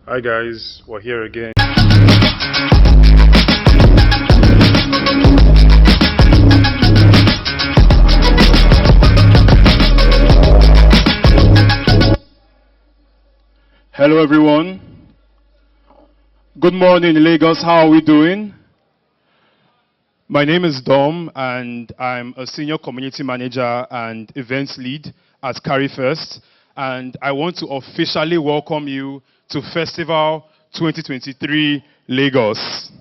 Hi guys, we're here again. Hello everyone. Good morning Lagos, how are we doing? My name is Dom and I'm a senior community manager and events lead at Carry First, and I want to officially welcome you to Festival 2023 Lagos.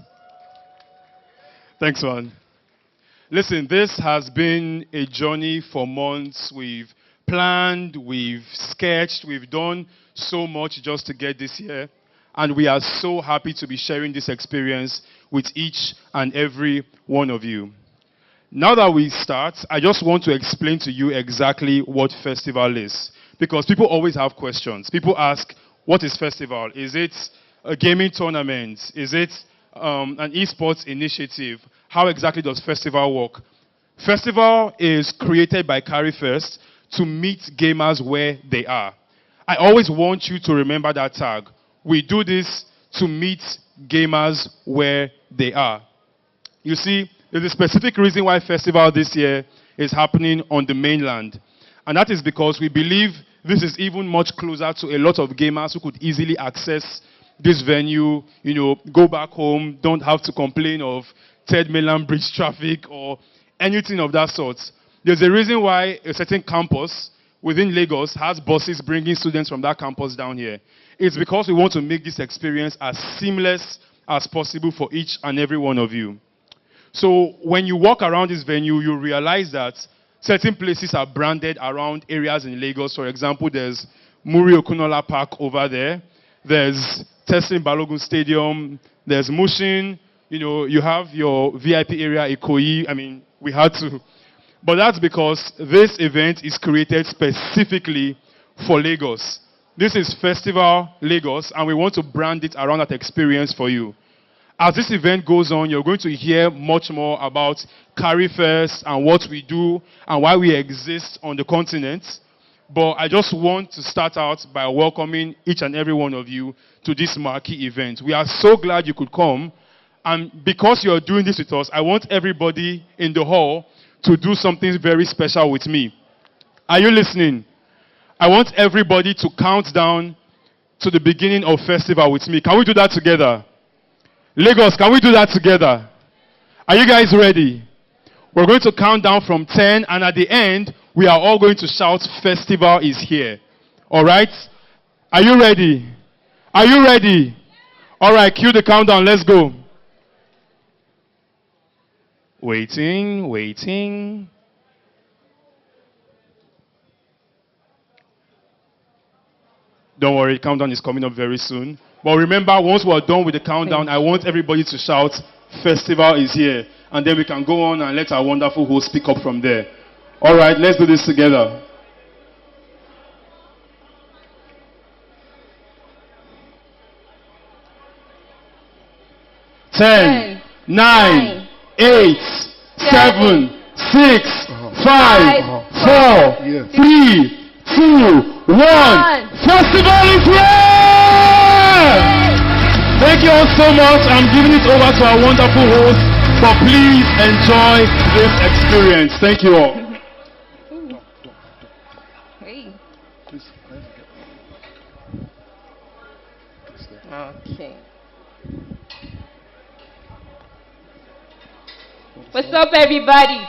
Thanks, man. Listen, this has been a journey for months. We've planned, we've sketched, we've done so much just to get this here. And we are so happy to be sharing this experience with each and every one of you. Now that we start, I just want to explain to you exactly what festival is. Because people always have questions. People ask, what is festival? Is it a gaming tournament? Is it an esports initiative? How exactly does festival work? Festival is created by Carry First to meet gamers where they are. I always want you to remember that tag. We do this to meet gamers where they are. You see, there's a specific reason why festival this year is happening on the mainland. And that is because we believe this is even much closer to a lot of gamers who could easily access this venue, go back home, don't have to complain of Third Mainland Bridge traffic or anything of that sort. There's a reason why a certain campus within Lagos has buses bringing students from that campus down here. It's because we want to make this experience as seamless as possible for each and every one of you. So when you walk around this venue, you realize that certain places are branded around areas in Lagos. For example, there's Muri Okunola Park over there. There's Teslim Balogun Stadium. There's Mushin. You have your VIP area, Ikoyi. We had to. But that's because this event is created specifically for Lagos. This is Festival Lagos, and we want to brand it around that experience for you. As this event goes on, you're going to hear much more about Carry First and what we do and why we exist on the continent. But I just want to start out by welcoming each and every one of you to this marquee event. We are so glad you could come. And because you're doing this with us, I want everybody in the hall to do something very special with me. Are you listening? I want everybody to count down to the beginning of festival with me. Can we do that together? Lagos, can we do that together? Are you guys ready? We're going to count down from 10, and at the end, we are all going to shout, Festival is here. All right? Are you ready? Are you ready? All right, cue the countdown. Let's go. Waiting. Don't worry, countdown is coming up very soon. But remember, once we're done with the countdown, I want everybody to shout, Festival is here. And then we can go on and let our wonderful host pick up from there. All right, let's do this together. Ten, nine, 8, 7, 6, 5, 4, 3, 2, 1. Festival is here! Thank you all so much. I'm giving it over to our wonderful host, but please enjoy this experience. Thank you all. Okay. What's up, everybody?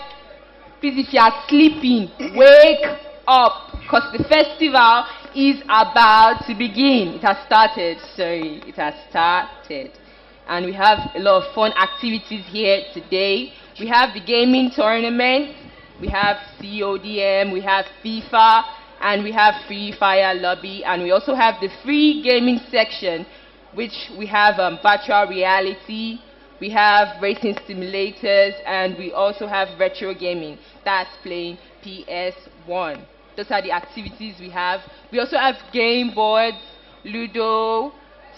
Please, if you are sleeping, wake up, because the festival is about to begin. It has started. And we have a lot of fun activities here today. We have the gaming tournament, we have CODM, we have FIFA, and we have Free Fire Lobby, and we also have the free gaming section, which we have virtual reality, we have racing simulators, and we also have retro gaming. That's playing PS1. Those are the activities we have. We also have game boards, Ludo,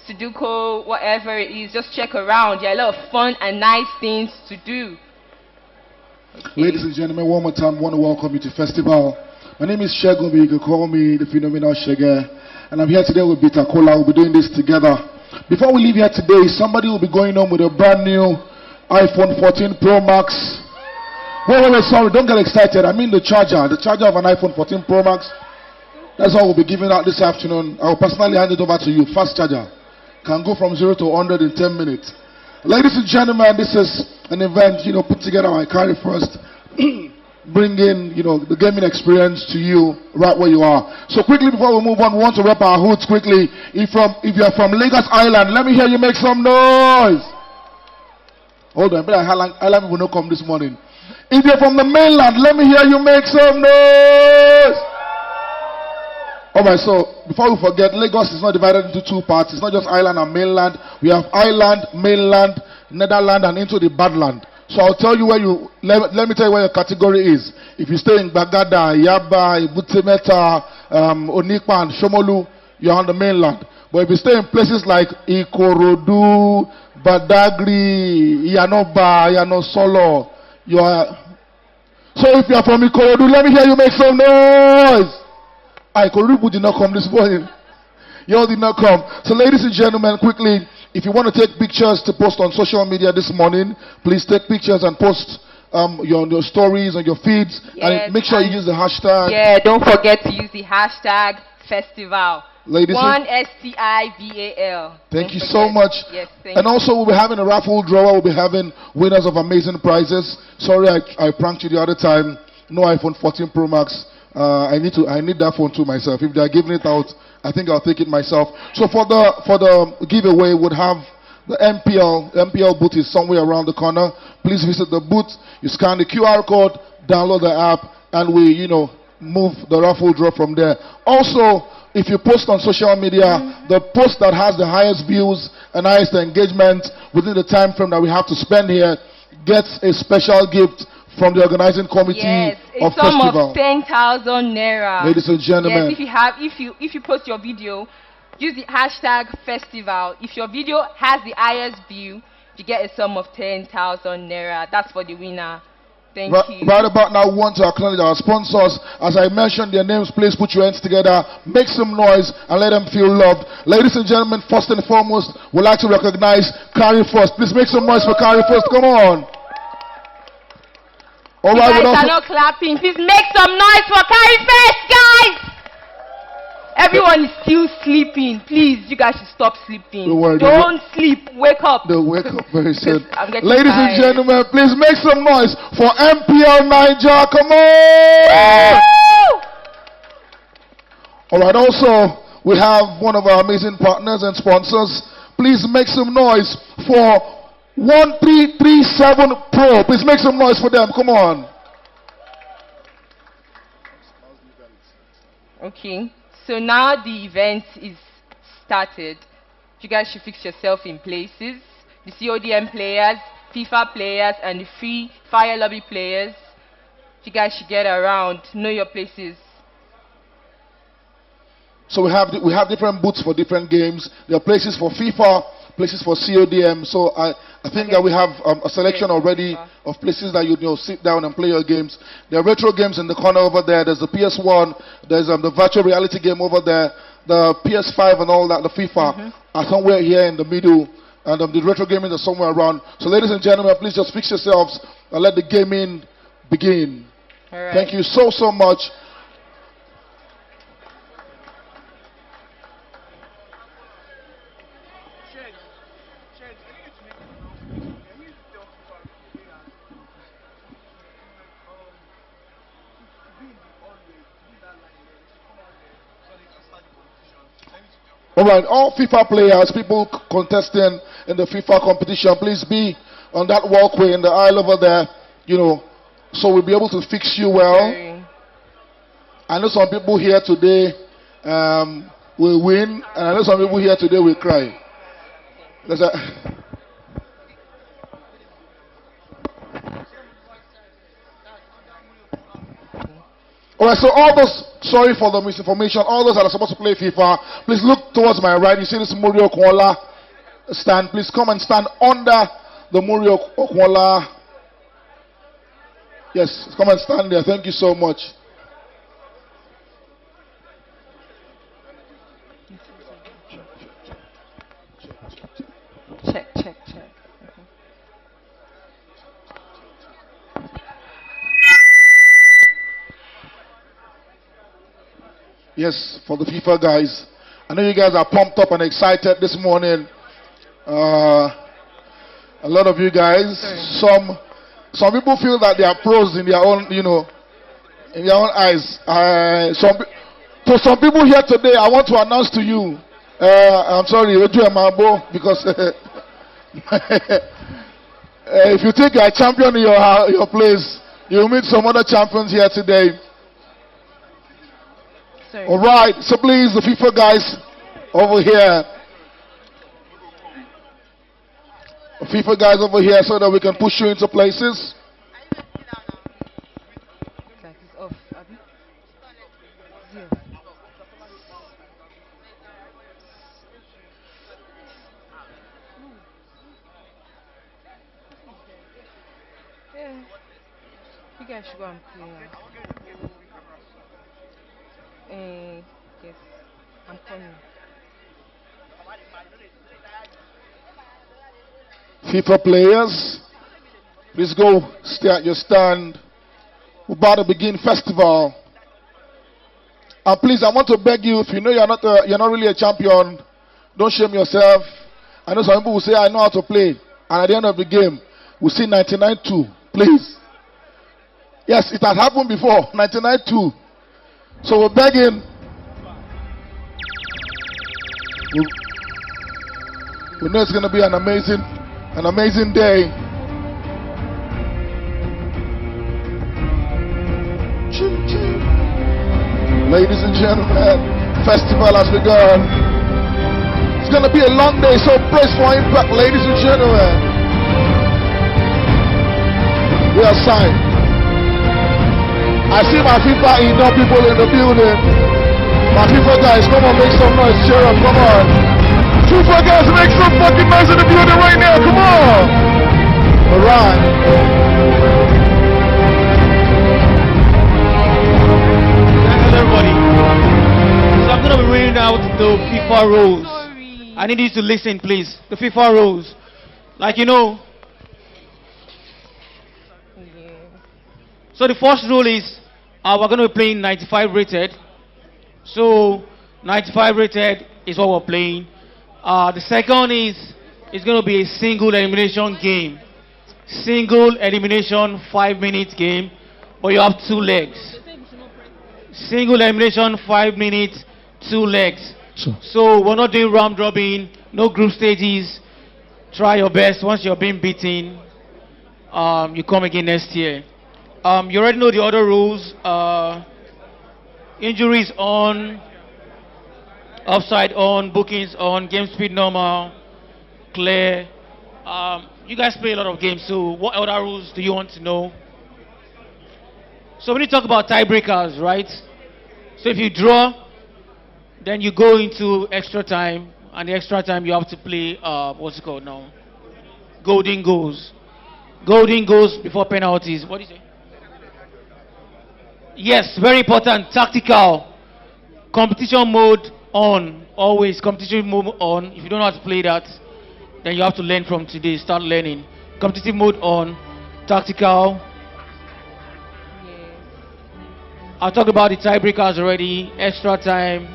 Sudoku, whatever it is. Just check around. There are a lot of fun and nice things to do. Okay. Ladies and gentlemen, one more time, I want to welcome you to Festival My name is Shegun, but you can call me the phenomenal Shege. And I'm here today with Bita Kola. We'll be doing this together. Before we leave here today, somebody will be going home with a brand new iPhone 14 Pro Max. Wait, sorry, don't get excited. I mean the charger of an iPhone 14 Pro Max. That's all we'll be giving out this afternoon. I will personally hand it over to you. Fast charger. Can go from 0 to 100 in 10 minutes. Ladies and gentlemen, this is an event, put together by Carry First. Bringing, the gaming experience to you right where you are. So quickly before we move on, we want to rep our hoods quickly. If you're from Lagos Island, let me hear you make some noise. Hold on, but Island people don't come this morning. If you're from the mainland, let me hear you make some noise. Alright, so before we forget, Lagos is not divided into two parts. It's not just island and mainland. We have island, mainland, Netherlands, and into the badland. So I'll tell you where let me tell you where your category is. If you stay in Bagada, Yaba, Ibutimeta, Onikpa, and Shomolu, you're on the mainland. But if you stay in places like Ikorodu, Badagry, Yanoba, Yanosolo, you are. So if you're from Ikorodu, let me hear you make some noise. Ikorodu did not come this morning. You all did not come. So ladies and gentlemen, quickly, if you want to take pictures to post on social media this morning, please take pictures and post your stories on your feeds. Yes, and make sure you use the hashtag. Yeah, don't forget to use the hashtag festival. Ladies 1STIVAL. Thank you so much. Yes, and also we'll be having a raffle drawer. We'll be having winners of amazing prizes. Sorry I pranked you the other time. No iPhone 14 Pro Max. I need that phone too myself. If they are giving it out, I think I'll take it myself. So for the giveaway, we'll have the MPL booth is somewhere around the corner. Please visit the booth. You scan the QR code, download the app, and we move the raffle draw from there. Also, if you post on social media, the post that has the highest views and highest engagement within the time frame that we have to spend here gets a special gift from the organizing committee of festival. Of 10,000 naira. Ladies and gentlemen. Yes, if you post your video, use the hashtag festival. If your video has the highest view, you get a sum of 10,000 naira. That's for the winner. Thank you. Right about now, we want to acknowledge our sponsors. As I mentioned their names, please put your hands together, make some noise, and let them feel loved. Ladies and gentlemen, first and foremost, we'd like to recognize Carry First. Please make some noise for Carry First. Come on. All right, you guys are not clapping. Please make some noise for Carry First, guys. Everyone is still sleeping. Please, you guys should stop sleeping. Don't sleep. Wake up. They'll wake up very soon. Ladies and gentlemen, please make some noise for MPL Niger. Come on. All right, also, we have one of our amazing partners and sponsors. Please make some noise for 1337 Pro. Please make some noise for them. Come on. Okay. So now the event is started. You guys should fix yourself in places. The CODM players, FIFA players, and the Free Fire Lobby players. You guys should get around. Know your places. So we have different booths for different games. There are places for FIFA, places for CODM. So I think that we have a selection already of places that you sit down and play your games. There are retro games in the corner over there. There's the PS1. There's the virtual reality game over there. The PS5 and all that, the FIFA are somewhere here in the middle. And the retro gaming is somewhere around. So ladies and gentlemen, please just fix yourselves and let the gaming begin. All right. Thank you so much. All right, all FIFA players, people contesting in the FIFA competition, please be on that walkway in the aisle over there, so we'll be able to fix you well. I know some people here today will win, and I know some people here today will cry. Alright, so all those, sorry for the misinformation, all those that are supposed to play FIFA, please look towards my right. You see this Muri Okunwola stand. Please come and stand under the Muri Okunwola. Yes, come and stand there. Thank you so much. Check, check, check. Okay. Yes, for the FIFA guys. I know you guys are pumped up and excited this morning. A lot of you guys, some people feel that they are pros in their own, in their own eyes. For some people here today, I want to announce to you. I'm sorry, Oju Emabo, because if you think you're a champion in your place, you'll meet some other champions here today. Sorry. All right, so please, the FIFA guys over here. The FIFA guys over here so that we can push you into places. It's off, Abby. Zero. Yeah. You guys should go and play now. Yes. I'm coming. FIFA players, please go stay at your stand. We're about to begin festival. And please, I want to beg you, if you know you're not really a champion, don't shame yourself. I know some people will say, I know how to play. And at the end of the game, we'll see 99-2. Please. Yes, it has happened before. 99-2. So we're begging. We know it's going to be an amazing day. Ladies and gentlemen, festival has begun. It's going to be a long day, so brace for impact, ladies and gentlemen. We are signed. I see my FIFA enough people in the building. My FIFA guys, come on, make some noise. Cheer up, come on. FIFA guys, make some fucking noise in the building right now, come on. All right. Everybody. So I'm going to be reading out the FIFA rules. I need you to listen, please. The FIFA rules. Like, Yeah. So the first rule is we're going to be playing 95 rated. So 95 rated is what we're playing. The second is it's going to be a single elimination game. Single elimination 5-minute game, but you have 2 legs. Single elimination 5 minutes, 2 legs. Sure. So we're not doing round robin, no group stages. Try your best. Once you're being beaten, you come again next year. You already know the other rules. Injuries on, offside on, bookings on, game speed normal, clear. You guys play a lot of games, so what other rules do you want to know? So when you talk about tiebreakers, right? So if you draw, then you go into extra time, and the extra time you have to play, what's it called now? Golden goals. Golden goals before penalties. What do you say? Yes, very important. Tactical. Competition mode on. Always competition mode on. If you don't know how to play that, then you have to learn from today. Start learning. Competitive mode on. Tactical. I talked about the tiebreakers already. Extra time.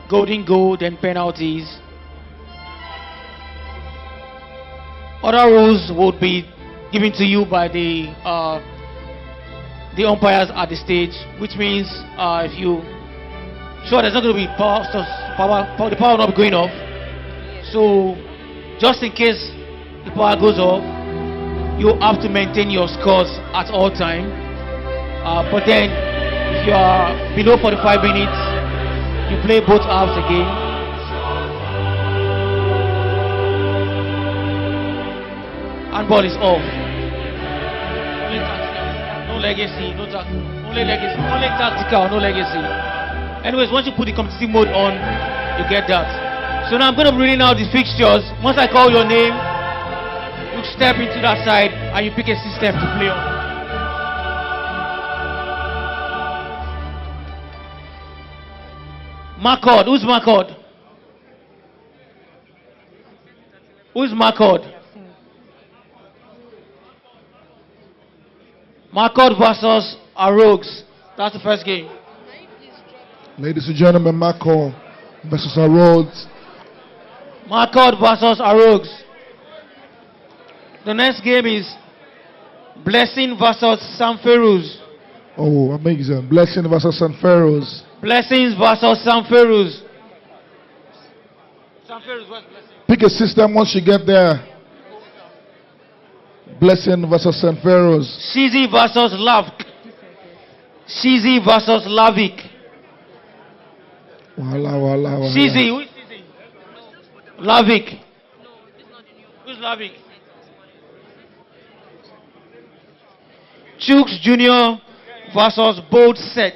Golden goal, then penalties. Other rules would be given to you by the umpires at the stage, which means if you sure there's not going to be the power will not be going off. So just in case the power goes off, you have to maintain your scores at all time. But then if you are below 45 minutes, you play both halves again. And ball is off. No legacy, only legacy, only tactical, no legacy. Anyways, once you put the competitive mode on, you get that. So now I'm going to be reading out the fixtures. Once I call your name, you step into that side and you pick a system to play on. Marcord. Who's Marcord? Who's Marcord? Marcord versus Arogues. That's the first game. Ladies and gentlemen, Marco versus Rhodes. Marcord versus Arogues. The next game is Blessing versus Sanferus. Oh, amazing. Blessing versus San Pharaohs. Blessings versus Sanferus. Sanferus, what's Blessing? Pick a system once you get there. Blessing versus San Pharaohs. Shizi versus Lavik. Shizi versus Lavik. Wala. Shizi, who is Shizi? Lavik. Who's Lavik? Chooks Jr. versus Bold Set.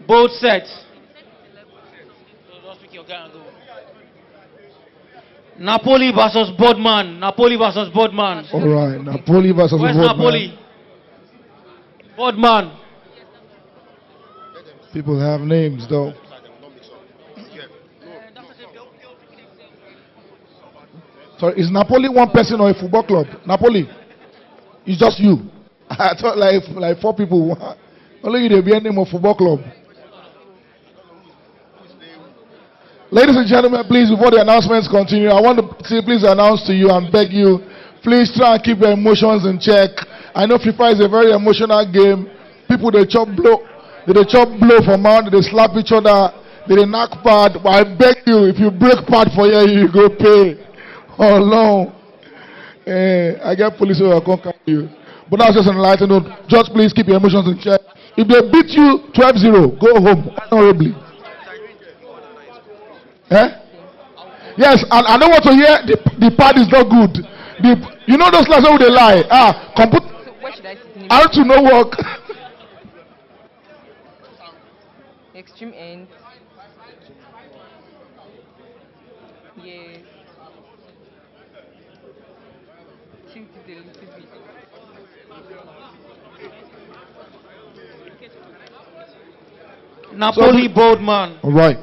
Bold Set. Napoli versus Bodman. Napoli versus Bodman. All right. Napoli versus Where's Bodman. Napoli? Bodman. People have names though. Sorry, is Napoli one person or a football club? Napoli. It's just you. I thought like 4 people. Only you they be a name of football club. Ladies and gentlemen, please, before the announcements continue, I want to simply announce to you and beg you, please try and keep your emotions in check. I know FIFA is a very emotional game. People they chop blow from out, they slap each other, they knock pad. But I beg you, if you break pad for you go pay. Oh no. I get police who will come carry you. But that's just an enlightened note. Just please keep your emotions in check. If they beat you 12-0, go home honorably. Eh? Yes, and I don't want to hear the pad is not good. You know those lads who they lie. Where should I sit? How to no work. Extreme end. Yes. Tilt it a little bit. Napoli Bodman. All right.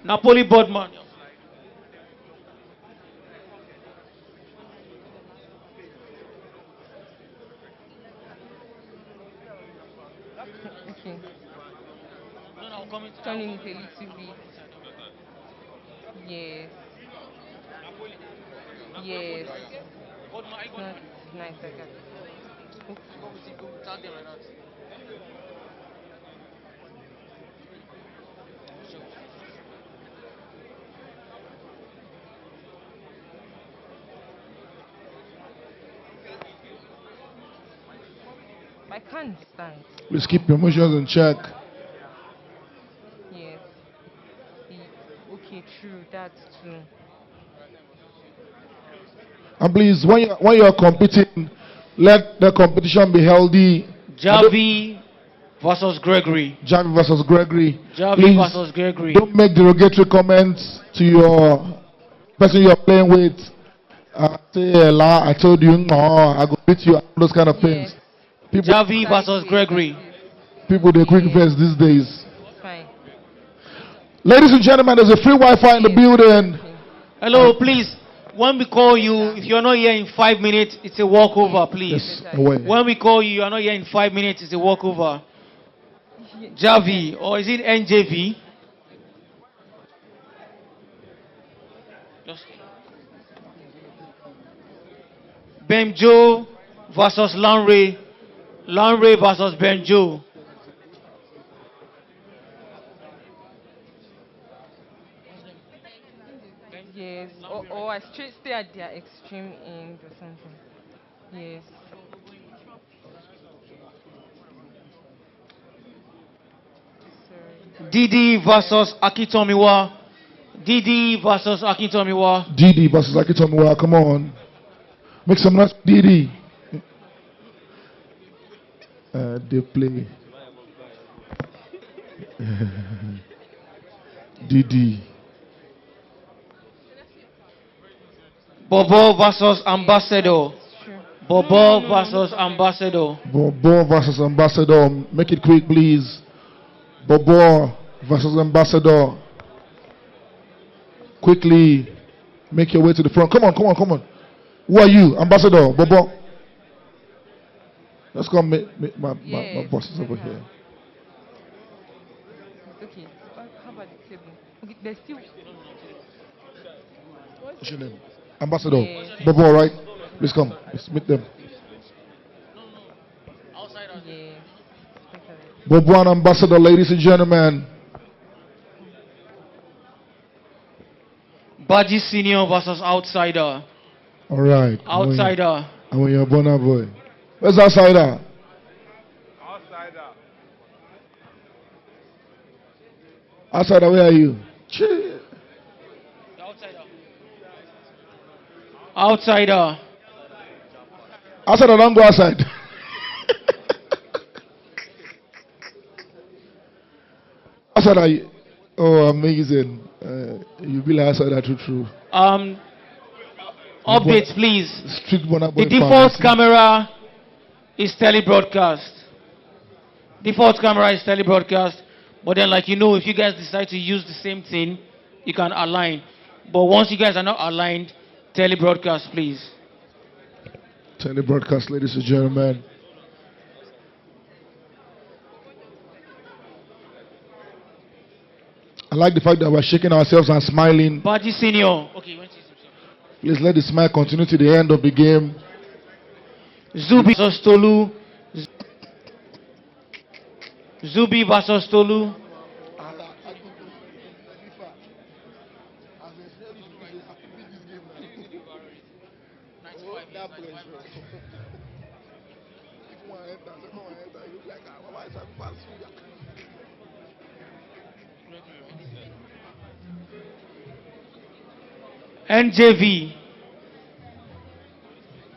Napoli Bodman. Okay. Turning it a little bit. Yes. Yes. Not nice like that. I can't stand. Please keep your emotions in check. Yes. Okay, true. That's true. And please, when you are competing, let the competition be healthy. Javi versus Gregory. Javi versus Gregory. Javi Please, versus Gregory. don't make derogatory comments to your person you're playing with. I told you, no, I go beat you, those kind of things. People, Javi versus Gregory. people they quick fast these days. Fine. Ladies and gentlemen, there's a free Wi-Fi in the building. Hello, please. When we call you, if you're not here in 5 minutes, it's a walkover, please. Yes, away. When we call you, you're not here in 5 minutes, it's a walkover. Javi, or is it NJV? Just Benjo versus Lanre. Lanre versus Benjo. Yes. Or I stay at their extreme end or something. Yes. Sorry. Didi versus Akitomiwa. Didi versus Akitomiwa. Didi versus Akitomiwa, come on. Make some noise, Didi. They play. Didi. Bobo versus Ambassador. Sure. Bobo versus Ambassador. Bobo versus Ambassador. Make it quick, please. Bobo versus Ambassador. Quickly make your way to the front. Come on, come on, come on. Who are you? Ambassador, Bobo. Let's go meet my bosses over here. Okay. How about the table? Okay, there's still. What's your name? Ambassador. Yeah. Bobo, right? Please come. Let's meet them. Yeah. Bobo and Ambassador, ladies and gentlemen. Baji Senior versus Outsider. All right. Outsider. I'm your Bonner boy. Where's Outsider? Outsider, where are you? Outsider. Outsider. Outsider, don't go outside. Outsider, oh, amazing. You be like outsider, true. Updates, please. Street Bonner boy. The default camera is telebroadcast. Default camera is telebroadcast. But then, like, if you guys decide to use the same thing, you can align. But once you guys are not aligned, telebroadcast, please. Telebroadcast, ladies and gentlemen. I like the fact that we're shaking ourselves and smiling. Baji Senior. Okay, Please let the smile continue to the end of the game. Zubi versus Tolu. Zubi versus Tolu. NJV.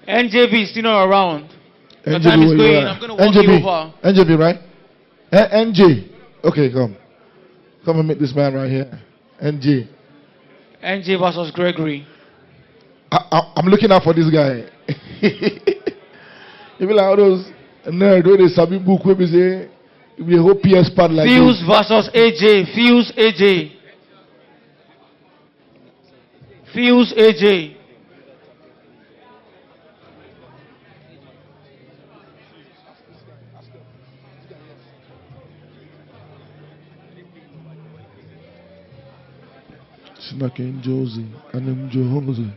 NJV is still not around. The time is going. I'm going to walk you over. NJV, right? NJ. Okay, come. Come and meet this man right here. NJ. NJ versus Gregory. I'm looking out for this guy. He be like all those nerds when they sabi book where we say it be a whole PS pad like Fuse this. versus AJ. Fuse AJ. Fuse AJ. Snacking Josie and them Josie.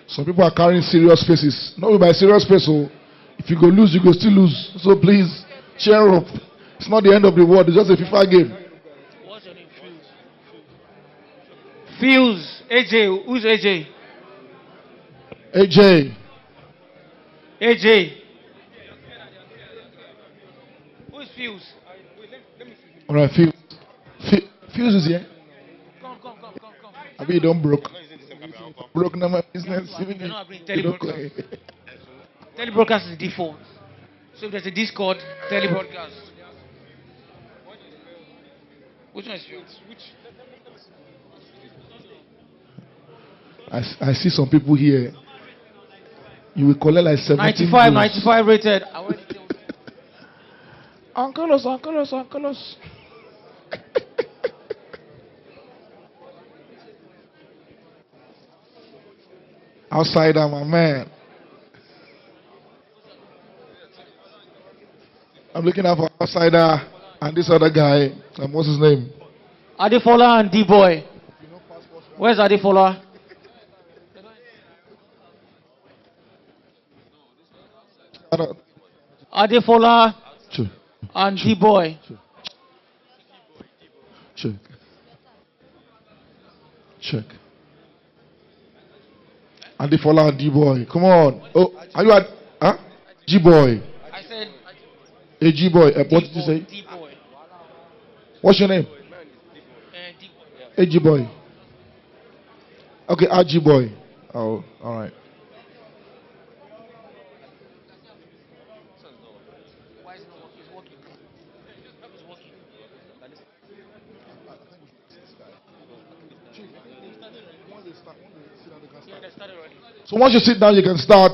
Some people are carrying serious faces. Not by serious face, so if you go lose, you go still lose. So please, cheer up. It's not the end of the world. It's just a FIFA game. What's your name? Fuse. AJ. Who's AJ? AJ. AJ. Who is Fuse? All right, Fuse. Fuse is here. Come. I mean, you don't broke. Broke now my business. You're not bringing telebroadcast. Telebroadcast is default. So if there's a Discord, telebroadcast. Which one is Fuse? I see some people here. You will collect like 17 95 rated. Uncle us. Outsider, my man. I'm looking out for Outsider and this other guy. What's his name? Adefola and D-Boy. Where's Adefola? Adefola and D-Boy. Check. Adefola and D-Boy. Come on. Oh, are you at G-Boy? I said A G-Boy. What did you say? D-Boy. What's your name? D-Boy. A G-Boy. Okay, G-Boy. Oh, all right. So once you sit down, you can start.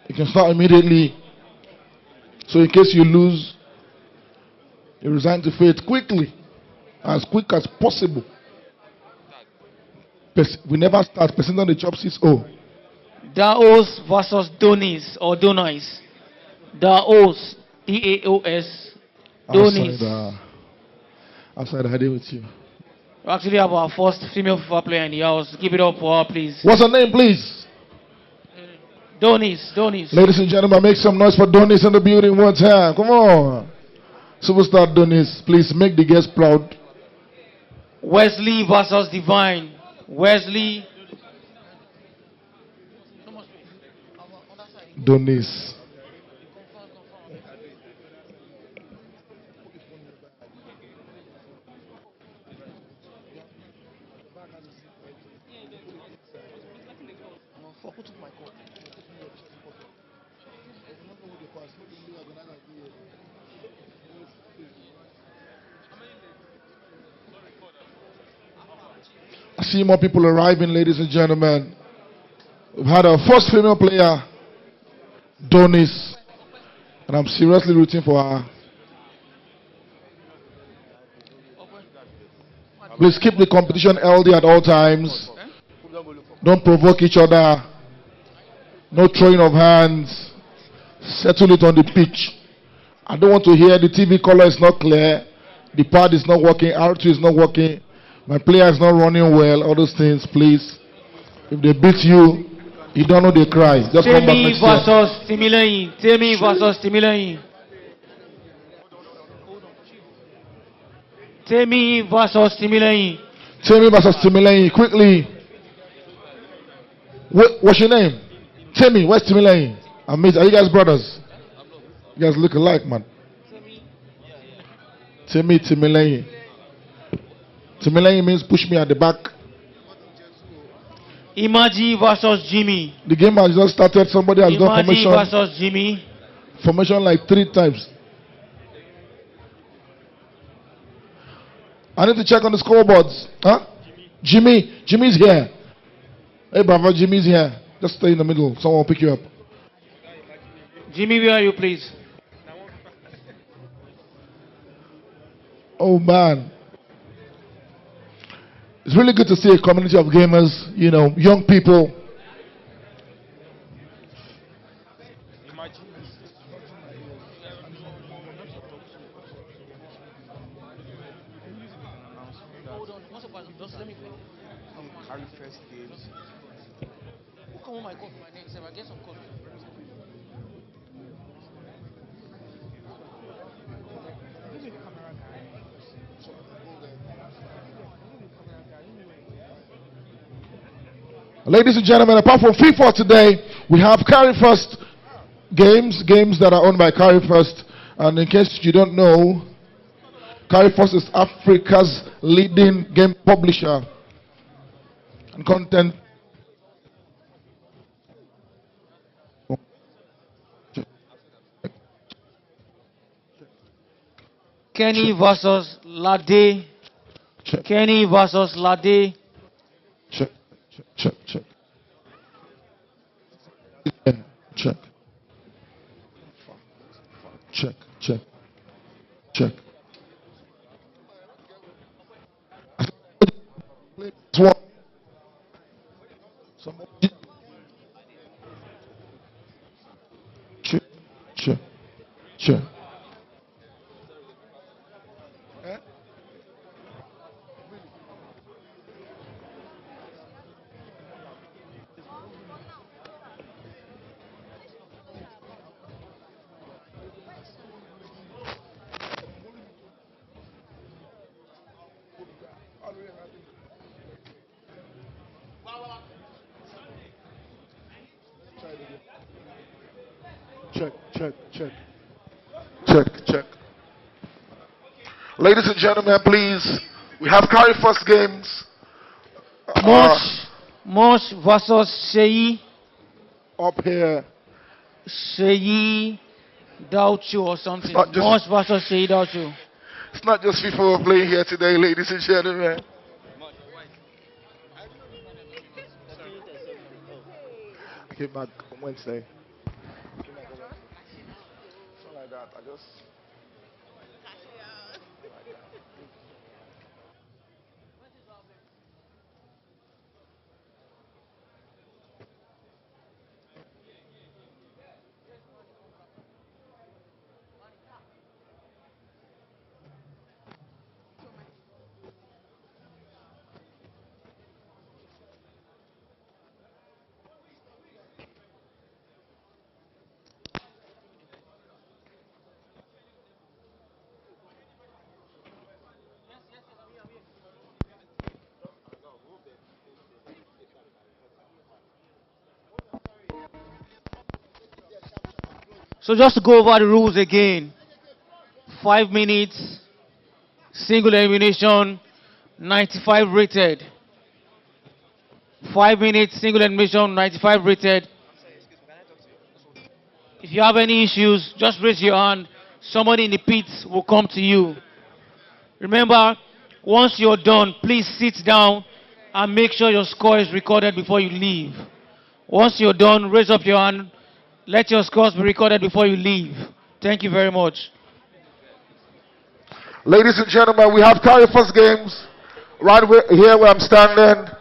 You can start immediately. So in case you lose, you resign to fate quickly, as quick as possible. We never start. Person on the chop seats. Oh, Daos versus Donis or Donis. Daos, DAOS, Donis. Outside, I did with you. We actually have our first female FIFA player in the house. Give it up for her, please. What's her name, please? Donis, Donis. Ladies and gentlemen, make some noise for Donis in the building one time. Come on. Superstar Donis, please make the guests proud. Wesley versus Divine. Wesley. Donis. I see more people arriving, ladies and gentlemen. We've had our first female player, Donis, and I'm seriously rooting for her. Please keep the competition healthy at all times. Don't provoke each other. No throwing of hands. Settle it on the pitch. I don't want to hear the TV color is not clear, the pad is not working, R2 is not working, my player is not running well, all those things, please. If they beat you, you don't know they cry. Just come back next year. Temi versus Timilehin. Temi versus Timilehin. Temi versus Timilehin, quickly. What's your name? Temi, where's Timilehin? Amazing. Are you guys brothers? You guys look alike, man. Timilehin. Timilehin means push me at the back. Imaji versus Jimmy. The game has just started. Somebody has done Imaji formation. versus Jimmy. Formation like 3 times. I need to check on the scoreboards. Huh? Jimmy's here. Hey, brother, Jimmy's here. Just stay in the middle. Someone will pick you up. Jimmy, where are you, please? Oh, man. It's really good to see a community of gamers, you know, young people. Ladies and gentlemen, apart from FIFA today, we have Carry First games that are owned by Carry First. And in case you don't know, Carry First is Africa's leading game publisher and content. Kenny versus Lade. Check. Kenny versus Lade. Check. Check. Check. Check. Ladies and gentlemen, please, we have Carry First games. Mosh versus Sheyi. Up here. Sheyi Dauchu or something. Mosh versus Sheyi Dauchu. It's not just FIFA we're playing here today, ladies and gentlemen. I came back on Wednesday. like that. I just. So just to go over the rules again. 5 minutes, single elimination, 95 rated. 5 minutes, single elimination, 95 rated. If you have any issues, just raise your hand. Somebody in the pits will come to you. Remember, once you're done, please sit down and make sure your score is recorded before you leave. Once you're done, raise up your hand. Let your scores be recorded before you leave. Thank you very much. Ladies and gentlemen, we have Carry First Games here where I'm standing.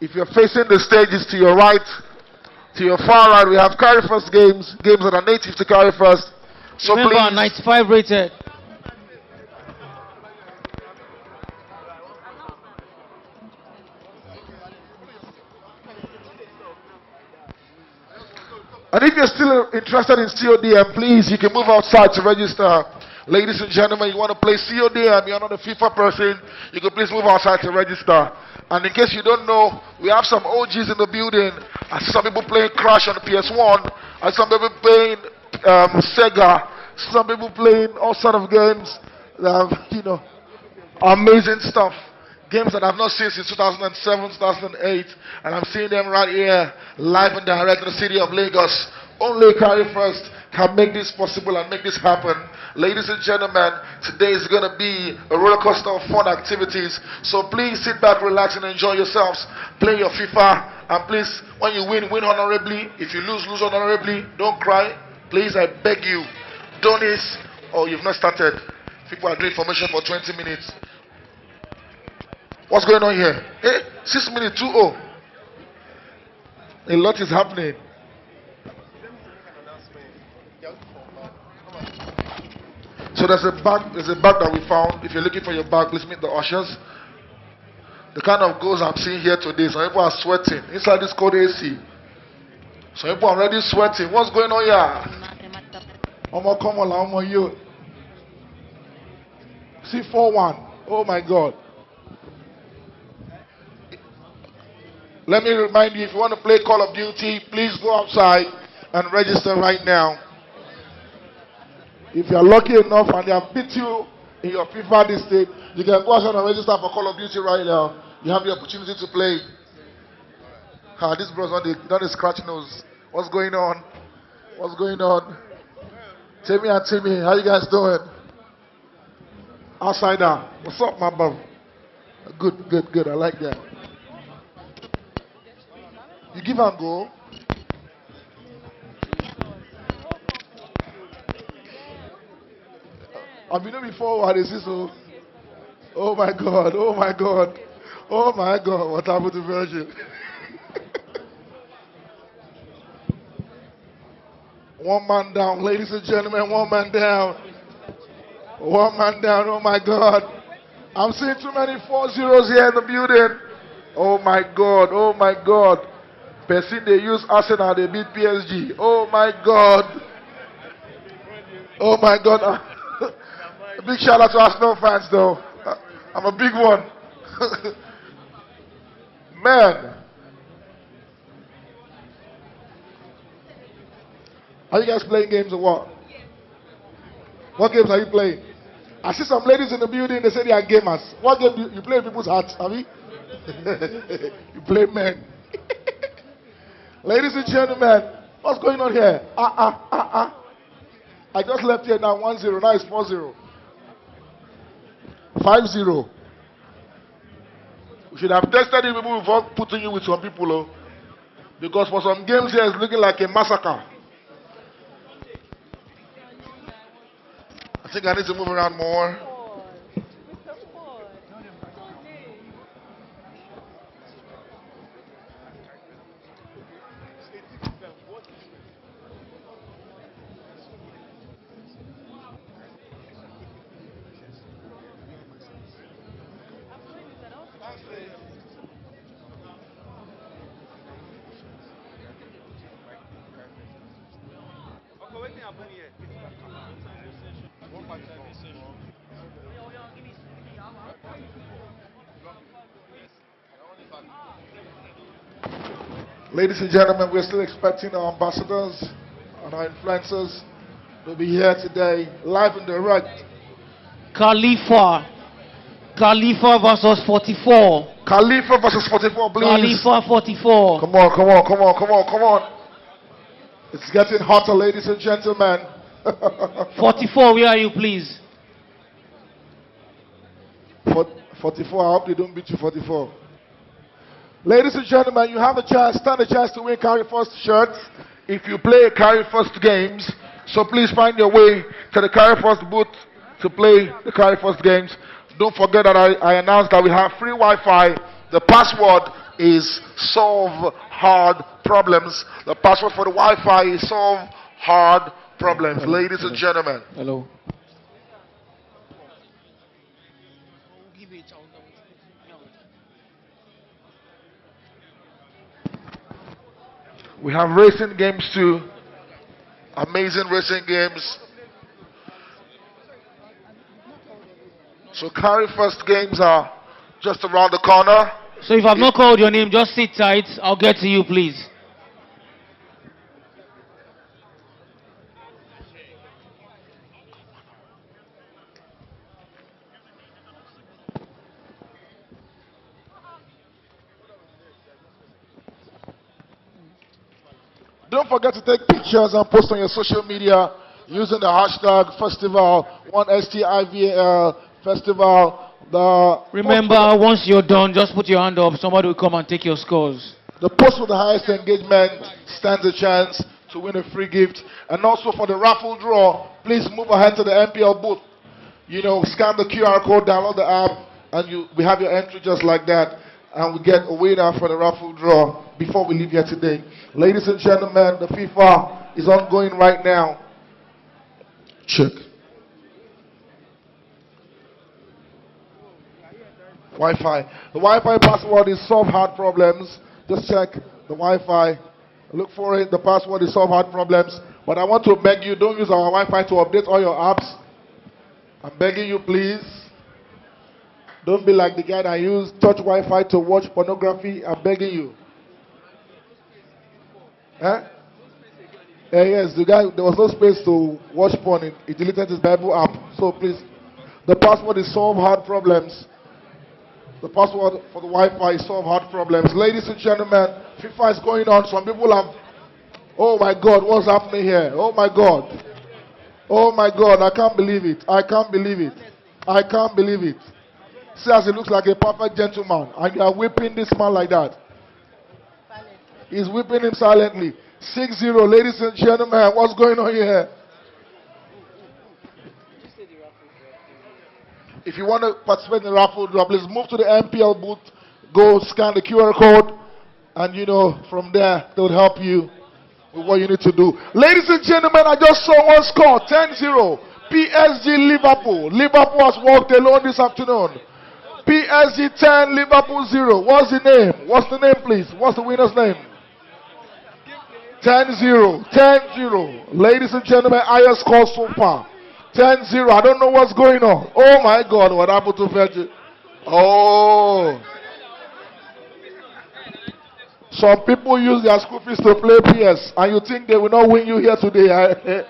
If you're facing the stages to your right, to your far right, we have Carry First Games that are native to Carry First. So Remember, please, 95 rated. and if you're still interested in CODM, please, you can move outside to register. Ladies and gentlemen, you want to play CODM, you're not a FIFA person, you can please move outside to register. And in case you don't know, we have some OGs in the building. I see some people playing Crash on the PS1. I see some people playing Sega. Some people playing all sort of games. Amazing stuff. Games that I've not seen since 2007, 2008. And I'm seeing them right here, live and direct in the city of Lagos. Only Carry First can make this possible and make this happen. Ladies and gentlemen, today is going to be a roller coaster of fun activities. So please sit back, relax, and enjoy yourselves. Play your FIFA. And please, when you win, win honorably. If you lose, lose honorably. Don't cry. Please, I beg you. Don't miss. Oh, you've not started. People are doing formation for 20 minutes. What's going on here? Hey, 6 minutes, 2-0. A lot is happening. So there's a bag that we found. If you're looking for your bag, please meet the ushers. The kind of goals I'm seeing here today, some people are sweating inside this cold AC. Some people are already sweating. What's going on here? Come on, you. See 4-1. Oh my God. Let me remind you, if you want to play Call of Duty, please go outside and register right now. If you are lucky enough and they have beat you in your FIFA district, you can go ahead and register for Call of Duty right now. You have the opportunity to play. This bro's not a scratch nose. What's going on? What's going on? Timmy and Timmy, how you guys doing? Outsider, what's up, my bum? Good. I like that. You give and go. I've been there before. What is this? Oh my God. What happened to Virgin? One man down, ladies and gentlemen. One man down. Oh my God. I'm seeing too many 4-0s here in the building. Oh my God. Person they use Arsenal, they beat PSG. Oh my God. A big shout out to Arsenal fans though. I'm a big one. Man. Are you guys playing games or what? What games are you playing? I see some ladies in the building, they say they are gamers. What game do you play in people's hearts, have you? You play men. Ladies and gentlemen, what's going on here? I just left here now 1-0, now it's 4-0. 5-0. We should have tested you people before putting you with some people, because for some games here it's looking like a massacre. think I need to move around more. Ladies and gentlemen, we're still expecting our ambassadors and our influencers to be here today, live and direct. Khalifa versus 44. Khalifa versus 44, please. Khalifa 44. Come on, come on, come on, come on, come on. It's getting hotter, ladies and gentlemen. 44, where are you, please? 44, I hope they don't beat you, 44. Ladies and gentlemen, you have a chance, stand a chance to win Carry First shirts if you play Carry First games. So please find your way to the Carry First booth to play the Carry First games. Don't forget that I announced that we have free Wi-Fi. The password is solve hard problems. The password for the Wi-Fi is solve hard problems. Hello. Ladies and gentlemen. Hello. We have racing games too. Amazing racing games. So Carry First games are just around the corner. So if I've not called your name, just sit tight. I'll get to you, please. Don't forget to take pictures and post on your social media using the hashtag festival, 1STIVAL festival. Remember, once you're done, just put your hand up. Somebody will come and take your scores. The post with the highest engagement stands a chance to win a free gift. And also for the raffle draw, please move ahead to the MPL booth. You know, scan the QR code, download the app, and we have your entry just like that. And we get a winner for the raffle draw before we leave here today. Ladies and gentlemen, the FIFA is ongoing right now. Check. Wi-Fi. The Wi-Fi password is solve hard problems. Just check the Wi-Fi. Look for it. The password is solve hard problems. But I want to beg you, don't use our Wi-Fi to update all your apps. I'm begging you, please. Don't be like the guy that used touch Wi-Fi to watch pornography. I'm begging you. Huh? Yes, the guy, there was no space to watch porn. He deleted his Bible app. So please, the password is solve hard problems. The password for the Wi-Fi is solve hard problems. Ladies and gentlemen, FIFA is going on. Some people have, oh my God, what's happening here? Oh my God. Oh my God, I can't believe it. I can't believe it. I can't believe it. See as he looks like a perfect gentleman. And you are whipping this man like that. He's whipping him silently. 6-0, ladies and gentlemen, what's going on here? If you want to participate in the raffle draw, please move to the MPL booth, go scan the QR code, and you know, from there, they will help you with what you need to do. Ladies and gentlemen, I just saw one score, 10-0. PSG Liverpool. Liverpool has walked alone this afternoon. PSG 10, Liverpool 0. What's the name? What's the name, please? What's the winner's name? 10-0. 10-0. Ladies and gentlemen, highest score so far. 10-0. I don't know what's going on. Oh my God, what happened to Virgil? Oh. Some people use their school fees to play PS, and you think they will not win you here today.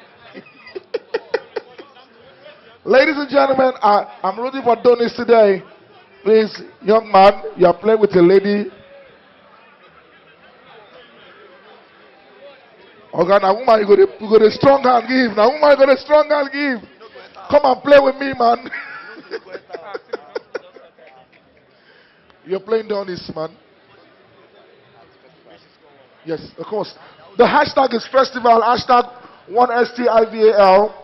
Ladies and gentlemen, I'm rooting for Donis today. Please, young man, you are playing with a lady. Okay, now woman, you got a strong hand give. Now woman, you got a strong hand give. Come and play with me, man. You're playing down this, man. Yes, of course. The hashtag is festival, hashtag 1STIVAL.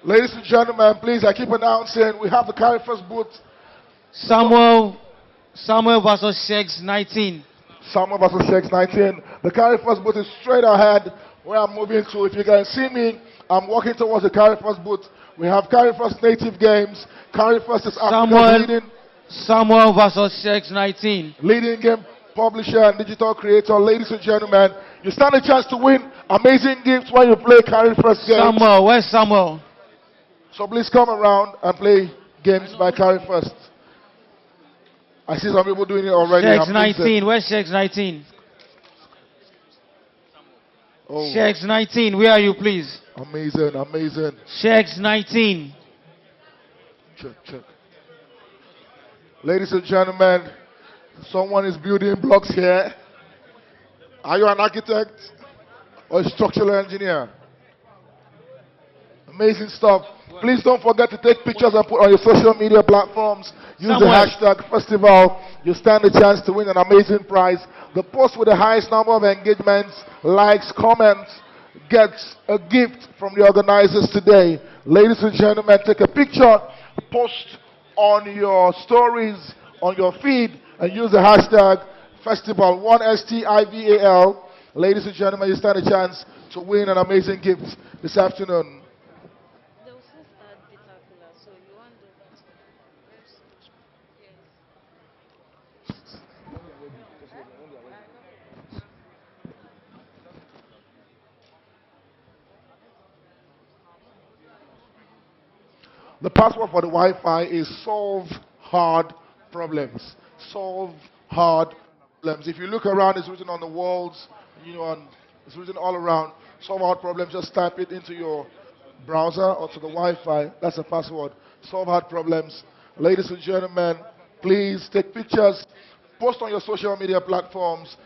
Ladies and gentlemen, please, I keep announcing we have the carry first booth. Samuel versus Shakes 19. Summer versus 619. The carry first booth is straight ahead where I'm moving to. If you can see me, I'm walking towards the carry first booth. We have carry first native games. Carry first is Africa's Samuel versus Shakes 19. leading game publisher and digital creator. Ladies and gentlemen, you stand a chance to win amazing gifts when you play carry first games. Samuel, where's Samuel? So please come around and play games by carry first. I see some people doing it already. Shakes 19, where's Shakes 19? Oh, Shakes 19, where are you, please? amazing, amazing. Shakes 19. Check. Ladies and gentlemen, someone is building blocks here. Are you an architect or a structural engineer? Amazing stuff. Please don't forget to take pictures and put on your social media platforms. Use the hashtag festival. You stand a chance to win an amazing prize. The post with the highest number of engagements, likes, comments gets a gift from the organizers today. Ladies and gentlemen, take a picture, post on your stories, on your feed, and use the hashtag festival 1STIVAL. Ladies and gentlemen, you stand a chance to win an amazing gift this afternoon. The password for the Wi-Fi is solve hard problems. Solve hard problems. If you look around, it's written on the walls, it's written all around. Solve hard problems. Just type it into your browser or to the Wi-Fi. That's the password. Solve hard problems. Ladies and gentlemen, please take pictures, post on your social media platforms.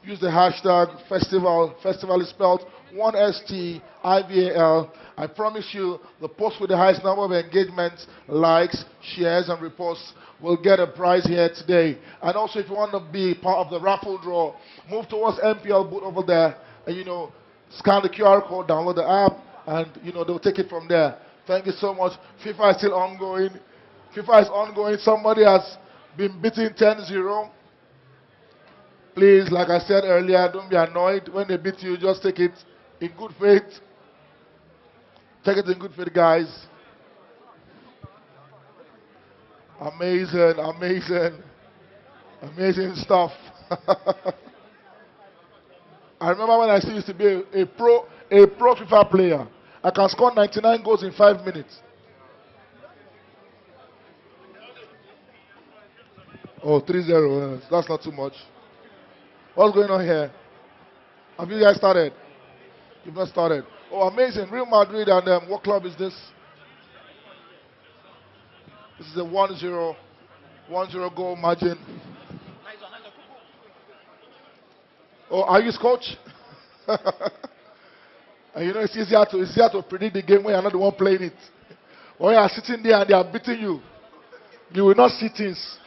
Use the hashtag festival. Festival is spelled 1STIVAL. I promise you, the post with the highest number of engagements, likes, shares, and reposts will get a prize here today. And also, if you want to be part of the raffle draw, move towards MPL booth over there, and scan the QR code, download the app, and they'll take it from there. Thank you so much. FIFA is still ongoing. FIFA is ongoing. Somebody has been beaten 10-0. Please, like I said earlier, don't be annoyed. When they beat you, just take it in good faith. Take it in good faith, guys. Amazing, amazing, amazing stuff. I remember when I used to be a pro FIFA player. I can score 99 goals in 5 minutes. Oh, 3-0. That's not too much. What's going on here? Have you guys started? You've not started. Oh, amazing. Real Madrid and what club is this? This is a 1-0 goal margin. Oh, are you his coach? And it's easier to predict the game when you're not the one playing it. When you are sitting there and they are beating you, you will not see things.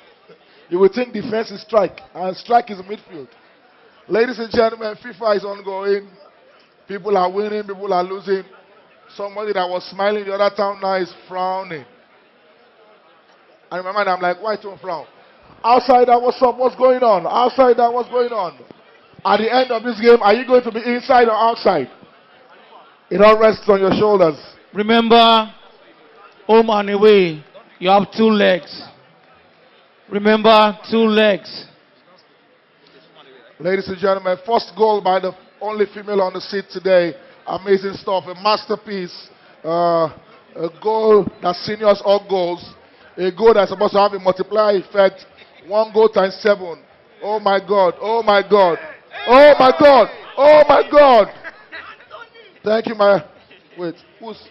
You will think defense is strike, and strike is midfield. Ladies and gentlemen, FIFA is ongoing. People are winning, people are losing. Somebody that was smiling the other time now is frowning. And in my mind, I'm like, why don't frown? Outsider, what's up? What's going on? Outsider, what's going on? At the end of this game, are you going to be inside or outside? It all rests on your shoulders. Remember, home and away, you have 2 legs. Remember, 2 legs. Ladies and gentlemen, first goal by the only female on the seat today. Amazing stuff. A masterpiece. A goal that seniors all goals. A goal that's supposed to have a multiplier effect. 1 goal times 7. Oh my God. Oh my God. Oh my God. Oh my God. Thank you, my. Wait. Who's?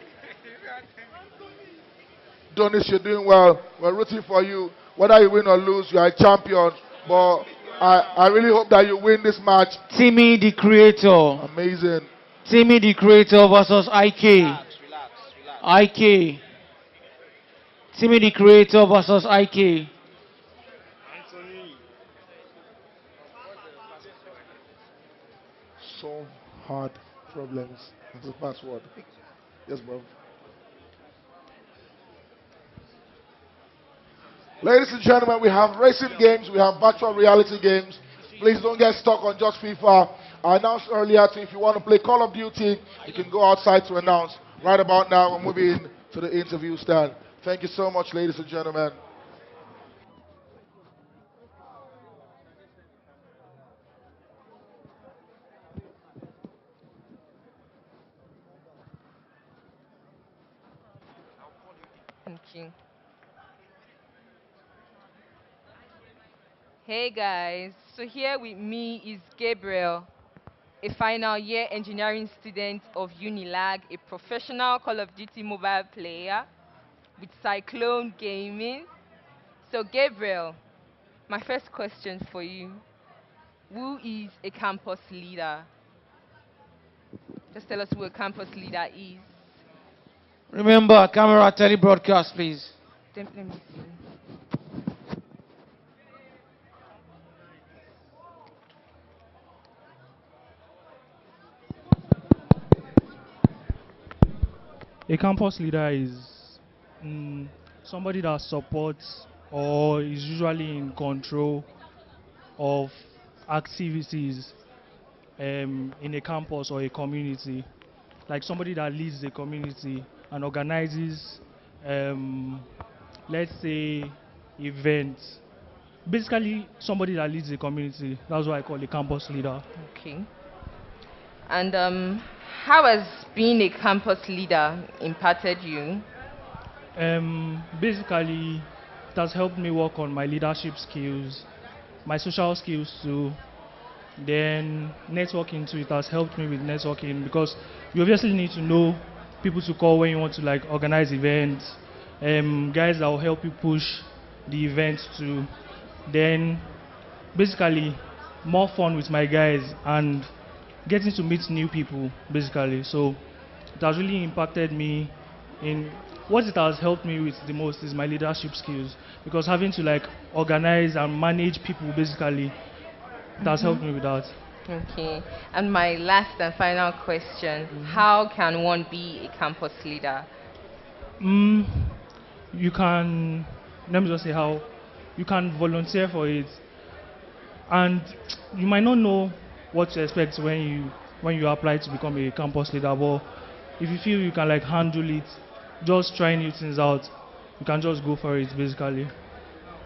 Donis, you're doing well. We're rooting for you. Whether you win or lose, you are a champion. But I really hope that you win this match. Timmy the Creator. Amazing. Timmy the Creator versus IK. Relax. IK. Timmy the Creator versus IK. Solve hard problems. That's the password. Yes, bro. Ladies and gentlemen, we have racing games, we have virtual reality games. Please don't get stuck on just FIFA. I announced earlier, if you want to play Call of Duty, you can go outside to announce. Right about now, we're moving to the interview stand. Thank you so much, ladies and gentlemen. Thank you. Hey guys, so here with me is Gabriel, a final year engineering student of Unilag, a professional Call of Duty mobile player with Cyclone Gaming. So Gabriel, my first question for you, who is a campus leader? Just tell us who a campus leader is. Remember, camera telebroadcast, please. Let me see. A campus leader is somebody that supports or is usually in control of activities in a campus or a community. Like somebody that leads the community and organizes, um, let's say, events. Basically, somebody that leads the community. That's what I call a campus leader. Okay. And how has being a campus leader impacted you? Basically, it has helped me work on my leadership skills, my social skills too. Then networking too. It has helped me with networking because you obviously need to know people to call when you want to like organize events. Guys that will help you push the event too. Then basically more fun with my guys and getting to meet new people basically. So it has really impacted me in what it has helped me with the most is my leadership skills because having to like organize and manage people basically it has helped me with that. Okay. And my last and final question, how can one be a campus leader? Mm, you can, let me just say how, you can volunteer for it and you might not know what to expect when you apply to become a campus leader, but if you feel you can like handle it, just try new things out, you can just go for it basically.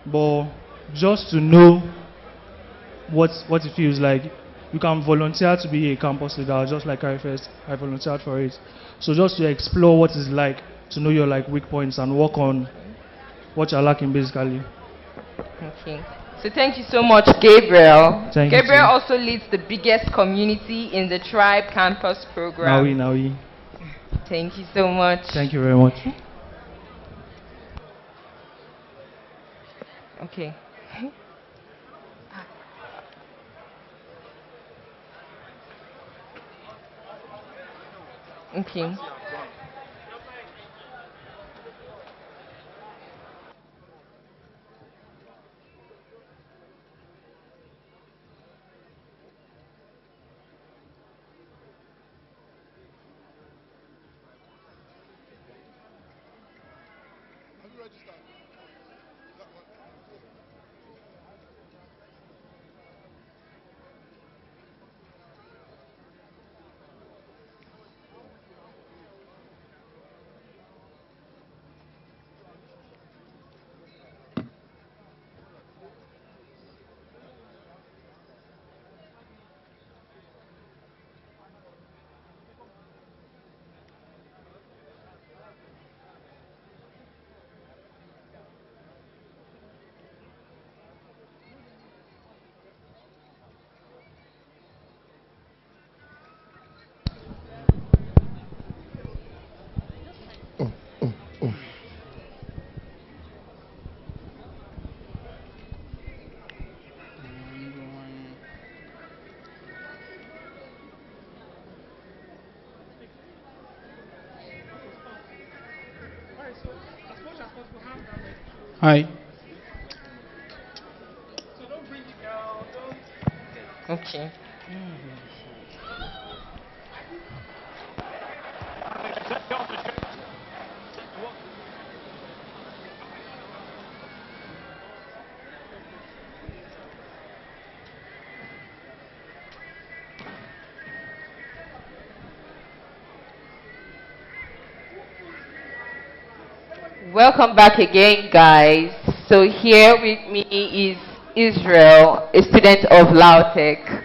But just to know what it feels like, you can volunteer to be a campus leader, just like I volunteered for it. So just to explore what it's like, to know your like weak points and work on what you're lacking basically. Okay. So thank you so much, Gabriel. Thank you, Gabriel sir. also leads the biggest community in the Tribe Campus program. Now we. Thank you so much. Thank you very much. Okay. Okay. Hi. Okay. Welcome back again, guys. So here with me is Israel, a student of Lautech.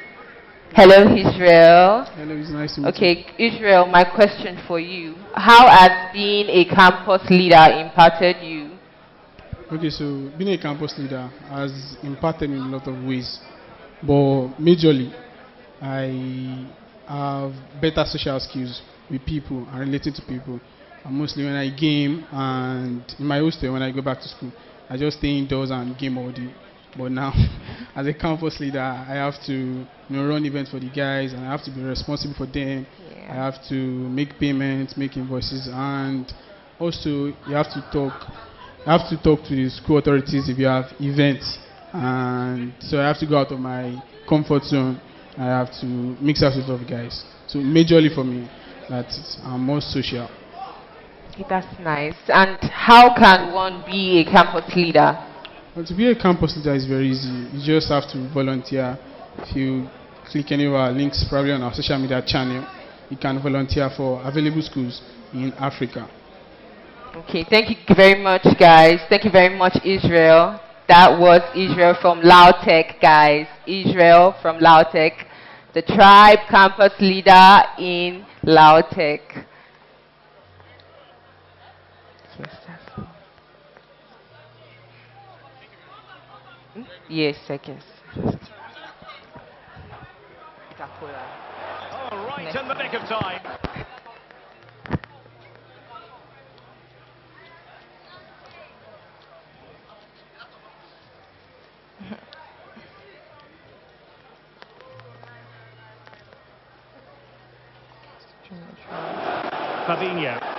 Hello, Israel. Hello, it's nice to meet you. Okay, Israel, my question for you. How has being a campus leader impacted you? Okay, so being a campus leader has impacted me in a lot of ways, but majorly, I have better social skills with people and relating to people. And mostly when I game and in my hostel, when I go back to school, I just stay indoors and game all day. But now, as a campus leader, I have to run events for the guys, and I have to be responsible for them. I have to make payments, make invoices, and also you have to talk. I have to talk to the school authorities if you have events, and so I have to go out of my comfort zone. I have to mix up with other guys. So majorly for me, that I'm more social. Okay, that's nice. And how can one be a campus leader? Well, to be a campus leader is very easy. You just have to volunteer. If you click any of our links, probably on our social media channel, you can volunteer for available schools in Africa. Okay, thank you very much, guys. Thank you very much, Israel. That was Israel from Lautech, guys. Israel from Lautech, the tribe campus leader in Lautech. Yes, that's yes, I guess. Oh, right in the nick of time. Fabinho.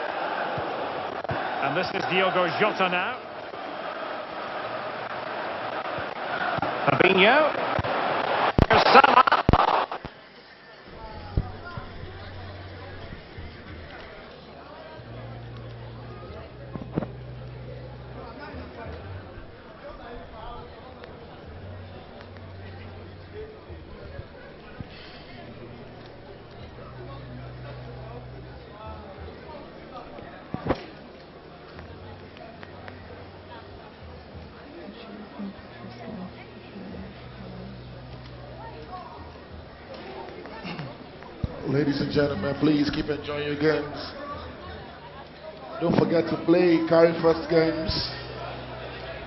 And this is Diogo Jota now. Fabinho. Sama. Ladies and gentlemen, please keep enjoying your games. Don't forget to play carry first games.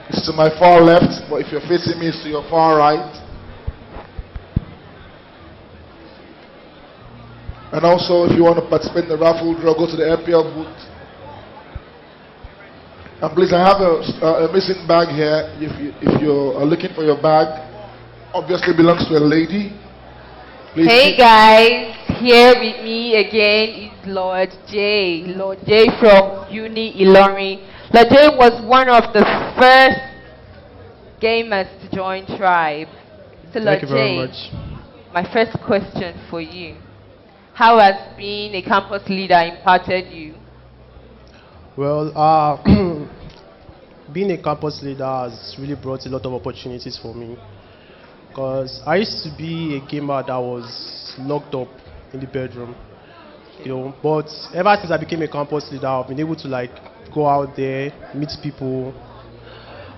It's to my far left, but if you're facing me, it's to your far right. And also, if you want to participate in the raffle draw, go to the FPL booth. And please, I have a missing bag here. If you are looking for your bag, obviously belongs to a lady. Please Hey guys, here with me again is Lord J. Lord J from Uni Ilorin. Lord J was one of the first gamers to join Tribe. So Lord Thank you very J, much. my first question for you. How has being a campus leader impacted you? Well, being a campus leader has really brought a lot of opportunities for me. Because I used to be a gamer that was locked up in the bedroom, But ever since I became a campus leader, I've been able to go out there, meet people,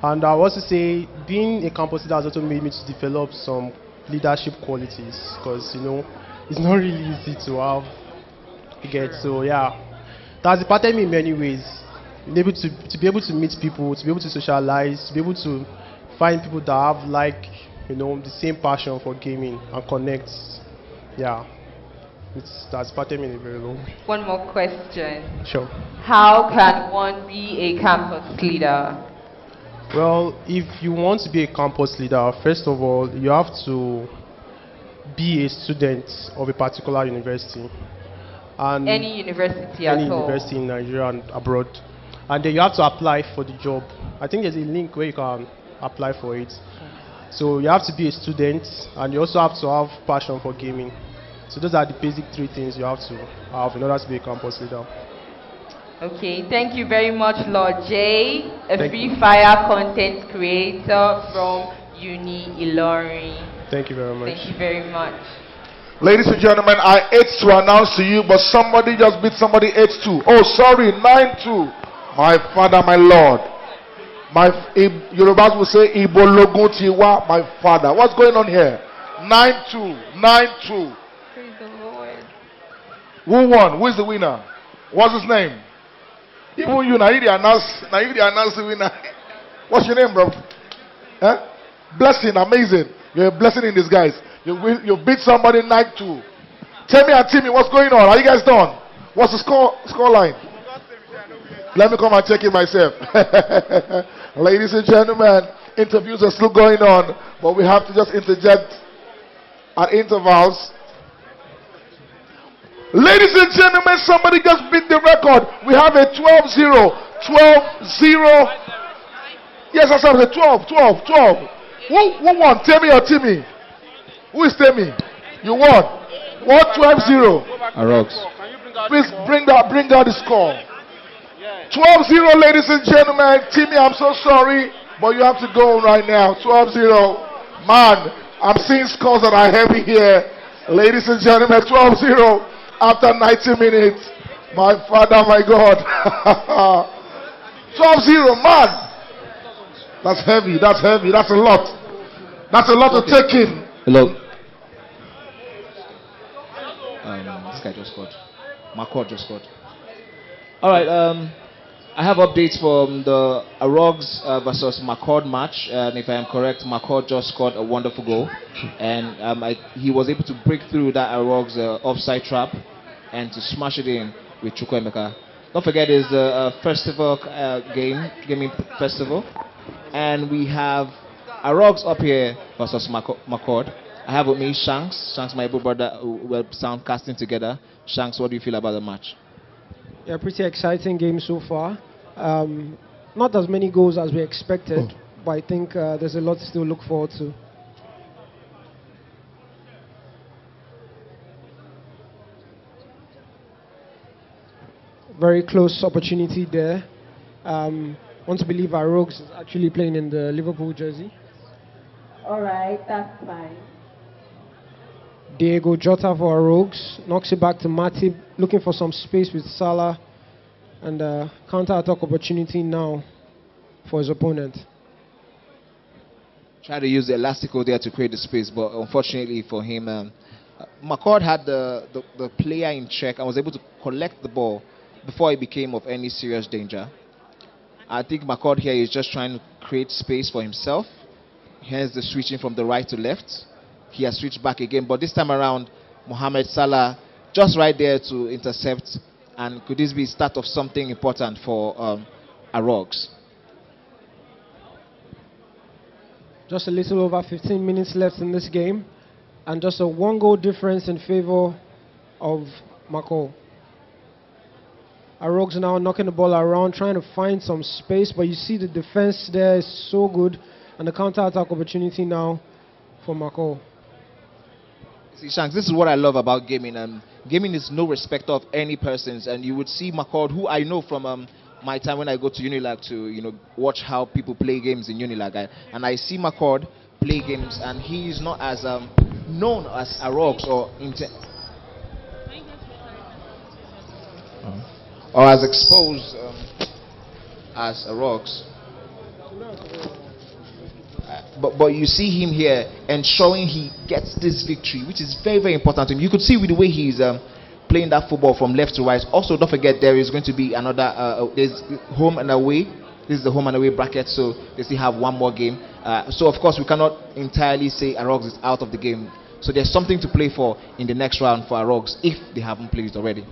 and I also say being a campus leader has also made me to develop some leadership qualities. Because it's not really easy to have. You get so yeah, that's impacted me in many ways. Being able to be able to meet people, to be able to socialize, to be able to find people that have the same passion for gaming and connect. Yeah, that's impacted me in a very long way. One more question. Sure. How can one be a campus leader? Well, if you want to be a campus leader, first of all, you have to be a student of a particular university. And Any university any at all? university in Nigeria and abroad. And then you have to apply for the job. I think there's a link where you can apply for it. So you have to be a student, and you also have to have passion for gaming. So those are the basic three things you have to have in order to be a campus leader. Okay, thank you very much, Lord J, a Free Fire content creator from Uni Ilorin. Thank you very much. Thank you very much. Ladies and gentlemen, I hate to announce to you, but somebody just beat somebody 8-2. Oh, sorry, 9-2. My Father, my Lord. My Yorubas will say Ibologun Tiwa, my Father. What's going on here? 9-2. 9-2. Praise the Lord. Who won? Who is the winner? What's his name? Even you, now you announce the winner. What's your name, bro? Huh? Blessing, amazing. You're a blessing in disguise. You beat somebody 9-2. Tell me and Timmy, what's going on? Are you guys done? What's the score line? Let me come and check it myself. Ladies and gentlemen, interviews are still going on, but we have to just interject at intervals. Ladies and gentlemen, somebody just beat the record. We have a 12-0. 12-0. Yes, I said 12. Who won? Timmy or Timmy? Who is Timmy? You won. What? 12-0. Arox. Please bring out the score. 12-0, ladies and gentlemen. Timmy, I'm so sorry, but you have to go right now. 12-0. Man, I'm seeing scores that are heavy here. Ladies and gentlemen, 12-0 after 90 minutes. My Father, my God. 12-0, man. That's heavy. That's a lot. That's a lot to take in. Hello. This guy just scored. McCord just scored. Alright, I have updates from the Arogs versus McCord match. And if I am correct, McCord just scored a wonderful goal. And he was able to break through that Arogs offside trap and to smash it in with Chukwuemeka. Don't forget, it's a festival gaming festival. And we have Arogs up here versus McCord. I have with me Shanks. Shanks, my brother, we're soundcasting together. Shanks, what do you feel about the match? Yeah, pretty exciting game so far. Not as many goals as we expected, but I think there's a lot to still look forward to. Very close opportunity there. Want to believe our Rogues is actually playing in the Liverpool jersey. All right, that's fine. Diego Jota for our Rogues. Knocks it back to Matip, looking for some space with Salah. And counter-attack opportunity now for his opponent. Try to use the elastico there to create the space, but unfortunately for him, McCord had the player in check and was able to collect the ball before it became of any serious danger. I think McCord here is just trying to create space for himself. Here's the switching from the right to left. He has switched back again, but this time around, Mohamed Salah just right there to intercept. And could this be the start of something important for Arogs? Just a little over 15 minutes left in this game. And just a 1-goal difference in favor of Mako. Arogs now knocking the ball around, trying to find some space. But you see the defense there is so good. And the counter-attack opportunity now for Mako. See, Shanks, this is what I love about gaming. Gaming is no respecter of any persons, and you would see McCord, who I know from my time when I go to Unilag to watch how people play games in Unilag, and I see McCord play games, and he is not as known as Arogs or as exposed as Arogs. But you see him here ensuring he gets this victory, which is very, very important to him. You could see with the way he's playing that football from left to right. Also, don't forget there is going to be another, there's home and away. This is the home and away bracket, so they still have one more game. So, of course, we cannot entirely say Arogs is out of the game. So there's something to play for in the next round for Arogs if they haven't played it already.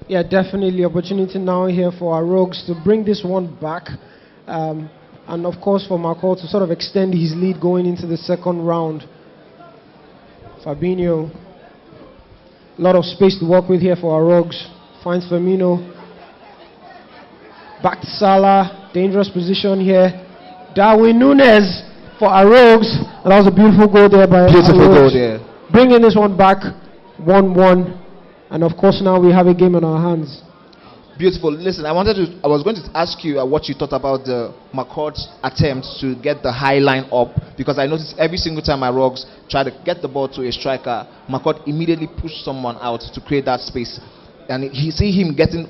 Yeah, definitely opportunity now here for Arogs to bring this one back. And of course for Marco to sort of extend his lead going into the second round. Fabinho, a lot of space to work with here for Arogs. Finds Firmino. Back to Salah, dangerous position here. Darwin Núñez for Arogs. And that was a beautiful goal there by Beautiful Arogs. goal there. Bringing this one back, 1-1. And of course now we have a game on our hands. Beautiful. Listen, I was going to ask you what you thought about the McCord's attempt to get the high line up, because I noticed every single time Arogs try to get the ball to a striker, McCord immediately pushed someone out to create that space. and he see him getting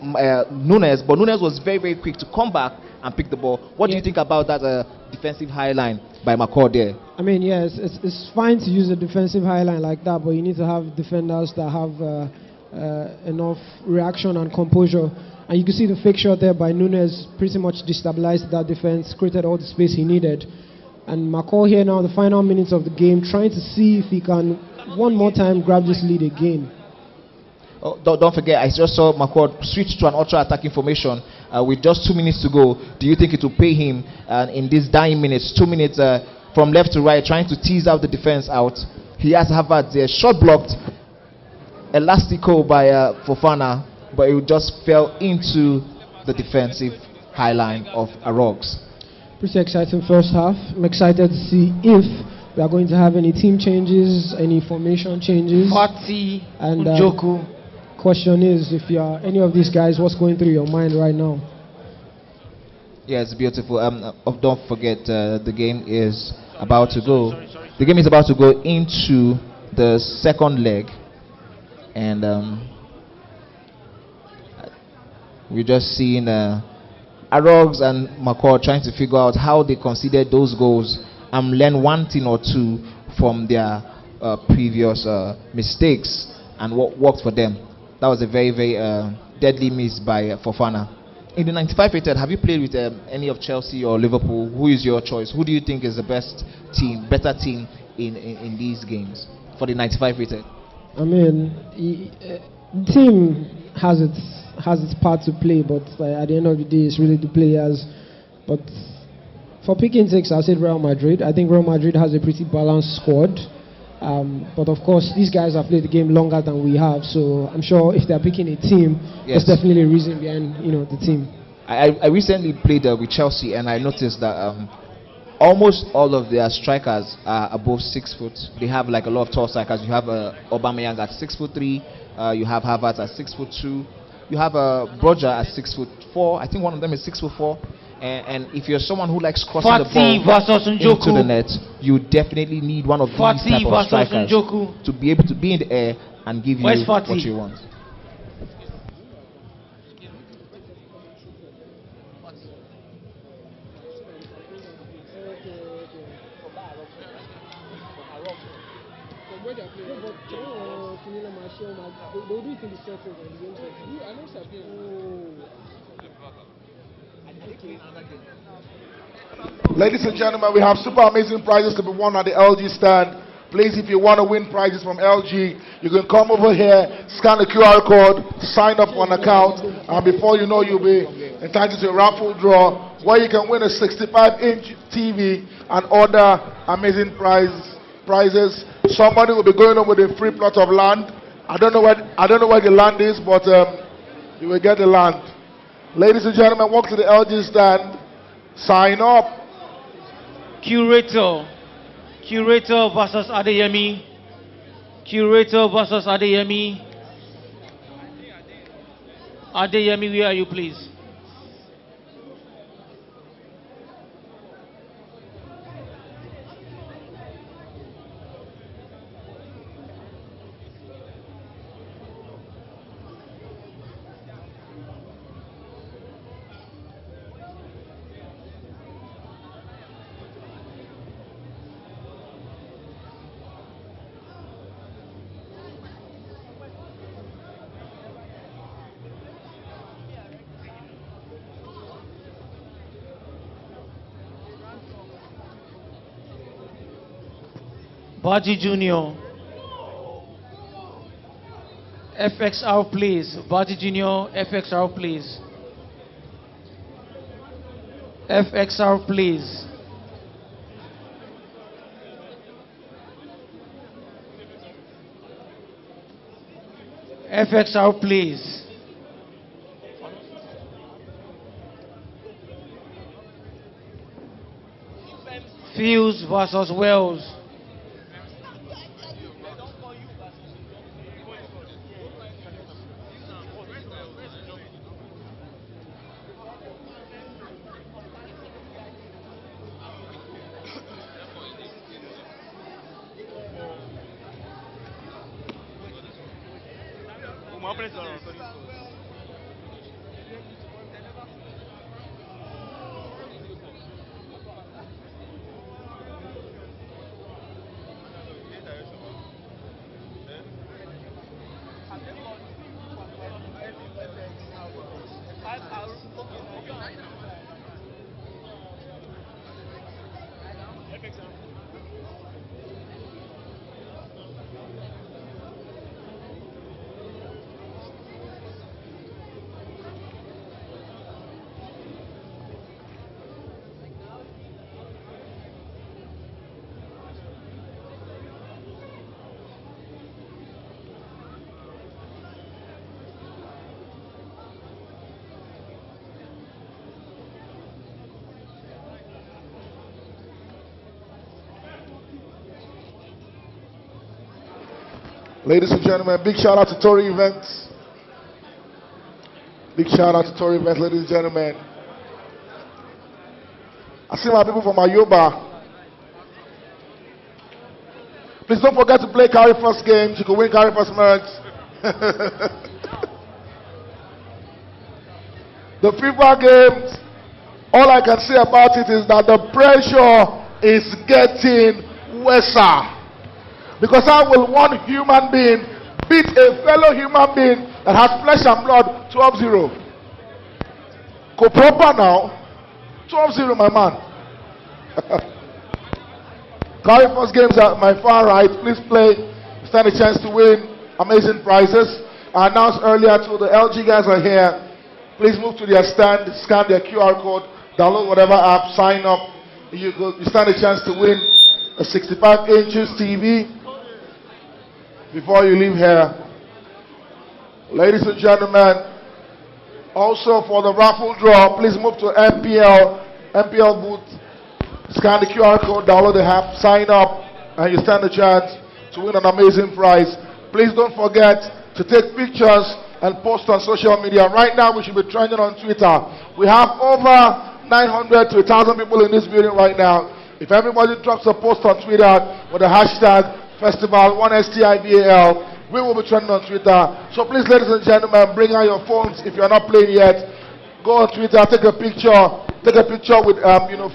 Nunes, but Nunes was very, very quick to come back and pick the ball. What do you think about that defensive high line by McCord there? I mean, yes, it's fine to use a defensive high line like that, but you need to have defenders that have enough reaction and composure. And you can see the fake shot there by Nunes pretty much destabilized that defense, created all the space he needed. And McCall here now, the final minutes of the game, trying to see if he can one more time grab this lead again. Oh, don't forget, I just saw McCord switch to an ultra-attacking formation with just 2 minutes to go. Do you think it will pay him in these dying minutes, 2 minutes from left to right, trying to tease out the defense out? He has Havertz there, shot blocked, elastico by Fofana, but it just fell into the defensive high line of Arogs. Pretty exciting first half. I'm excited to see if we are going to have any team changes, any formation changes. Fati, And Njoku. question is, if you are any of these guys, what's going through your mind right now? Yeah, it's beautiful. Don't forget, the game is about to go. The game is about to go into the second leg, and we're just seeing Arogs and McCord trying to figure out how they considered those goals and learn one thing or two from their previous mistakes and what worked for them. That was a very, very deadly miss by Fofana. In the 95 rated, have you played with any of Chelsea or Liverpool? Who is your choice? Who do you think is the best team, better team in these games for the 95 rated? I mean, the team has its part to play, but at the end of the day, it's really the players. But for picking six, I said Real Madrid. I think Real Madrid has a pretty balanced squad. But of course, these guys have played the game longer than we have, so I'm sure if they're picking a team, Yes. there's definitely a reason behind the team. I recently played with Chelsea, and I noticed that almost all of their strikers are above 6 foot. They have like a lot of tall strikers. You have Aubameyang at 6'3". You have Havertz at 6'2". You have Broja at 6'4". I think one of them is 6'4". And if you're someone who likes crossing the ball into the net, you definitely need one of these type of strikers to be able to be in the air and give you what you want. Ladies and gentlemen, we have super amazing prizes to be won at the LG stand. Please, if you want to win prizes from LG, you can come over here, scan the QR code, sign up on account, and before you know, you'll be entitled to a raffle draw where you can win a 65-inch TV and other amazing prizes. Somebody will be going home with a free plot of land. I don't know where the land is, but you will get the land. Ladies and gentlemen, walk to the LG stand, sign up. Curator versus Adeyemi. Curator versus Adeyemi. Adeyemi, where are you, please? Baji Junior. FXR, please. Baji Junior, FXR, please. FXR, please. FXR, please. Fields versus Wells. Uma pressão. Ladies and gentlemen, big shout out to Tory Events. Big shout out to Tory Events, ladies and gentlemen. I see my people from Ayoba. Please don't forget to play Carry First games. You can win Carry First merch. The FIFA games, all I can say about it is that the pressure is getting worse. Because how will one human being beat a fellow human being that has flesh and blood 12-0? Go proper now. 12-0, my man. Carry First games at my far right. Please play. Stand a chance to win amazing prizes. I announced earlier too, the LG guys are here. Please move to their stand, scan their QR code, download whatever app, sign up. You stand a chance to win a 65 inches TV before you leave here. Ladies and gentlemen, also for the raffle draw, please move to MPL booth, scan the QR code, download the app, sign up, and you stand a chance to win an amazing prize. Please don't forget to take pictures and post on social media. Right now, we should be trending on Twitter. We have over 900 to 1,000 people in this building right now. If everybody drops a post on Twitter with the hashtag Festival 1STIVAL, we will be trending on Twitter. So please, ladies and gentlemen, bring out your phones if you're not playing yet. Go on Twitter, take a picture with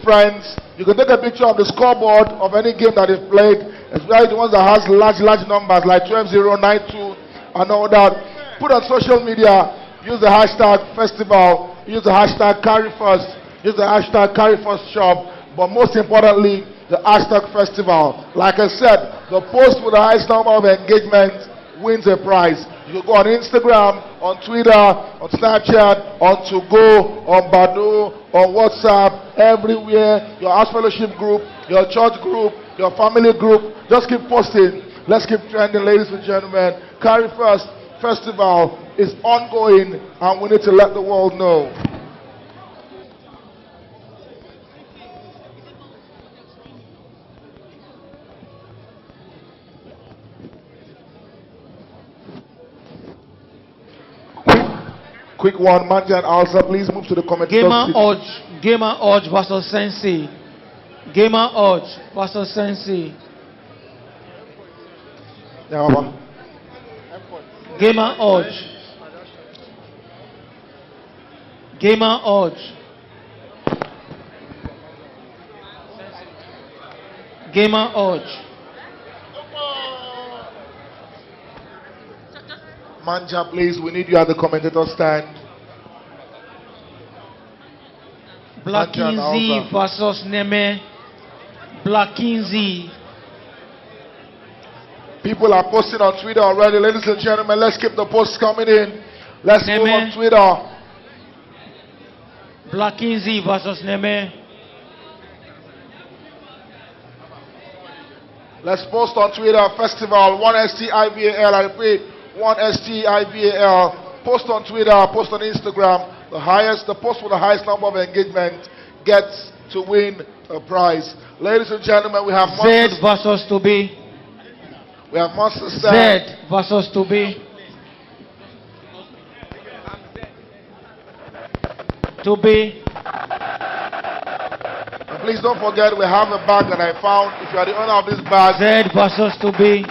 friends. You can take a picture of the scoreboard of any game that is played, especially the ones that has large numbers like 12-0, 9-2, and all that. Put on social media, use the hashtag Festival, use the hashtag Carry First, use the hashtag Carry First Shop, but most importantly, the hashtag Festival. Like I said, the post with the highest number of engagement wins a prize. You can go on Instagram, on Twitter, on Snapchat, on To-Go, on Badoo, on WhatsApp, everywhere. Your house fellowship group, your church group, your family group. Just keep posting. Let's keep trending, ladies and gentlemen. Carry First Festival is ongoing, and we need to let the world know. Quick one, Manja and Alsa, please move to the commentator. Gamer Urge versus Sensi. Gamer Urge versus Sensi. Yeah, Baba. Gamer Urge. Gamer Urge. Gamer Urge. Manja, please, we need you at the commentator stand. Blackinzy versus Neme. Blackinzy. People are posting on Twitter already. Ladies and gentlemen, let's keep the posts coming in. Let's move on Twitter. Blackinzy versus Neme. Let's post on Twitter. Festival 1STIVAL. I repeat, 1STIVAL. Post on Twitter, post on Instagram. The post with the highest number of engagement gets to win a prize. Ladies and gentlemen, we have Z versus to be. We have Monster Stand. Z versus to be. To be. And please don't forget, we have a bag that I found. If you are the owner of this bag, Z versus to be.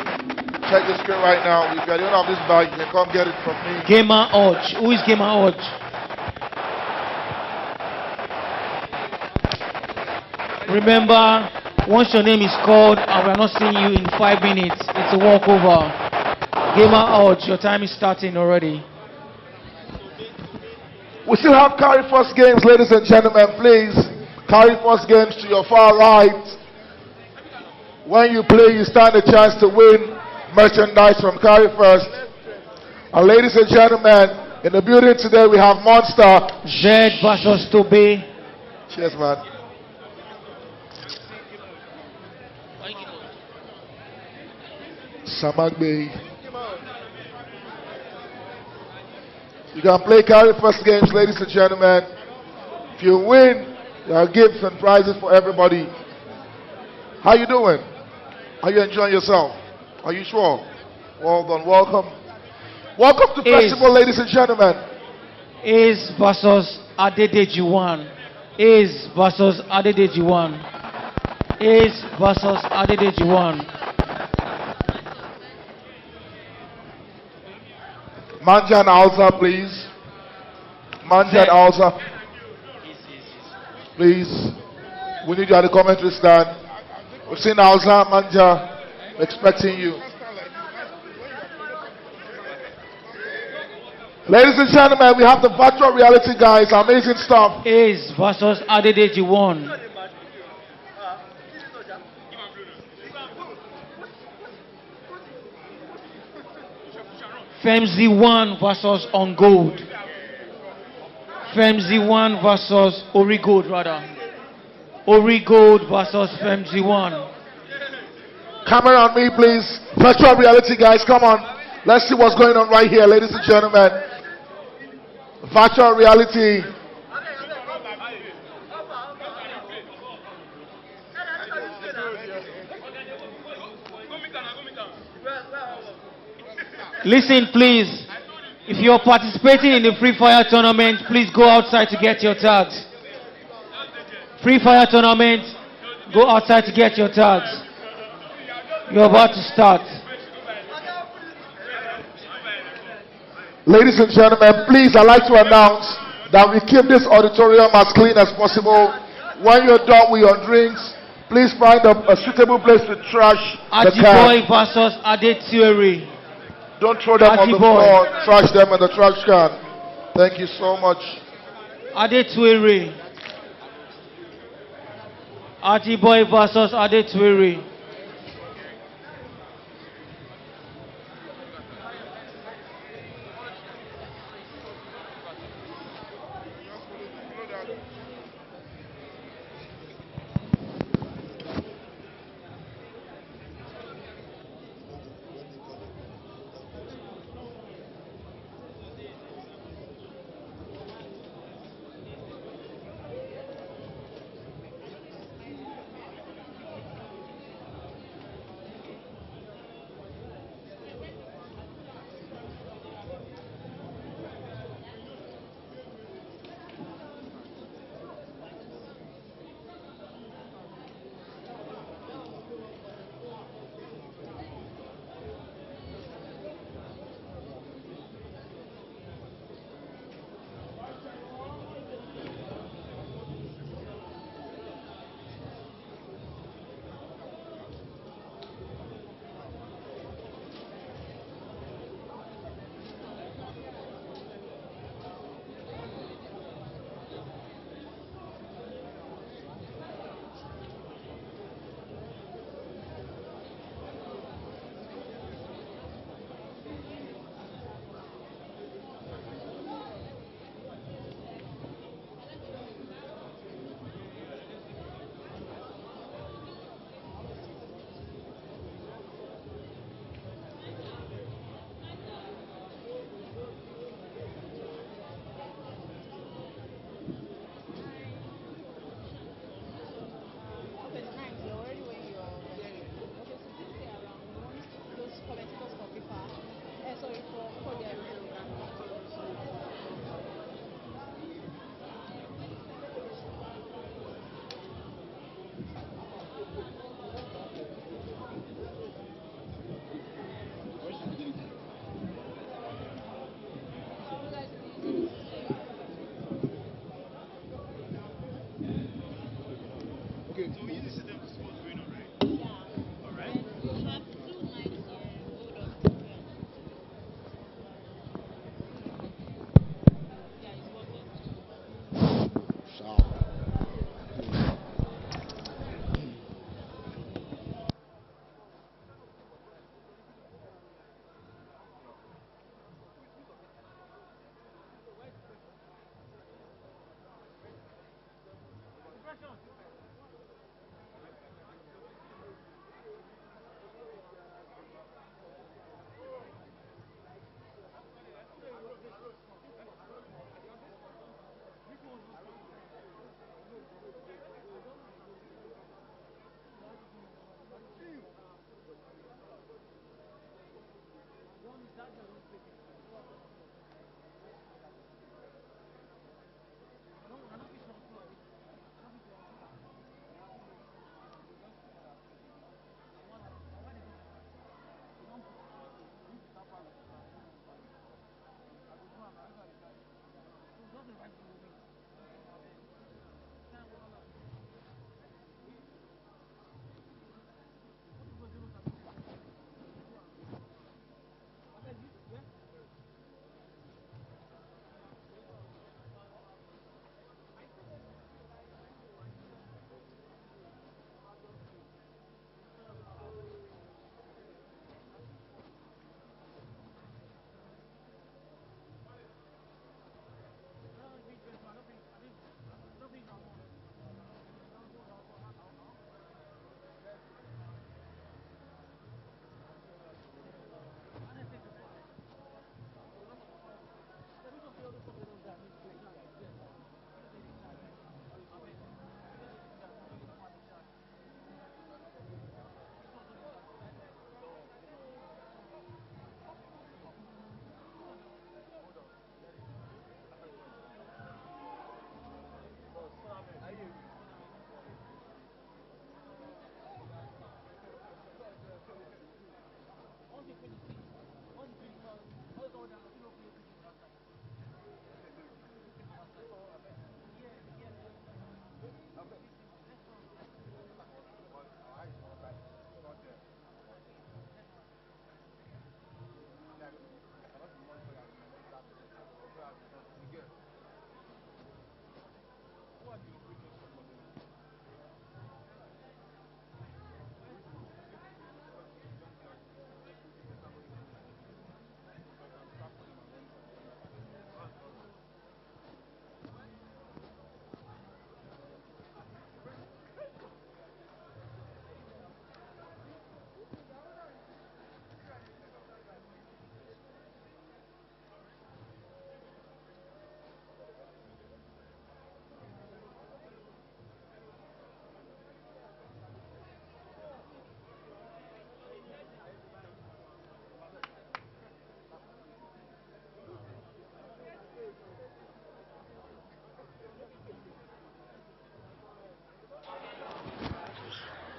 Check the screen right now. If you are the owner of this bag, you can come get it from me. Gamer Urge. Who is Gamer Urge? Remember, once your name is called and we are not seeing you in 5 minutes, it's a walkover. Gamer Urge, your time is starting already. We still have Carry First games, ladies and gentlemen. Please, Carry First games to your far right. When you play, you stand a chance to win merchandise from Carry First. And ladies and gentlemen, in the building today we have Monster. Z versus to be. Cheers, man. Samagbe. You can play Carry First games, ladies and gentlemen. If you win, there are gifts and prizes for everybody. How you doing? Are you enjoying yourself? Are you sure? Well done. Welcome. Welcome to Ace. festival, ladies and gentlemen. Ace versus Adedeji 1. Ace versus Adedeji 1. Ace versus Adedeji 1. Manja and Alza, please. Manja and Alza. Please. We need you at the commentary stand. We've seen Alza, Manja, expecting you. Ladies and gentlemen, we have the virtual reality guys. Amazing stuff. Ace versus Adedeji 1. Femzi 1 versus On Gold. Femzi 1 versus Ori Gold, rather. Ori Gold versus Femzi 1. Camera on me, please. Virtual reality guys, come on. Let's see what's going on right here, ladies and gentlemen. Virtual reality. Listen, please. If you're participating in the Free Fire tournament, please go outside to get your tags. Free Fire tournament, go outside to get your tags. You're about to start. Ladies and gentlemen, please, I'd like to announce that we keep this auditorium as clean as possible. When you're done with your drinks, please find a suitable place to trash the Ajiboy can. versus Adetiori. Don't throw them on the floor. Trash them in the trash can. Thank you so much. Adetiori. Ajiboy versus Adetiori.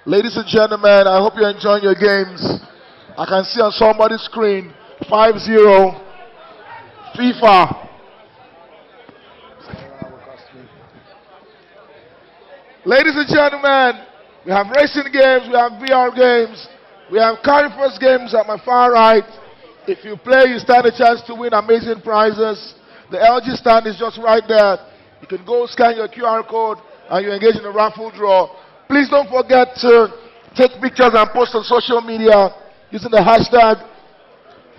Ladies and gentlemen, I hope you're enjoying your games. I can see on somebody's screen 5-0 FIFA. Ladies and gentlemen, we have racing games, we have VR games, we have carry first games at my far right. If you play, you stand a chance to win amazing prizes. The LG stand is just right there. You can go scan your QR code and you engage in a raffle draw. Please don't forget to take pictures and post on social media using the hashtag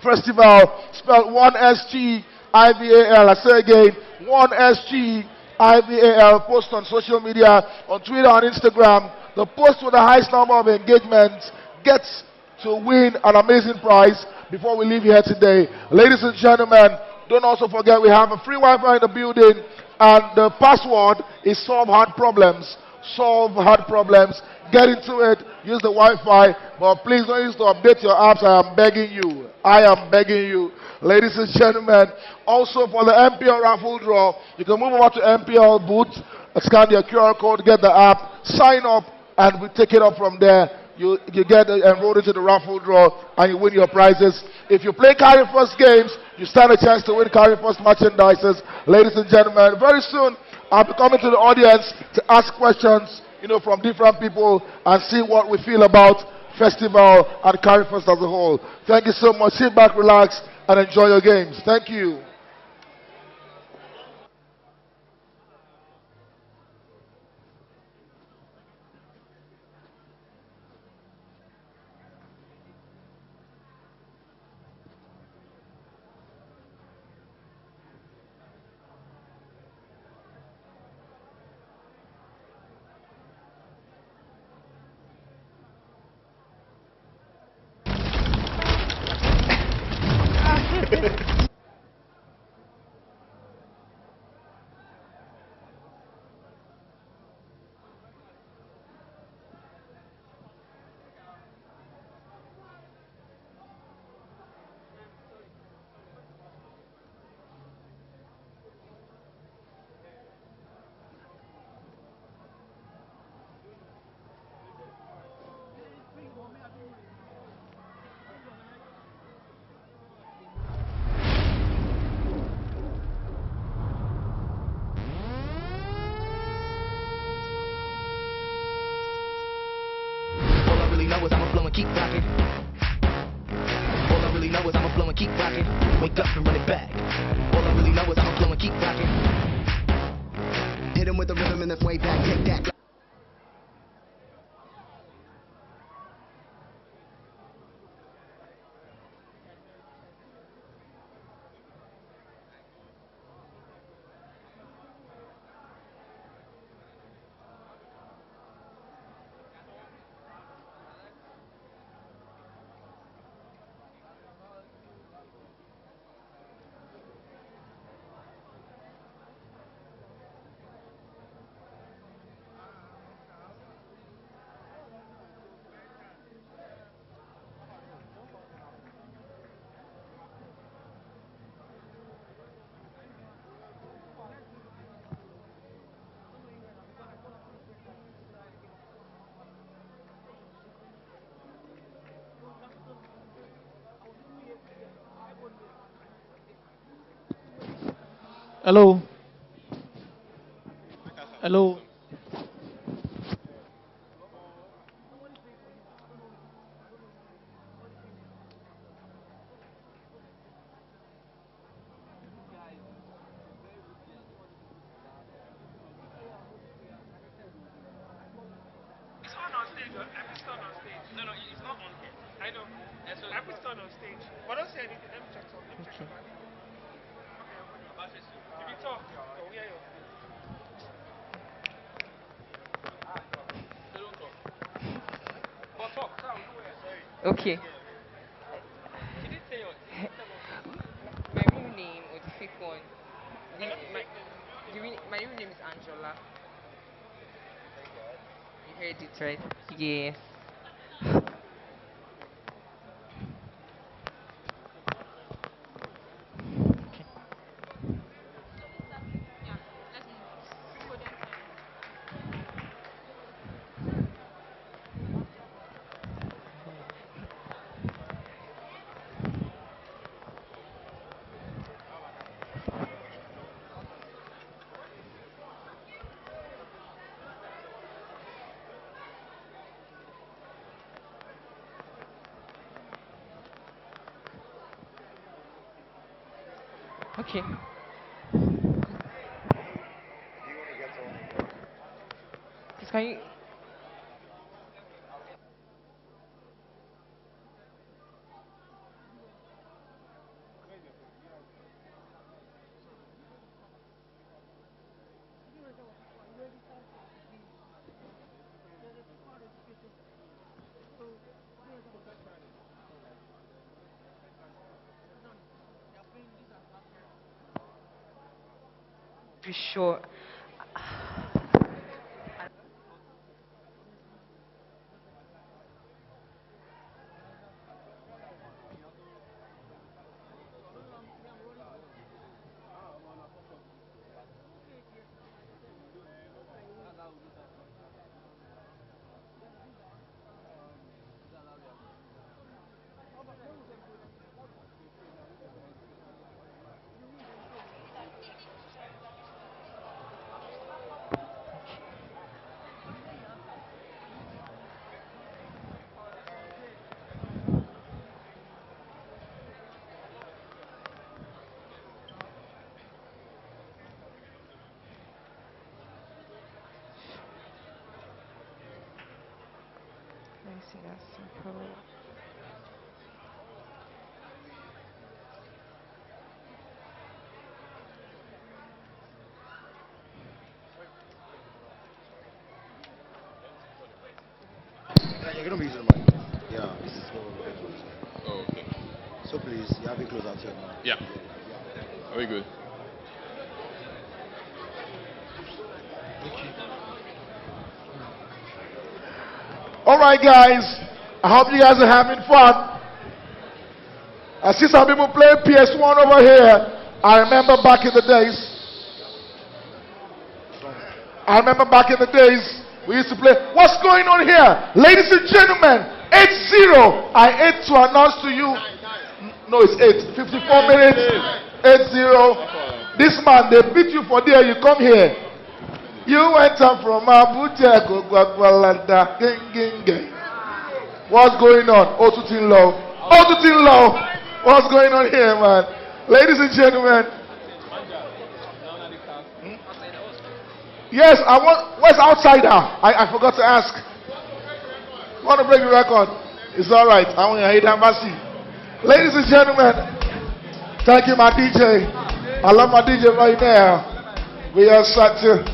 festival, spelled 1STIVAL. I say again, 1STIVAL. Post on social media, on Twitter, on Instagram. The post with the highest number of engagements gets to win an amazing prize before we leave here today. Ladies and gentlemen, don't also forget we have a free Wi-Fi in the building, and the password is solve hard problems. Solve hard problems. Get into it. Use the Wi-Fi. But please don't use to update your apps. I am begging you. I am begging you. Ladies and gentlemen, also for the MPL raffle draw, you can move over to MPL booth, scan your QR code, get the app, sign up, and we take it up from there. You get enrolled into the raffle draw and you win your prizes. If you play Carry First games, you stand a chance to win Carry First merchandises. Ladies and gentlemen, very soon I'll be coming to the audience to ask questions, from different people and see what we feel about festival and Carry First as a whole. Thank you so much. Sit back, relax, and enjoy your games. Thank you. keep rocking. All I really know is I'ma blow and keep rocking. Wake up and run it back. All I really know is I'ma blow and keep rocking. Hit him with the rhythm and then way back, take that. Hello. Hello. No, it's not on here. I know. I put it on stage. But don't say anything. Let me check something. Okay. If you talk, oh, yeah, Okay. You didn't say yours. My real name or the fake one? My real name is Angela. You heard it right? Yes. Okay. Please, can you? Be sure. Let me see that simple. You're going to be using the mic. Yeah. Oh, okay. So please, you have it close out here now. Yeah. Very good. All right, guys. I hope you guys are having fun. I see some people playing PS1 over here. I remember back in the days. We used to play. What's going on here? Ladies and gentlemen, 8-0. I hate to announce to you. No, it's 8. 54 minutes. 8-0. This man, they beat you for there. You come here. You went up from Abuja. What's going on? Otutin Low. Otutin Low. What's going on here, man? Ladies and gentlemen. Yes, I want. Where's outsider? I forgot to ask. Want to break the record? It's all right. I want to hear that mercy. Ladies and gentlemen, thank you, my DJ. I love my DJ right now. We are set to.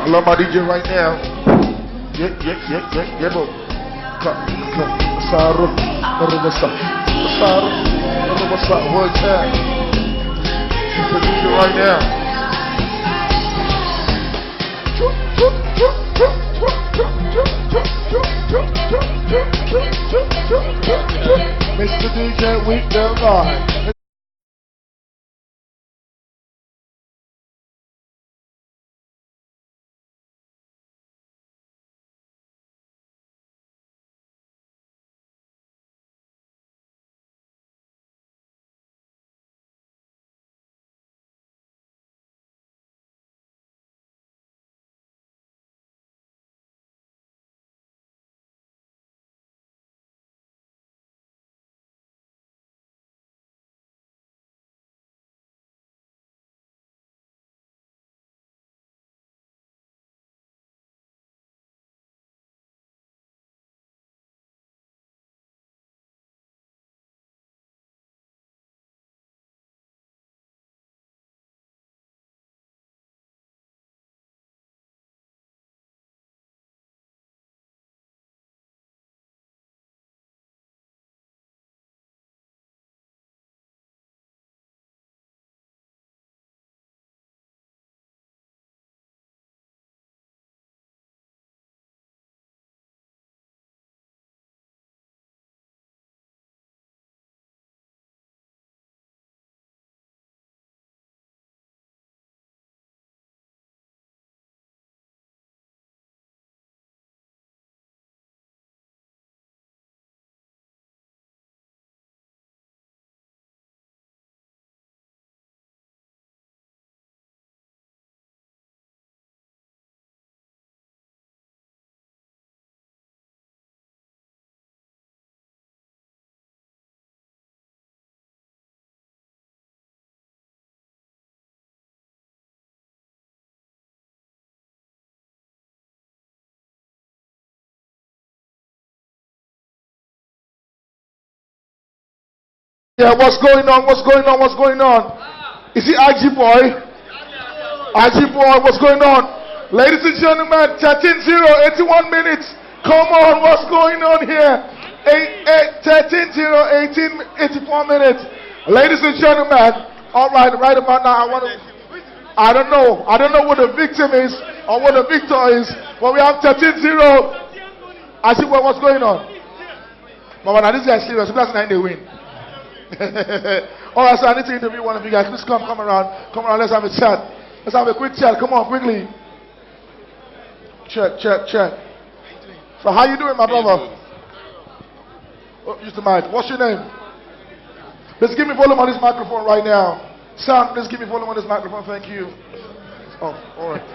I love my DJ right now. Yeah, bro. Saru, one time. The DJ right now. Mr. DJ with the vibe. Yeah, what's going on? What's going on? What's going on? Is it IG boy? IG boy, what's going on? Ladies and gentlemen, 13-0, 81 minutes. Come on, what's going on here? 13-0, 84 minutes. Ladies and gentlemen, all right about now, I don't know what the victim is or what the victor is, but we have 13-0. I see what's going on. Mama, now this guy is serious. That's 9 they win. Alright, so I need to interview one of you guys. Please come around. Come around, let's have a chat. Let's have a quick chat. Come on, quickly. Check. So how you doing, my brother? Oh, use the mic. What's your name? Let's give me volume on this microphone right now. Sam, let's give me volume on this microphone. Thank you. Oh, alright.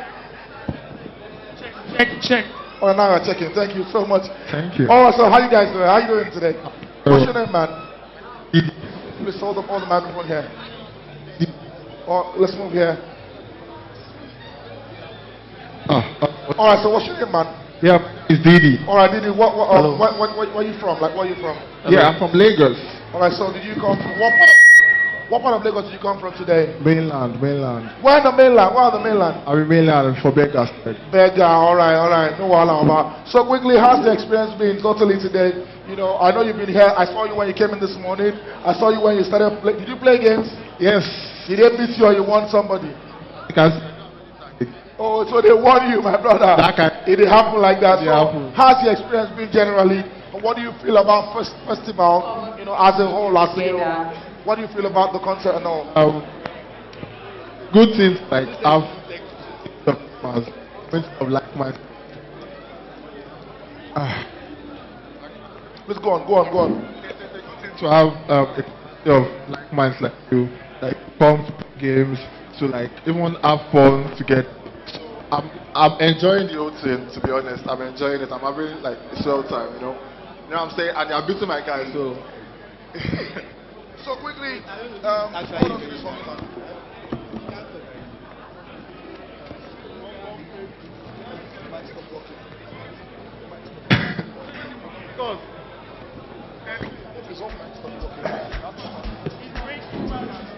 Check. Oh, now I'm checking. Thank you so much. Thank you. Alright, so how you guys doing? How you doing today? What's your name, man? Please hold up on the microphone here. Oh, let's move here. Alright, so what's your name, man? Yep. It's Didi. All right, Didi, Hello. where you from? Like, where you from? Yeah, I'm from Lagos. All right, so did you come from, what part of Lagos did you come from today? Mainland. Where in the mainland? Where on the mainland? I'm in mainland for Beggars. Beggar, all right. No wahala about. So quickly, how's the experience been totally today? You know, I know you've been here. I saw you when you came in this morning. I saw you when you started play. Did you play games? Yes. Did they beat you or you won somebody? Because Oh, so they won you, my brother. It did happen like that. It So happened. how's the experience been generally? And what do you feel about festival? You know, as a whole, what do you feel about the concert and all? Good things like have of like my. Please go on. To have a community of like minds like you, like come to games, to like even have fun together. I'm enjoying the whole thing, to be honest. I'm enjoying it. I'm having like a swell time, you know. You know what I'm saying? And I'm beating my guys, so. So quickly, hold on to this one.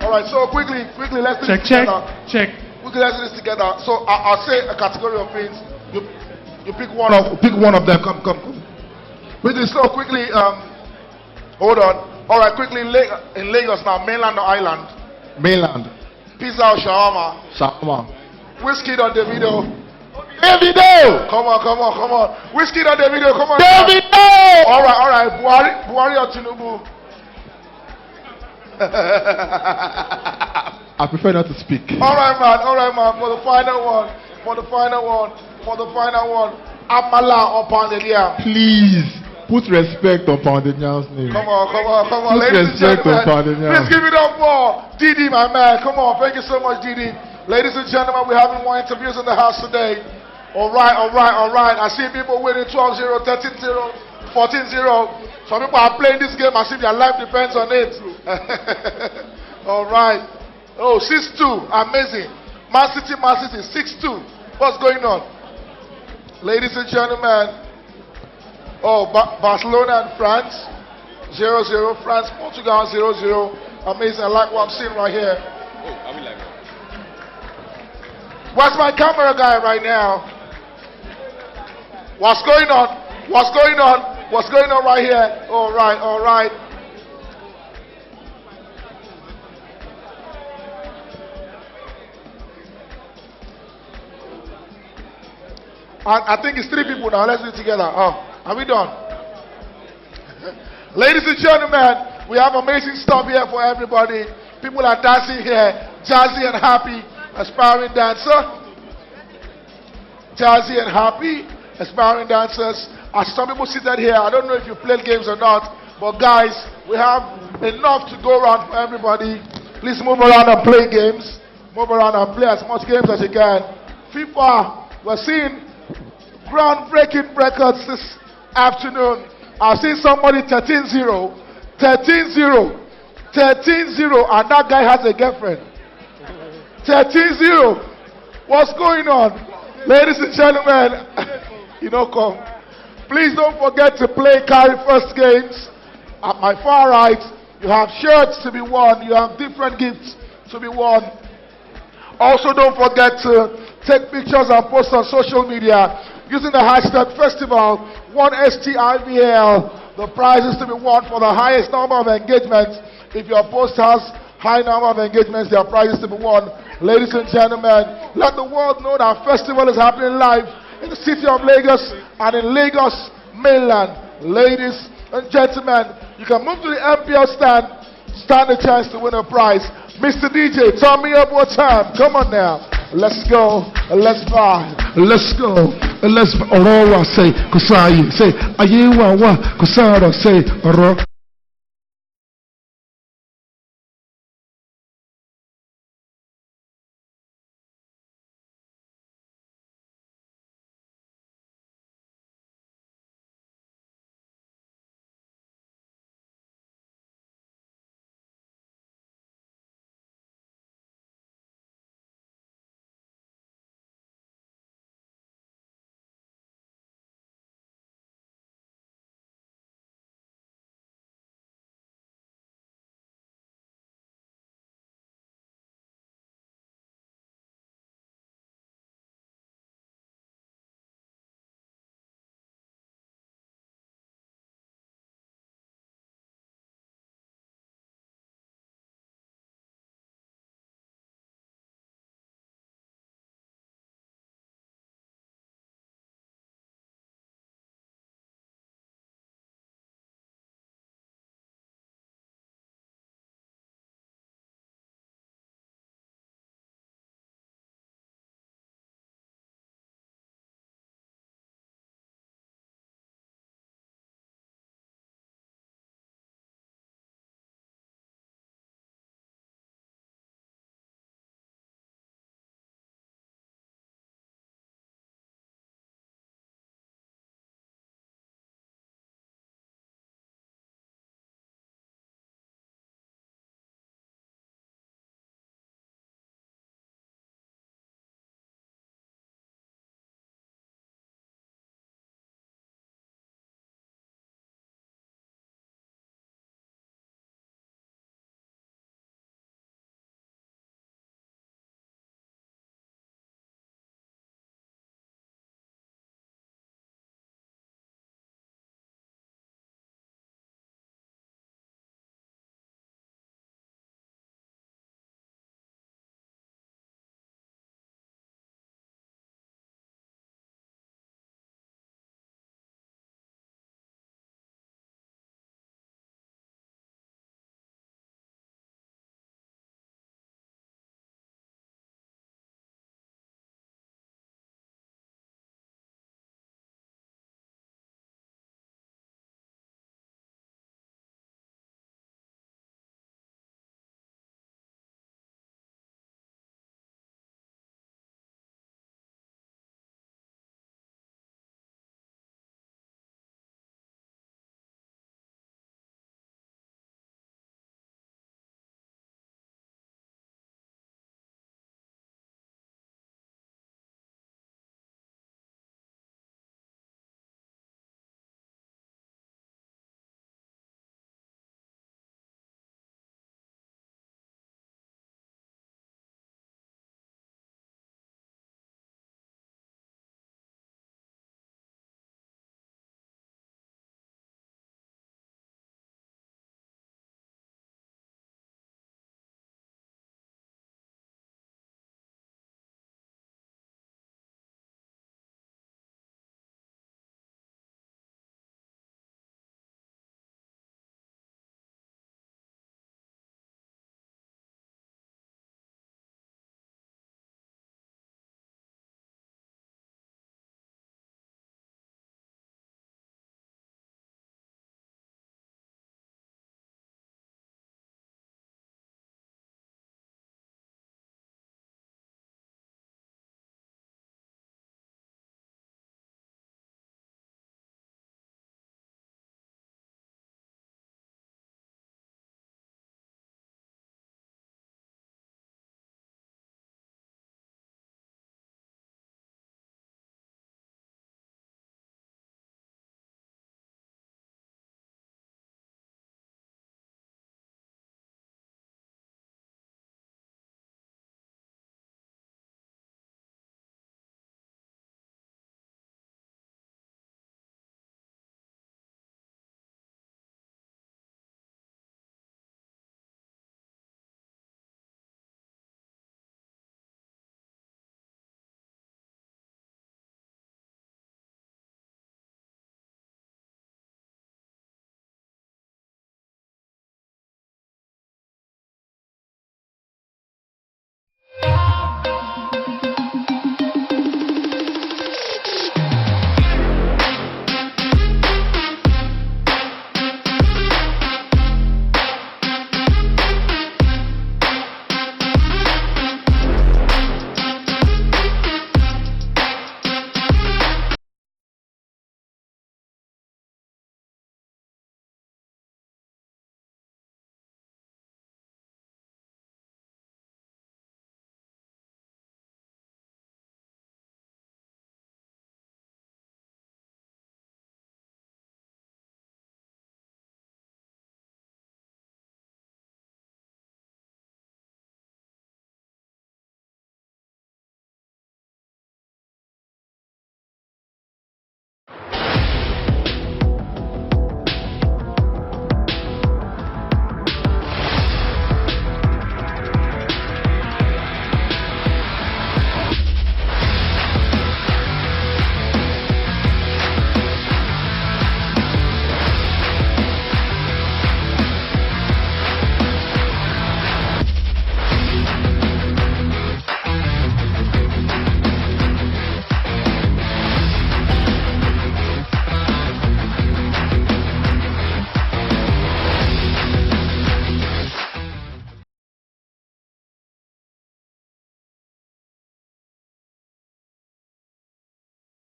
All right, so quickly, let's do this together. Check. Quickly, let's do this together. So I'll say a category of things. You pick one of them. Come. Quickly, so quickly. Hold on. All right, quickly. In Lagos now, mainland or island? Mainland. Pizza or shawarma? Shawarma. Whiskey on the video. Davido! Come on. Whiskey on the video. Come on. Davido! All right. Buhari or Tinubu? I prefer not to speak. All right, man. For the final one. Amala or pounded yam? Please put respect on Pounded Yam's name. Come on. Put Ladies and respect on gentlemen, Pounded Yam. please give it up for Didi, my man. Come on. Thank you so much, Didi. Ladies and gentlemen, we're having more interviews in the house today. All right. I see people winning 12-0, 13-0, 14-0. Some people are playing this game as if their life depends on it. All right. Oh, 6-2. Amazing. Man City, 6-2. What's going on? Ladies and gentlemen. Oh, Barcelona and France. 0-0. France, Portugal, 0-0. Amazing. I like what I'm seeing right here. Oh, I mean like. Where's my camera guy right now? What's going on? What's going on right here? All right. I think it's 3 people now. Let's do it together. Oh, are we done? Ladies and gentlemen, we have amazing stuff here for everybody. People are dancing here. Jazzy and happy, aspiring dancer. Jazzy and happy, aspiring dancers. As some people seated here, I don't know if you played games or not, but guys, we have enough to go around for everybody. Please move around and play games. Move around and play as much games as you can. FIFA, we're seeing groundbreaking records this afternoon. I've seen somebody 13-0, and that guy has a girlfriend. 13-0. What's going on? Ladies and gentlemen, come. Please don't forget to play carry first games. At my far right, you have shirts to be won. You have different gifts to be won. Also, don't forget to take pictures and post on social media using the hashtag festival 1STIVAL. The prizes to be won for the highest number of engagements. If your post has high number of engagements, there are prizes to be won. Ladies and gentlemen, let the world know that festival is happening live in the city of Lagos and in Lagos mainland. Ladies and gentlemen, you can move to the MPL stand a chance to win a prize. Mr. DJ, turn me up one time. Come on now. Let's go. Let's vibe. Let's go. Let's Aurora say Kusayi. Say Ayewa wa Kusara say Aurora.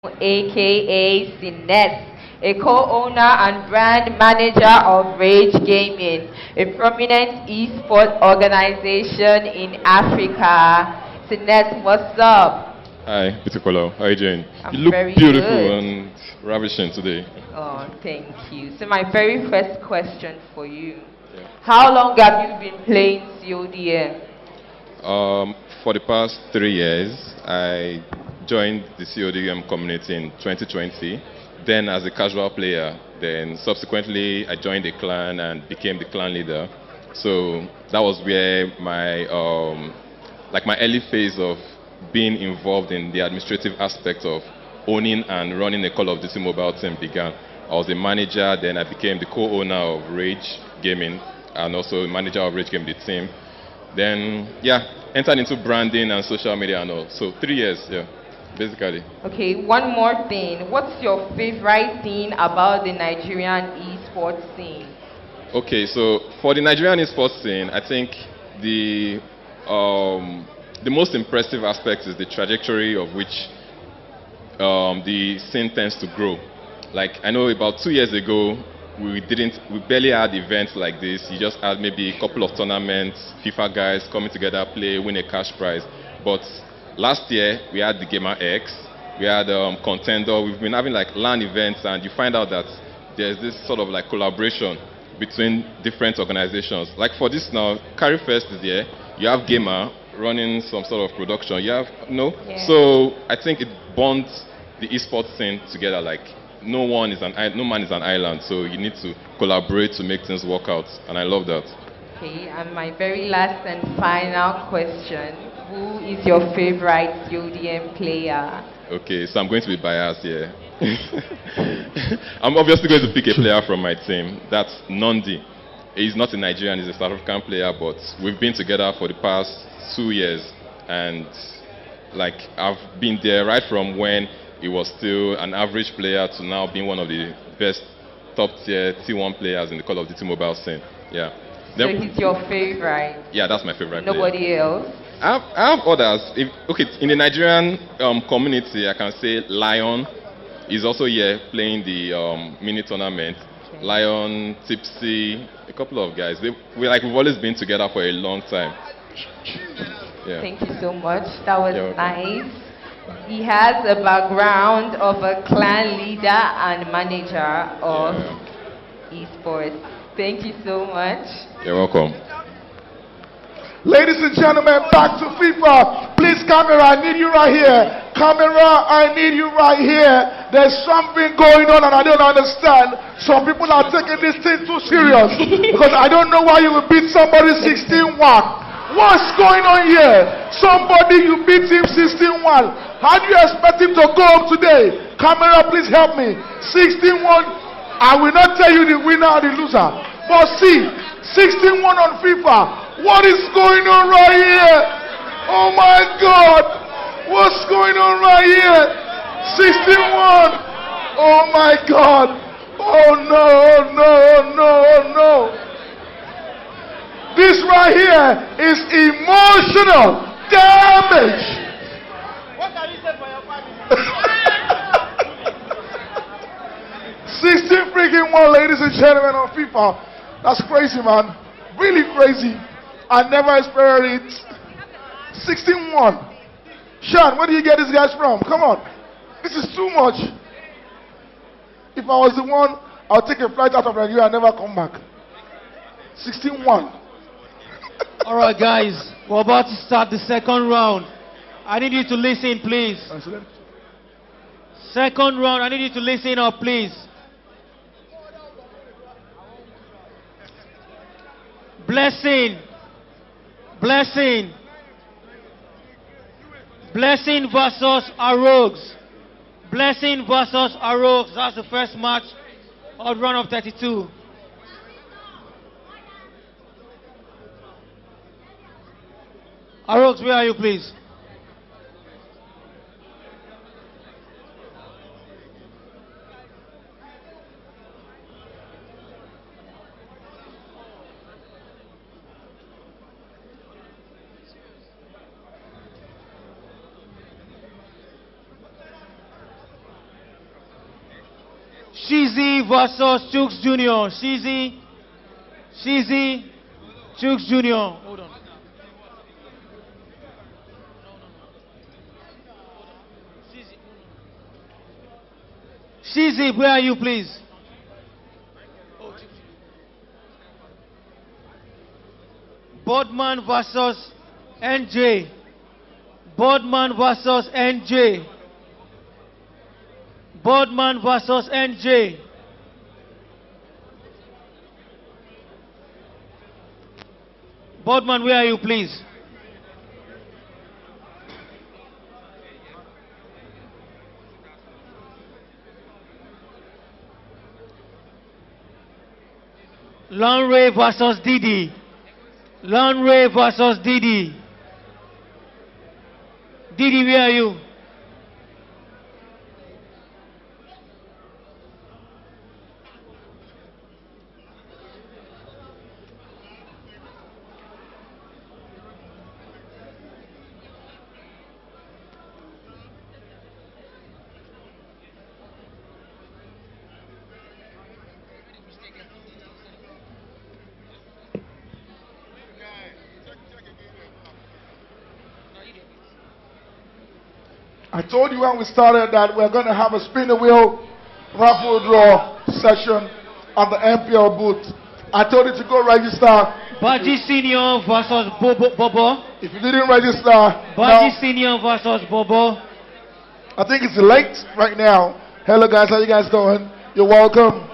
aka Sinet, a co-owner and brand manager of Rage Gaming, a prominent esports organization in Africa. Sinet, what's up? Hi, beautiful. How are you doing? I'm You look very beautiful good. and ravishing today. Oh, thank you. So my very first question for you. How long have you been playing CODM? For the past 3 years, I joined the CODM community in 2020. Then, as a casual player, then subsequently I joined a clan and became the clan leader. So that was where my like my early phase of being involved in the administrative aspect of owning and running a Call of Duty mobile team began. I was a manager, then I became the co-owner of Rage Gaming and also a manager of Rage Gaming, the team. Then, yeah, entered into branding and social media and all. So 3 years, yeah, basically. Okay, one more thing. What's your favorite thing about the Nigerian esports scene? Okay, so for the Nigerian esports scene, I think the most impressive aspect is the trajectory of which the scene tends to grow. Like I know about 2 years ago, we barely had events like this. You just had maybe a couple of tournaments, FIFA guys coming together, play, win a cash prize. But last year we had the Gamer X, we had Contender. We've been having like LAN events, and you find out that there's this sort of like collaboration between different organizations. Like for this now, Carry First is here. You have Gamer running some sort of production. You have Yeah. So I think it bonds the esports scene together. Like no man is an island, so you need to collaborate to make things work out, and I love that. Okay, and my very last and final question. Who is your favorite CODM player? Okay, so I'm going to be biased here. I'm obviously going to pick a player from my team. That's Nondi. He's not a Nigerian, he's a South African player, but we've been together for the past 2 years, and like I've been there right from when he was still an average player to now being one of the best top tier T1 players in the Call of Duty mobile scene. Yeah. So he's your favorite? Yeah, that's my favorite player. Nobody else? I have others. Okay, in the Nigerian community, I can say Lion is also here playing the mini tournament. Okay. Lion, Tipsy, a couple of guys. We've always been together for a long time. Yeah. Thank you so much. That was You're welcome. nice. He has a background of a clan leader and manager of esports. Thank you so much. You're welcome. Ladies and gentlemen, back to FIFA. Please, camera, I need you right here. Camera, I need you right here. There's something going on and I don't understand. Some people are taking this thing too serious because I don't know why you will beat somebody 16-1. What's going on here? Somebody, you beat him 16-1. How do you expect him to go up today? Camera, please help me. 16-1. I will not tell you the winner or the loser. But see, 16-1 on FIFA. What is going on right here? Oh my God! What's going on right here? 61! Oh my God! Oh no, no, no, no! This right here is emotional damage! What can you say for your family? 16 freaking 1, ladies and gentlemen, on FIFA. That's crazy, man. Really crazy. I never experienced it. 16-1. Sean, where do you get these guys from? Come on. This is too much. If I was the one, I'll take a flight out of Nigeria and never come back. 16-1. All right, guys, we're about to start the second round. I need you to listen, please. Second round, I need you to listen up, please. Blessing. Blessing. Blessing versus Arrogues. Blessing versus Arrogues. That's the first match of round of 32. Arrogues, where are you, please? Shizzy versus Chooks Jr. Shizzy, Chooks Jr. Hold on. Shizzy, where are you, please? Bodman versus NJ. Bodman versus NJ. Bodman versus NJ. Bodman, where are you, please? Lonray versus Didi. Lonray versus Didi. Didi, where are you? I told you when we started that we're going to have a spin the wheel raffle draw session at the MPL booth. I told you to go register. Baji Senior versus Bobo. If you didn't register, Baji Senior versus Bobo. I think it's late right now. Hello guys, how you guys doing? You're welcome.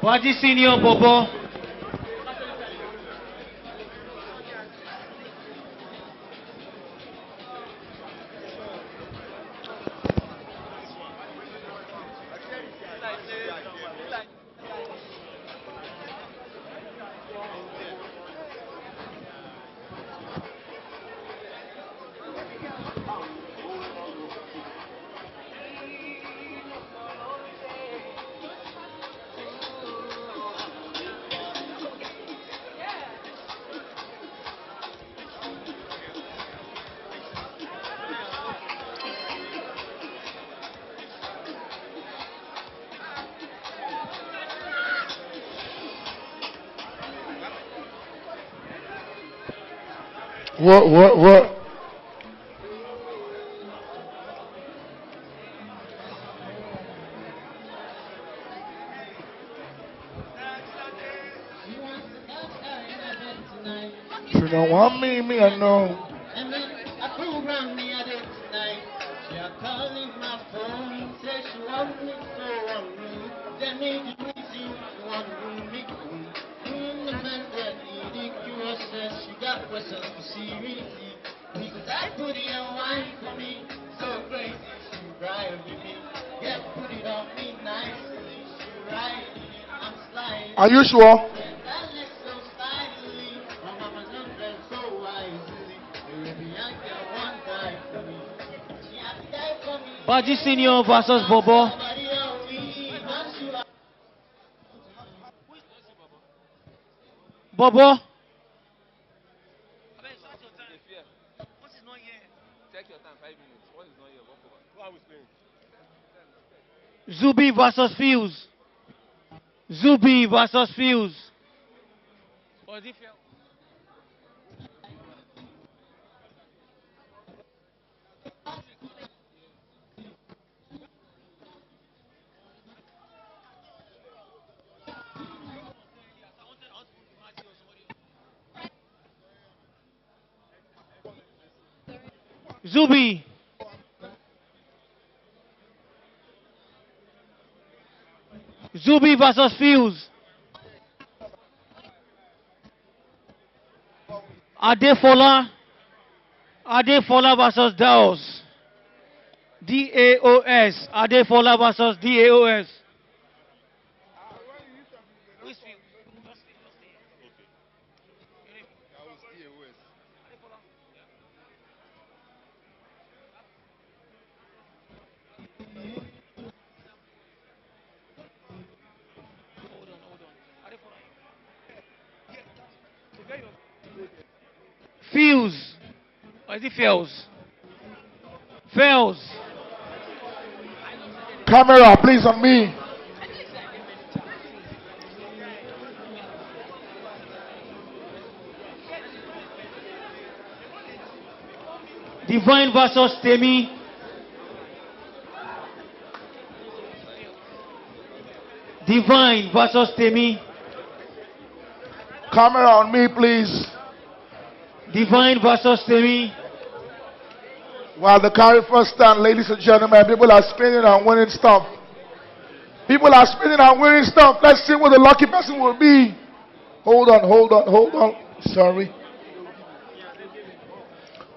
Baji Senior Bobo. What? You don't want me, I know. And then I programmed me at it tonight. She a calling my phone, says she want me for 1 room. Then me do with you 1 room, big room. The man that ridiculous says she got questions for Siri. Because I put it on wine for me, so crazy she ride with me. Yeah, put it on me nicely, she ride with me. I'm sliding. Are you sure? Baji Senior versus Bobo. Bobo. Zubi versus Fuse. Zubi versus Fuse. Zubi. Zubi versus Fuse. Adefola. Adefola versus Daos. DAOS. Adefola versus DAOS. Fuse. Or is it Fails? Fails. Camera, please, on me. Divine versus Temi. Divine versus Temi. Camera on me, please. Divine versus Temi. While the carry first stand, ladies and gentlemen, people are spinning and winning stuff. People are spinning and winning stuff. Let's see what the lucky person will be. Hold on. Sorry.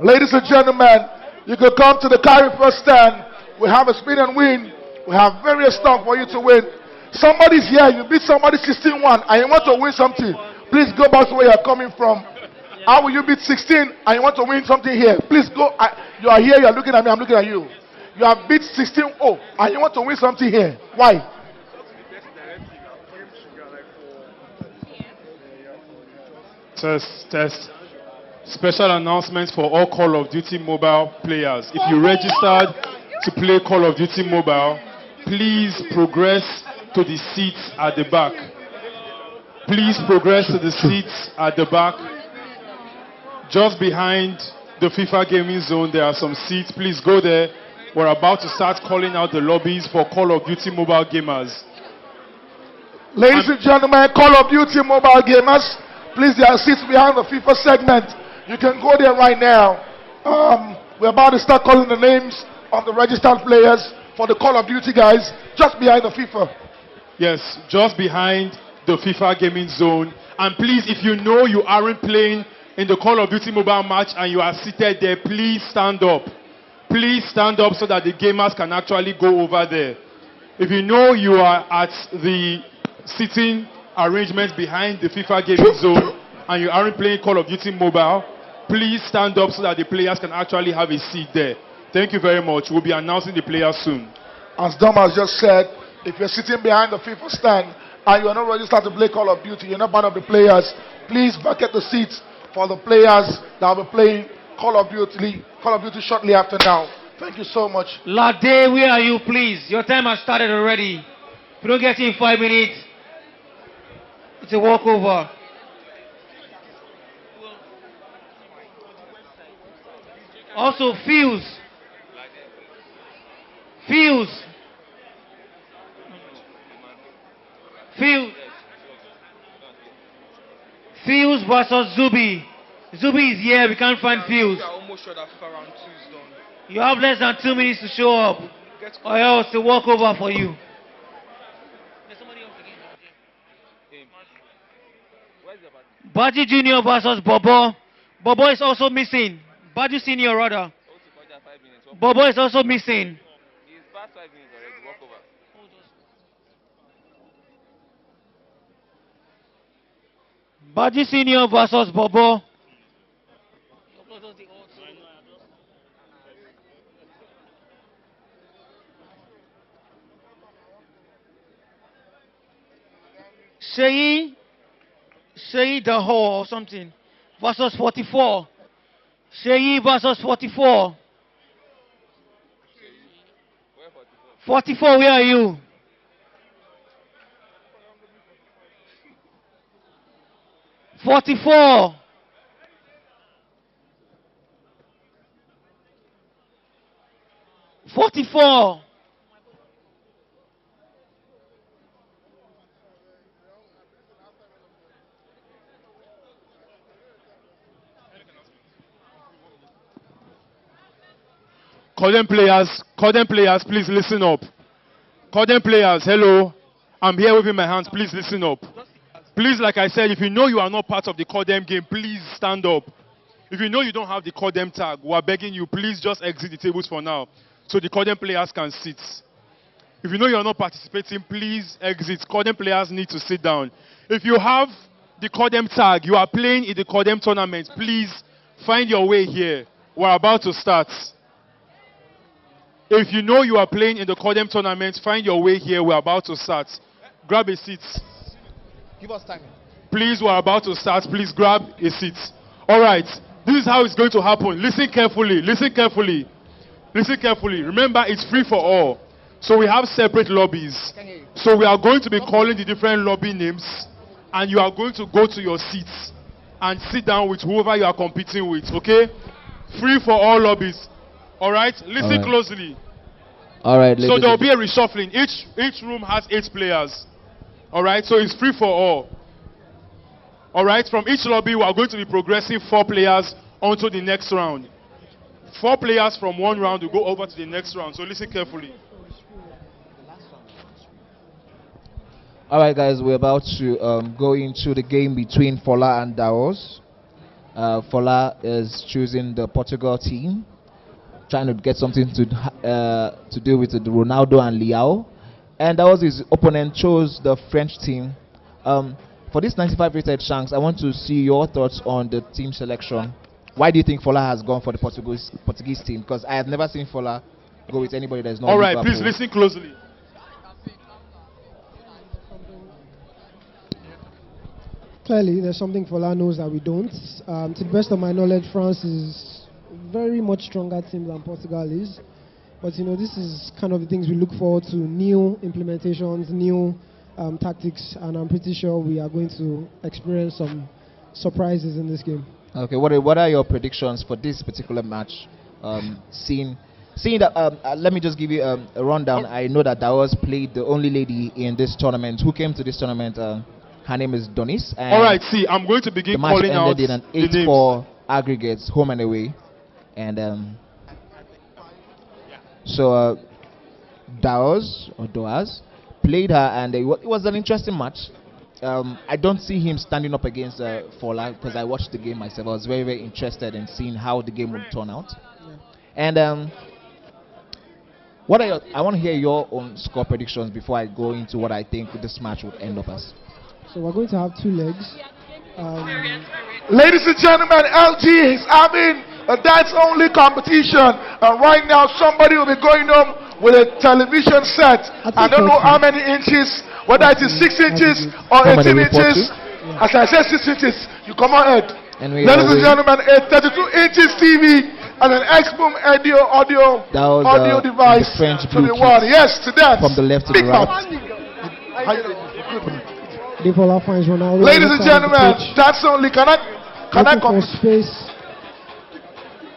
Ladies and gentlemen, you can come to the carry first stand. We have a spin and win. We have various stuff for you to win. Somebody's here, you beat somebody 16-1 and you want to win something. Please go back to where you're coming from. How will you beat 16 and you want to win something here? Please go. You are here, you are looking at me, I'm looking at you. You have beat 16-0 and you want to win something here. Why? Test. Special announcement for all Call of Duty Mobile players. If you registered to play Call of Duty Mobile, please progress to the seats at the back. Please progress to the seats at the back. Just behind the FIFA gaming zone, there are some seats. Please go there. We're about to start calling out the lobbies for Call of Duty Mobile gamers. Ladies and gentlemen, Call of Duty Mobile gamers, please, there are seats behind the FIFA segment. You can go there right now. We're about to start calling the names of the registered players for the Call of Duty guys, just behind the FIFA. Yes, just behind the FIFA gaming zone. And please, if you know you aren't playing in the Call of Duty Mobile match and you are seated there, please stand up. Please stand up so that the gamers can actually go over there. If you know you are at the sitting arrangements behind the FIFA gaming zone and you aren't playing Call of Duty Mobile, please stand up so that the players can actually have a seat there. Thank you very much. We'll be announcing the players soon. As Dom has just said, if you're sitting behind the FIFA stand and you are not registered to play Call of Duty, you're not one of the players, please vacate the seats for the players that will be playing Call of Duty shortly after now. Thank you so much. Lade, where are you, please? Your time has started already. If you don't get in 5 minutes, it's a walkover. Also, Fuse. Fuse versus Zubi. Zubi is here, we can't find Fuse. You have less than 2 minutes to show up, or else a walkover for you. Baji Junior versus Bobo. Bobo is also missing. Baji Senior rather. Bobo is also missing. Baji Senior versus Bobo. Sheyi the Ho or something versus 44. Sheyi versus 44. 44, where are you? $44. $44. Cordon players, please listen up. Cordon players, hello. I'm here waving my hands, please listen up. Please, like I said, if you know you are not part of the Cordem game, please stand up. If you know you don't have the Cordem tag, we are begging you, please just exit the tables for now so the Cordem players can sit. If you know you are not participating, please exit. Cordem players need to sit down. If you have the Cordem tag, you are playing in the Cordem tournament, please find your way here. We're about to start. If you know you are playing in the Cordem tournament, find your way here. We're about to start. Grab a seat. Give us time. Please, we're about to start. Please grab a seat. All right. This is how it's going to happen. Listen carefully. Listen carefully. Listen carefully. Remember, it's free for all. So we have separate lobbies. So we are going to be calling the different lobby names. And you are going to go to your seats and sit down with whoever you are competing with. Okay? Free for all lobbies. All right? Listen All right. closely. All right, So ladies there will and be a reshuffling. Each room has 8 players. All right? So it's free for all. All right? From each lobby, we are going to be progressing 4 players onto the next round. 4 players from one round will go over to the next round. So listen carefully. All right, guys, we're about to go into the game between Fola and Daos. Fola is choosing the Portugal team, trying to get something to do with the Ronaldo and Leao. And Daos, his opponent, chose the French team. For this 95 rated Shanks, I want to see your thoughts on the team selection. Why do you think Fola has gone for the Portuguese team? Because I have never seen Fola go with anybody that is not All right, Liverpool. please listen closely. Clearly, there's something Fola knows that we don't. To the best of my knowledge, France is a very much stronger team than Portugal is. But you know, this is kind of the things we look forward to: new implementations, new tactics, and I'm pretty sure we are going to experience some surprises in this game. Okay, what are your predictions for this particular match? Seeing that, let me just give you a rundown. I know that Daos played the only lady in this tournament who came to this tournament. Her name is Donis. All right, see, I'm going to begin the match calling out ended in an the names. 8-4 aggregates, home and away. And so Doaz played her, and it was an interesting match. I don't see him standing up against Fola because I watched the game myself. I was very, very interested in seeing how the game would turn out. And I want to hear your own score predictions before I go into what I think this match would end up as. So we're going to have 2 legs. Ladies and gentlemen, LG is having a dance-only competition, and right now somebody will be going home with a television set. I don't know how many inches, whether it is 6 inches or 18 inches. As I said, 6 inches. You come on ahead. Ladies and gentlemen, a 32 inches TV and an X-Boom audio device to be won. Yes, to that. From the left to Big the right. Fola finds Ronaldo. Ladies and gentlemen, that's only. Can I Looking come? for space.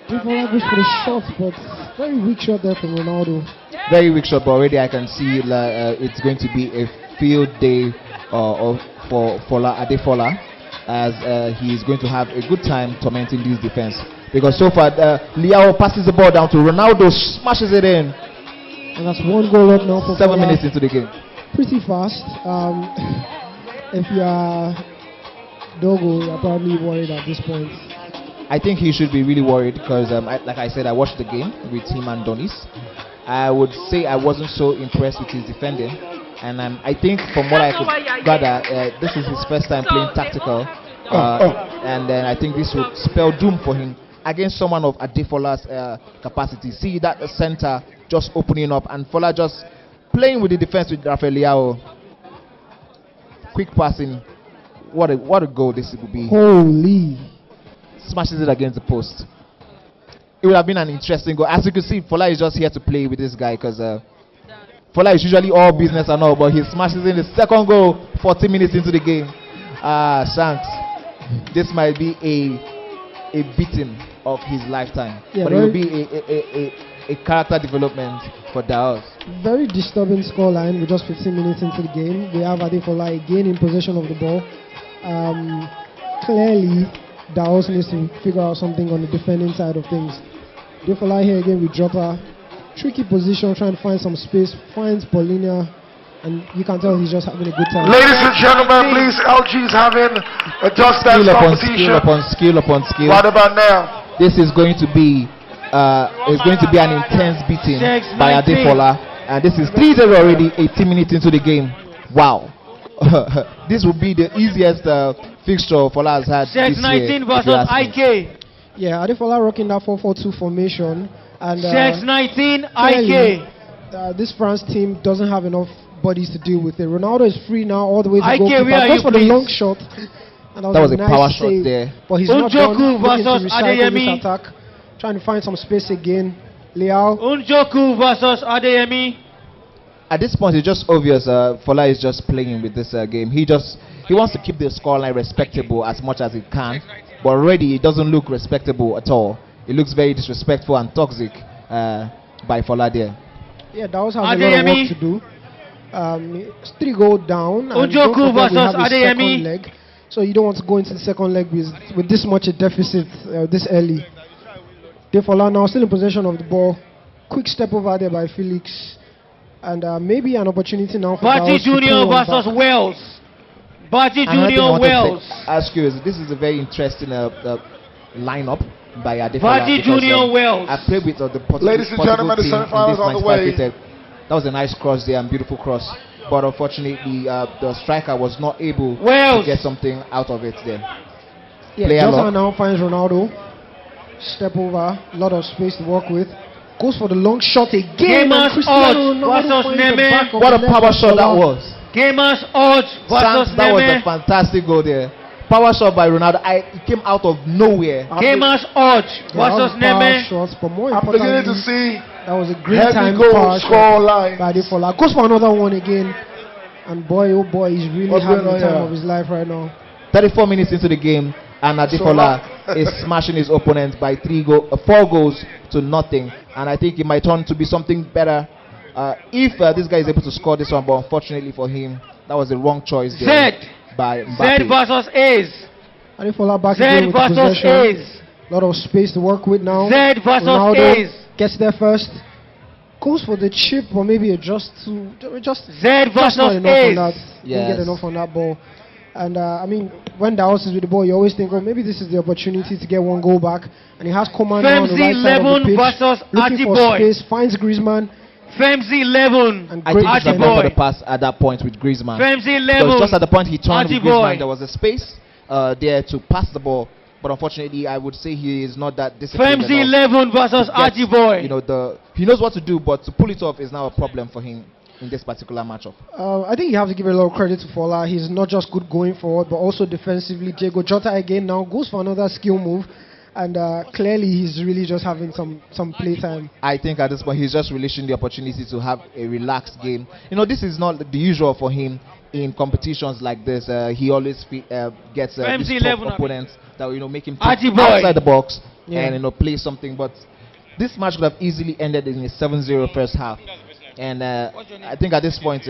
Fola goes for the shot, but very weak shot there from Ronaldo. Very weak shot, but already I can see it's going to be a field day for Adefola, as he is going to have a good time tormenting this defense. Because so far, Leao passes the ball down to Ronaldo, smashes it in. And that's 1 goal up now for 7 Fola. minutes into the game. Pretty fast. If you are Dogo, you're probably worried at this point. I think he should be really worried because, like I said, I watched the game with him and Donis. I would say I wasn't so impressed with his defending. And I think from what I could gather, this is his first time playing tactical. And then I think this would spell doom for him against someone of Adefola's capacity. See that center just opening up and Fola just playing with the defense with Rafael Leao. Quick passing. What a goal this would be. Holy. Smashes it against the post. It would have been an interesting goal. As you can see, Fola is just here to play with this guy because Fola is usually all business and all, but he smashes in the second goal 40 minutes into the game. Shanks, this might be a beating of his lifetime. Yeah, but it will be a character development for Daos. Very disturbing scoreline with just 15 minutes into the game. We have Adefola again in possession of the ball. Clearly, Daos needs to figure out something on the defending side of things. Adefola here again with dropper. Tricky position, trying to find some space. Finds Paulina, and you can tell he's just having a good time. Ladies and gentlemen, please, LG is having a just dance competition. Skill upon skill. What about now? This is going to be an intense beating by Adefola, and this is 3-0 already, 18 minutes into the game. Wow. This will be the easiest fixture Fola has had this year. 19 versus IK. Yeah, Adefola rocking that 4-4-2 formation, and 19 clearly, IK. this France team doesn't have enough bodies to deal with it. Ronaldo is free now, all the way to IK, goalkeeper. where are Goes you, for the please? long shot. And That was a nice power shot save, there. but he's not done. Unjoku Looking to versus recycle this Adeyemi. attack, trying to find some space again. Leao. Unjoku versus Adeyemi. At this point, it's just obvious Fola is just playing with this game. He wants to keep the scoreline respectable as much as he can, but already it doesn't look respectable at all. it looks very disrespectful and toxic by Fola there. Yeah, that was having a lot of work to do. It's 3 goal down. And Ujoku don't forget we have versus a second Adeyemi. leg. So you don't want to go into the second leg with this much a deficit this early. Defola now still in possession of the ball. Quick step over there by Felix. And maybe an opportunity now for Baji Daos to Junior pull one versus back. Wales. Baji Another thing I Junior wanted to Wales. ask you is this is a very interesting lineup by Adefola. Baji Junior Wales. I played with the Ladies and gentlemen, the semi-finals on the way. That was a nice cross there and beautiful cross. But unfortunately, the striker was not able Wales. to get something out of it there. Yeah, Player Jota lock. now finds Ronaldo. Step over. A lot of space to work with. Goes for the long shot again. Gamers and Cristiano Hodge Ronaldo versus finds the Neme. back of What a the net power of shot that Salah. was. Gamers Hodge versus That was a Neme. fantastic goal there. Power shot by Ronaldo. It came out of nowhere. Gamers Hodge Yeah, that versus was power Neme. shots, but more I'm beginning to importantly, see that was a great heavy time goal power score shot line. by Adefola. Goes for another one again. And boy, oh boy, he's really What's having the going on time here? of his life right now. 34 minutes into the game, and Adefola is smashing his opponent by 4 goals to nothing. And I think it might turn to be something better if this guy is able to score this one. But unfortunately for him, that was the wrong choice there by Mbappe. Z versus A's. Adefola back Z again with versus possession. A's. A lot of space to work with now. Z versus Ronaldo A's. gets there first. Goes for the chip, or maybe just Z just versus not enough A's. on that. Didn't get enough on that ball. And I mean, when Daos is with the ball, you always think, oh, maybe this is the opportunity to get one goal back. And he has command now on the right side of the 11 pitch, versus looking for Atiboy. space, finds Griezmann. Femzi 11. And I great think he's defending. going for the pass at that point with Griezmann. Femzi Because 11. just at the point he turned with Atiboy. Griezmann, there was a space there to pass the ball. But unfortunately, I would say he is not that disciplined Femzi enough 11 versus to get, Ajiboy. you know, he knows what to do, but to pull it off is now a problem for him in this particular matchup. I think you have to give a lot of credit to Fola. He's not just good going forward, but also defensively. Diego Jota again now goes for another skill move. And clearly he's really just having some playtime. I think at this point he's just relishing the opportunity to have a relaxed game. You know, this is not the usual for him in competitions like this. He always gets these tough opponents that make him think outside the box and play something. But this match could have easily ended in a 7-0 first half. And I think at this point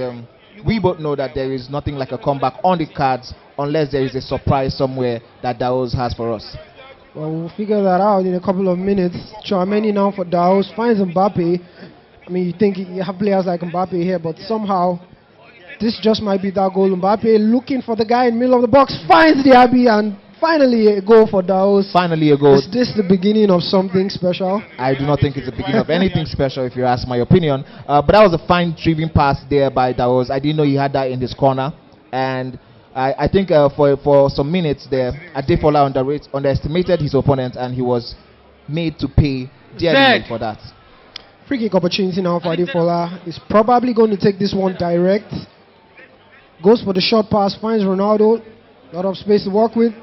we both know that there is nothing like a comeback on the cards unless there is a surprise somewhere that Daos has for us. Well, we'll figure that out in a couple of minutes. Chouameni now for Daos, finds Mbappe. I mean, you think you have players like Mbappe here, but somehow this just might be that goal. Mbappe looking for the guy in the middle of the box, finds the Abbey, and finally a goal for Daos. Finally a goal. Is this the beginning of something special? I do not think it's the beginning of anything special, if you ask my opinion. But that was a fine driven pass there by Daos. I didn't know he had that in his corner. And I think for some minutes there, Adefola underestimated his opponent, and he was made to pay dearly for that. Free kick opportunity now for Adefola. He's probably going to take this one direct. Goes for the short pass, finds Ronaldo. A lot of space to work with.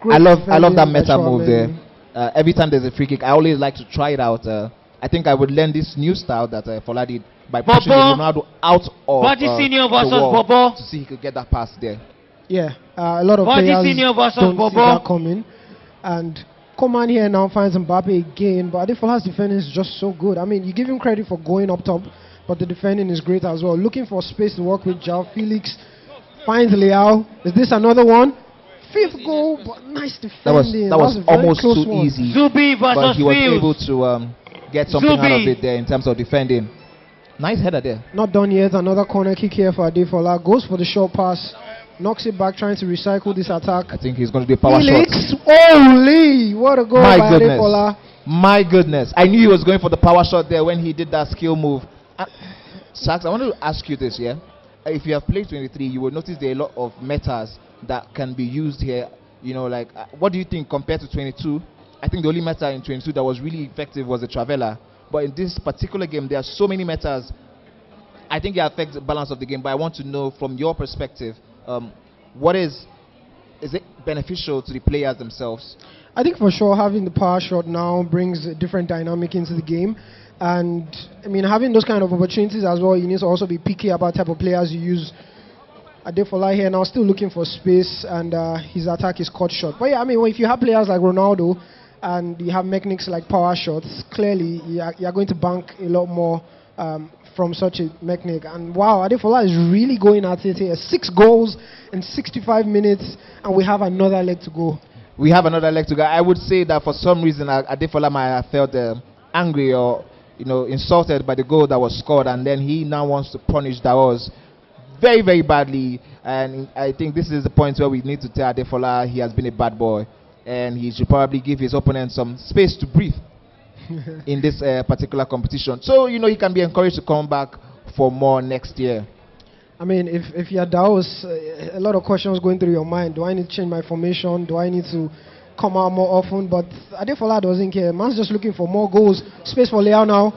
I love that defending meta by move Chouameni. there. Every time there's a free kick, I always like to try it out. I think I would learn this new style that Fola did by pushing Ronaldo out of Senior the versus wall Bobo. to see he could get that pass there. Yeah, a lot of players Senior versus don't see Bobo. that coming. And Coman here now finds Mbappe again, but Adefola's defending is just so good. I mean, you give him credit for going up top, but the defending is great as well. Looking for space to work with João Felix. Finds Leao. Is this another one? 5th goal, but nice defending. That was a very almost close too one. easy. Zubi But versus he was Fields. able to get something out of it there in terms of defending. Nice header there. Not done yet. Another corner kick here for Adefola. Goes for the short pass. Knocks it back, trying to recycle this attack. I think he's going to do a power Felix, shot. holy! What a goal by Adefola. My goodness. I knew he was going for the power shot there when he did that skill move. Sax, I want to ask you this, yeah? If you have played 23, you will notice there are a lot of metas that can be used here. You know, like, what do you think compared to 22? I think the only meta in 22 that was really effective was the Traveller. But in this particular game, there are so many metas. I think it affects the balance of the game. But I want to know from your perspective, what is it beneficial to the players themselves? I think for sure having the power shot now brings a different dynamic into the game. And, I mean, having those kind of opportunities as well, you need to also be picky about type of players you use. Adefola here now still looking for space, and his attack is cut short. But yeah, I mean, if you have players like Ronaldo and you have mechanics like power shots, clearly you're going to bank a lot more from such a mechanic. And wow, Adefola is really going at it here. 6 goals in 65 minutes, and we have another leg to go. We have another leg to go. I would say that for some reason, Adefola might have felt angry or insulted by the goal that was scored, and then he now wants to punish Daos very, very badly. And I think this is the point where we need to tell Adefola he has been a bad boy, and he should probably give his opponent some space to breathe in this particular competition. So he can be encouraged to come back for more next year. I mean, if you're Daos, a lot of questions going through your mind. Do I need to change my formation? Do I need to come out more often? But Adefola doesn't care. Man's just looking for more goals. Space for Leao now.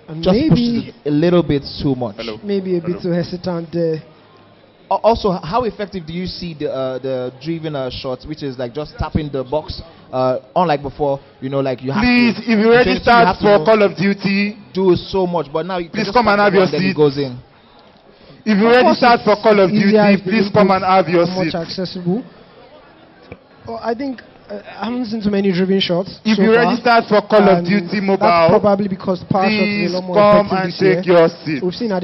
And Just maybe pushes it a little bit too much. maybe a bit too hesitant there. Also, how effective do you see the driven shots, which is like just tapping the box, unlike before, like you have Please, to... if you registered for Call of Duty, do so much, but now you can please just come and tap have the your ball, then it seat. goes in. If you registered for Call of Duty, please come and have your Much seat. accessible. Well, I think I haven't seen too many driven shots. If so you far, registered for Call of and Duty Mobile, that's probably because power shots is please a lot more come effective and this take year. your seat. We've seen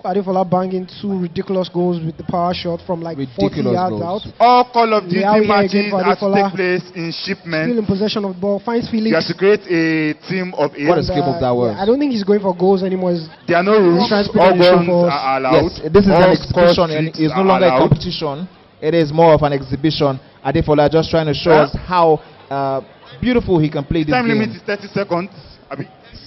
Adefola banging 2 ridiculous goals with the power shot from like 40 yards out. All Call of Duty Leao here matches again for are to Adefola. take place in shipment. Still in possession of the ball, finds Felix. You have to create a team of 8. What a skip of that was. I don't think he's going for goals anymore. There are no rules. Trying to put All on the show guns for us. are allowed. Yes, this is All an exhibition, score and streaks it's no are longer a allowed. competition. It is more of an exhibition. Adefola just trying to show us how beautiful he can play this Time game. limit is 30 seconds.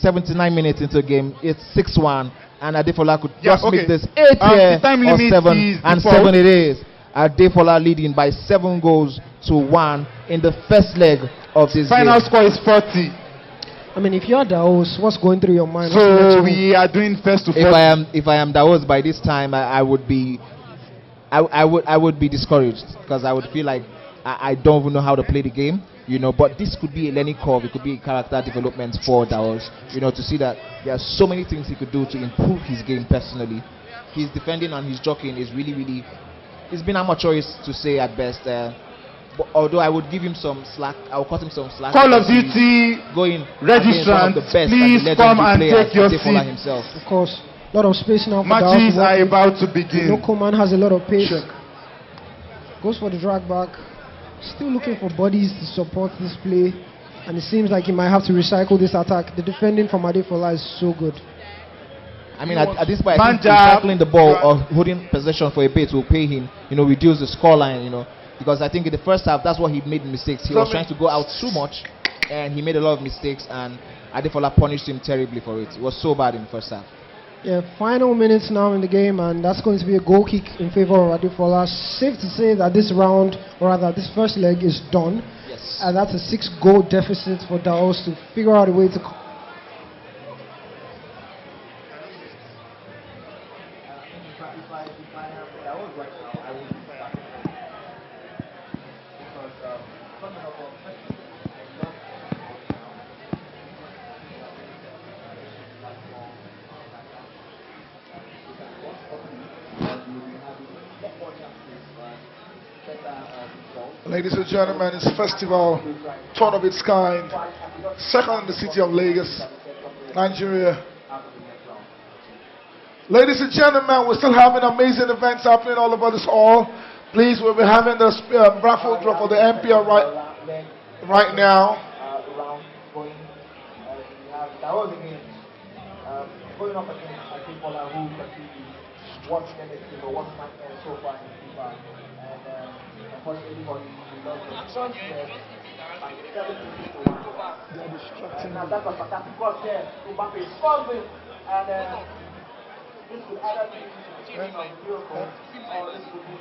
79 minutes into the game, it's 6-1, and Adefola could Yeah, just okay. make this 8 The time or limit 7, is and default. 7 it is. Adefola leading by 7 goals to 1 in the first leg of this Final game. score is 40. I mean, if you're Daos, what's going through your mind? So we are doing first to 40. If I am Daos by this time, I would be discouraged, because I would feel like I don't even know how to play the game, but this could be a learning curve. It could be a character development for Daos, to see that there are so many things he could do to improve his game personally. His defending and his jockeying is really, it's been amateurish to say at best. But although I would give him some slack, I will cut him some slack. Call of Duty going registrants, please come and take your seat. Himself. Of course, a lot of space now for Matches Daos. are about to begin. Coman has a lot of pace. Goes for the drag back. Still looking for bodies to support this play, and it seems like he might have to recycle this attack. The defending from Adefola is so good. I mean, at this point, I think recycling the ball or holding possession for a bit will pay him, reduce the scoreline, because I think in the first half, that's what he made mistakes. He was trying to go out too much, and he made a lot of mistakes, and Adefola punished him terribly for it. It was so bad in the first half. Yeah, final minutes now in the game, and that's going to be a goal kick in favor of Adefola. Safe to say that this round, or rather this first leg, is done. Yes. And that's a 6-goal deficit for Daos to figure out a way to... Ladies and gentlemen, it's festival, one of its kind, second in the city of Lagos, Nigeria. Ladies and gentlemen, we're still having amazing events happening all over this hall. Please, we'll be having the raffle draw for the MPL right now. Going up against Adefola, who what's negative or what's so far in FIFA. And of course, everybody loves the front there by 7 to 1. And that's a fantastic cross there. Mbappe scores it, and this could either be the beginning of the miracle, or this could be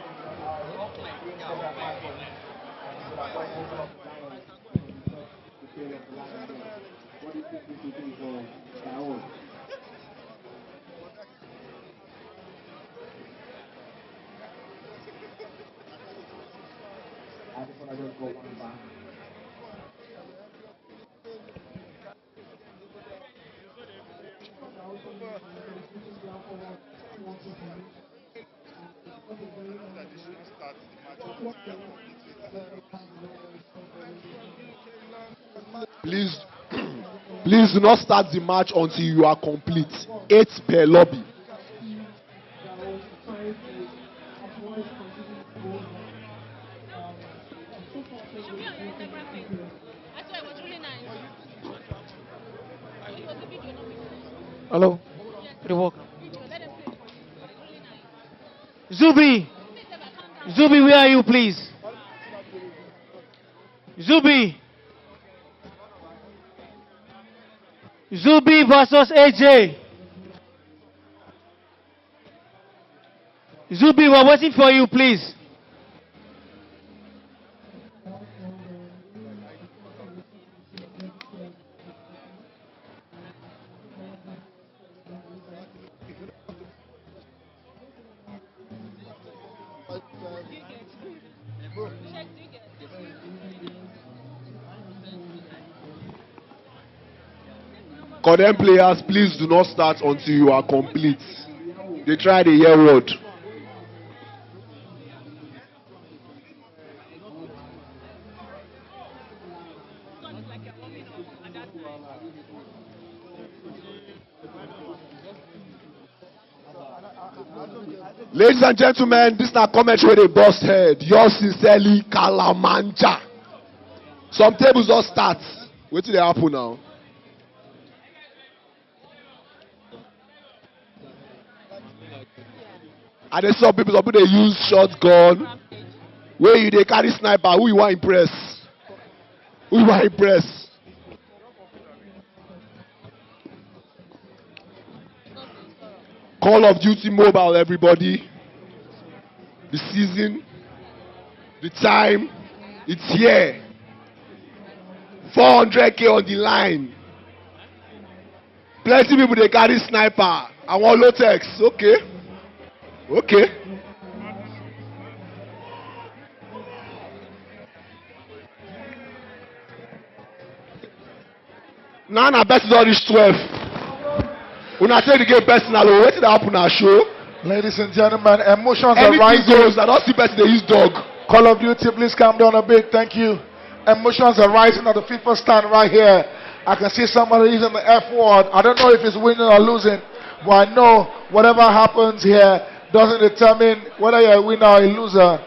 what do you think this will be for Daos? I just want to just go one back. Please, please do not start the match until you are complete. 8 per lobby. Hello. Good work. Zubi. Zubi, where are you, please? Zubi. Zubi versus AJ. Zubi, we're waiting for you, please. Condemned players, please do not start until you are complete. They try the year word. Ladies and gentlemen, this is a comment where they bust head. Yours sincerely, Kalamanja. Some tables don't start. Wait till they happen now. And then some people they use shotgun. Where you they carry sniper? Who you want impress? Who you want impress? Call of Duty Mobile, everybody. The season, the time, it's here. 400k on the line. Plenty people they carry sniper. I want low text. Okay. Okay. Now I bet it's all this 12. When I take the game personal, wait till happen our show. Ladies and gentlemen, emotions are Anything rising. goes. I don't see person they use dog. Call of Duty, please calm down a bit. Thank you. Emotions are rising at the FIFA stand right here. I can see somebody using the F word. I don't know if it's winning or losing, but I know whatever happens here doesn't determine whether you're a winner or a loser.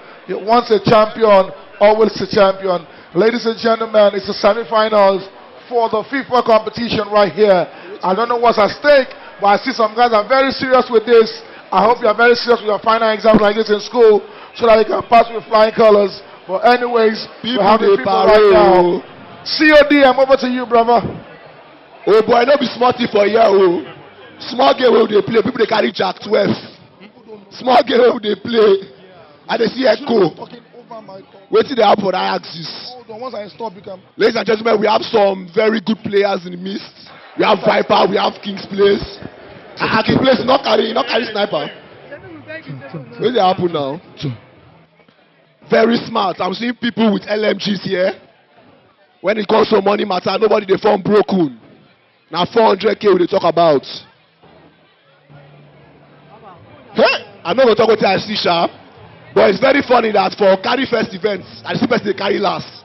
Once a champion, always a champion. Ladies and gentlemen, it's the semi-finals for the FIFA competition right here. I don't know what's at stake, but I see some guys are very serious with this. I hope you're very serious with your final exam like this in school so that you can pass with flying colors. But anyways, we have the people right now. COD, I'm over to you, brother. Oh boy, don't be smarty for a year. Oh. Small game where they play, people they carry Jack 12. Small game where they play, and they see echo. Wait till they have for that axis. Once I stop, you can. Ladies and gentlemen, we have some very good players in the midst. We have Viper, we have King's Place. King's Place not carry sniper. Where they happen now? Very smart. I'm seeing people with LMGs here. When it comes to money matter, nobody they form broken. Now 400k we talk about. Hey, I'm not going to talk about IC sharp, but it's very funny that for carry first events, I see person they carry last.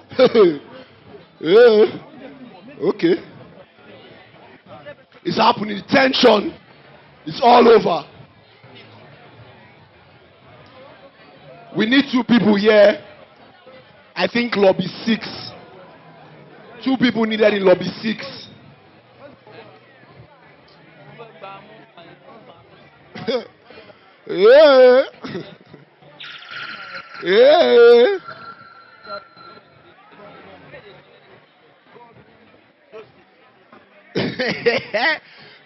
Yeah. Okay. It's happening. Tension. It's all over. We need 2 people here. I think lobby 6. 2 people needed in lobby 6. Yeah. Yeah.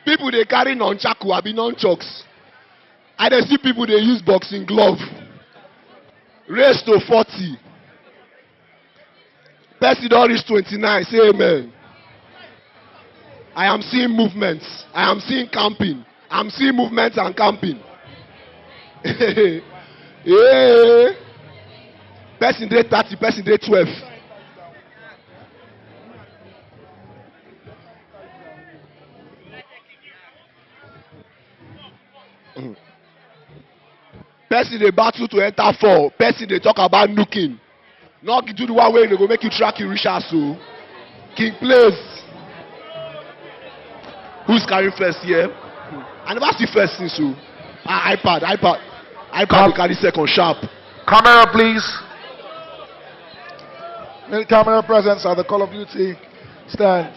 People they carry nunchaku, I be nunchucks. I dey see people they use boxing glove. Race to 40. Person don't reach 29. Say amen. I am seeing movements. I am seeing camping. I'm seeing movements and camping. Yeah. Person day 30, person day 12. Person they battle to enter 4. Person they talk about nuking. Not do the one way they go make you track you reach us so. King plays. Who's carrying first here? I never see first thing, so. iPad, they carry second sharp. Camera, please. Need camera presence at the Call of Duty stand.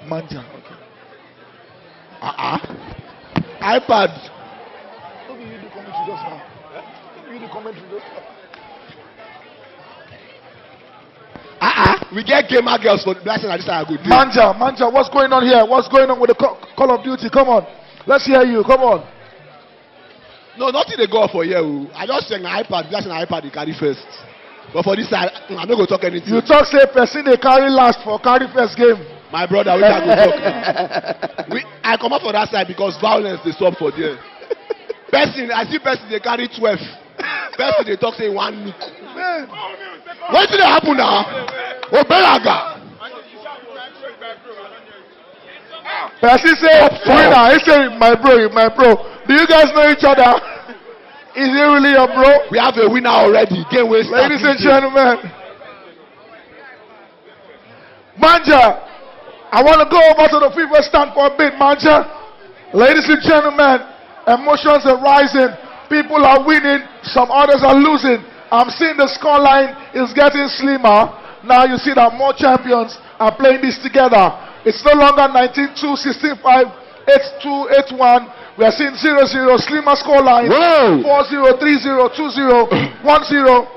Manja. Okay. iPad. What did you do commentary just now? You do commentary just now. We get gamer girls for the blessing. I just I go do. Manja, what's going on here? What's going on with the Call of Duty? Come on. Let's hear you. Come on. No, nothing they go for here. I just saying iPad, blessing iPad they carry first. But for this side, I'm not going to talk anything. You talk say person they carry last for carry first game. My brother, we can go talk. I come up for that side because violence they stop for there. I see person they carry 12. Person they talk say one look. What did happen now? Obelaga. Person say winner. He say my bro. Do you guys know each other? Is he really your bro? We have a winner already. Ladies and gentlemen. Manja, I want to go over to the FIFA stand for a bit, Manja. Ladies and gentlemen, emotions are rising. People are winning. Some others are losing. I'm seeing the scoreline is getting slimmer. Now you see that more champions are playing this together. It's no longer 19-2, 16-5, 8-2, 8-1. We are seeing 0-0, slimmer scoreline. 4-0, 3-0, 2-0, 1-0.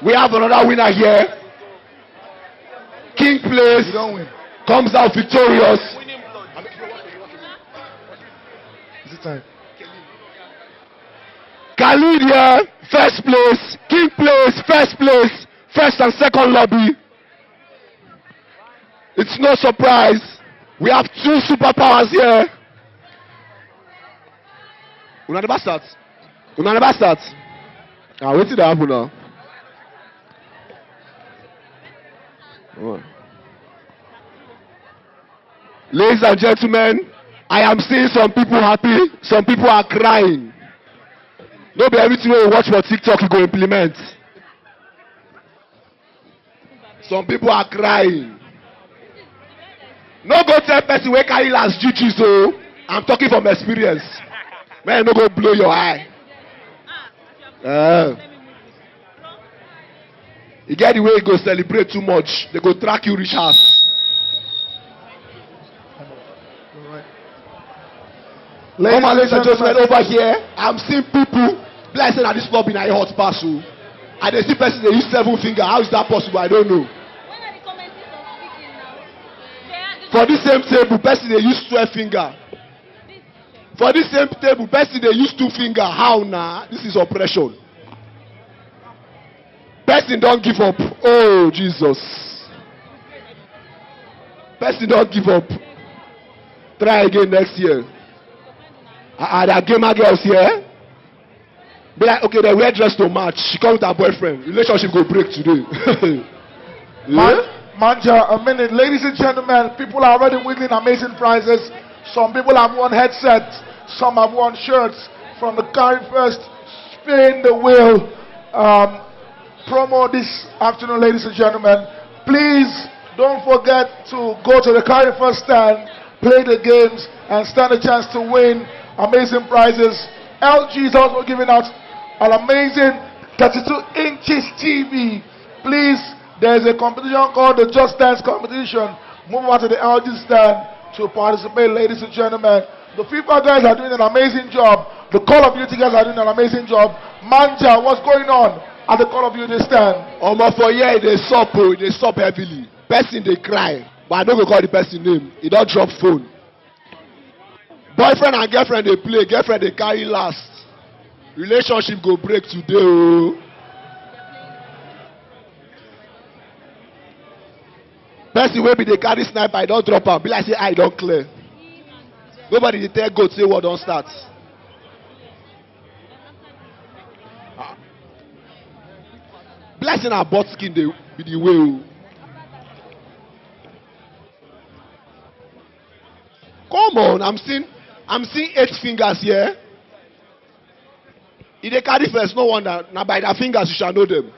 We have another winner here. King plays, comes out victorious. Is it time? Khalid here, first place. King plays, first place. First and second lobby. It's no surprise. We have two superpowers here. Una never start. Wait till that happen now. Ladies and gentlemen, I am seeing some people happy, some people are crying. No be everything you watch for TikTok you go implement. Some people are crying. No go tell person wey carry last GG, so I'm talking from experience. Man, no go blow your eye. You get the way you go celebrate too much, they go track you reach house. Ladies and gentlemen, over here, I'm seeing people blessing at this lobby in a hot pass. And they see person they use 7 finger. How is that possible? I don't know. For this same table, person they use 12 finger. For this same table, person they use 2 finger. How now? This is oppression. Person don't give up. Oh Jesus. Person don't give up. Try again next year. Are there gamer girls here? Be like, okay, they wear dress to match. She comes with her boyfriend. Relationship go break today. Manja, a minute. Ladies and gentlemen, people are already winning amazing prizes. Some people have won headsets. Some have won shirts from the Carry First Spin the Wheel promo this afternoon, ladies and gentlemen. Please don't forget to go to the Carry First stand, play the games, and stand a chance to win amazing prizes. LG is also giving out an amazing 32 inches TV. Please, there's a competition called the Just Dance competition. Move on to the LG stand to participate, ladies and gentlemen. The FIFA guys are doing an amazing job. The Call of Duty guys are doing an amazing job. Manja, what's going on at the Call of Duty stand? For here, they stop heavily. Person they cry, but I don't go call the person name. He don't drop phone. Boyfriend and girlfriend they play, girlfriend they carry last. Relationship go break today. Oh. Person wey be they carry sniper, I don't drop am. Be like say I don't clear. Nobody dey tell God say what don't start. Blessing our butt skin they be the way. Oh. Come on, I'm seeing 8 fingers here. If they carry first, no wonder. Now by their fingers you shall know them.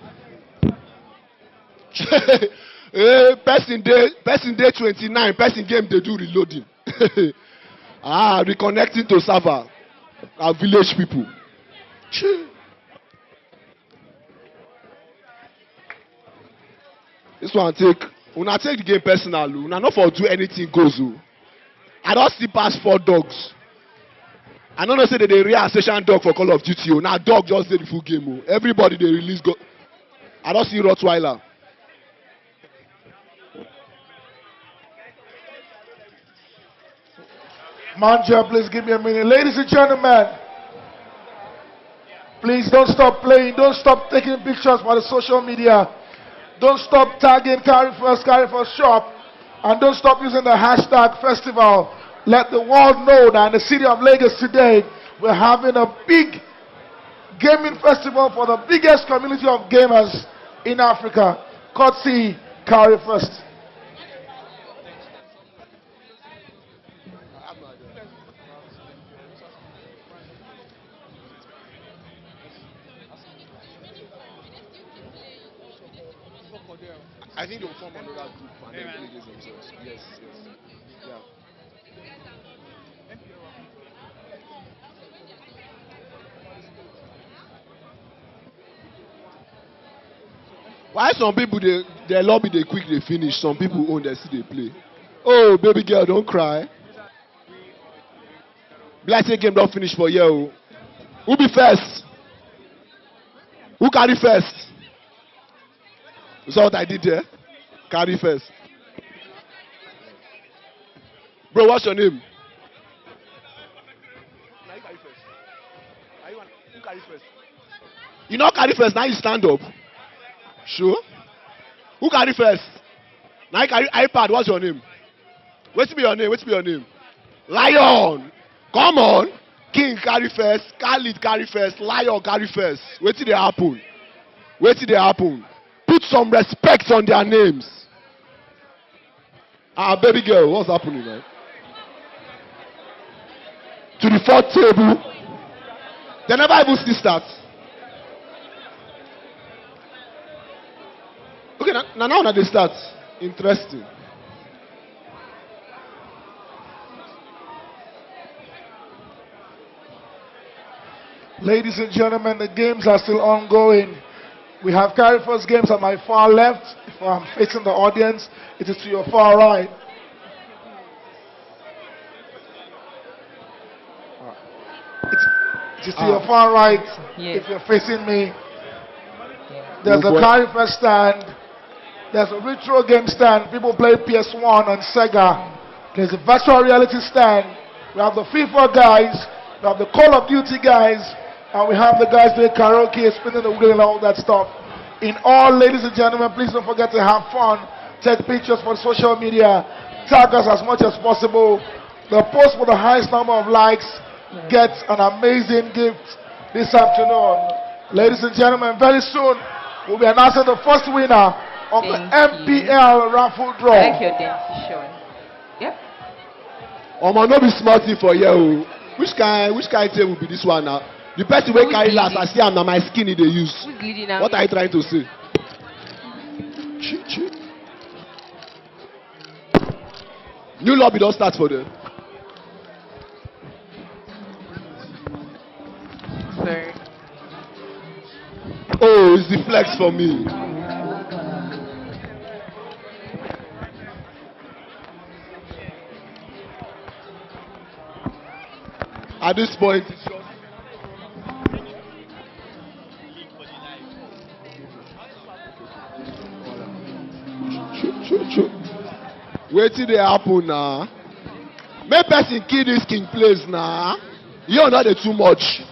Person day 29, person game they do reloading. Reconnecting to server. Our village people. This one una take the game personal. Una not for do anything goes. I don't see past 4 dogs. I don't know say they real session dog for Call of Duty. Now dog just did the full game. Everybody they release go. I don't see Rottweiler. Manja, please give me a minute. Ladies and gentlemen, please don't stop playing. Don't stop taking pictures for the social media. Don't stop tagging Carry First Shop. And don't stop using the hashtag festival. Let the world know that in the city of Lagos today, we're having a big gaming festival for the biggest community of gamers in Africa. Courtesy Carry First. I think they'll form another group and then play against themselves. Yes. Yeah. Why some people their lobby they quick they finish, some people own their see they play. Oh baby girl, don't cry. Black game don't finish for you. Who be first? Who carry first? You saw what I did there? Carry first. Bro, what's your name? Now you carry first. Who carry first? You not carry first, now you stand up. Sure? Who carry first? Now you carry iPad, what's your name? What's be your name? Lion! Come on! King carry first, Khalid carry first, Lion carry first. Wait till they happen. Put some respect on their names. Baby girl, what's happening, man? To the 4th table. They never even see start. Okay, now they start. Interesting. Ladies and gentlemen, the games are still ongoing. We have Carry First games at my far left. If I'm facing the audience, it is to your far right. It is to your far right. Yes. If you're facing me. There's a Carry First stand. There's a retro game stand. People play PS1 and Sega. There's a virtual reality stand. We have the FIFA guys. We have the Call of Duty guys. And we have the guys doing karaoke, spinning the wheel and all that stuff. In all, ladies and gentlemen, please don't forget to have fun. Take pictures for social media. Tag us as much as possible. The post with the highest number of likes gets an amazing gift this afternoon. Ladies and gentlemen, very soon we'll be announcing the first winner of the MPL raffle draw. Thank you, Sean. Yep. Omo, no be smart thing for you. Which kind table be this one now? The person wey carry last, I see am na my skin they use. Who's leading now? What are you trying to say? New lobby don't start for them. Sir. Oh, it's the flex for me. At this point, it's just wait till they happen now. Make person kill this king place now. You're not too much.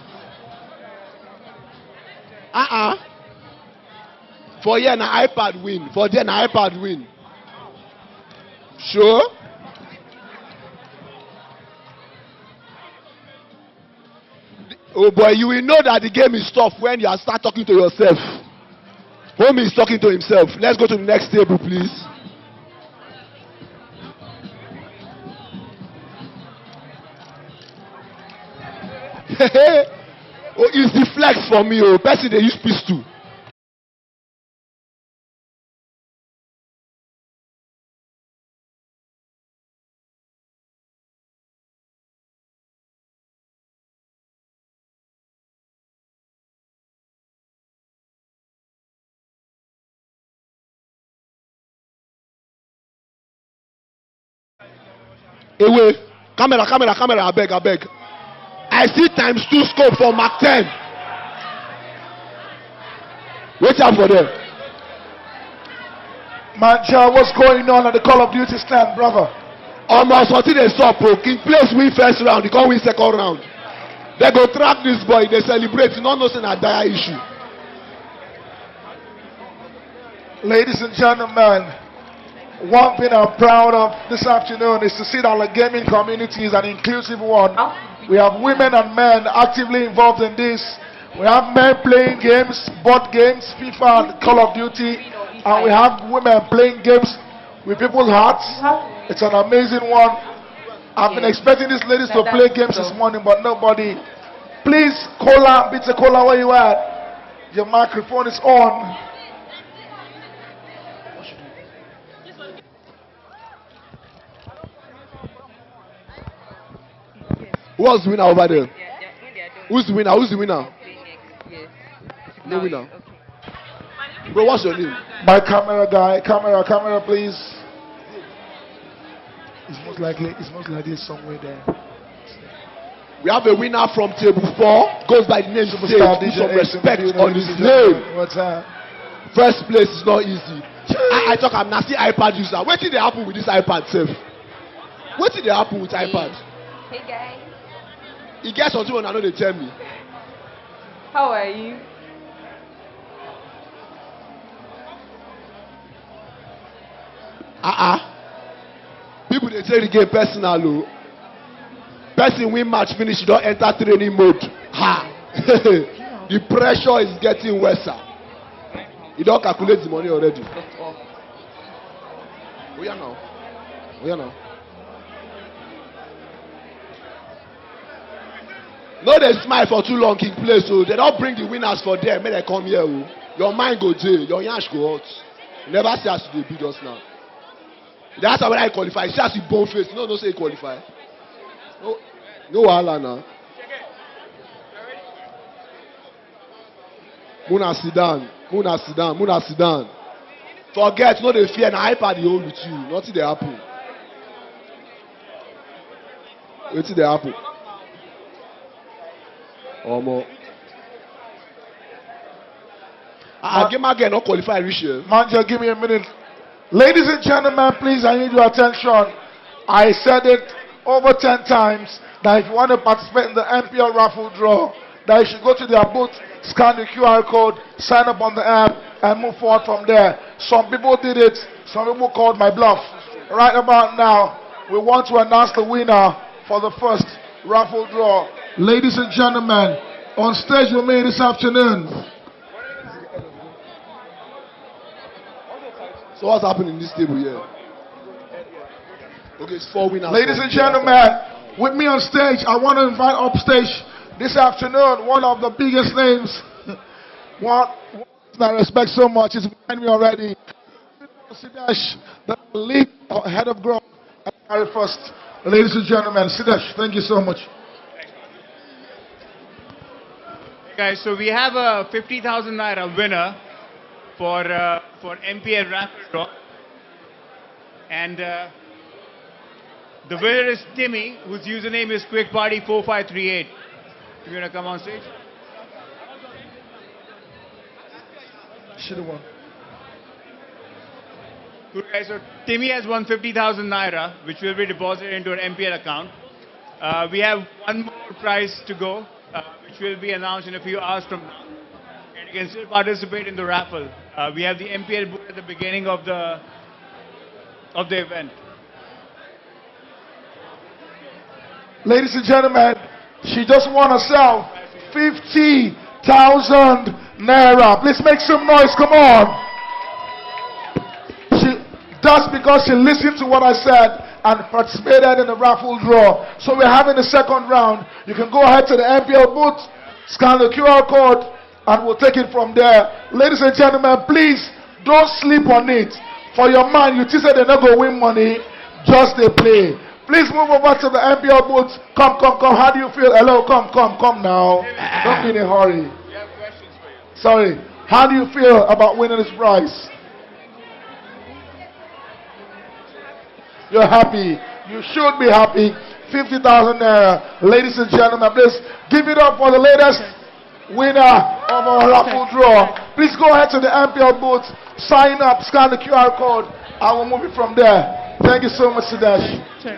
For here na iPad win. For there na iPad win. Sure? Oh boy, you will know that the game is tough when you start talking to yourself. Homie is talking to himself. Let's go to the next table, please. Oh, it's the flex for me. Oh, person they use pistol. Away. Camera, I beg. I see ×2 scope for Mark 10. Wait out for them. Manja, what's going on at the Call of Duty stand, brother? Almost until they stop, King Place win first round, he can't win second round. They go track this boy, they celebrate, not nothing a dire issue. Ladies and gentlemen, one thing I'm proud of this afternoon is to see that the gaming community is an inclusive one. We have women and men actively involved in this. We have men playing games, board games, FIFA and Call of Duty, and we have women playing games with people's hearts. It's an amazing one. I've been expecting these ladies to play games this morning, but nobody. Please, Cola, Bitter Cola, where you at? Your microphone is on. Who was the winner over there? Who's the winner? No winner. Bro, what's your name? My camera guy. Camera, please. It's most likely somewhere there. We have a winner from table 4. Goes by the name Stage. Put some respect on his name. What's that? First place is not easy. I talk I'm nasty iPad user. What did they happen with this iPad, Seth? What did they happen with iPad? Hey guys. He gets something when I know they tell me. How are you? People they say the game personal. Oh. Person win match finish, you don't enter training mode. The pressure is getting worse. You don't calculate the money already. Oh yeah now. No, they smile for too long in place, so they don't bring the winners for them. May they come here. Oh. Your mind go jail, your yansh go out. You never see us to beat us now. That's how I qualify. See us with bone face. No, say qualify. No wahala now. Muna sit down. Forget, no they fear. Now iPad the hold with you. Nothing they happen. Wetin dey happen? Omo. Again, not qualify reach here. Manja, give me a minute. Ladies and gentlemen, please, I need your attention. I said it over 10 times that if you want to participate in the MPL raffle draw, that you should go to their booth, scan the QR code, sign up on the app, and move forward from there. Some people did it. Some people called my bluff. Right about now, we want to announce the winner for the first raffle draw. Ladies and gentlemen, on stage with me this afternoon. So what's happening in this table here? Okay, it's 4 winners. Ladies and gentlemen, with me on stage, I want to invite up stage this afternoon one of the biggest names. One I respect so much is behind me already. Sidesh, the lead head of growth at Harry First. Ladies and gentlemen, Sidesh, thank you so much. Guys, so we have a 50,000 naira winner for MPL raffle draw, and the winner is Timmy, whose username is QuickParty4538. You wanna come on stage? Should have won. Good guys, so Timmy has won 50,000 naira, which will be deposited into an MPL account. We have one more prize to go, which will be announced in a few hours from now. And you can still participate in the raffle. We have the MPL booth at the beginning of the event. Ladies and gentlemen, she just won herself 50,000 naira. Please make some noise, come on. That's because she listened to what I said and participated in the raffle draw. So we're having the second round. You can go ahead to the MPL booth, scan the QR code, and we'll take it from there. Ladies and gentlemen, please don't sleep on it. For your mind, you think they're not going to win money, just they play. Please move over to the MPL booth. Come. How do you feel? Hello, come now. Don't be in a hurry. We have questions for you. Sorry. How do you feel about winning this prize? You're happy. You should be happy. 50,000 naira. Ladies and gentlemen, please give it up for the latest winner of our raffle draw. Please go ahead to the MPL booth, sign up, scan the QR code, and we'll move it from there. Thank you so much, Siddharth. Ask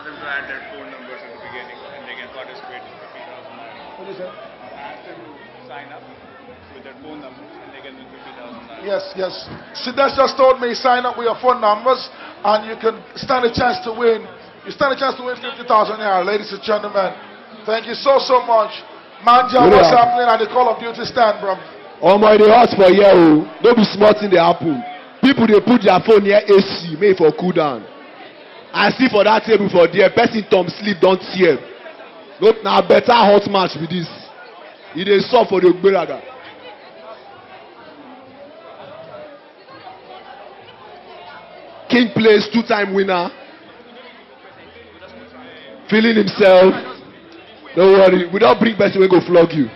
them to add their phone numbers at the beginning and they can participate in 50,000 naira. What is that? Ask them to sign up with their phone numbers and they can win 50,000 naira. Yes, yes. Siddharth just told me sign up with your phone numbers and you can stand a chance to win. You stand a chance to win 50,000 naira, ladies and gentlemen. Thank you so much. Manja, what's happening at the Call of Duty stand, bro? Oh my, they hot for here. Oh. Don't be smart in the apple. People they put their phone near AC, made for cool down. I see for that table for there, person Tom sleep don't tear. Look now, better hot match with this. It is soft for the Gberaga. King plays 2-time winner. Feeling himself. Don't worry, we don't bring person we go flog you.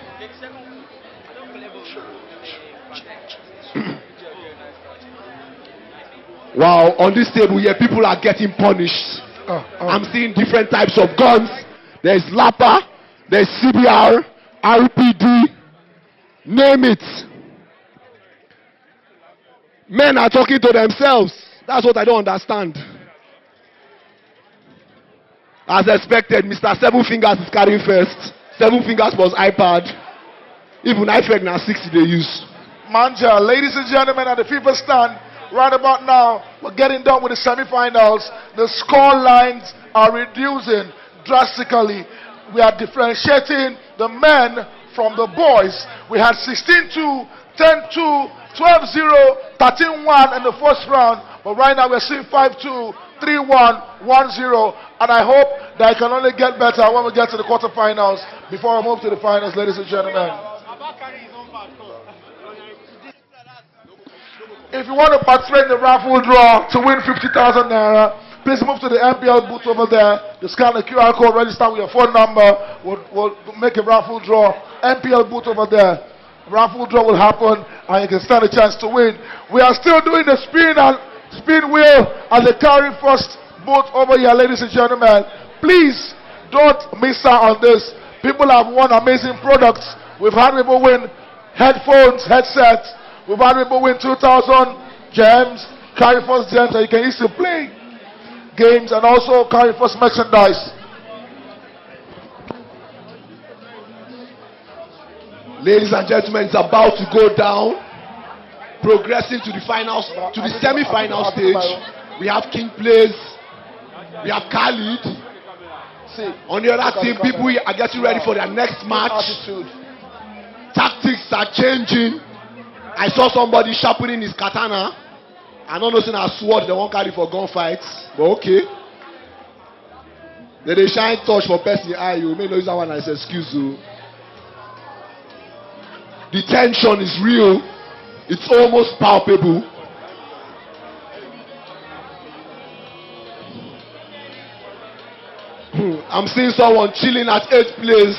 Wow, on this table here, people are getting punished. I'm seeing different types of guns. There's LAPA, there's CBR, RPD, name it. Men are talking to themselves. That's what I don't understand. As expected, Mr. Seven Fingers is carrying first. Seven Fingers was iPad. Even iPad now 60 they use. Manja, ladies and gentlemen, at the FIFA stand, right about now, we're getting done with the semi-finals. The score lines are reducing drastically. We are differentiating the men from the boys. We had 16-2, 10-2, 12-0, 13-1 in the first round. But right now we're seeing 5-2, 3-1, 1-0. And I hope that it can only get better when we get to the quarterfinals before we move to the finals, ladies and gentlemen. If you want to participate in the raffle draw to win 50,000 naira, please move to the MPL booth over there. Just scan the QR code, register with your phone number. We'll make a raffle draw. MPL booth over there. Raffle draw will happen and you can stand a chance to win. We are still doing the spin wheel and the carry first booth over here, ladies and gentlemen. Please don't miss out on this. People have won amazing products. We've had people win headphones, headsets. We've had people win 2,000 gems, carry first gems that you can use to play games and also carry first merchandise. Ladies and gentlemen, it's about to go down. Progressing to the finals, to the semi-final stage. We have King Plays. We have Khalid. On the other team, people are getting ready for their next match. Tactics are changing. I saw somebody sharpening his katana. I don't know if a sword they won't carry for gunfights, but okay. They shine touch for person eye. You may not use that one as excuse. The tension is real. It's almost palpable. I'm seeing someone chilling at 8th place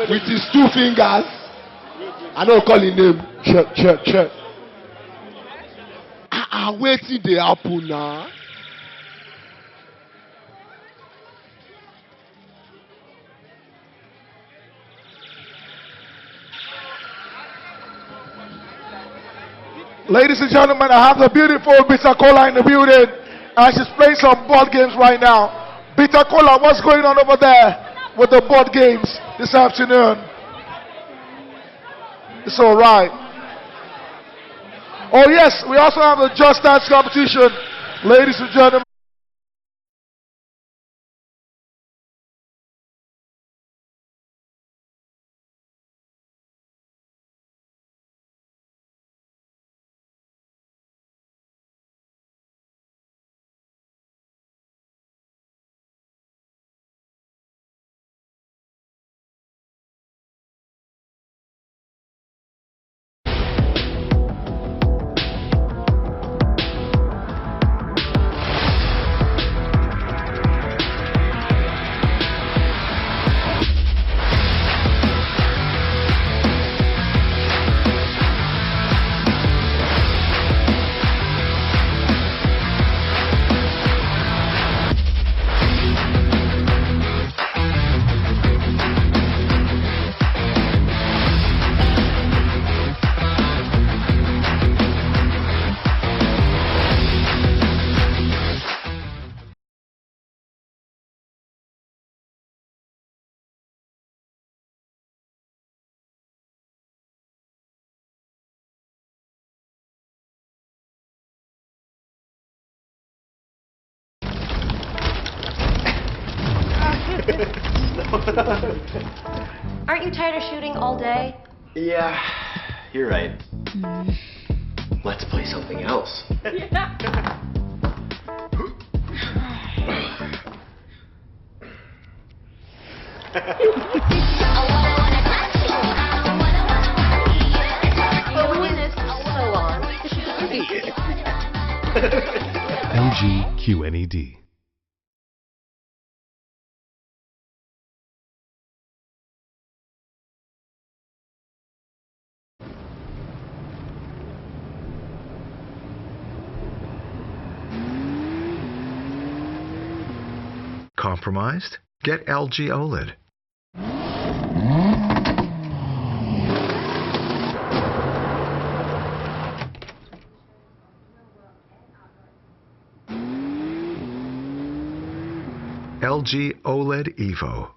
with his 2 fingers. I don't call his name. Check. Waiting the apple now. Ladies and gentlemen, I have the beautiful Bitter Cola in the building. And she's playing some board games right now. Bitter Cola, what's going on over there with the board games this afternoon? It's all right. Oh yes, we also have the Just Dance competition. Ladies and gentlemen. Aren't you tired of shooting all day? Yeah, you're right. Let's play something else. LGQNED. Compromised? Get LG OLED. LG OLED Evo.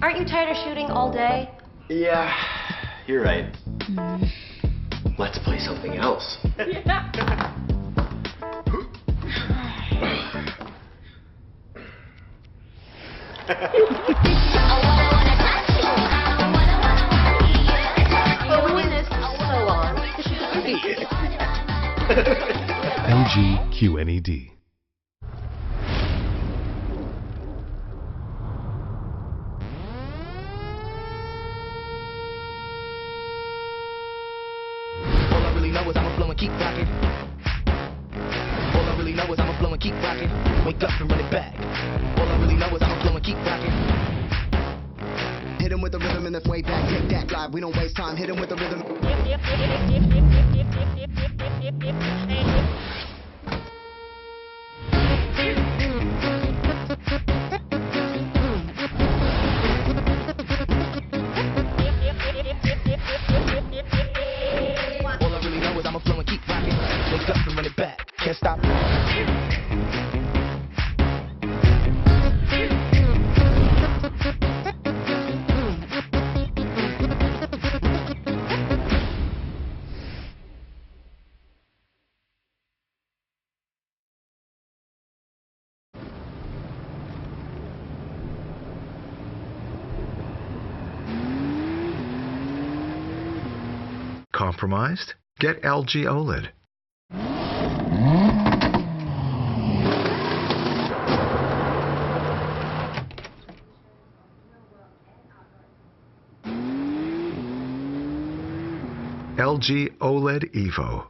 Aren't you tired of shooting all day? Yeah, you're right. Let's play something else. LGQNED. Keep rocking. All I really know is I'ma blow and keep rocking. Wake up and run it back. All I really know is I'ma blow and keep rocking. Hit him with the rhythm and that's way back. Take that live. We don't waste time. Hit him with the rhythm. All I really know is I'ma flow and keep rocking. Wake up and run it back. Can't stop. Compromised? Get LG OLED. LG OLED Evo.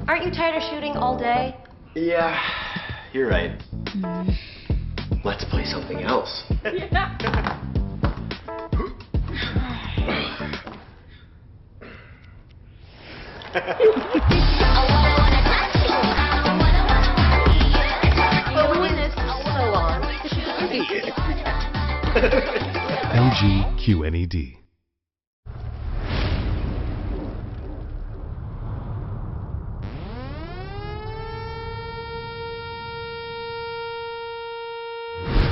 Aren't you tired of shooting all day? Yeah, you're right. Let's play something else. LG QNED.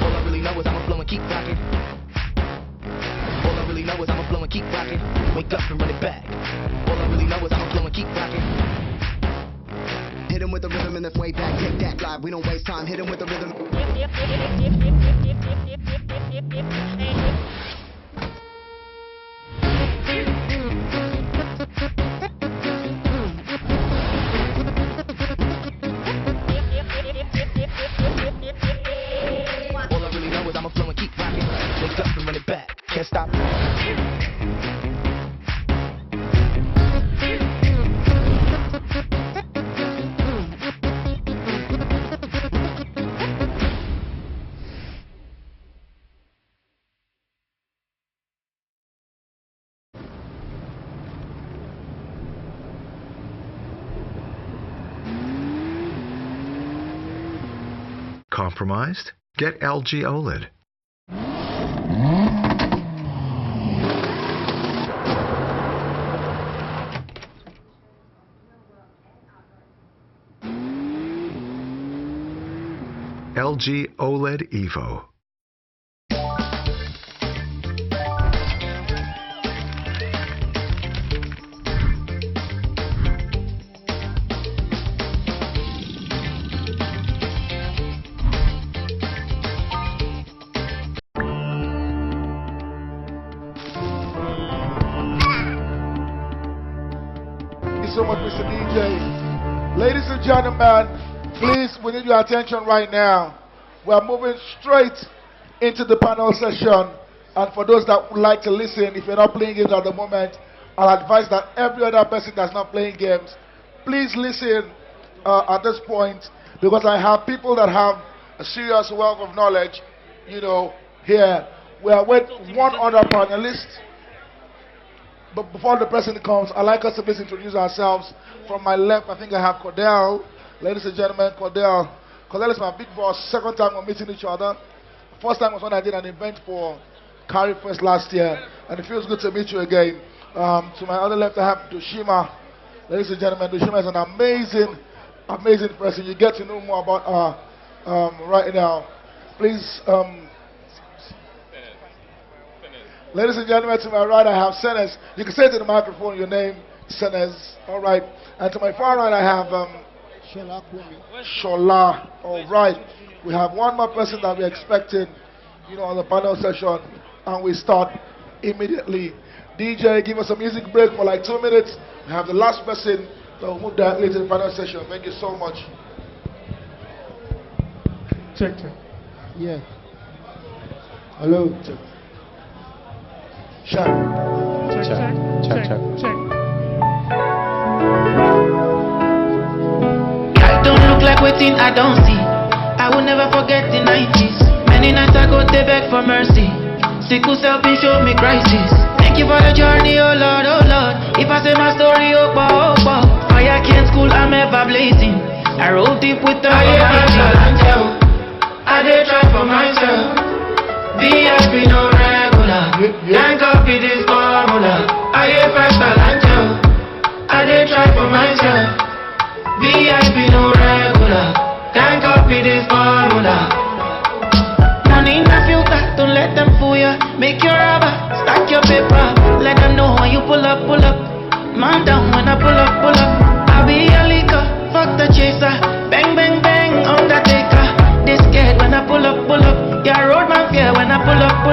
All I really know is I'ma flow and keep rocking. All I really know is I'ma flow and keep rocking. Wake up and run it back. All I really know is I'ma flow and keep rocking. Hit him with the rhythm and that's way back. Take that live, we don't waste time. Hit him with the rhythm. All I really know is I'ma flow and keep rocking. Wake up and run it back. Can't stop. Compromised? Get LG OLED. LG OLED Evo. so much, Mr. DJ. Ladies and gentlemen, please, we need your attention right now. We are moving straight into the panel session. And for those that would like to listen, if you're not playing games at the moment, I'll advise that every other person that's not playing games, please listen at this point, because I have people that have a serious wealth of knowledge, here. We are with one other panelist. But before the person comes, I'd like us to please introduce ourselves. From my left, I think I have Cordell. Ladies and gentlemen, Cordell. Cordell is my big boss. Second time we're meeting each other. First time was when I did an event for Carry First last year. And it feels good to meet you again. To my other left, I have Doshima. Ladies and gentlemen, Doshima is an amazing person. You get to know more about her right now. Please, ladies and gentlemen, to my right, I have Senes. You can say to the microphone your name, Senes. All right. And to my far right, I have Shola. All right. We have one more person that we're expecting, on the panel session. And we start immediately. DJ, give us a music break for like 2 minutes. We have the last person that will move directly to the panel session. Thank you so much. Check. Yeah. Hello. Check. I don't look like waiting, I don't see. I will never forget the 90s. Many nights I go to beg for mercy. Sickle self been show me crisis. Thank you for the journey, oh Lord, oh Lord. If I say my story, oh wow. Fire can't school, I'm ever blazing. I roll deep with the I did try for myself. VIP no regular. Can't copy this formula. I ain't faster than you. I did try for myself. VIP no regular. Can't copy this formula. Money in a filter, don't let them fool ya. Make your rubber, stack your paper. Let them know when you pull up. Man down when I pull up. I be a leaker, fuck the chaser. Bang, Undertaker. They scared when I pull up. Yeah, roadman fear when I pull up.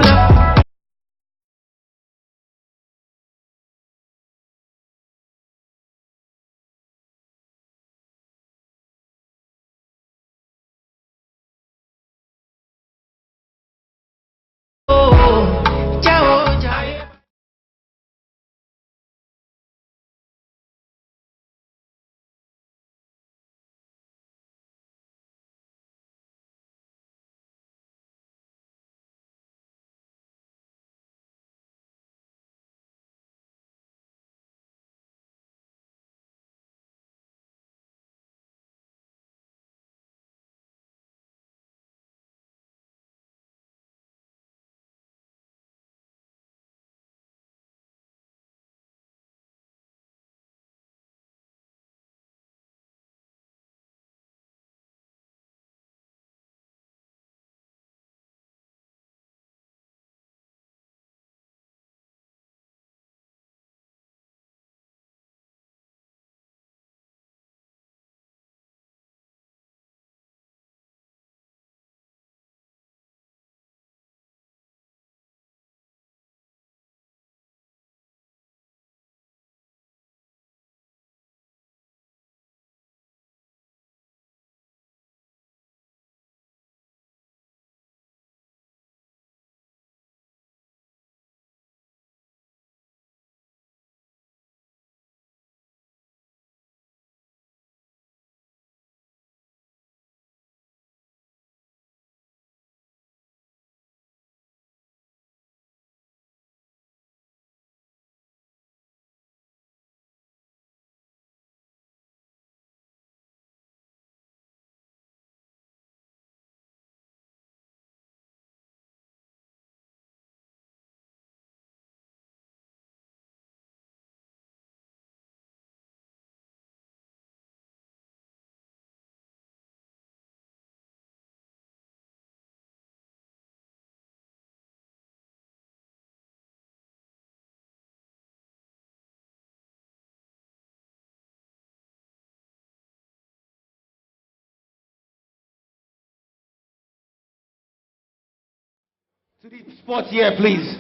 To the spot here, please.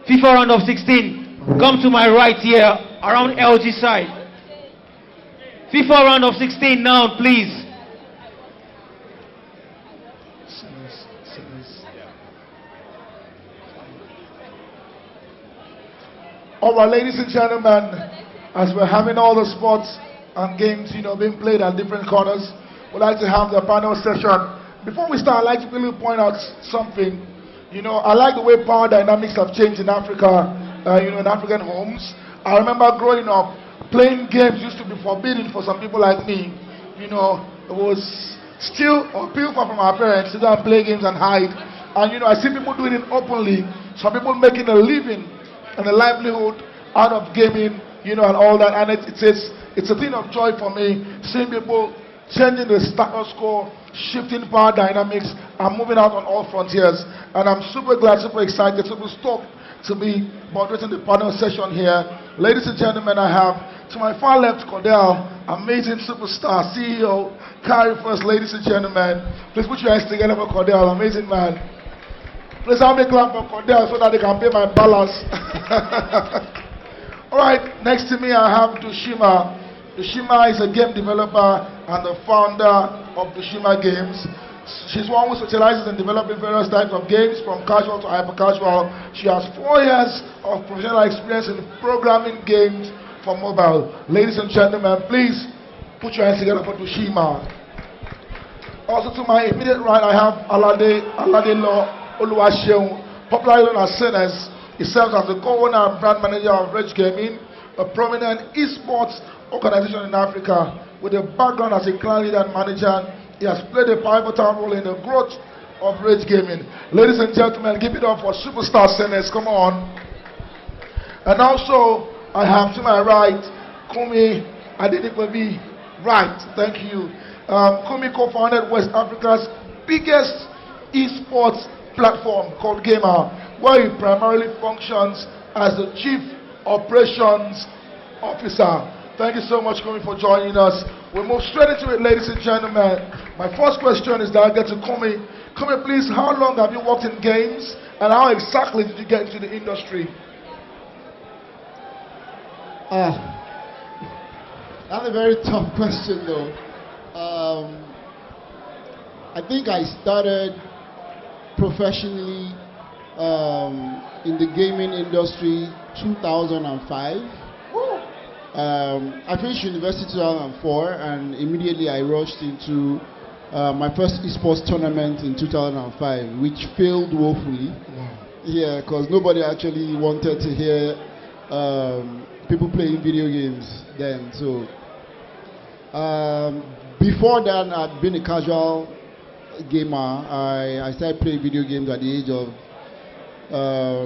FIFA round of 16. Come to my right here, around LG side. FIFA round of 16 now, please. All right, ladies and gentlemen, as we're having all the sports and games, being played at different corners, we'd like to have the panel session. Before we start, I'd like to really point out something. I like the way power dynamics have changed in Africa, in African homes. I remember growing up, playing games used to be forbidden for some people like me. It was still appeal for from our parents to go and play games and hide. And I see people doing it openly. Some people making a living and a livelihood out of gaming, and all that. And it's a thing of joy for me, seeing people changing the status quo, shifting power dynamics, and moving out on all frontiers. And I'm super glad, super excited, super stoked to be moderating the panel session here. Ladies and gentlemen, I have to my far left Cordell, amazing superstar, CEO, Carry First. Ladies and gentlemen, please put your hands together for Cordell, amazing man. Please help me clap for Cordell so that they can pay my balance. Alright, next to me I have Dushima. Dushima is a game developer and the founder of Dushima Games. She's one who specializes in developing various types of games from casual to hyper-casual. She has 4 years of professional experience in programming games for mobile. Ladies and gentlemen, please put your hands together for Dushima. Also to my immediate right I have Alade Law Oluwaseun, popularly known as Sinners. He serves as the co-owner and brand manager of Rage Gaming, a prominent esports organization in Africa. With a background as a clan leader and manager, he has played a pivotal role in the growth of Rage Gaming. Ladies and gentlemen, give it up for superstar Sinners, come on. And also, I have to my right, Kumi Adenikwebi. Right, thank you. Kumi co-founded West Africa's biggest esports platform called Gamer, where he primarily functions as the Chief Operations Officer. Thank you so much, Kumi, for joining us. We'll move straight into it, ladies and gentlemen. My first question is directed to Kumi. Kumi, please, how long have you worked in games, and how exactly did you get into the industry? That's a very tough question, though. I think I started professionally in the gaming industry 2005. I finished university 2004 and immediately I rushed into my first esports tournament in 2005, which failed woefully. Yeah, because nobody actually wanted to hear people playing video games then. So before that, I'd been a casual gamer. I started playing video games at the age of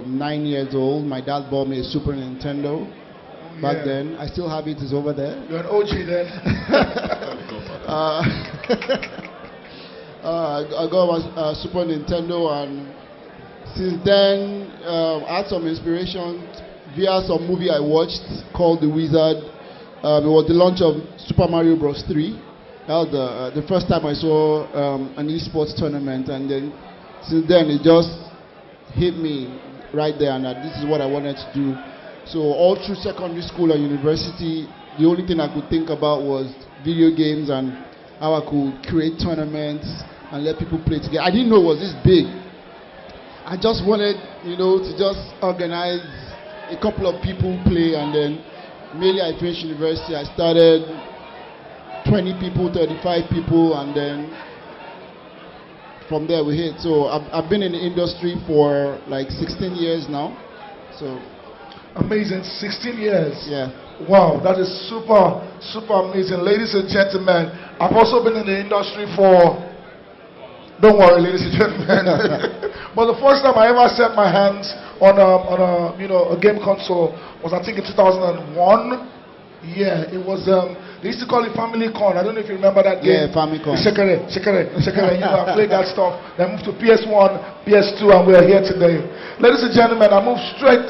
9 years old. My dad bought me a Super Nintendo back then. I still have it, it's over there. You're an OG then. I got a Super Nintendo, and since then I had some inspiration via some movie I watched called The Wizard. It was the launch of Super Mario Bros. 3. That was the first time I saw an esports tournament, and then since then it just hit me right there, and that this is what I wanted to do. So all through secondary school and university, the only thing I could think about was video games and how I could create tournaments and let people play together. I didn't know it was this big. I just wanted, to just organize a couple of people play, and then immediately I finished university, I started 20 people, 35 people, and then from there we hit. So I've been in the industry for like 16 years now. So amazing, 16 years. Yeah. Wow, that is super, super amazing. Ladies and gentlemen, I've also been in the industry for, don't worry, ladies and gentlemen. But the first time I ever set my hands on a game console was, I think, in 2001. Yeah, it was, they used to call it Family Con. I don't know if you remember that game. Yeah, Family Con. Shekere. I played that stuff. Then moved to PS1, PS2, and we are here today. Ladies and gentlemen, I move straight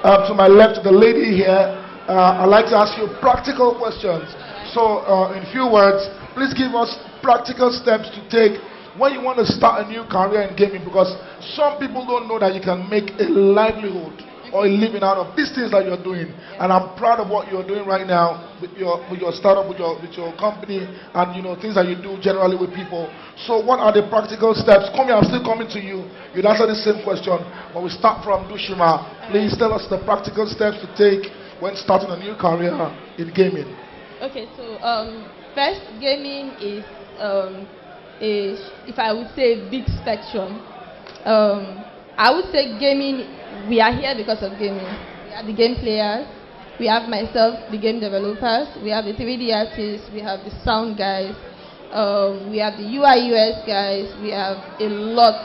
to my left to the lady here. I'd like to ask you practical questions. So, in few words, please give us practical steps to take when you want to start a new career in gaming, because some people don't know that you can make a livelihood or a living out of these things that you're doing. And I'm proud of what you're doing right now with your startup, with your company, and things that you do generally with people. So what are the practical steps? Come here, I'm still coming to you. You'll answer the same question. But we start from Dushima. Please tell us the practical steps to take when starting a new career in gaming. Okay, so first, gaming is if I would say, a big spectrum. I would say gaming, we are here because of gaming. We are the game players, we have myself, the game developers, we have the 3D artists, we have the sound guys, we have the UI UX guys, we have a lot.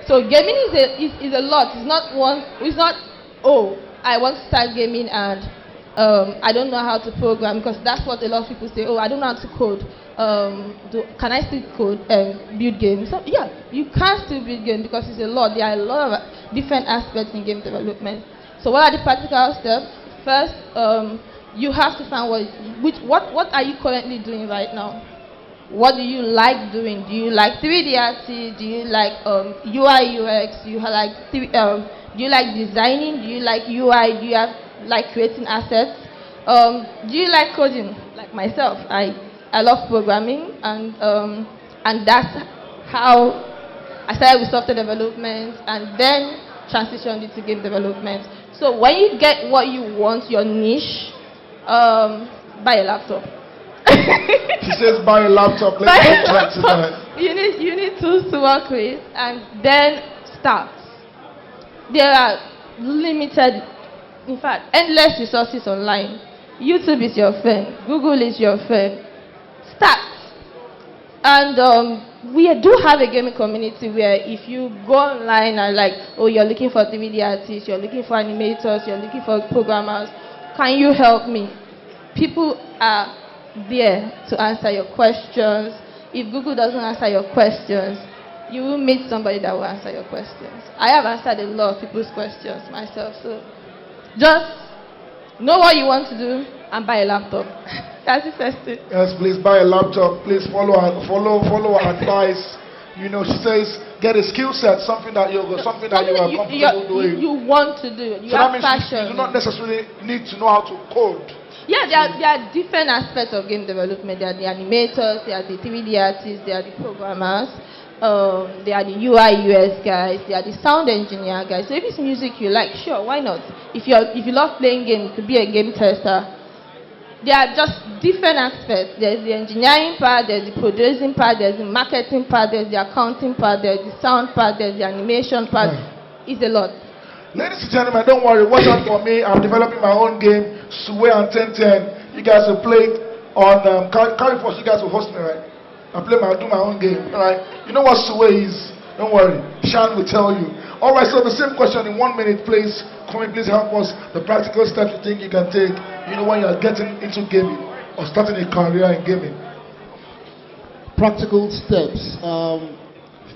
So gaming is a lot. It's not oh, I want to start gaming and I don't know how to program, because that's what a lot of people say. Oh, I don't know how to code. Can I still code and build games? So yeah, you can still build games because it's a lot. There are a lot of different aspects in game development. So what are the practical steps? First, you have to find what are you currently doing right now? What do you like doing? Do you like 3D artists? Do you like UI UX? Do you like designing? Do you like UI? Do you like creating assets? Do you like coding? Like myself, I love programming, and that's how I started with software development and then transitioned into game development. So when you get what you want, your niche, buy a laptop. She says buy a laptop. Let's go back to that. You need tools to work with, and then start. There are limited, in fact, endless resources online. YouTube is your friend. Google is your friend. Start. And we do have a gaming community where if you go online and you're looking for 3D artists, you're looking for animators, you're looking for programmers, can you help me? People are there to answer your questions. If Google doesn't answer your questions, you will meet somebody that will answer your questions. I have answered a lot of people's questions myself, so just know what you want to do and buy a laptop. That's the first thing. Yes, please buy a laptop. Please follow her advice. She says get a skill set, something that you are comfortable doing. You want to do. You so have that means passion. you do not necessarily need to know how to code. Yeah, there are different aspects of game development. There are the animators, there are the 3D artists, there are the programmers, there are the UI UX guys, there are the sound engineer guys. So if it's music you like, sure, why not? If you love playing games, you could be a game tester. There are just different aspects. There's the engineering part, there's the producing part, there's the marketing part, there's the accounting part, there's the sound part, there's the animation part. It's a lot. Ladies and gentlemen, don't worry, watch out for me. I'm developing my own game, Suwe and 1010. You guys will play it on California. You guys will host me, right? I'll do my own game, right? You know what Suwe is? Don't worry, Shan will tell you. Alright, so the same question in 1 minute, please. Come in, please help us. The practical steps you think you can take, when you're getting into gaming or starting a career in gaming. Practical steps.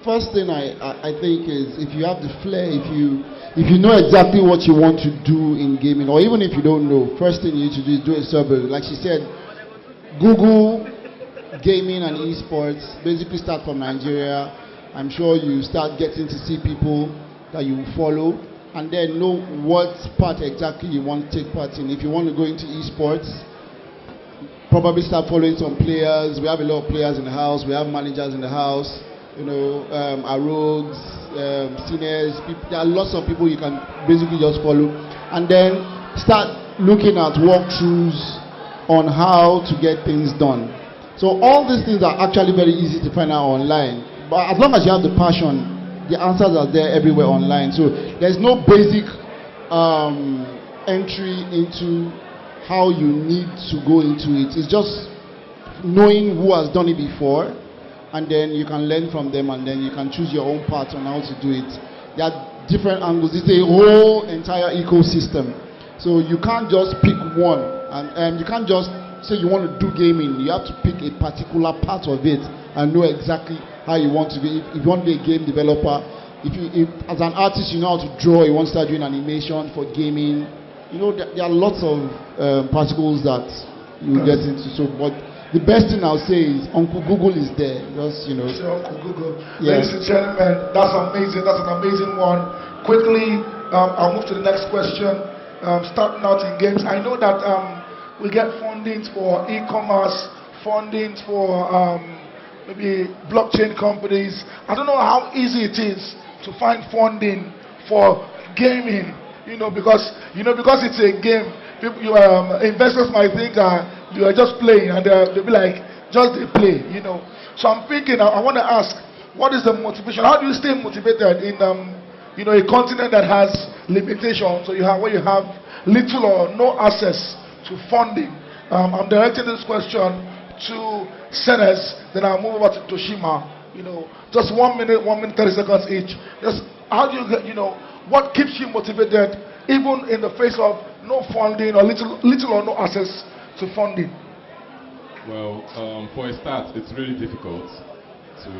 First thing I think is if you have the flair, if you know exactly what you want to do in gaming, or even if you don't know, first thing you need to do is do a survey. Like she said, Google gaming and esports. Basically start from Nigeria. I'm sure you start getting to see people that you follow, and then know what part exactly you want to take part in. If you want to go into esports, probably start following some players. We have a lot of players in the house. We have managers in the house. Rogues, seniors. There are lots of people you can basically just follow, and then start looking at walkthroughs on how to get things done. So all these things are actually very easy to find out online. But as long as you have the passion, the answers are there everywhere online. So there's no basic entry into how you need to go into it. It's just knowing who has done it before, and then you can learn from them, and then you can choose your own path on how to do it. There are different angles. It's a whole entire ecosystem. So you can't just pick one, and you can't just say you want to do gaming. You have to pick a particular part of it and know exactly how you want to be. If you want to be a game developer, if as an artist you know how to draw, you want to start doing animation for gaming. There are lots of particles that you get into. So, but the best thing I'll say is Uncle Google is there. Just Uncle Google. Yeah. Ladies and gentlemen, that's amazing. That's an amazing one. Quickly, I'll move to the next question. Starting out in games, I know that we get fundings for e-commerce, fundings for maybe blockchain companies. I don't know how easy it is to find funding for gaming. Because it's a game. People, investors might think you are just playing, and they'll be like, just they play. So I'm thinking, I want to ask, what is the motivation? How do you stay motivated in a continent that has limitations? So where you have little or no access to funding. I'm directing this question to Senes, then I'll move over to Toshima. Just 1 minute, 30 seconds each. Just how do you get, what keeps you motivated even in the face of no funding or little or no access to funding? Well, for a start, it's really difficult to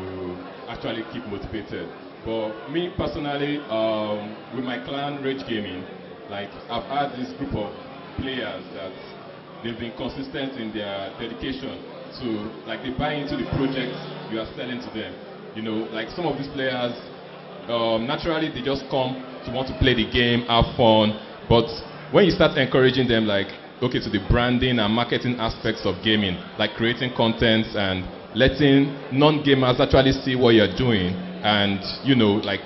actually keep motivated. But me personally, with my clan Rage Gaming, like I've had this group of players that they've been consistent in their dedication to, like they buy into the project you are selling to them. Like some of these players, naturally they just come to want to play the game, have fun. But when you start encouraging them, like, okay, to the branding and marketing aspects of gaming, like creating content and letting non-gamers actually see what you're doing and, like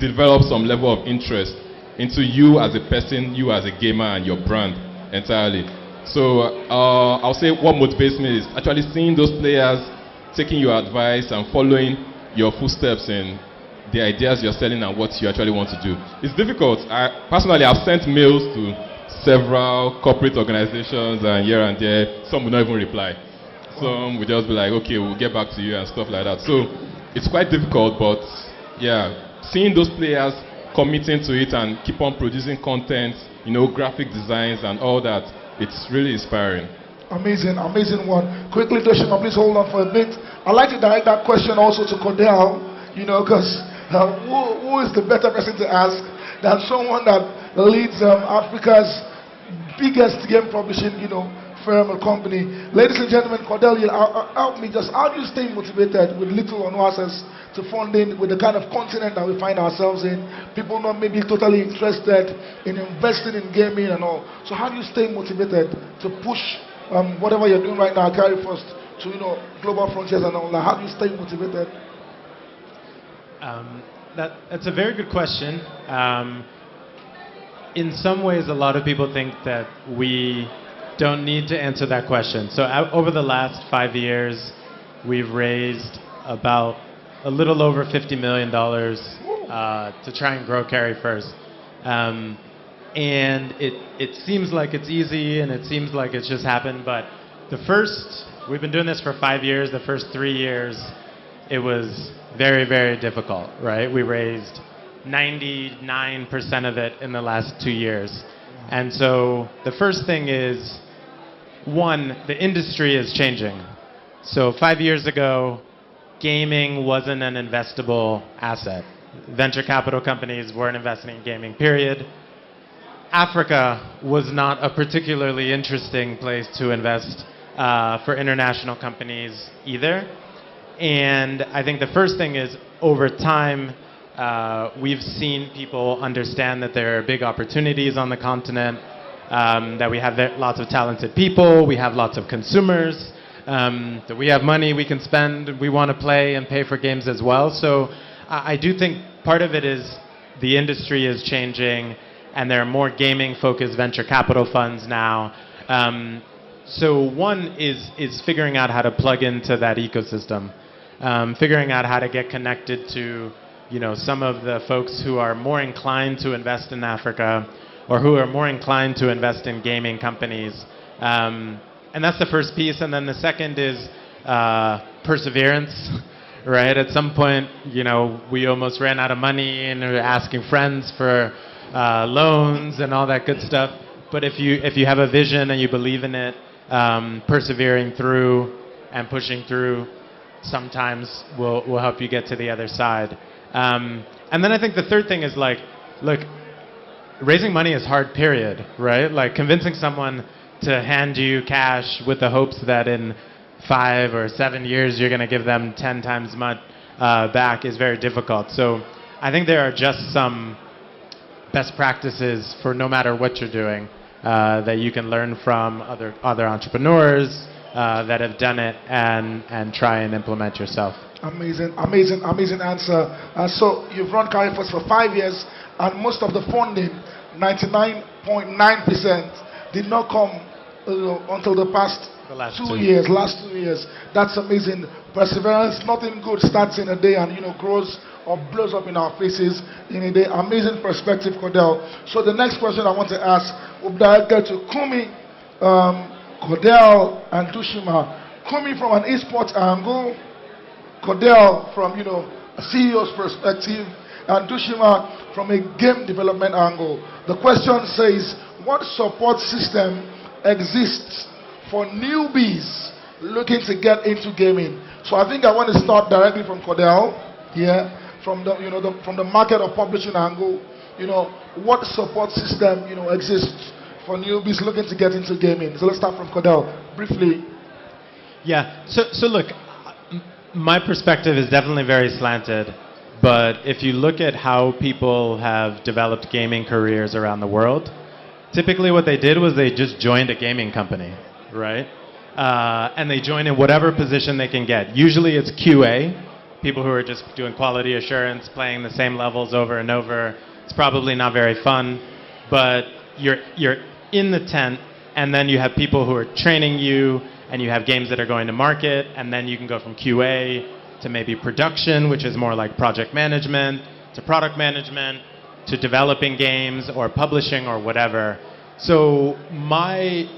develop some level of interest into you as a person, you as a gamer and your brand entirely. So I'll say what motivates me is actually seeing those players taking your advice and following your footsteps in the ideas you're selling and what you actually want to do. It's difficult. Personally, I've sent mails to several corporate organizations and here and there. Some will not even reply. Some will just be like, okay, we'll get back to you and stuff like that. So it's quite difficult, but yeah, seeing those players committing to it and keep on producing content, graphic designs and all that, it's really inspiring. Amazing one. Quickly, Toshima, please hold on for a bit. I'd like to direct that question also to Cordell, because who is the better person to ask than someone that leads Africa's biggest game publishing, firm or company. Ladies and gentlemen, Cordell, help me just, how do you stay motivated with little or no access to funding, with the kind of continent that we find ourselves in? People not maybe totally interested in investing in gaming and all. So how do you stay motivated to push whatever you're doing right now, carry first to global frontiers and all that? How do you stay motivated? That's a very good question. In some ways, a lot of people think that we don't need to answer that question. So over the last 5 years, we've raised about a little over $50 million to try and grow Carry First. And it seems like it's easy and it seems like it's just happened, but we've been doing this for 5 years. The first 3 years, it was very, very difficult, right? We raised 99% of it in the last 2 years. And so the first thing is, one, the industry is changing. So 5 years ago, gaming wasn't an investable asset. Venture capital companies weren't investing in gaming, period. Africa was not a particularly interesting place to invest for international companies either. And I think the first thing is, over time, we've seen people understand that there are big opportunities on the continent, that we have lots of talented people, we have lots of consumers, that we have money we can spend, we want to play and pay for games as well. So I do think part of it is the industry is changing and there are more gaming-focused venture capital funds now. So one is figuring out how to plug into that ecosystem, figuring out how to get connected to some of the folks who are more inclined to invest in Africa or who are more inclined to invest in gaming companies. And that's the first piece. And then the second is perseverance, right? At some point, we almost ran out of money and were asking friends for loans and all that good stuff. But if you have a vision and you believe in it, persevering through and pushing through sometimes will help you get to the other side. And then I think the third thing is look, raising money is hard, period, right? Like convincing someone to hand you cash with the hopes that in 5 or 7 years you're going to give them 10 times much back is very difficult. So I think there are just some best practices for no matter what you're doing that you can learn from other entrepreneurs that have done it and try and implement yourself. Amazing answer. So you've run Carry First for 5 years, and most of the funding, 99.9%, did not come until the past last 2 years. That's amazing. Perseverance, nothing good starts in a day and grows or blows up in our faces in a day. Amazing perspective, Cordell. So the next question I want to ask will be directed to Kumi, Cordell, and Dushima. Kumi from an esports angle, Cordell from a CEO's perspective, and Dushima from a game development angle. The question says, what support system exists for newbies looking to get into gaming? So I think I want to start directly from Cordell here, from the from the market or publishing angle. What support system exists for newbies looking to get into gaming? So let's start from Cordell briefly. Yeah. So look, my perspective is definitely very slanted, but if you look at how people have developed gaming careers around the world, typically what they did was they just joined a gaming company, right? And they join in whatever position they can get. Usually it's QA, people who are just doing quality assurance, playing the same levels over and over. It's probably not very fun, but you're in the tent, and then you have people who are training you, and you have games that are going to market, and then you can go from QA to maybe production, which is more like project management, to product management, to developing games or publishing or whatever. So my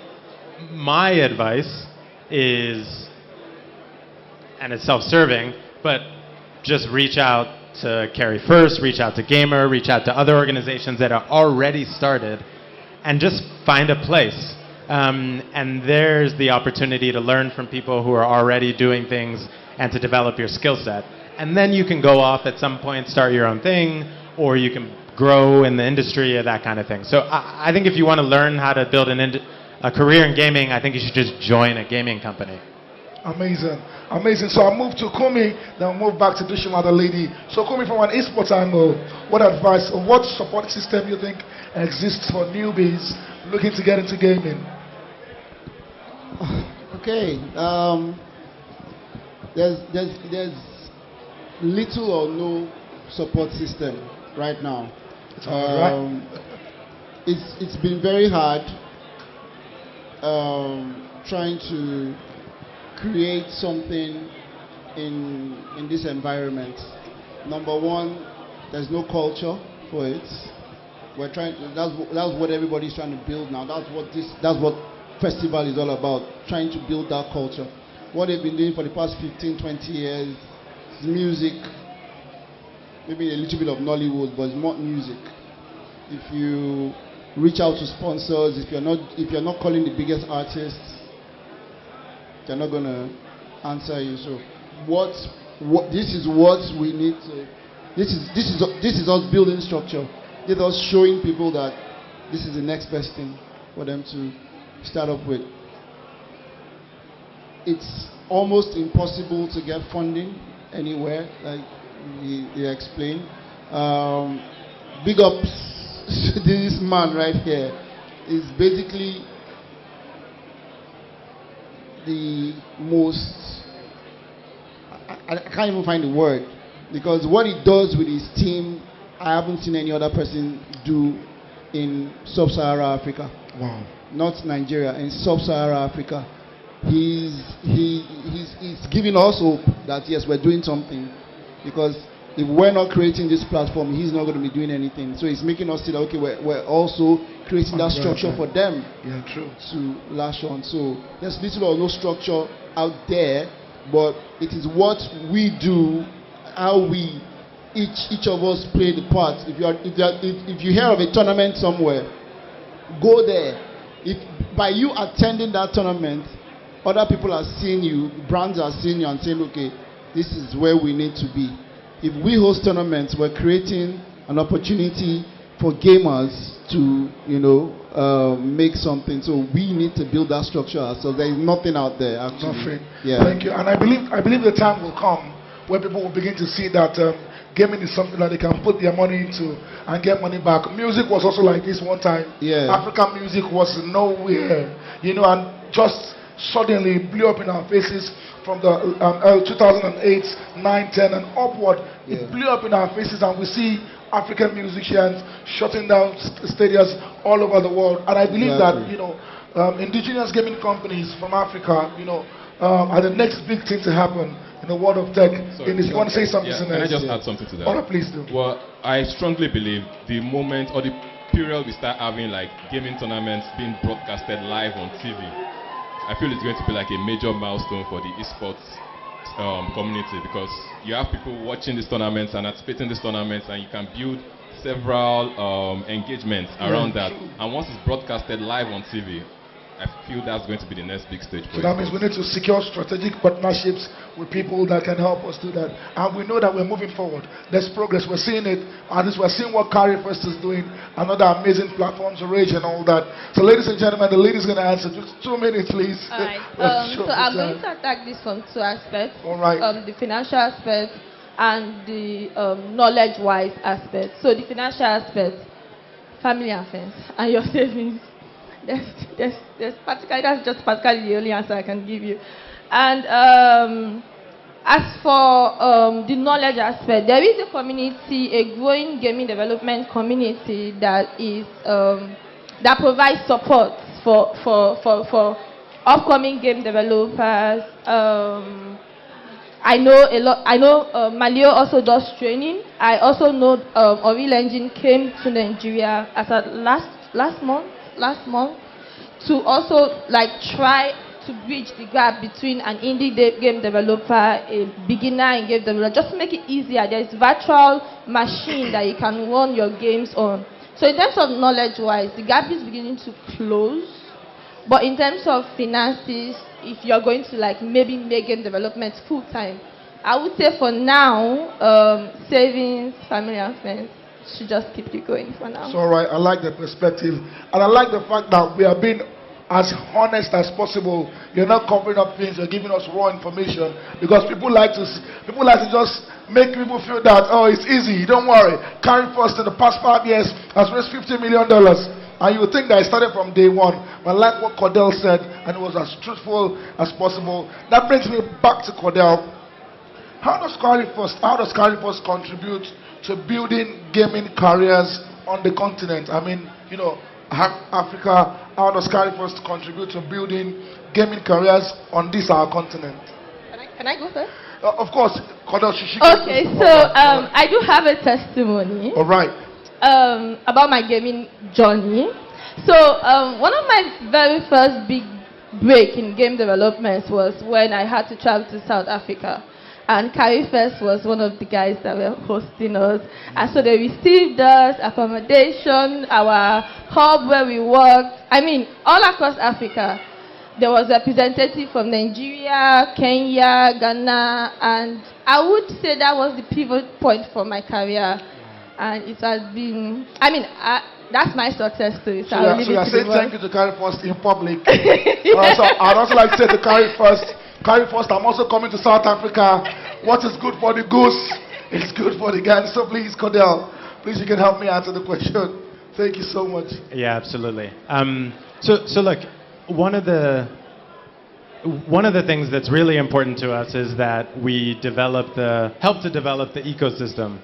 advice is, and it's self-serving, but just reach out to Carry First, reach out to Gamer, reach out to other organizations that are already started, and just find a place. And there's the opportunity to learn from people who are already doing things and to develop your skill set. And then you can go off at some point, start your own thing, or you can grow in the industry or that kind of thing. So I think if you want to learn how to build a career in gaming, I think you should just join a gaming company. Amazing. So I'll move to Kumi, then I'll move back to Dushima, the lady. So Kumi, from an esports angle, what advice or what support system you think exists for newbies looking to get into gaming? Okay. There's little or no support system right now. It's been very hard trying to create something in this environment. Number one, there's no culture for it. We're trying to, that's what everybody's trying to build now. That's what festival is all about, trying to build that culture. What they've been doing for the past 15, 20 years is music, maybe a little bit of Nollywood, but it's not music. If you reach out to sponsors, if you're not calling the biggest artists, they're not gonna answer you. So this is what we need to. This is us building structure. This is us showing people that this is the next best thing for them to start up with. It's almost impossible to get funding anywhere, like he explained. Big ups to this man right here. Is basically the most, I can't even find the word, because what he does with his team, I haven't seen any other person do in sub-Saharan Africa. Wow. Not Nigeria, in sub-Saharan Africa. He's giving us hope that yes, we're doing something, because if we're not creating this platform, he's not going to be doing anything. So he's making us see that okay, we're also creating that structure for them to lash on. So there's little or no structure out there, but it is what we do, how we each of us play the part. If you hear of a tournament somewhere, go there. If by you attending that tournament, other people are seeing you, brands are seeing you and saying, okay, this is where we need to be. If we host tournaments, we're creating an opportunity for gamers to, make something. So we need to build that structure ourselves. There is nothing out there, actually. Nothing. Yeah. Thank you. And I believe the time will come where people will begin to see that gaming is something that they can put their money into and get money back. Music was also like this one time. Yeah. African music was nowhere, and just suddenly blew up in our faces from the 2008, 9, 10 and upward. It blew up in our faces, and we see African musicians shutting down stadiums all over the world. And I believe that indigenous gaming companies from Africa, are the next big thing to happen in the world of tech. You want to say something? Can I just add something to that? All right, please do. Well, I strongly believe the moment or the period we start having like gaming tournaments being broadcasted live on TV, I feel it's going to be like a major milestone for the esports community, because you have people watching these tournaments and anticipating these tournaments, and you can build several engagements around that. And once it's broadcasted live on TV, I feel that's going to be the next big stage for So that means we need to secure strategic partnerships with people that can help us do that. And we know that we're moving forward. There's progress. We're seeing it. And we're seeing what Carry First is doing. Another amazing platforms, Rage and all that. So ladies and gentlemen, the lady's going to answer. Just 2 minutes, please. All right. So I'm going to attack this from two aspects. All right. The financial aspect and the knowledge-wise aspect. So the financial aspect, family and friends, and your savings. That's just practically the only answer I can give you. And as for the knowledge aspect, there is a community, a growing gaming development community that is that provides support for upcoming game developers. I know Malio also does training. I also know Unreal Engine came to Nigeria as a last month to also try to bridge the gap between an indie game developer, a beginner in game developer, just to make it easier. There's virtual machine that you can run your games on. So in terms of knowledge-wise, the gap is beginning to close. But in terms of finances, if you're going to maybe make game development full-time, I would say for now, savings, family and friends should just keep you going for now. So, all right, I like the perspective. And I like the fact that we are being as honest as possible. You're not covering up things, you're giving us raw information. Because people like to just make people feel that, it's easy, don't worry. Carry First in the past 5 years has raised $50 million. And you would think that it started from day one. But like what Cordell said, and it was as truthful as possible. That brings me back to Cordell. How does Carry First contribute to building gaming careers on the continent? I mean, Africa, how does Carry First contribute to building gaming careers on this our continent? Can I go first? Of course, Cordell. Okay, so I do have a testimony. All right. About my gaming journey. So one of my very first big break in game development was when I had to travel to South Africa. And Carry First was one of the guys that were hosting us. And so they received us, accommodation, our hub where we worked. I mean, all across Africa. There was a representative from Nigeria, Kenya, Ghana, and I would say that was the pivot point for my career. And it has been, that's my success story. So you're saying thank you to Carry First in public. So I'd also like to say to Carry First, I'm also coming to South Africa. What is good for the goose is good for the gander. So please, Cordell, please you can help me answer the question. Thank you so much. Yeah, absolutely. So look, one of the things that's really important to us is that we help to develop the ecosystem.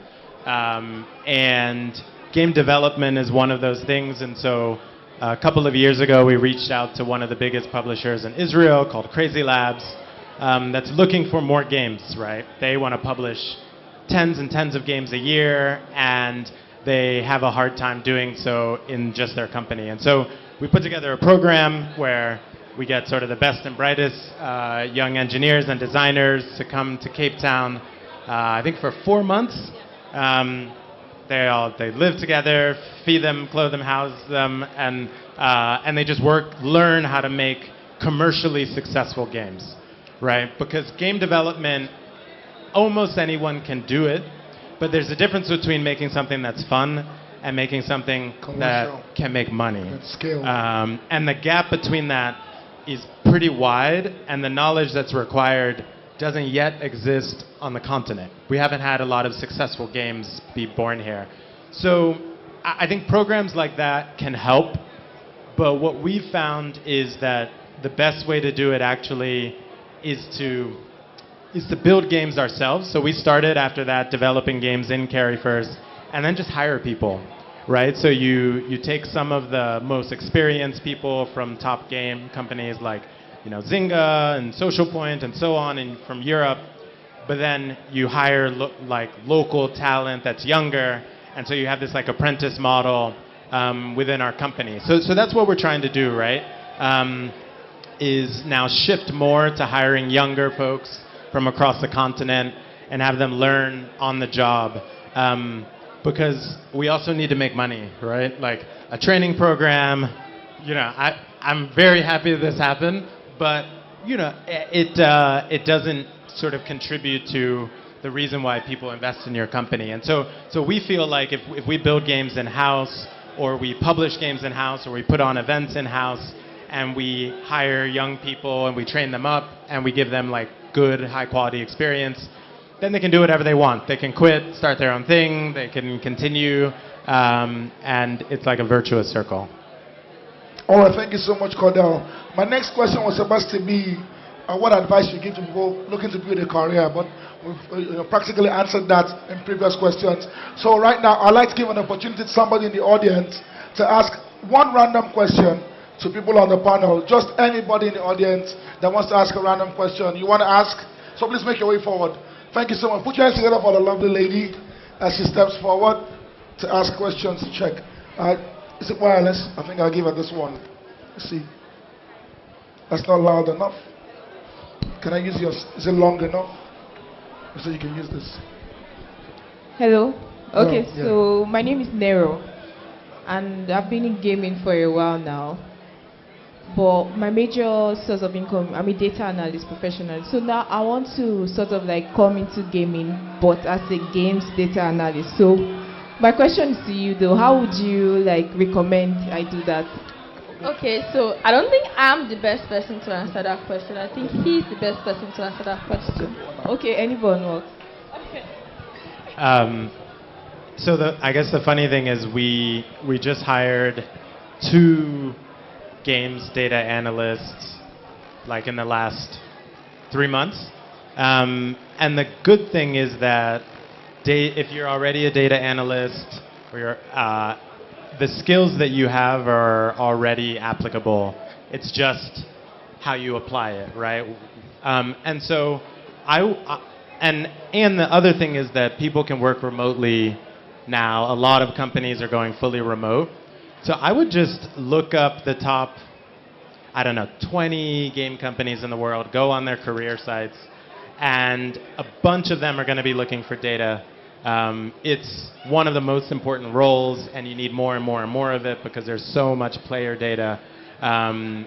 And game development is one of those things. And so a couple of years ago, we reached out to one of the biggest publishers in Israel called Crazy Labs, that's looking for more games, right? They want to publish tens and tens of games a year, and they have a hard time doing so in just their company. And so we put together a program where we get sort of the best and brightest young engineers and designers to come to Cape Town, I think for 4 months. They live together, feed them, clothe them, house them, and they just learn how to make commercially successful games, right? Because game development, almost anyone can do it, but there's a difference between making something that's fun and making something that can make money. Scale. And the gap between that is pretty wide, and the knowledge that's required doesn't yet exist on the continent. We haven't had a lot of successful games be born here. So I think programs like that can help, but what we've found is that the best way to do it actually is to build games ourselves. So we started after that developing games in Cary first, and then just hire people, right? So you take some of the most experienced people from top game companies like Zynga and Social Point and so on, and from Europe, but then you hire local talent that's younger, and so you have this like apprentice model within our company. So that's what we're trying to do, right? Is now shift more to hiring younger folks from across the continent and have them learn on the job. Because we also need to make money, right? Like a training program, I'm very happy that this happened, but it doesn't sort of contribute to the reason why people invest in your company. And so we feel like if we build games in-house, or we publish games in-house, or we put on events in-house, and we hire young people and we train them up and we give them like good, high-quality experience, then they can do whatever they want. They can quit, start their own thing, they can continue, and it's like a virtuous circle. All right, thank you so much, Cordell. My next question was supposed to be what advice you give to people looking to build a career, but we've practically answered that in previous questions. So right now, I'd like to give an opportunity to somebody in the audience to ask one random question to people on the panel. Just anybody in the audience that wants to ask a random question. You want to ask? So please make your way forward. Thank you so much. Put your hands together for the lovely lady as she steps forward to ask questions. Check. Is it wireless? I think I'll give her this one. Let's see. That's not loud enough. Can I use yours? Is it long enough? So you can use this. Hello. Okay, Hello. Yeah. so my name is Nero, and I've been in gaming for a while now. But my major source of income, I'm a data analyst professional. So now I want to sort of like come into gaming, but as a games data analyst. So my question is to you though, how would you like recommend I do that? Okay, so I don't think I'm the best person to answer that question. I think he's the best person to answer that question. Okay, anyone works. So I guess the funny thing is we just hired 2 games data analysts like in the last 3 months. And the good thing is that if you're already a data analyst, or you're, the skills that you have are already applicable. It's just how you apply it, right? And so and the other thing is that people can work remotely now. A lot of companies are going fully remote. So I would just look up the top, 20 game companies in the world, go on their career sites, and a bunch of them are going to be looking for data. It's one of the most important roles, and you need more and more and more of it because there's so much player data,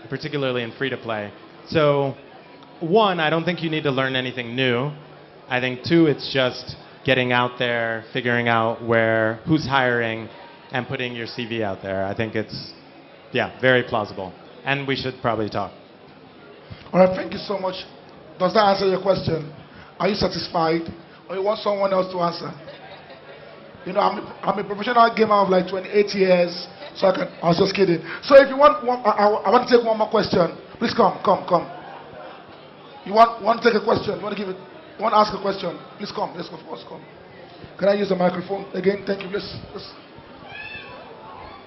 particularly in free-to-play. So, 1, I don't think you need to learn anything new. I think 2, it's just getting out there, figuring out who's hiring, and putting your CV out there. I think it's, very plausible. And we should probably talk. All right, thank you so much. Does that answer your question? Are you satisfied? Or you want someone else to answer? I'm a professional gamer of like 28 years, so I was just kidding. So if you want, I want to take one more question. Please come. You want to take a question? You want to ask a question? Please come. Let's go first. Come. Can I use the microphone again? Thank you. Please.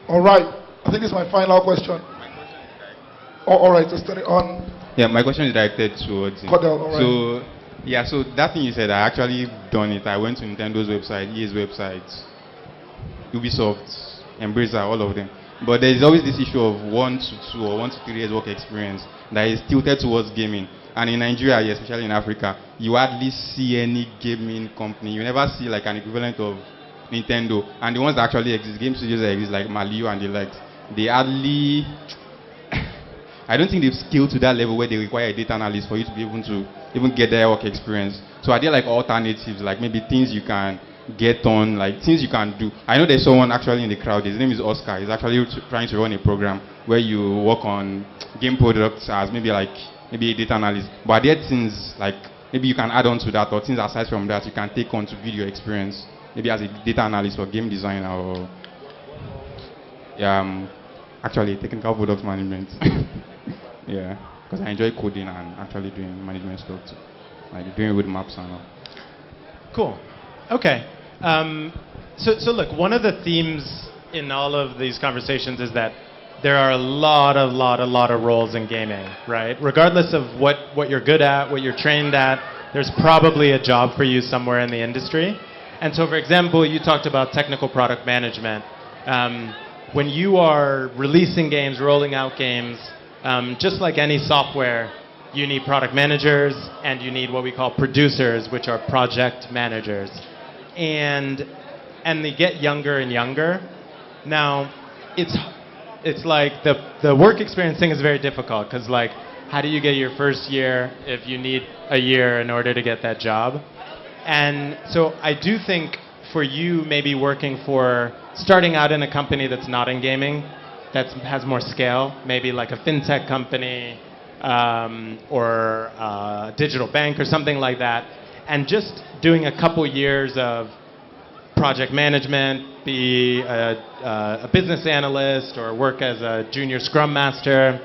All right. I think this is my final question. All right. Let's turn it on. Yeah, my question is directed towards him. Cordell, all right. So that thing you said, I actually done it. I went to Nintendo's website, EA's website, Ubisoft, Embracer, all of them. But there is always this issue of 1 to 2 or 1 to 3 years work experience that is tilted towards gaming. And in Nigeria, especially in Africa, you hardly see any gaming company. You never see like an equivalent of Nintendo. And the ones that actually exist, game studios that exist like Malio and the likes, they hardly... I don't think they've scaled to that level where they require a data analyst for you to be able to even get their work experience. So are there like alternatives, like maybe things you can get on, like things you can do? I know there's someone actually in the crowd, his name is Oscar. He's actually trying to run a program where you work on game products as maybe a data analyst. But are there things like maybe you can add on to that, or things aside from that you can take on to video experience, maybe as a data analyst or game designer, or actually technical product management. Yeah, because I enjoy coding and actually doing management stuff too, like doing roadmaps and all. Cool. Okay. So look, one of the themes in all of these conversations is that there are a lot of roles in gaming, right? Regardless of what you're good at, what you're trained at, there's probably a job for you somewhere in the industry. And so, for example, you talked about technical product management. When you are releasing games, rolling out games, just like any software, you need product managers and you need what we call producers, which are project managers. And they get younger and younger. Now, it's like the work experience thing is very difficult, because like, how do you get your first year if you need a year in order to get that job? And so I do think for you, maybe starting out in a company that's not in gaming, that has more scale, maybe like a fintech company or a digital bank or something like that, and just doing a couple years of project management, be a business analyst or work as a junior scrum master,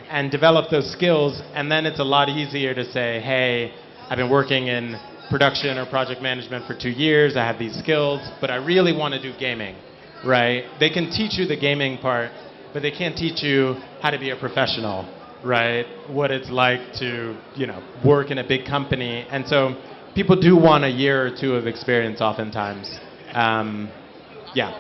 and develop those skills. And then it's a lot easier to say, hey, I've been working in production or project management for 2 years, I have these skills, but I really want to do gaming, right? They can teach you the gaming part, but they can't teach you how to be a professional, right? What it's like to, work in a big company. And so people do want a year or two of experience oftentimes. Yeah.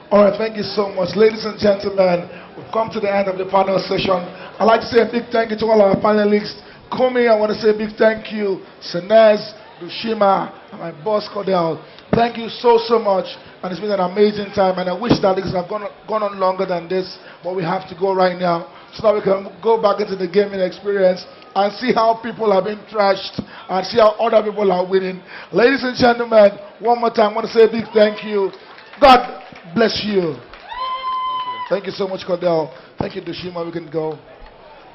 All right, thank you so much. Ladies and gentlemen, we've come to the end of the panel session. I'd like to say a big thank you to all our panelists. Kumi, I want to say a big thank you. Senez, Dushima, and my boss, Cordell. Thank you so much. And it's been an amazing time. And I wish that this have gone on longer than this, but we have to go right now so that we can go back into the gaming experience and see how people have been trashed and see how other people are winning. Ladies and gentlemen, one more time, I want to say a big thank you. God bless you. Thank you so much, Cordell. Thank you, Dushima. We can go.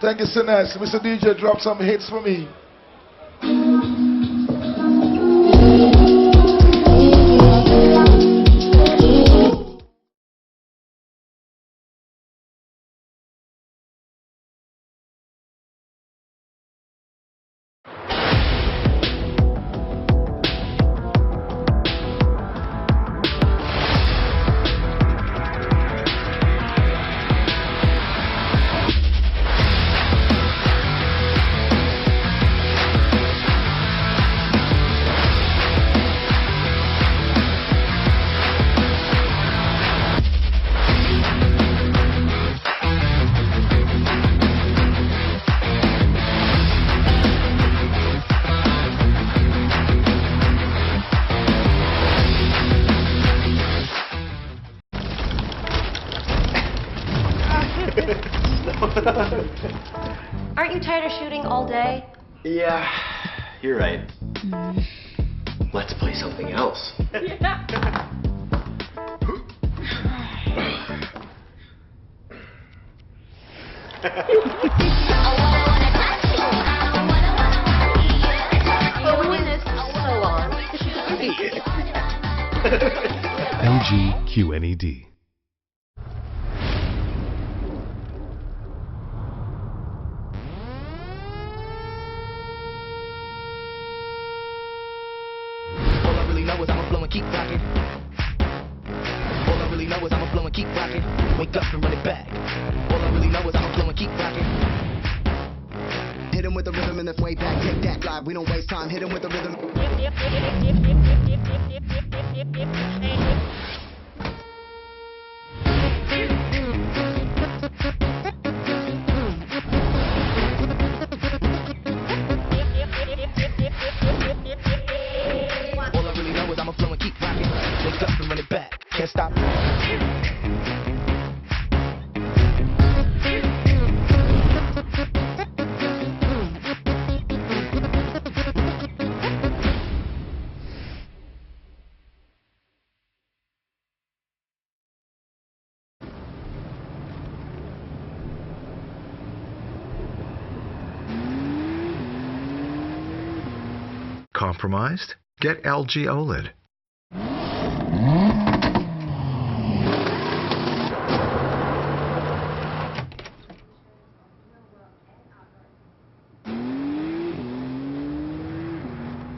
Thank you, Sines. Mr. DJ, drop some hits for me. Aren't you tired of shooting all day? Yeah, you're right. Let's play something else. LGQNED. Keep rocking. All I really know is I'ma blow and keep rocking. Wake up and run it back. All I really know is I'ma blow and keep rocking. Hit him with the rhythm and that's way back. Take that live, we don't waste time. Hit him with the rhythm. Can't stop. Compromised? Get LG OLED.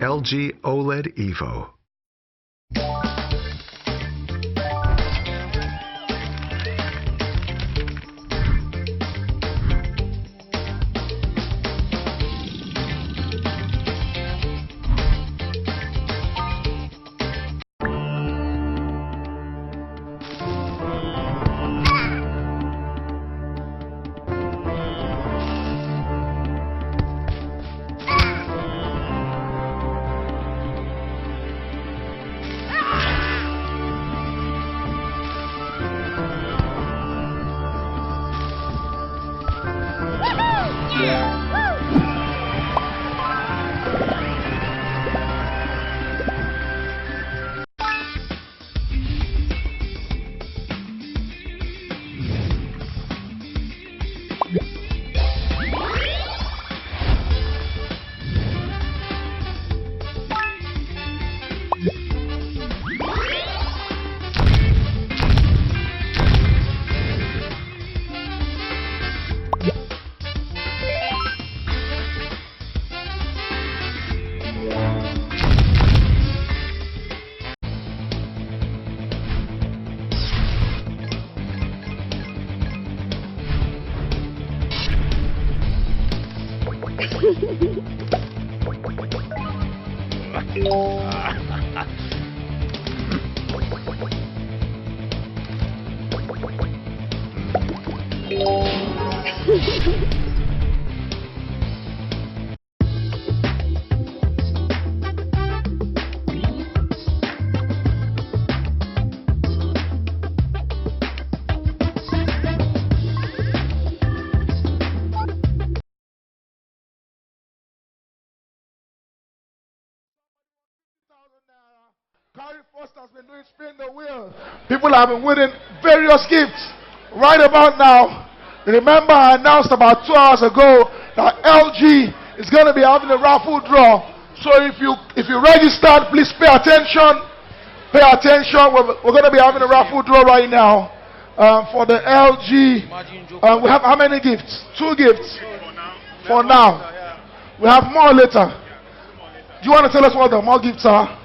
LG OLED Evo. Carrie Foster's been doing spin the wheel. People have been winning various gifts. Right about now, remember I announced about 2 hours ago that LG is going to be having a raffle draw. So if you registered, please pay attention. Pay attention. We're going to be having a raffle draw right now for the LG. We have how many gifts? 2 gifts for now. We have more later. Do you want to tell us what the more gifts are?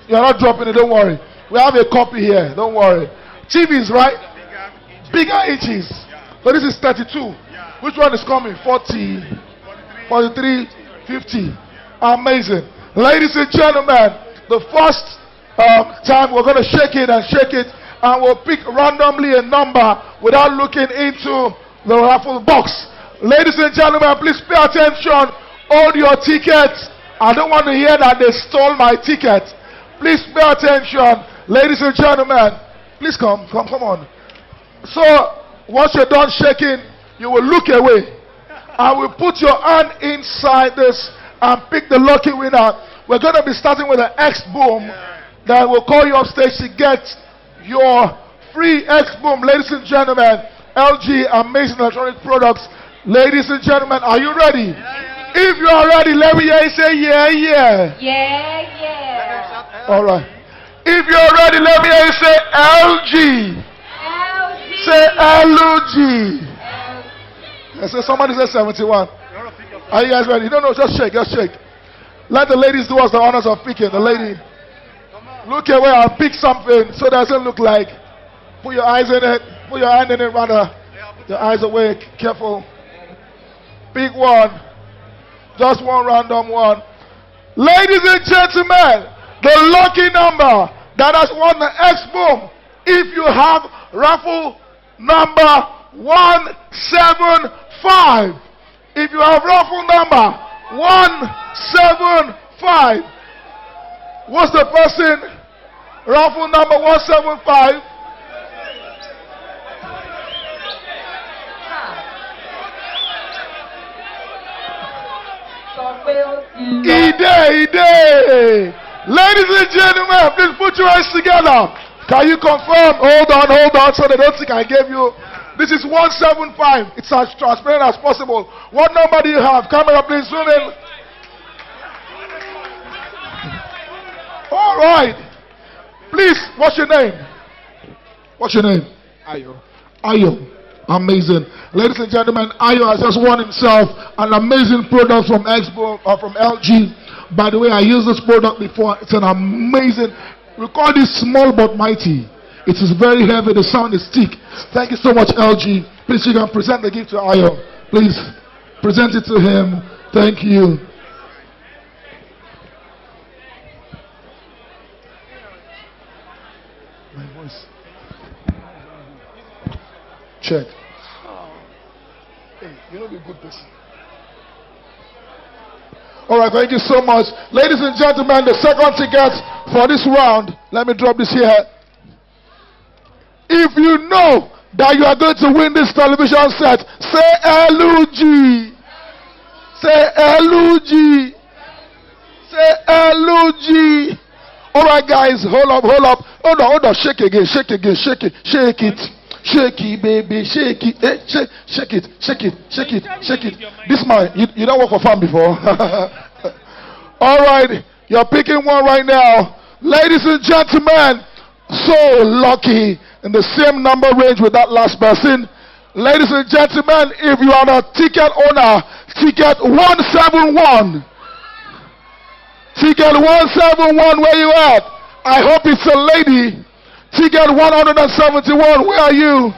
You're not dropping it, don't worry. We have a copy here, don't worry. TVs, right? Bigger inches. So this is 32. Which one is coming? 40, 43, 50. Amazing. Ladies and gentlemen, the first time we're going to shake it, and we'll pick randomly a number without looking into the raffle box. Ladies and gentlemen, please pay attention. Hold your tickets. I don't want to hear that they stole my ticket. Please pay attention. Ladies and gentlemen, please come on. So, once you're done shaking, you will look away. I will put your hand inside this and pick the lucky winner. We're going to be starting with an X boom that will call you up stage to get your free X boom. Ladies and gentlemen, LG, amazing electronic products. Ladies and gentlemen, are you ready? If you are ready, let me hear you say yeah, yeah. Yeah, yeah. All right. If you're ready, let me hear you say LG. LG. Say LG. I say somebody say 71. Are you guys ready? No, just shake, Let the ladies do us the honors of picking. The lady. Look away and pick something so it doesn't look like. Put your eyes in it. Put your hand in it rather. Your eyes awake. Careful. Pick one. Just one random one. Ladies and gentlemen, the lucky number that has won the X boom. If you have raffle number 175. If you have raffle number 175. What's the person? Raffle number 175. Ide. Ladies and gentlemen, please put your hands together. Can you confirm? Hold on, so they don't think I gave you. This is 175. It's as transparent as possible. What number do you have? Camera, please zoom in. All right. Please, what's your name? What's your name? Ayo. Ayo. Amazing. Ladies and gentlemen, Ayo has just won himself an amazing product from Expo or from LG. By the way, I used this product before. It's an amazing. We call this small but mighty. It is very heavy. The sound is thick. Thank you so much, LG. Please, you can present the gift to Ayo. Please present it to him. Thank you. My voice. Check. Hey, you know the good person. All right, thank you so much. Ladies and gentlemen, the second ticket for this round, let me drop this here. If you know that you are going to win this television set, say LUG. Say LUG. Say LUG. All right, guys, hold up. Hold on. Shake again. Shake it. Shake it, baby. Shake it. Shake it. This man, you don't work for fun before. All right, you're picking one right now. Ladies and gentlemen, so lucky in the same number range with that last person. Ladies and gentlemen, if you are a ticket owner, ticket 171. Ticket 171, where you at? I hope it's a lady. Ticket 171, where are you?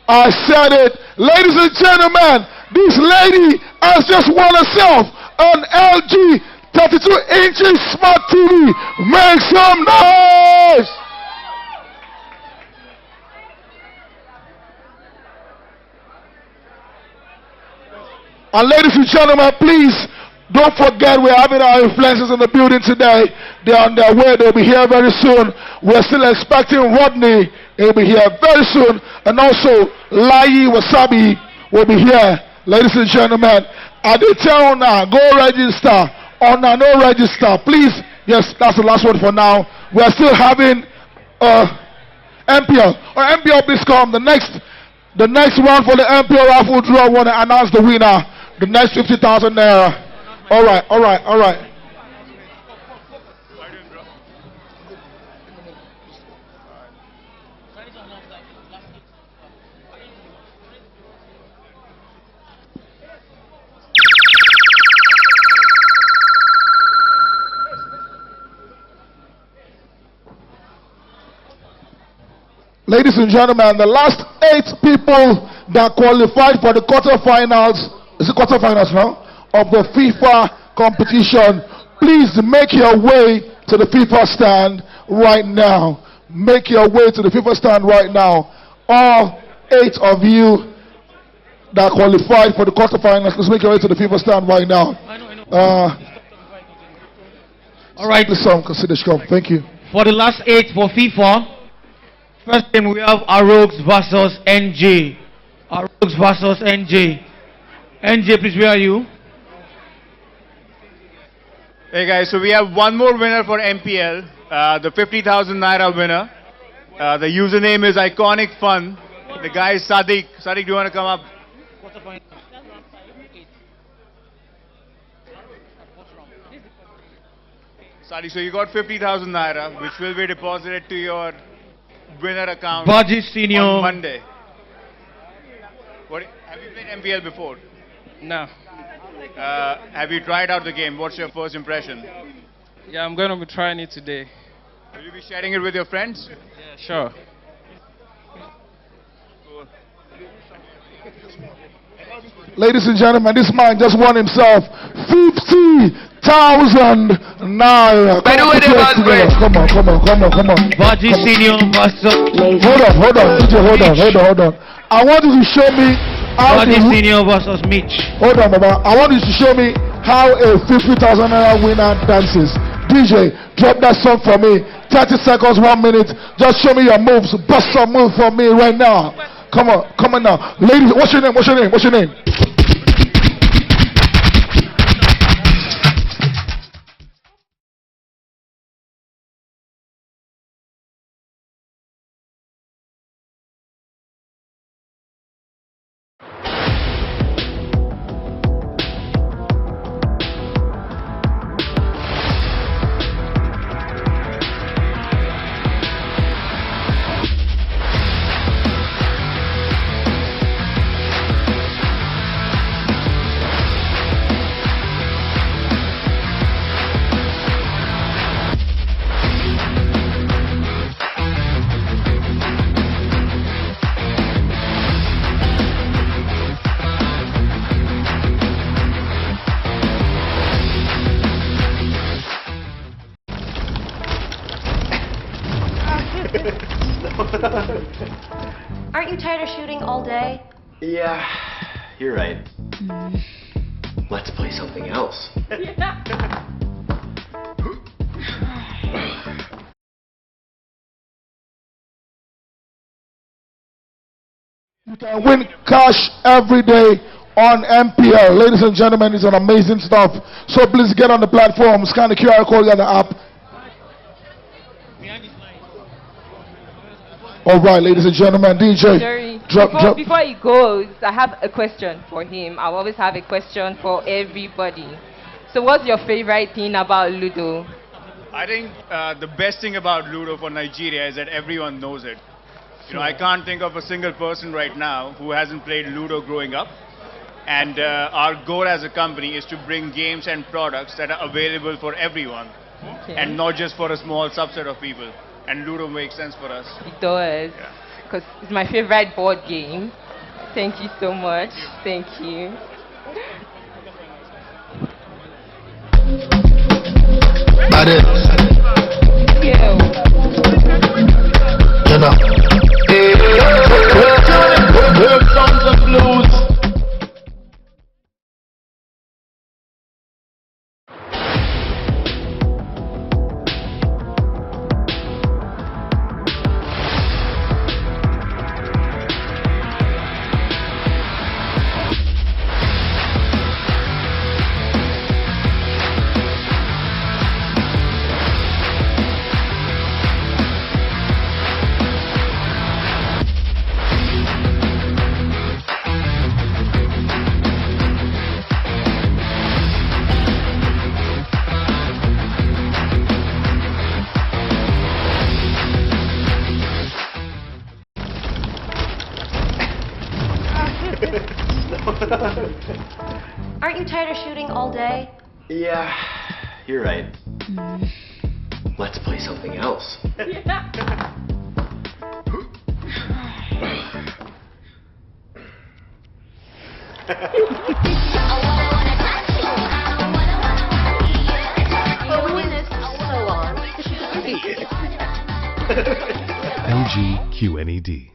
I said it. Ladies and gentlemen, this lady has just won herself an LG 32-inch smart TV. Make some noise! And ladies and gentlemen, please don't forget we're having our influencers in the building today. They're on their way. They'll be here very soon. We're still expecting Rodney. He'll be here very soon. And also, Lai Wasabi will be here. Ladies and gentlemen, at the town now, go register. On no register. Please. Yes, that's the last one for now. We're still having MPL. MPL, please come. The next round for the MPL raffle draw, I want to announce the winner. The next 50,000 naira. All right. Ladies and gentlemen, the last 8 people that qualified for the quarterfinals, is it quarterfinals now? Of the FIFA competition, please make your way to the FIFA stand right now. Make your way to the FIFA stand right now. All 8 of you that qualified for the quarterfinals, let's make your way to the FIFA stand right now. All right. The song, consider come. Thank you. For the last 8 for FIFA, first game we have Arogs versus NJ. Arogs versus NJ. NJ, please, where are you? Hey guys, so we have one more winner for MPL, the 50,000 naira winner. The username is Iconic Fun. The guy is Sadiq. Sadiq, do you want to come up? Sadiq, so you got 50,000 naira, which will be deposited to your winner account Baji Senior on Monday. Have you played MPL before? No. Have you tried out the game? What's your first impression? Yeah, I'm going to be trying it today. Will you be sharing it with your friends? Yeah, sure. Ladies and gentlemen, this man just won himself 50,000 naira. Come on. Baji Senior versus. Hold on, DJ, hold on. I want you to show me how Baji Senior versus Mitch. Hold on, Baba. I want you to show me how a 50,000 naira winner dances. DJ, drop that song for me. 30 seconds, 1 minute. Just show me your moves. Bust some move for me right now. Come on now. Ladies, what's your name? Aren't you tired of shooting all day? Yeah, you're right. Let's play something else. You can win cash every day on MPL. Ladies and gentlemen, it's an amazing stuff. So please get on the platform, scan the QR code on the app. All right, ladies and gentlemen, DJ. Jerry, Drop. before he goes, I have a question for him. I always have a question for everybody. So what's your favorite thing about Ludo? I think the best thing about Ludo for Nigeria is that everyone knows it. You know, I can't think of a single person right now who hasn't played Ludo growing up. And our goal as a company is to bring games and products that are available for everyone. Okay. And not just for a small subset of people. And Ludo makes sense for us. It does. Because it's my favorite board game. Thank you so much. Thank you. Aren't you tired of shooting all day? Yeah, you're right. Let's play something else. LGQNED.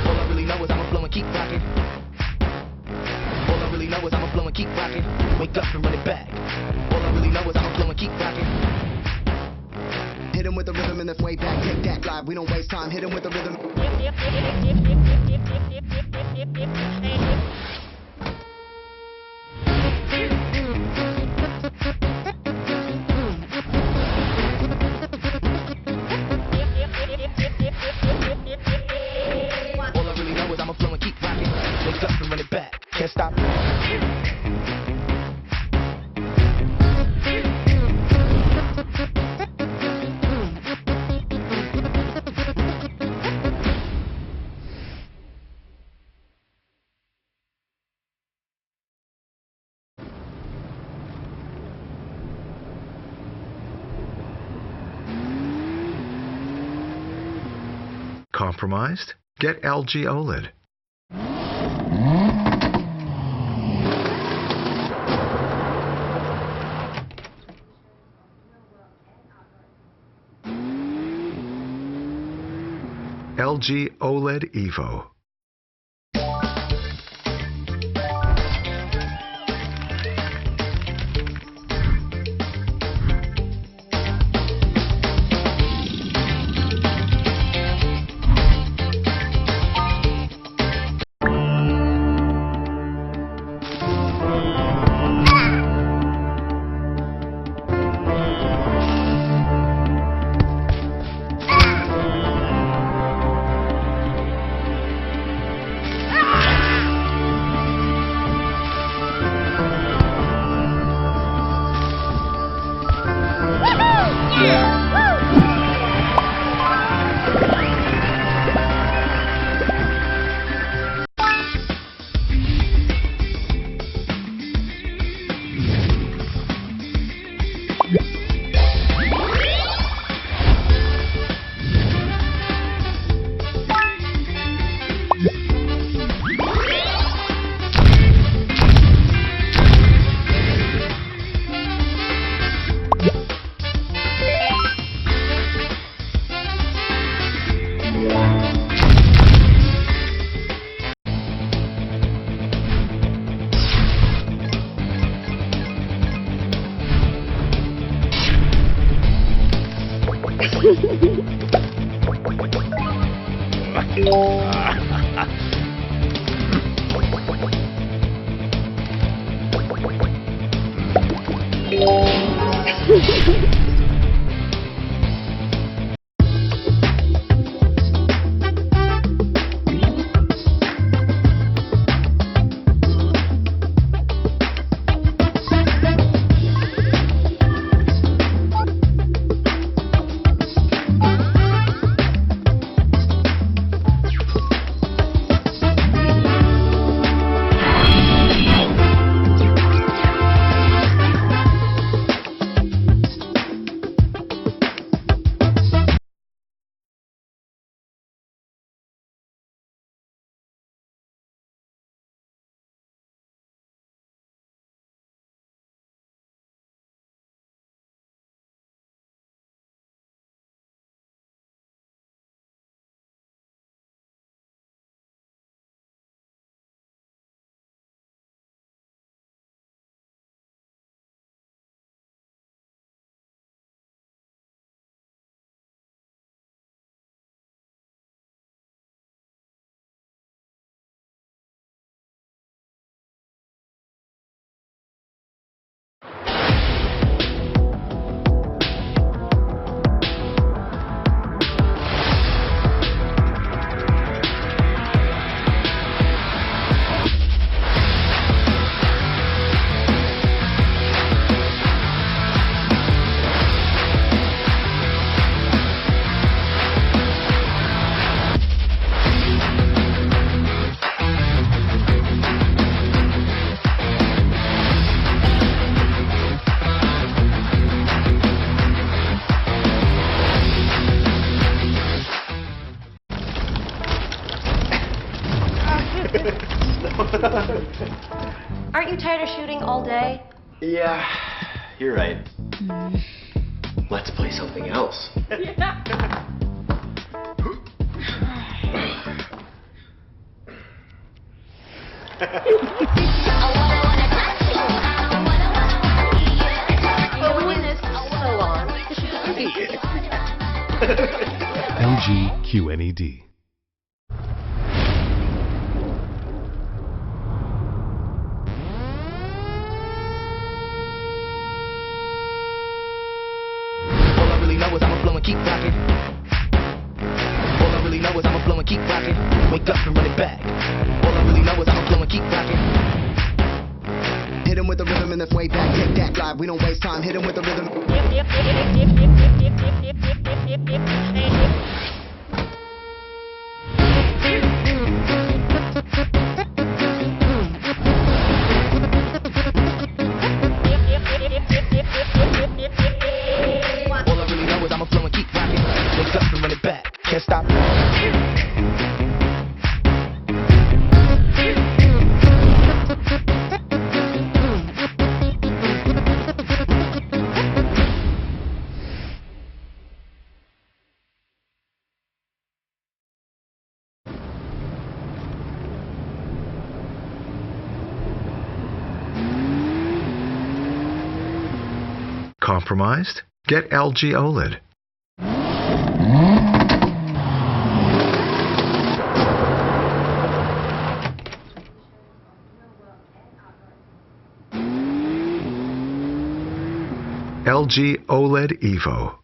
All I really know is I'ma blow and keep rocking. All I really know is I'ma blow and keep rocking. Wake up and run it back. All I really know is I'ma blow and keep rocking. Hit him with the rhythm and then way back. Take that live, we don't waste time. Hit him with the rhythm. All I really know is I'ma blow and keep rocking. Wake up and run it back. Can't stop. Compromised? Get LG OLED. LG OLED Evo. Aren't you tired of shooting all day? Yeah, you're right. Let's play something else. LGQNED. All I really know is I'ma blow and keep rocking. All I really know is I'ma blow and keep rocking. Wake up and run it back. All I really know is I'ma blow and keep rocking. Hit him with the rhythm in the way back. Take that live. We don't waste time. Hit him with the rhythm. All I really know is I'ma blow and keep rocking. Wake up and run it back. Can't stop. Compromised? Get LG OLED. LG OLED Evo.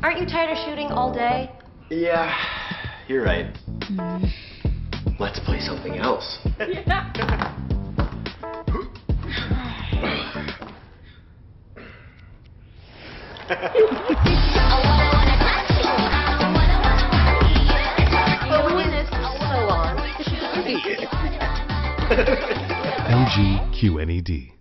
Aren't you tired of shooting all day? Yeah, you're right. Let's play something else. LGQNED.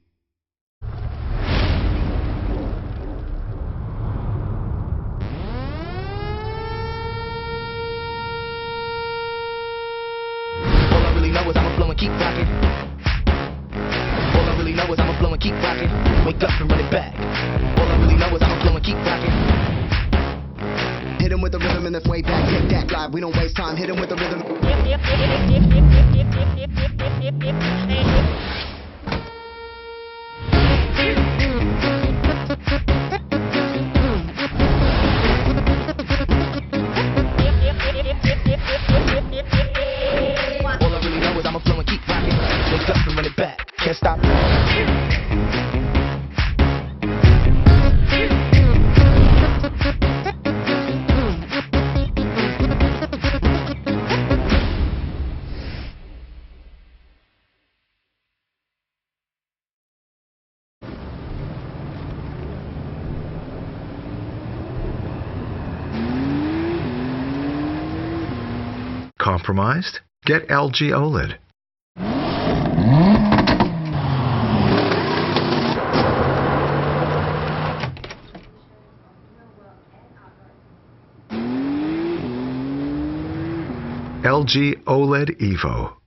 All I really know is I'ma blow and keep rocking. All I really know is I'ma blow and keep rocking. Wake up and run it back. All I really know is I'ma blow and keep rocking. Hit him with the rhythm and that's way back. Take that live, we don't waste time. Hit him with the rhythm. All I really know is I'ma blow and keep rocking. Wake up and run it back. Can't stop. Compromised? Get LG OLED. LG OLED Evo.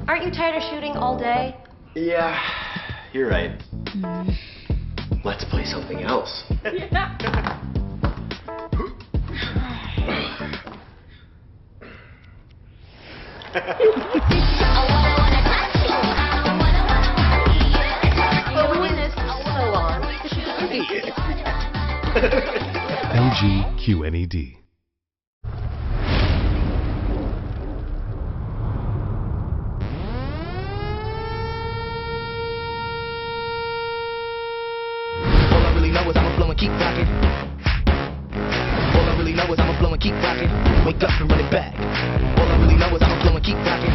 Aren't you tired of shooting all day? Yeah, you're right. Let's play something else. LGQNED. All I really know is I'ma blow and keep rocking. All I really know is I'ma blow and keep rocking. Wake up and run it back. All I really know is I'ma blow and keep rocking.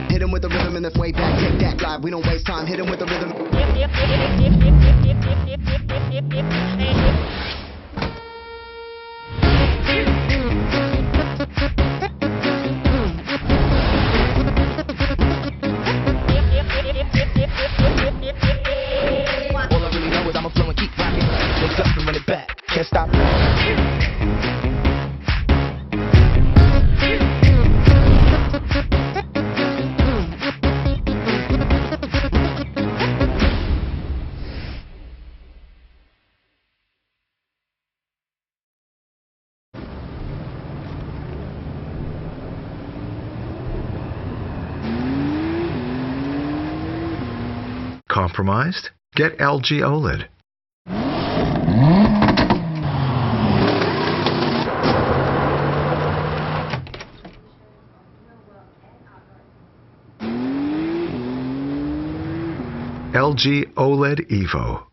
Hit him with the rhythm and that's way back. Take that live, we don't waste time. Hit him with the rhythm. All I really know is I'ma blow and keep rocking. Wake up and run it back. Can't stop. Compromised? Get LG OLED. LG OLED Evo.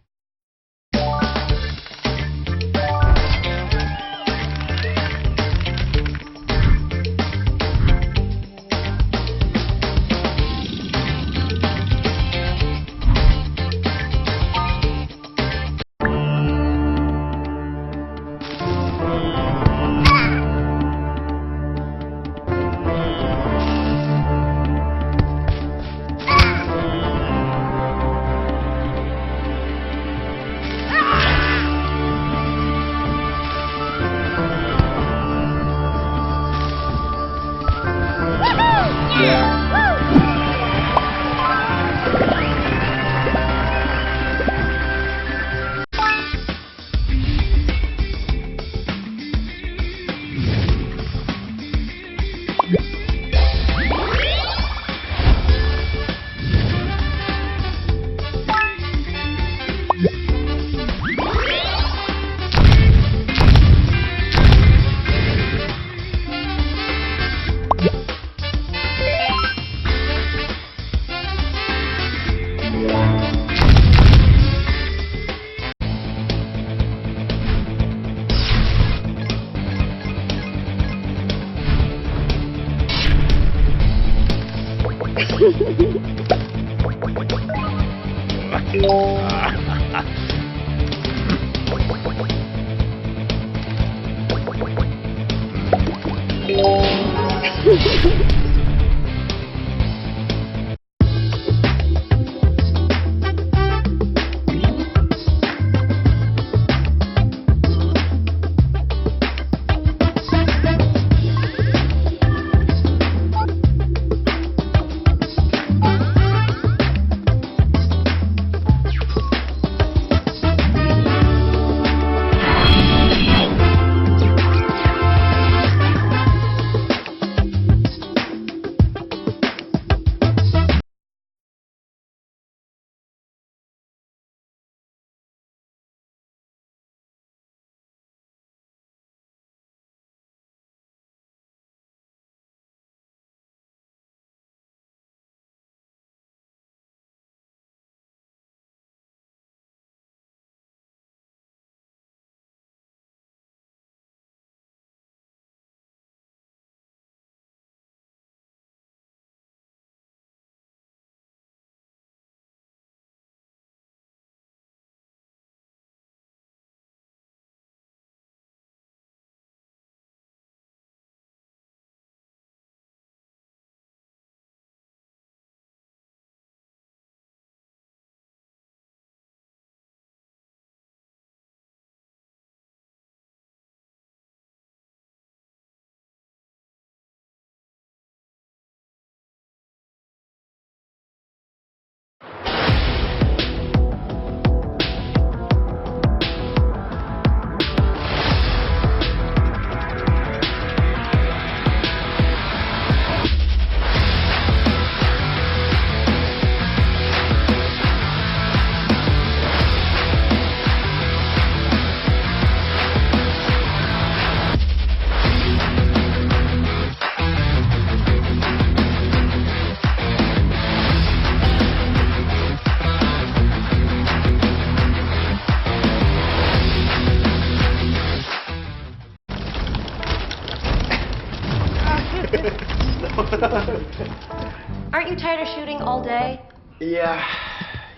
Aren't you tired of shooting all day? Yeah,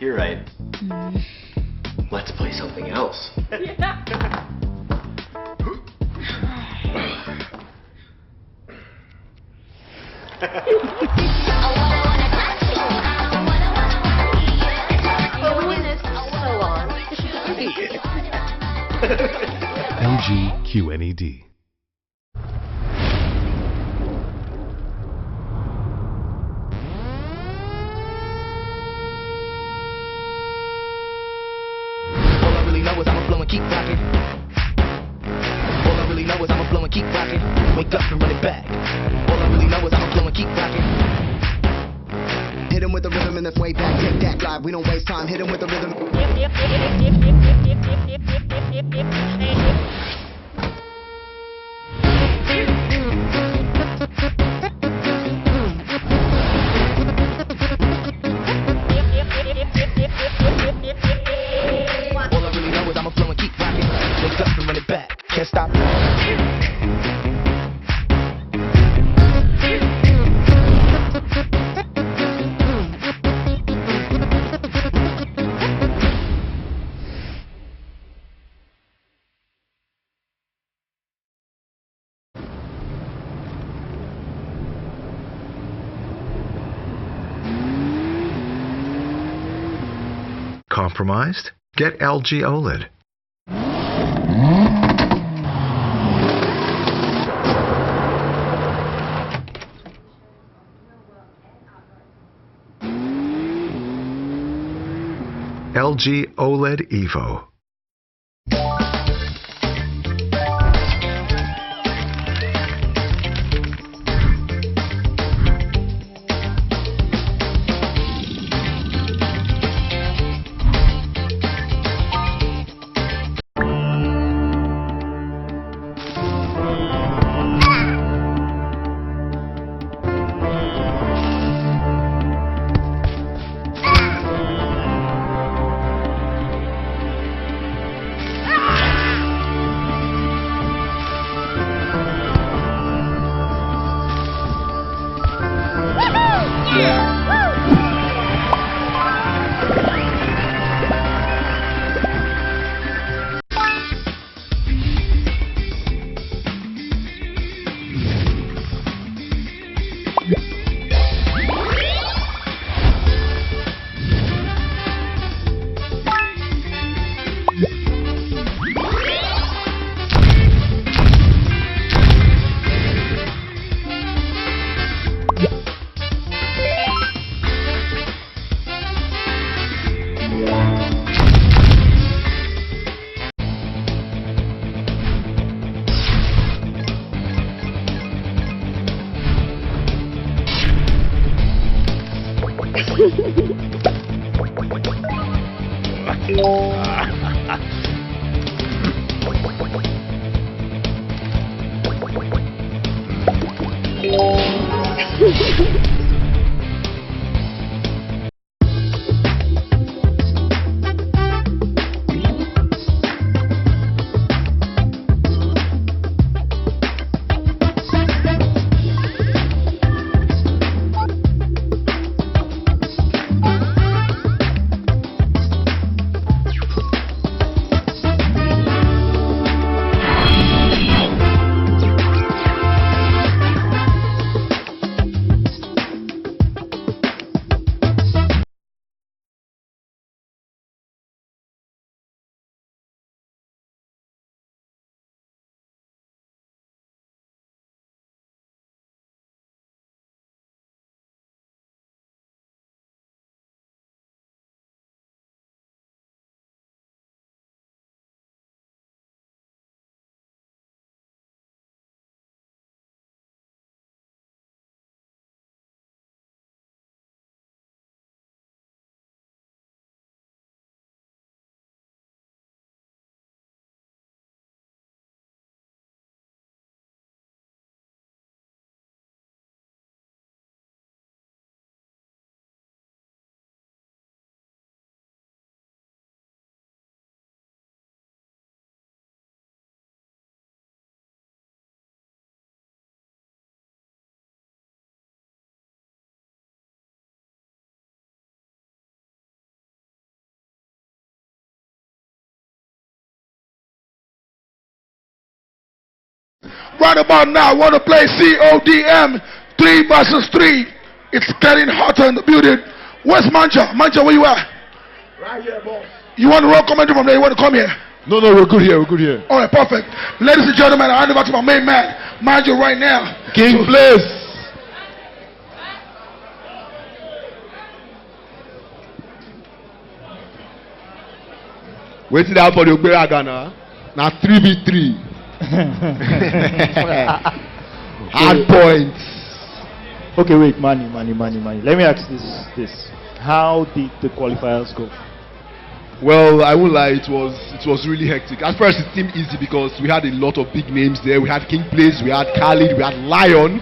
you're right. Let's play something else. LGQNED. All I really know is I'ma blow and keep rocking. All I really know is I'ma blow and keep rocking. Wake up and run it back. All I really know is I'ma blow and keep rocking. Hit him with the rhythm and that's way back. Take that live, we don't waste time. Hit him with the rhythm. All I really know is I'ma blow and keep rocking. Wake up and run it back. Can't stop. Compromised? Get LG OLED. LG OLED Evo. Right about now, I want to play CODM 3 versus 3. It's getting hotter in the building. Where's Manja? Manja, where you at? Right here, boss. You want to roll commentary from there? You want to come here? No, we're good here. We're good here. All right, perfect. Ladies and gentlemen, I hand over to my main man, Manja, right now. King Blaze. Waiting out for the Ogberaga now. Now 3v3. Hard points. Okay, wait, money. Let me ask this. How did the qualifiers go? Well, I won't lie, it was really hectic. At first it seemed easy because we had a lot of big names there. We had King Blaze, we had Khalid, we had Lion.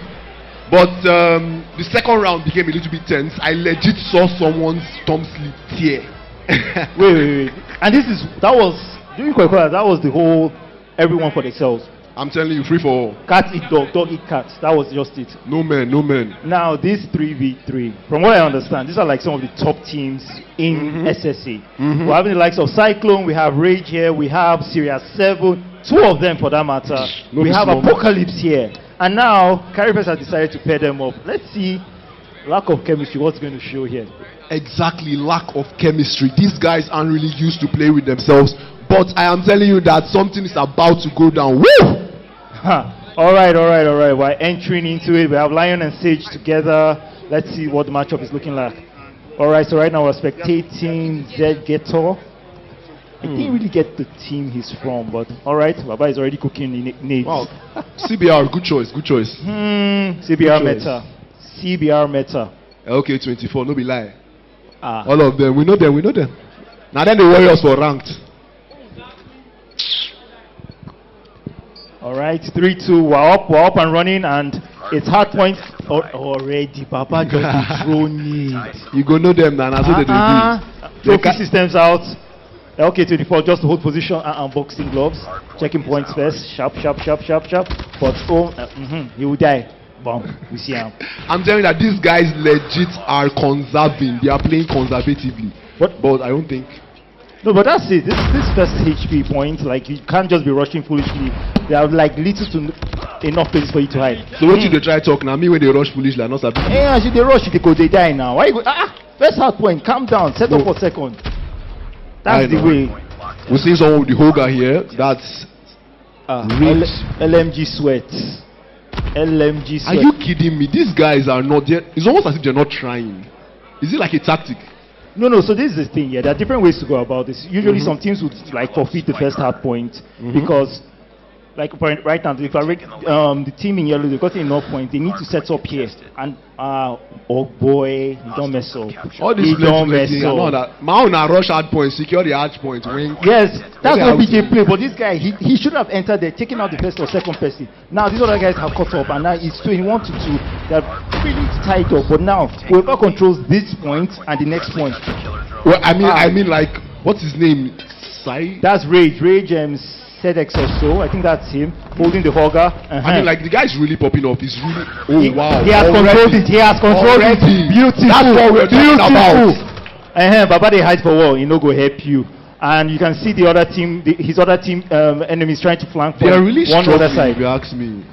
But the second round became a little bit tense. I legit saw someone's thumb slip tear. wait. And that was the whole everyone for themselves. I'm telling you, free for all. Cat eat dog, dog eat cat. That was just it. No man. Now this 3v3, from what I understand, these are like some of the top teams in SSA. We're having the likes of Cyclone, we have Rage here, we have Sirius 7, 2 of them for that matter. We have Apocalypse here. And now Caribes has decided to pair them up. Let's see, lack of chemistry, what's going to show here? Exactly, lack of chemistry. These guys aren't really used to play with themselves. But I am telling you that something is about to go down. Woo! All right. We're entering into it. We have Lion and Sage together. Let's see what the matchup is looking like. All right, so right now we're spectating Zed Getor. I didn't really get the team he's from, but all right, Baba is already cooking in Nate. Wow. CBR, good choice. CBR meta. LK24, no be lie. All of them, we know them. Now then the Warriors were ranked. All right, 3-2, we're up and running, and it's hard point already. Papa just thrown it. You go know them now, that's what they do. Trophy systems out. LK24 just to hold position and boxing gloves. Checking points first. Sharp. But he will die. Bomb. We see him. I'm telling you that these guys legit are conserving. They are playing conservatively. But I don't think. No, but that's it. This first HP point, like you can't just be rushing foolishly. There are like little to enough places for you to hide. So what you they try talk now? Me when they rush foolishly, not sabi. As they rush, they die now. Why you go? First hard point. Calm down. Set up for second. That's the way. We see some of the Hoga here. That's LMG sweat. LMG sweat. Are you kidding me? These guys are not there. It's almost as if they're not trying. Is it like a tactic? No. So this is the thing. Yeah, there are different ways to go about this. Usually, some teams would like forfeit the first hard point because, like right now, if I read the team in yellow, they've got enough points. They need to set up here, and oh boy, he don't mess up. All this don't mess up. Mauna rush hard points, secure the hard point. Yes, that's what BJ play. But this guy, he should have entered there, taken out the first or second person. Now these other guys have caught up, and now it's 21-2. They're really tight up. But now whoever controls this point and the next point. Well, I mean, like, what's his name? Sai? That's Rage. ZX or so, I think that's him holding the hogger. I mean, like the guy's really popping up. He's really wow. He has controlled it. Beautiful. That's what we're talking about. Baba they hide for war. He no go help you. And you can see the other team, his other team enemies trying to flank. They are really one other side. If you ask me.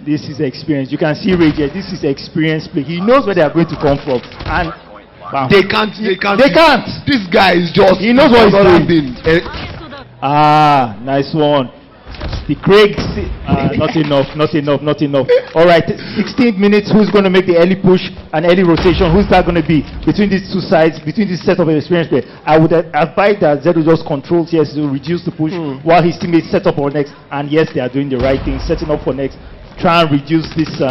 This is experience. You can see Rage. This is experience play. He knows where they are going to come from. And bam. They can't. This guy is just. He knows what he's doing. Nice one. The Craig, not enough. All right, 16 minutes. Who's going to make the early push and early rotation? Who's that going to be between these two sides, between this set of experience play? I would advise that Zedo just controls here to reduce the push while his teammates set up for next. And yes, they are doing the right thing, setting up for next. Try and reduce this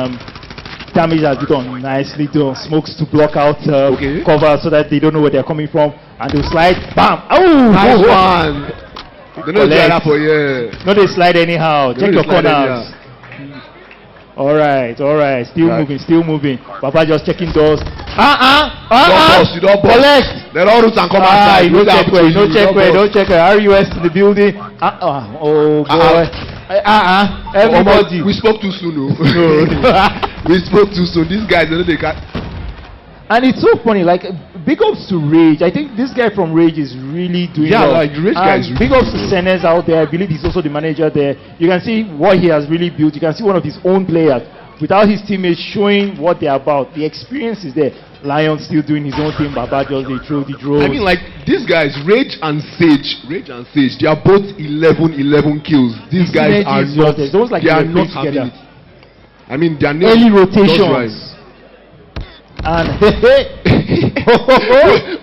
damage has been done. Nicely done. Smokes to block out cover so that they don't know where they're coming from. And they'll slide. Bam! Oh! Nice one! They don't do that for you. No, they slide anyhow. Check your corners. Alright. Still moving. Papa just checking doors. You don't boss. Collect. They don't root and come outside. Don't check where. RUS in the building. Oh boy. Everybody. We spoke too soon. We spoke too soon. These guys, they can't. And it's so funny, like, big ups to Rage. I think this guy from Rage is really doing well. Like Rage guy is big ups to Senes out there. I believe he's also the manager there. You can see what he has really built. You can see one of his own players without his teammates showing what they're about. The experience is there. Lion still doing his own thing. Baba just they throw the drone. I mean, like, these guys, Rage and Sage, they are both 11 kills. These guys are not, it's almost like they are they're not playing having together. it. I mean, their name Early does rotations. rhyme. And who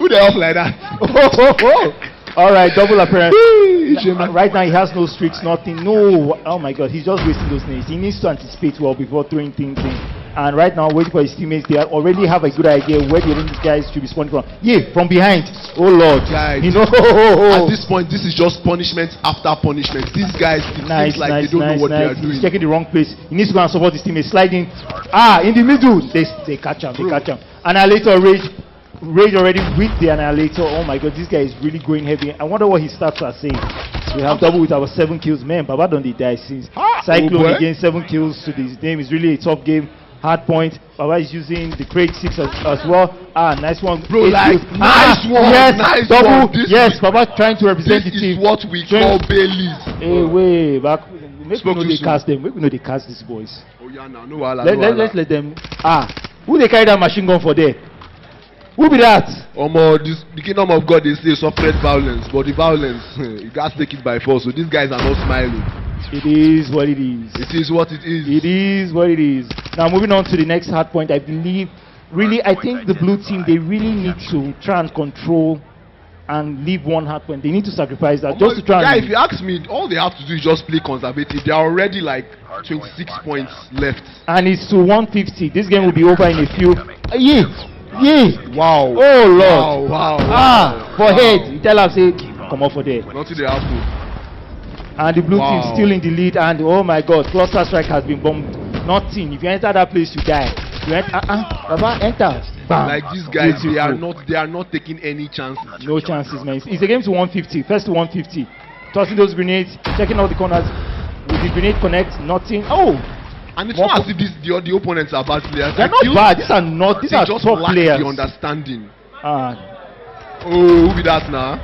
the hell like that? All right, double appearance. Right now he has no streaks, nothing. No, oh my God, he's just wasting those names. He needs to anticipate well before throwing things in. And right now, waiting for his teammates. They already have a good idea where the these guys should be spawning from. Yeah, from behind. Oh Lord, guys. You know. At this point, this is just punishment after punishment. These guys, it seems like they don't know what they are doing. He's checking the wrong place. He needs to go and support his teammates. Sliding. In the middle. They catch him. They catch him. Annihilator Rage already with the Annihilator. Oh my God, this guy is really going heavy. I wonder what his stats are saying. We have double with our 7 kills. Man, Baba don't die since. Cyclone again, 7 kills to this game. Is really a tough game. Hard point. Baba is using the Craig 6 as well. Nice one. Bro, like, nice one. Yes, nice double. One. Yes, Baba trying to represent the team. This is what we call Baileys. Hey, way back. Make we know they cast them. Make we know they cast these boys. Oh yeah, now no wahala. Let's let them. Who they carry that machine gun for there? Who be that? The kingdom of God, they say suffered violence, but the violence, you guys take it by force. So these guys are not smiling. It is what it is. It is what it is. It is what it is. Now moving on to the next hard point, I believe, I think the blue team, they really need to try and control and leave one hard point. They need to sacrifice that just to try. If you ask me, all they have to do is just play conservative. They are already like 26 points left, and it's to 150. This game will be over in a few. Wow. Oh Lord. Wow. For head. You tell them say come off for there. Nothing they have to. And the blue team still in the lead. And oh my God, cluster strike has been bombed. Nothing. If you enter that place, you die. You enter. Bam. Like these guys, they are not taking any chances. No chances, man. It's a game to 150. First to 150. Tossing those grenades, checking out the corners. With the grenade connect, nothing. Oh. And it's not as if the opponents are bad players. They're not bad. These are just top lack players. The understanding. Oh, who be that now?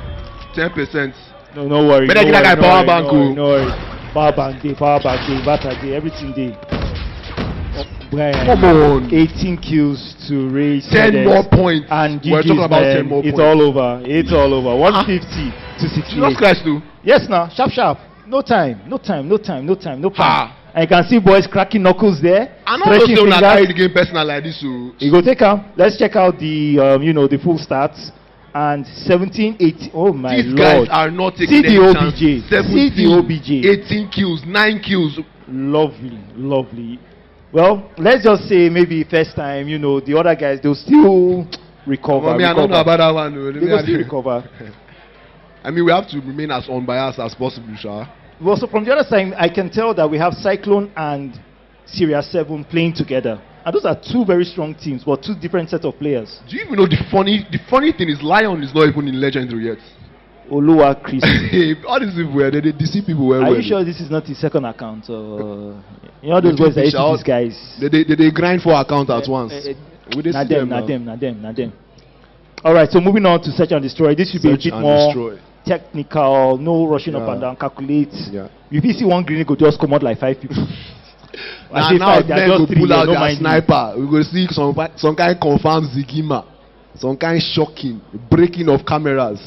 10%. No worry. Better get that guy power bank. No worry. Power bank day, battle day, everything day. Come on. 18 kills to raise 10 more points. And we're talking about 10 more points. It's all over. 150 to 68. Jesus Christ, too. Yes, now. Sharp. No time. And you can see boys cracking knuckles there. I'm not also not carry the game personal like this. So. You go take out. Let's check out the the full stats. And 17, 18. Oh my Lord! These guys are not taking any chances. 18 kills, 9 kills. Lovely. Well, let's just say maybe first time. The other guys they'll still recover. I don't know about that one. They'll still recover. I mean, we have to remain as unbiased as possible, Sha. Well, so from the other side, I can tell that we have Cyclone and Syria 7 playing together. And those are two very strong teams, but two different sets of players. Do you even know the funny thing is Lion is not even in Legendary yet. Oluwa Chris. All these people were they deceive people well. Are you sure this is not his second account? Those boys that these guys. They grind 4 accounts at once. Not them. Alright, so moving on to Search and Destroy. This should be a bit more technical, no rushing up and down, calculate. If you see one grenade go just come out like 5 people. Now men go pull out their sniper. We go see some kind of confirmed Zigima, some kind of shocking breaking of cameras.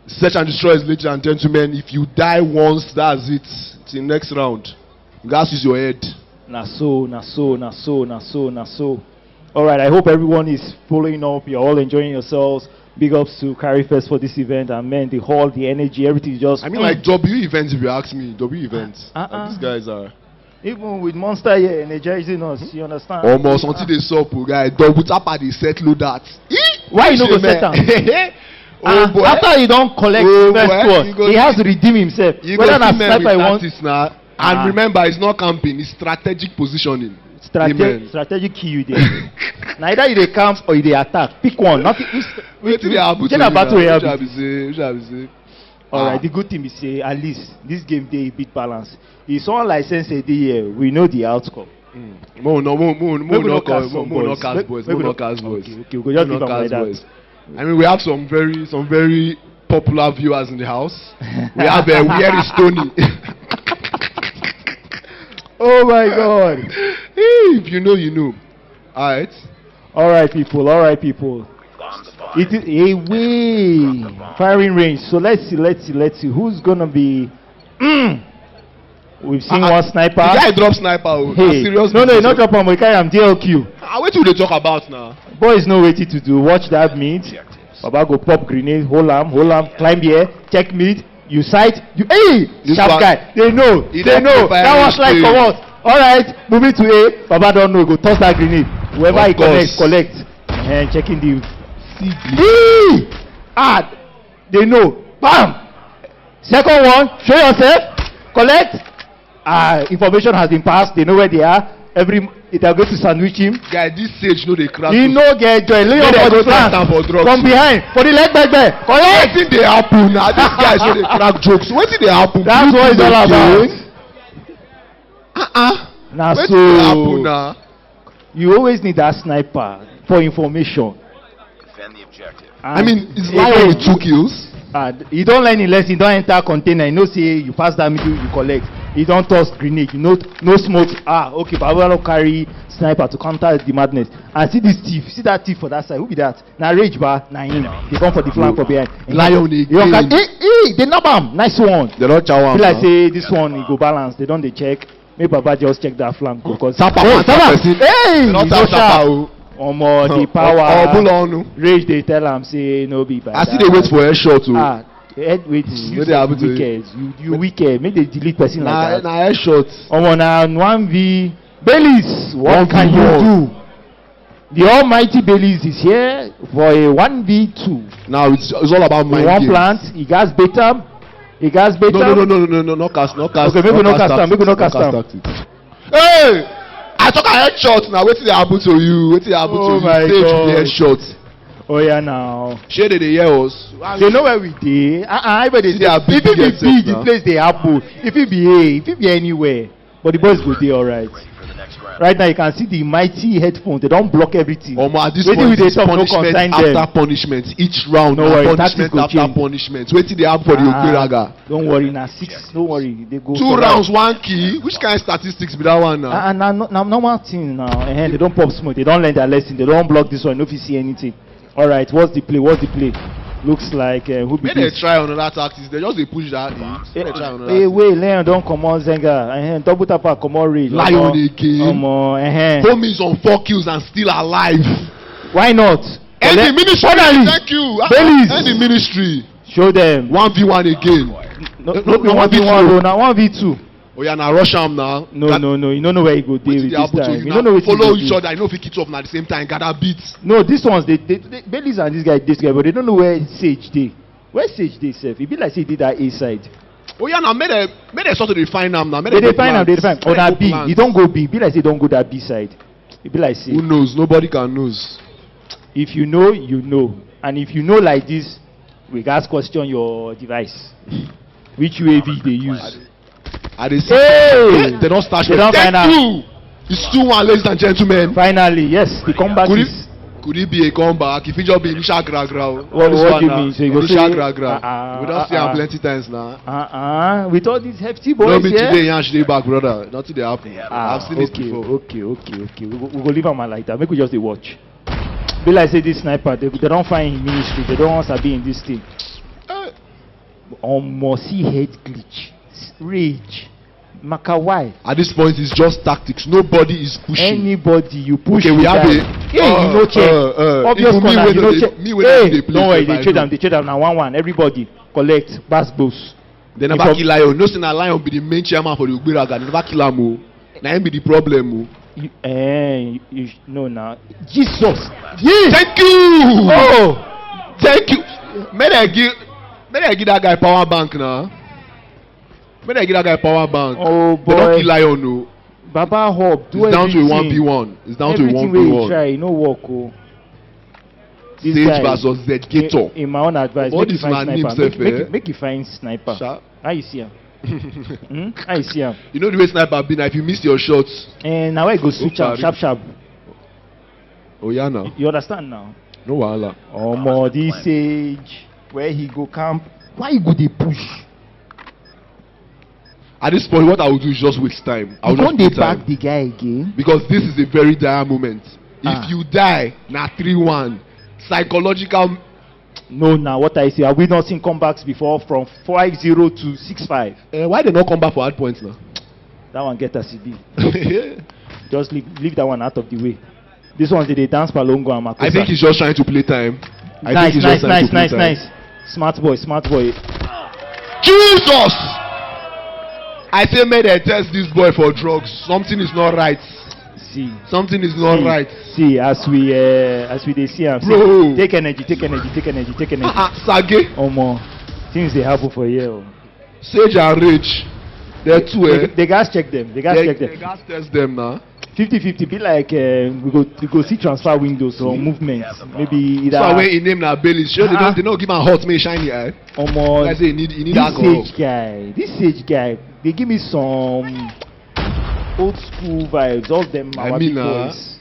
Search and Destroy, ladies and gentlemen. If you die once, that's it. Till next round. You guys use your head. Na so. Alright, I hope everyone is following up. You're all enjoying yourselves. Big ups to Carry Fest for this event, and man, the hall, the energy, everything is just. I mean, like W events. If you ask me, W events. Like these guys are. Even with Monster here energizing us, you understand? Almost until they saw guy double tap at the set load that. Why you no go set am? Boy. After he don't collect the first score, he has to redeem himself. Whether na sniper he wants. And remember, it's not camping; it's strategic positioning. Strategic key you there. Neither you camp or you attack. Pick one. Not Alright, the good thing is say at least this game day a bit balanced. If someone license a day, we know the outcome. Mo no cast some boys. boys. Maybe Mo no no- cast boys. Okay, we go just leave am like that. Boys. I mean, we have some very popular viewers in the house. We have Weary Stoney. Oh my God. If you know, you know. Alright. All right, people. It is away firing range. So let's see who's gonna be. We've seen one sniper. The guy drop sniper. Hey, Serious no, not drop him. We carry him DLQ. What do they talk about now? Boys know what to do. Watch that mid. Baba go pop grenade. Hold am. Climb here. Check mid. You sight. Sharp one- guy. They know. He They don't know. prepare That was his like play. for what? All right. Moving to A. Baba don't know. Go toss that grenade. Whoever he Of course. collect. And checking the. They know. Bam. Second one. Show yourself. Collect. Information has been passed. They know where they are. It are going to sandwich him. Guy, this sage know they crack. He no get joy. Lay Make on dem for the go test flank. am for drugs. From behind. For the leg back there. Collect. Wetin dey happen now? These guys know they crack jokes. Wetin dey happen? That's what it's all about. Now Wetin dey happen so now? you always need that sniper for information. I mean, it's Lion with 2 kills. You don't learn in lesson. You don't enter container. You know say you pass that middle, you collect. You don't toss grenade. You know no smoke. Okay, but I will carry sniper to counter the madness. And see this thief. See that thief for that side. Who be that? Now rage bar. Now him. They come for the flank for behind. Lion again. They knock him. Nice one. They don't chow am. Feel like say this one he go balance. They don't they check. Maybe Baba just check that flank because Tapa. hey, They don't no tap sharp. Tapa. The power. Bulonu. Rage they tell am say no be bad. I still dey wait for a shot o. Wait, no dey happen to you. wicked. You wicked. Make they delete person like that. Na a shot. Na 1v Baileys. What 1v1. can you do? The almighty Baileys is here for a 1v2. Now it's all about mind One games. plant. He gas beta. No, not cast. Okay, maybe no cast am. Maybe no cast am. Hey! I talk a headshot now. Wetin dey happen to you? Wetin dey happen to Oh you? my Stage God. the headshot. Oh yeah, now. Shey dey hear us. They know where we dey. Everybody See dey. their big If it be headsets big, the now. place dey happen. If it be A, if it be anywhere, but the boys go dey alright. Right now you can see the mighty headphones. They don't block everything. At this Wetin we point dey it's talk no punishment concern after them. punishment. Each round No worry, punishment tactics go after change. punishment. Wetin dey happen for the Ogberaga? Don't worry, na 6. Don't worry, they go. 2 for rounds, that. 1 key. Which kind of statistics be that one now? Now normal thing now. They don't pop smoke. They don't learn their lesson. They don't block this one. No fit see anything. All right, what's the play? Looks like who be Make they this? try another tactics. They just dey push that in. Make they try another. Hey, wait, Leon don't come on Zenga. Double tapper come on rage. Lion again. Homies on 4 kills and still alive. Why not? End the ministry. Finally. Thank you. Baileys. End the ministry. Show them. 1v1 again. No 1v1, now 1v2. Oh yeah, now rush am now. No. You don't know where you go there with this time. You don't know what follow you each do. other. You know if you kick off now at the same time, gather beats. No, these ones they Baileys and this guy, but they don't know where Sage dey. Where Sage dey sef? It be like say he did that A side. Oh yeah, now make they sort of define them now. They define am. On that B, you don't go B. Be like say don't go that B side. It be like say. Who knows? Nobody can knows. If you know, you know, and if you know like this, we gats question your device. Which UAV they use? They don't start. They don't find out. It's 2-1, ladies and gentlemen. Finally, yes, the comeback is. Could it be a comeback? If it just be initial gra-gra. What do you mean? So you go initial say, gra-gra. We don't see am plenty times now. With all these hefty boys No be here. today, Yansh dey back, brother. Nothing dey happen. I've seen this before. Okay. We go leave am like that. Make we just dey watch. Be like say this sniper, they don't find in ministry. They don't want to be in this thing. See head glitch, rage. Maka why? At this point, it's just tactics. Nobody is pushing. Anybody you push. Okay, we have a. You no check. Obvious corner, you no check. Don't worry, they trade them now 1-1. Everybody collect pass boss. They never kill Lion. No, say na Lion be the main chairman for the Ogberaga. They never kill am o. Na him be the problem o. You know now. Jesus. Thank you. Oh, thank you. May I give that guy power bank now. May I give that guy power bank. Oh boy. They don't kill Lion no. Baba Hope, do it's down to a everything. 1v1. It's down Everything to a 1v1. we try, no work. Oh. This Sage guy, versus Zgator. in my own advice, All make you this man find name sniper. self, Make you find sniper. Sha. How you see him? I see him. You know the way sniper be now, if you miss your shots. And now I go switch up, sharp. Oh yeah now. You understand now? No wahala. Oh more this age where he go camp. Why you go dey push? At this point, what I will do is just waste time. I will You not don't dey waste time. back the guy again. Because this is a very dire moment. If you die, na 3-1. Psychological. No, now what I say, have we not seen comebacks before from 5-0 to 6-5? Why they not come back for hard points now? That one get a CD. Just leave that one out of the way. This one they dance Palongo and Makosa. I think he's just trying to play time. Nice. Smart boy. Jesus! I say may they test this boy for drugs. Something is not right. See. Something is not right. See, as we they see him. Bro. Take energy. Sage. Things they happen for you. Sage and Rage. They're two. They guys check them. They guys test them now. 50-50 be like we go see transfer windows or movements. Maybe either. So when he name na Bailey, sure they don't give him a hot me shiny eye. I say he need alcohol. This Sage guy, they give me some old school vibes. All them boys.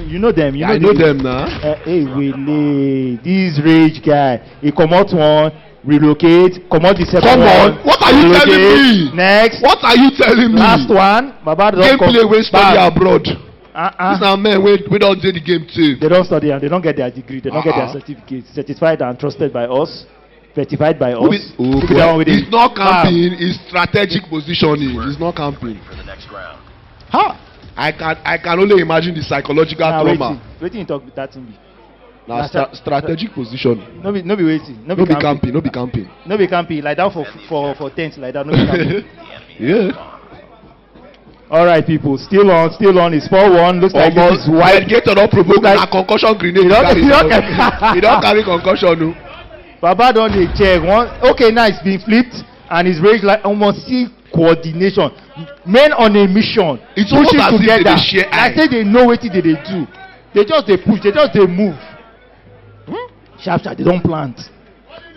You know them. I know them now. Hey, Willie, this Rage guy, he come out one. Relocate, come out the second Come on, one. what are you telling me? Next. What are you telling me? Last one. Baba don't Gameplay wey study abroad. These are men we don't do the game too. They don't study and they don't get their degree. They don't get their certificate. Certified and trusted by us. Certified by us. It's not camping. It's strategic positioning. It's not camping. How? I can only imagine the psychological trauma. Waiting you talk with that thing. Now strategic position. No be waiting. No be camping. No be camping. No be camping. Like that for tents like that. No be camping. Yeah. All right, people. Still on. It's 4-1. Looks like this is wide. Get on provoke like a concussion grenade. He don't carry concussion. No. Baba don't dey check one. Okay, now it's being flipped and it's raised like almost see coordination. Men on a mission. It's almost as if they share like say they know what they do. They just they push. They just they move. Sharp, they don't plant.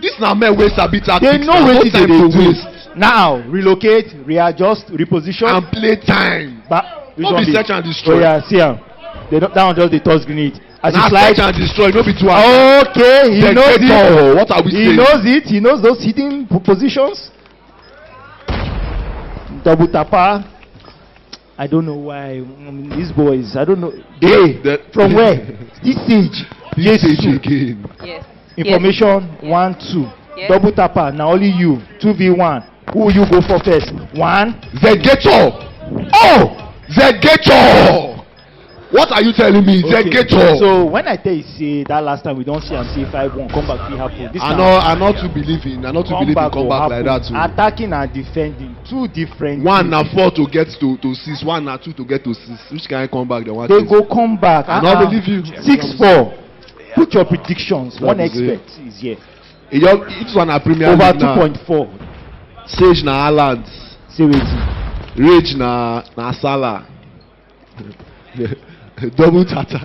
This now men waste a bit. They know what they do. Now relocate, readjust, reposition, and play time. But don't be search and destroy. Oh yeah, see him. They don't down just the toss grenade. As now search and destroy. No be too hard. Okay, he knows it. What are we saying? He knows it. He knows those hidden positions. Double tapper. I don't know why these boys. I don't know. From where? This Sage. Yes, again. Yes. Information 1-2. Yes. Double tapper. Now only you. 2v1. Who will you go for first? 1. Zegeto. Oh, Zegeto. What are you telling me? Okay. Zegeto. So when I tell you say that last time we don't see and say 5-1 comeback will happen. This I not to believe in comeback like that too. Attacking and defending, two different. One na 4 to get to 6. One na 2 to get to 6. Which can I come back? They go come back. I don't believe you. 6-4. Put your predictions. One expert is here. Each one a Premier over League 2.4. Sage na Haaland. Say wetin. Rage na Salah. Double tata.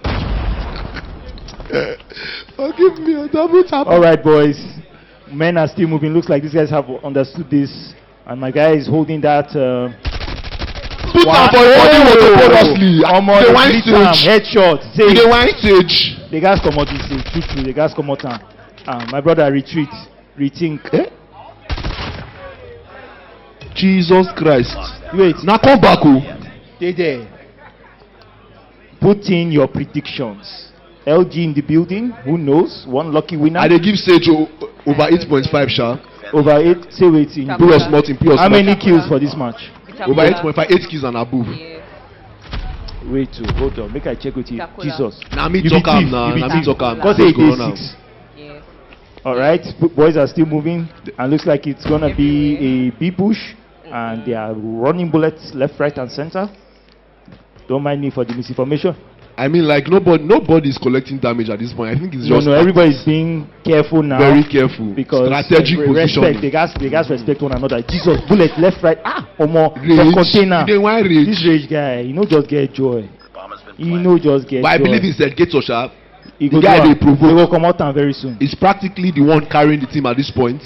Forgive me, a double tata. All right, boys. Men are still moving. Looks like these guys have understood this, and my guy is holding that. Put up for honestly. The wine stage. Headshot. The wine stage. The guys come out. True. The guys come out. My brother retreat. Rethink. Jesus Christ. Wait. Now come back. Stay there. Put in your predictions. LG in the building. Who knows? One lucky winner. I they give Sage over 8.5 sharp. Over 8. Say waiting. How many kills for this match? Over 8.5. 8 kills and above. Yes. Wait, hold on. Make I check with you. Jesus. Now me talk am now. Now me talk am. Because it is 6. Yes. All right. Boys are still moving, and looks like it's gonna be a B push, and they are running bullets left, right, and center. Don't mind me for the misinformation. I mean, like nobody is collecting damage at this point. I think it's just everybody's being careful now. Very careful. Because strategic positioning. They guys respect one another. Jesus, bullet left, right. Omo, some container. This rage guy, he no just get joy. He no just get. But joy. I believe he said, "Get your sharp." The guy they provoke. They will come out very soon. He's practically the one carrying the team at this point.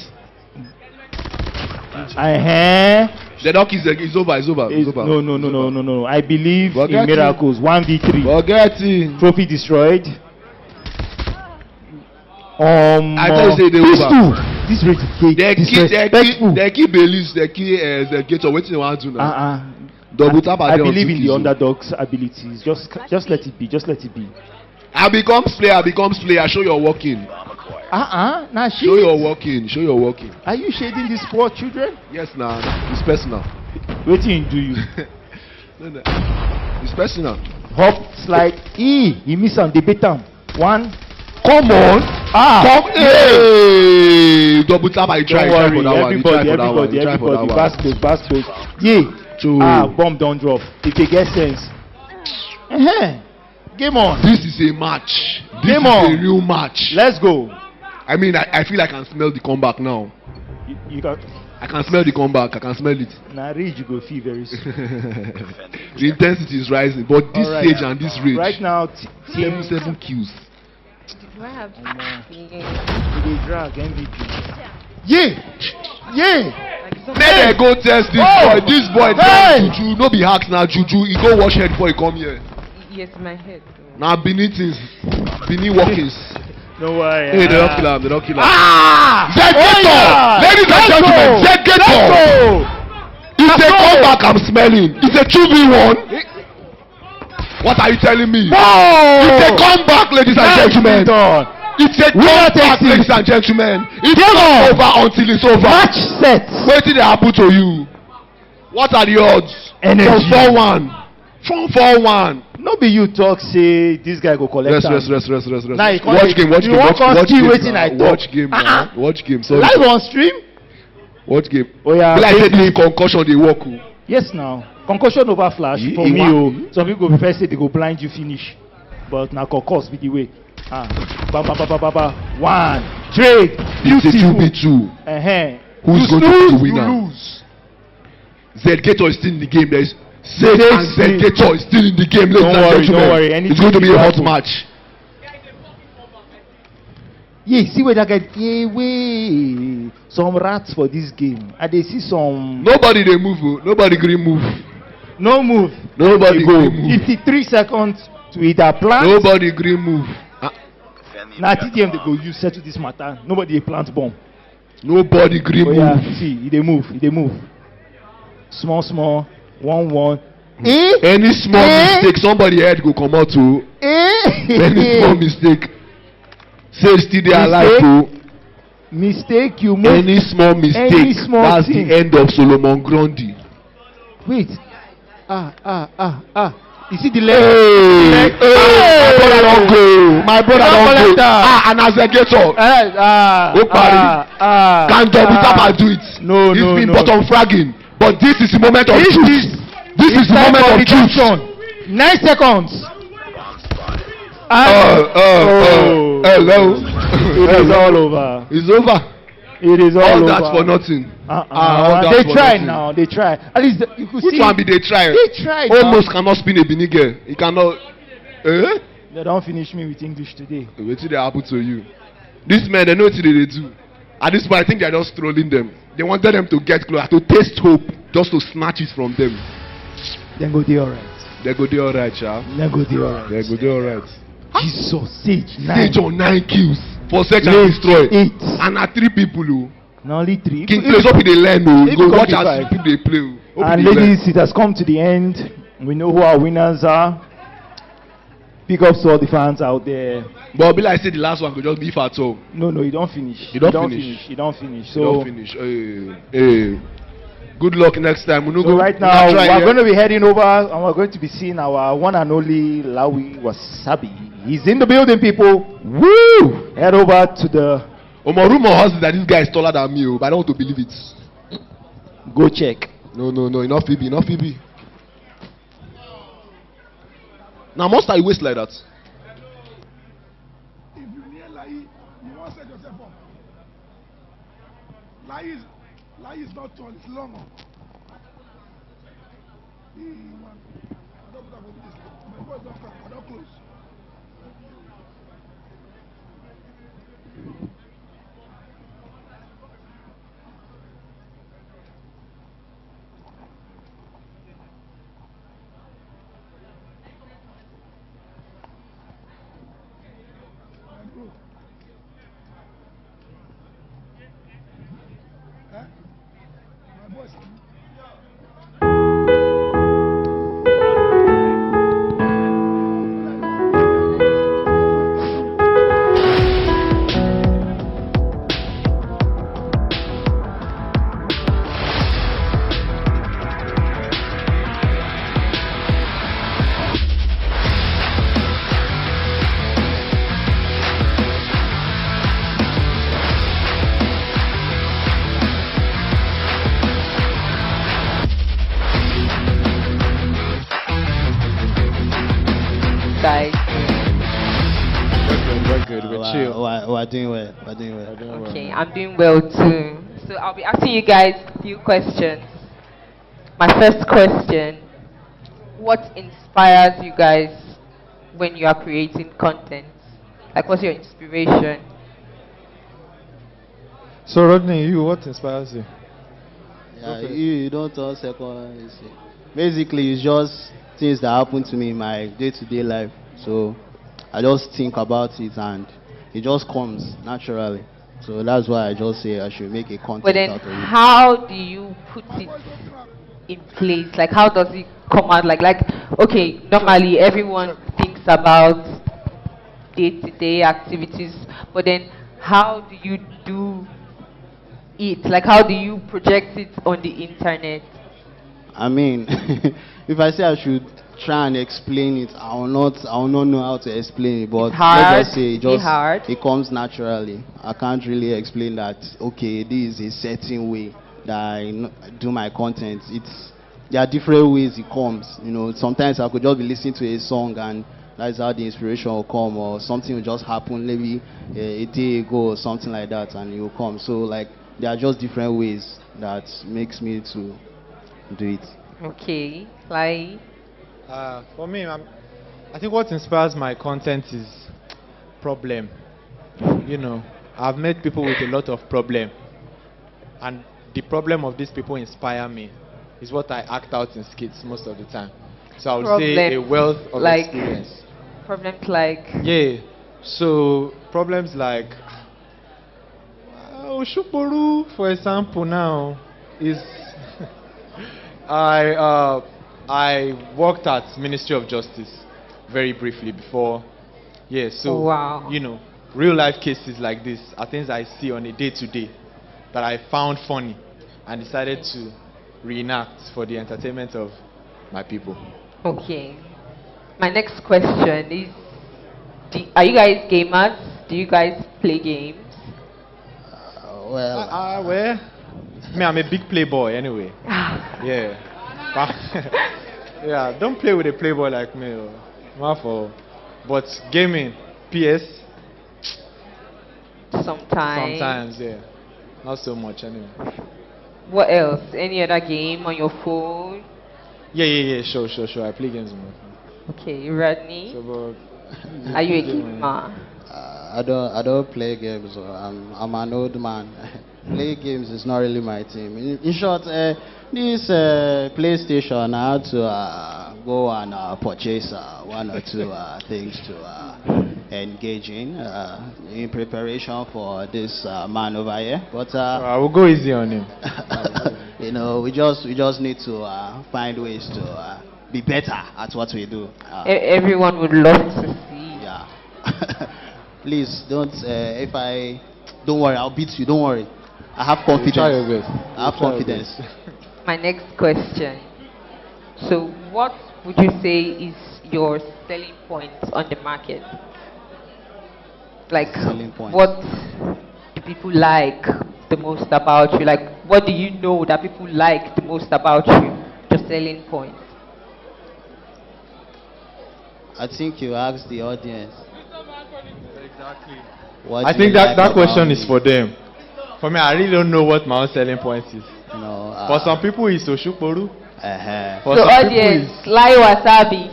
The dog is over. It's over. No. I believe Forget in miracles. 1v3. Forget it. Trophy destroyed. I tell you, say they these over. two. This rate. They keep Belize. They keep the gate. What you want to do now? Double tap. I believe in the underdog's abilities. Just let it be. Just let it be. I becomes player. Show your working. Now show your working. Are you shading these poor children? Yes, now. It's personal. Waiting, do you? No. It's personal. Hop, slide, he miss on the bottom. One. Come on. Come. Hey. Double tap. I try for that one. Everybody. Bass close. Yeah. Bomb don't drop. If they get sense. Game on. This is a match. This Game is on. a real match. Let's go. I mean, I feel I can smell the comeback now. You can. I can smell the comeback. I can smell it. Now rage you go feel very soon. The intensity is rising, but this stage and this rage. Right now, 7 kills. Do I have they drag MVP. Let them go test this boy. This boy juju. No be hacks now juju. He go wash head before he come here. Yes, my head. Now Benin things. Benin walkings. No worry. Hey, they don't kill him. Yeah. Ladies and gentlemen, Zegeto! It's a comeback I'm smelling. It's a 2v1. What are you telling me? It's a comeback, ladies and gentlemen. It's a comeback, ladies and gentlemen. It's not over until it's over. Match set. What did they happen to you? What are the odds? Energy. 4-1. No be you talk say this guy go collect. Rest. Now Watch game. Watch game. Sorry. Live on stream. Watch game. Oh yeah. Like say this concussion dey work. Yes now. Concussion over flash for me. Some people go prefer say they go blind you finish, but now concuss be the way. One trade. It's a 2v2. Who's going to be the winner? Zegeto is still in the game. There is Zed and Zegeto is still in the game. Don't worry. It's going to be a hot match. See where that guy. Some rats for this game. And they see some. Nobody they move. Nobody green move. No move. Nobody green move. 53 seconds to either plant. Nobody green move. Now TDM they go use settle this matter. Nobody plant bomb. Nobody green move. See, they move. Small. 1-1. Any small mistake, somebody head go come out to. Any small mistake. Say still they alive to. Mistake you move. Any small mistake. That's the end of Solomon Grundy. Wait. You see the leg? My brother don't go. And as I get up. Can double tap and do it? No. It's been bottom fragging. But this is the moment of truth. This is the moment of truth. 9 seconds. Hello. It is all over. It's over. It is all over. All that for nothing. They try now. They try. At least you could see. Which one be they try? They tried. Almost cannot spin a binige. He cannot. They don't finish me with English today. Wait till they happen to you. These men, they know what they do. At this point, I think they're just trolling them. They wanted them to get closer, to taste hope, just to snatch it from them. Then go there alright. They go there alright, child. Then go there alright. They go there alright. Jesus, Sage 9. Sage on 9 kills for search and destroy. 8. And at 3 people, who. No, only 3. King plays up in the land, you go watch as people they play. And ladies, it has come to the end. We know who our winners are. Big ups to all the fans out there. But be like I said, the last one could just be far too. No, you don't finish. You don't finish. So you don't finish. Hey. Good luck next time. So right now, we're going to be heading over and we're going to be seeing our one and only Lawi Wasabi. He's in the building, people. Woo! Head over to the... rumor has it that this guy is taller than me, but I don't want to believe it. Go check. No. Enough Phoebe. Now, must I waste like that? If you near Lai, you won't set yourself up. Lai is not tall, it's long. I don't close. guys? We're good. We're chill. We're doing well. We're doing well. Okay, I'm doing well too. So I'll be asking you guys a few questions. My first question: what inspires you guys when you are creating content? Like, what's your inspiration? So, Rodney, what inspires you? Yeah, you don't talk second. You see. Basically, it's just things that happen to me in my day-to-day life. So I just think about it and it just comes naturally. So that's why I just say I should make a content But then, out of it. how do you put it in place? Like, how does it come out? Like, okay, normally everyone thinks about day-to-day activities, but then how do you do it? Like, how do you project it on the internet? I mean, if I say I should try and explain it, I will not know how to explain it. But let's just say it comes naturally. I can't really explain that. Okay, this is a certain way that I do my content. There are different ways it comes. You know, sometimes I could just be listening to a song and that's how the inspiration will come, or something will just happen maybe a day ago or something like that, and it will come. So like, there are just different ways that makes me to do it. Okay, like For me, I think what inspires my content is problem. You know, I've met people with a lot of problem, and the problem of these people inspire me. Is what I act out in skits most of the time. So I would say a wealth of experience. Problems like? Yeah. So problems like Oshuporu, for example, now is I worked at Ministry of Justice very briefly before. Yeah. So wow. You know, real life cases like this are things I see on a day-to-day that I found funny and decided to reenact for the entertainment of my people. Okay. My next question is, are you guys gamers? Do you guys play games? Well, me, I'm a big playboy anyway. Yeah. Yeah, don't play with a playboy like me. But gaming, PS. Sometimes, yeah. Not so much anyway. What else? Any other game on your phone? Yeah. Sure. I play games on my phone. Okay, Rodney. So, are you a gamer? I don't play games. I'm an old man. Play games is not really my thing. In short, this PlayStation, I had to go and purchase one or two things to engage in preparation for this man over here. But I will go easy on him. You know, we just need to find ways to be better at what we do. Everyone would love to see. Yeah. Please don't. Don't worry, I'll beat you. Don't worry. I have confidence. Try your best. I have confidence. My next question. So, what would you say is your selling point on the market? Like, what do people like the most about you? Like, what do you know that people like the most about you? Your selling point. I think you asked the audience. Exactly. I think that question is for them. For me, I really don't know what my own selling point is. No, for some people, it's Oshuporu. For so some audience, Lai Wasabi.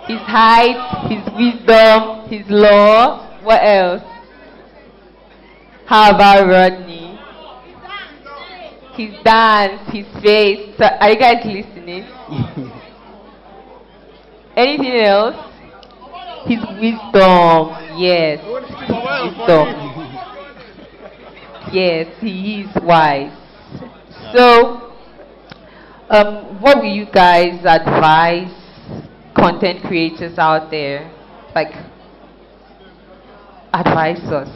His height, his wisdom, his law. What else? How about Rodney? His dance, his face. So, are you guys listening? Anything else? His wisdom. Yes. Wisdom. Yes, he is wise. So, what will you guys advise content creators out there? Like, advise us.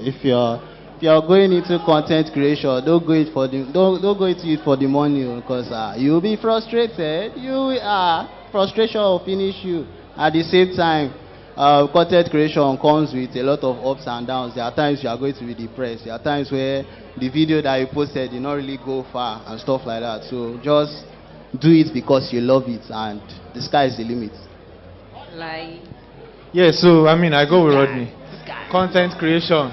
If you're going into content creation, don't go into it for the money, because you'll be frustrated. Frustration will finish you. At the same time, content creation comes with a lot of ups and downs. There are times you are going to be depressed. There are times where the video that you posted did not really go far and stuff like that. So just do it because you love it, and the sky is the limit. Like, Yeah, so I mean, I go with Rodney. Content creation,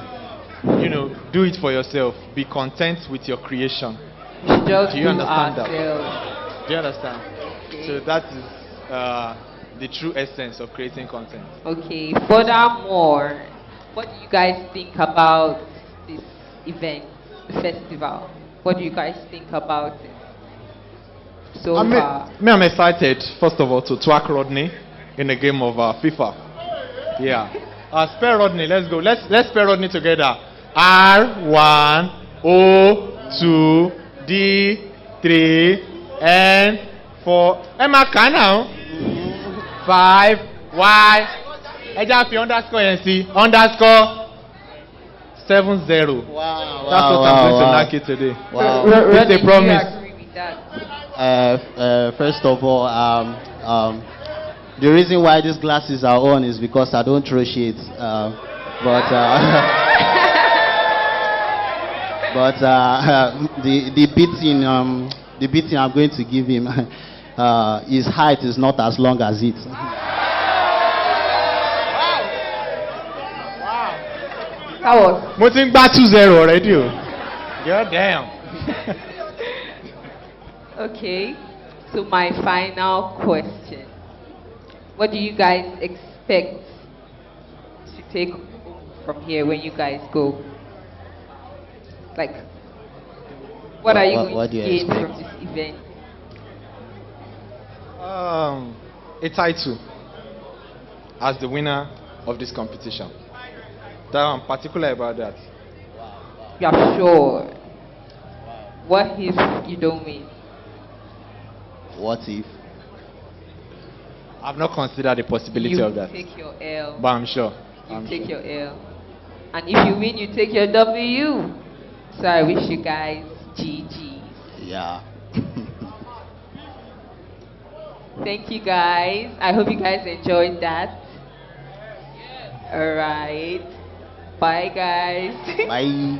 do it for yourself. Be content with your creation. we should just Do you do understand that? ourselves. Do you understand? Okay. So that is the true essence of creating content. Okay, furthermore, what do you guys think about this event, the festival? What do you guys think about it so far? I'm excited, first of all, to twack Rodney in a game of FIFA. Yeah. Spell Rodney, let's go. Let's spell Rodney together. R1, O2, D3, N4. Emma, can now? 5, Y. Ejafi underscore NC underscore 70. Wow. That's what I'm going to knock it today. Wow. It's a promise. Do you agree with that? First of all, the reason why these glasses are on is because I don't throw shades. But the beating I'm going to give him, his height is not as long as it. That was. Moting back 2-0 already. God damn. Okay, so my final question. What do you guys expect to take from here when you guys go? Like, what are you going to gain from this event? A title as the winner of this competition. That I'm particular about that. You are sure? What if you don't win? What if? I've not considered the possibility You of that. take your L. But I'm sure. You take your L. And if you win, you take your W. So I wish you guys GG. Yeah. Thank you guys. I hope you guys enjoyed that. Alright. Bye guys. Bye.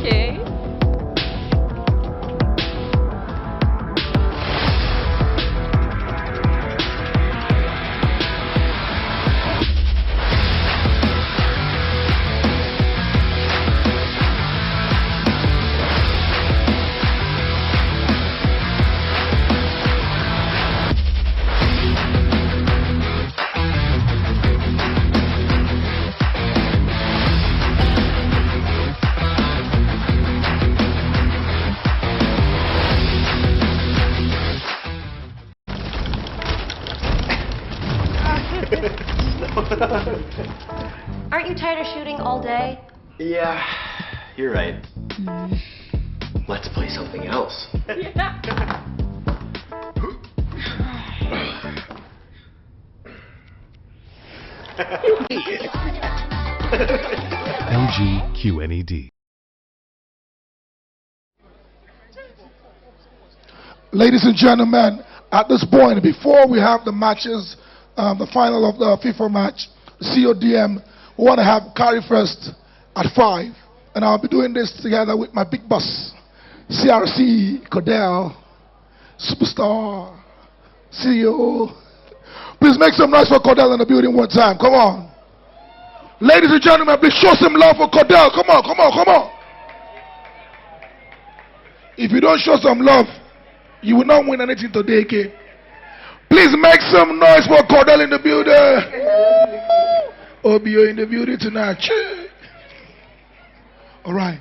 Okay. Aren't you tired of shooting all day? Yeah, you're right. Let's play something else. LG QNED. Ladies and gentlemen, at this point, before we have the matches, the final of the FIFA match, CODM, we want to have Carry First at 5. And I'll be doing this together with my big boss, CRC, Cordell, Superstar, CEO. Please make some noise for Cordell in the building one time. Come on. Ladies and gentlemen, please show some love for Cordell. Come on, come on, come on. If you don't show some love, you will not win anything today, okay? Please make some noise for Cordell in the building. OBO in the building tonight. All right.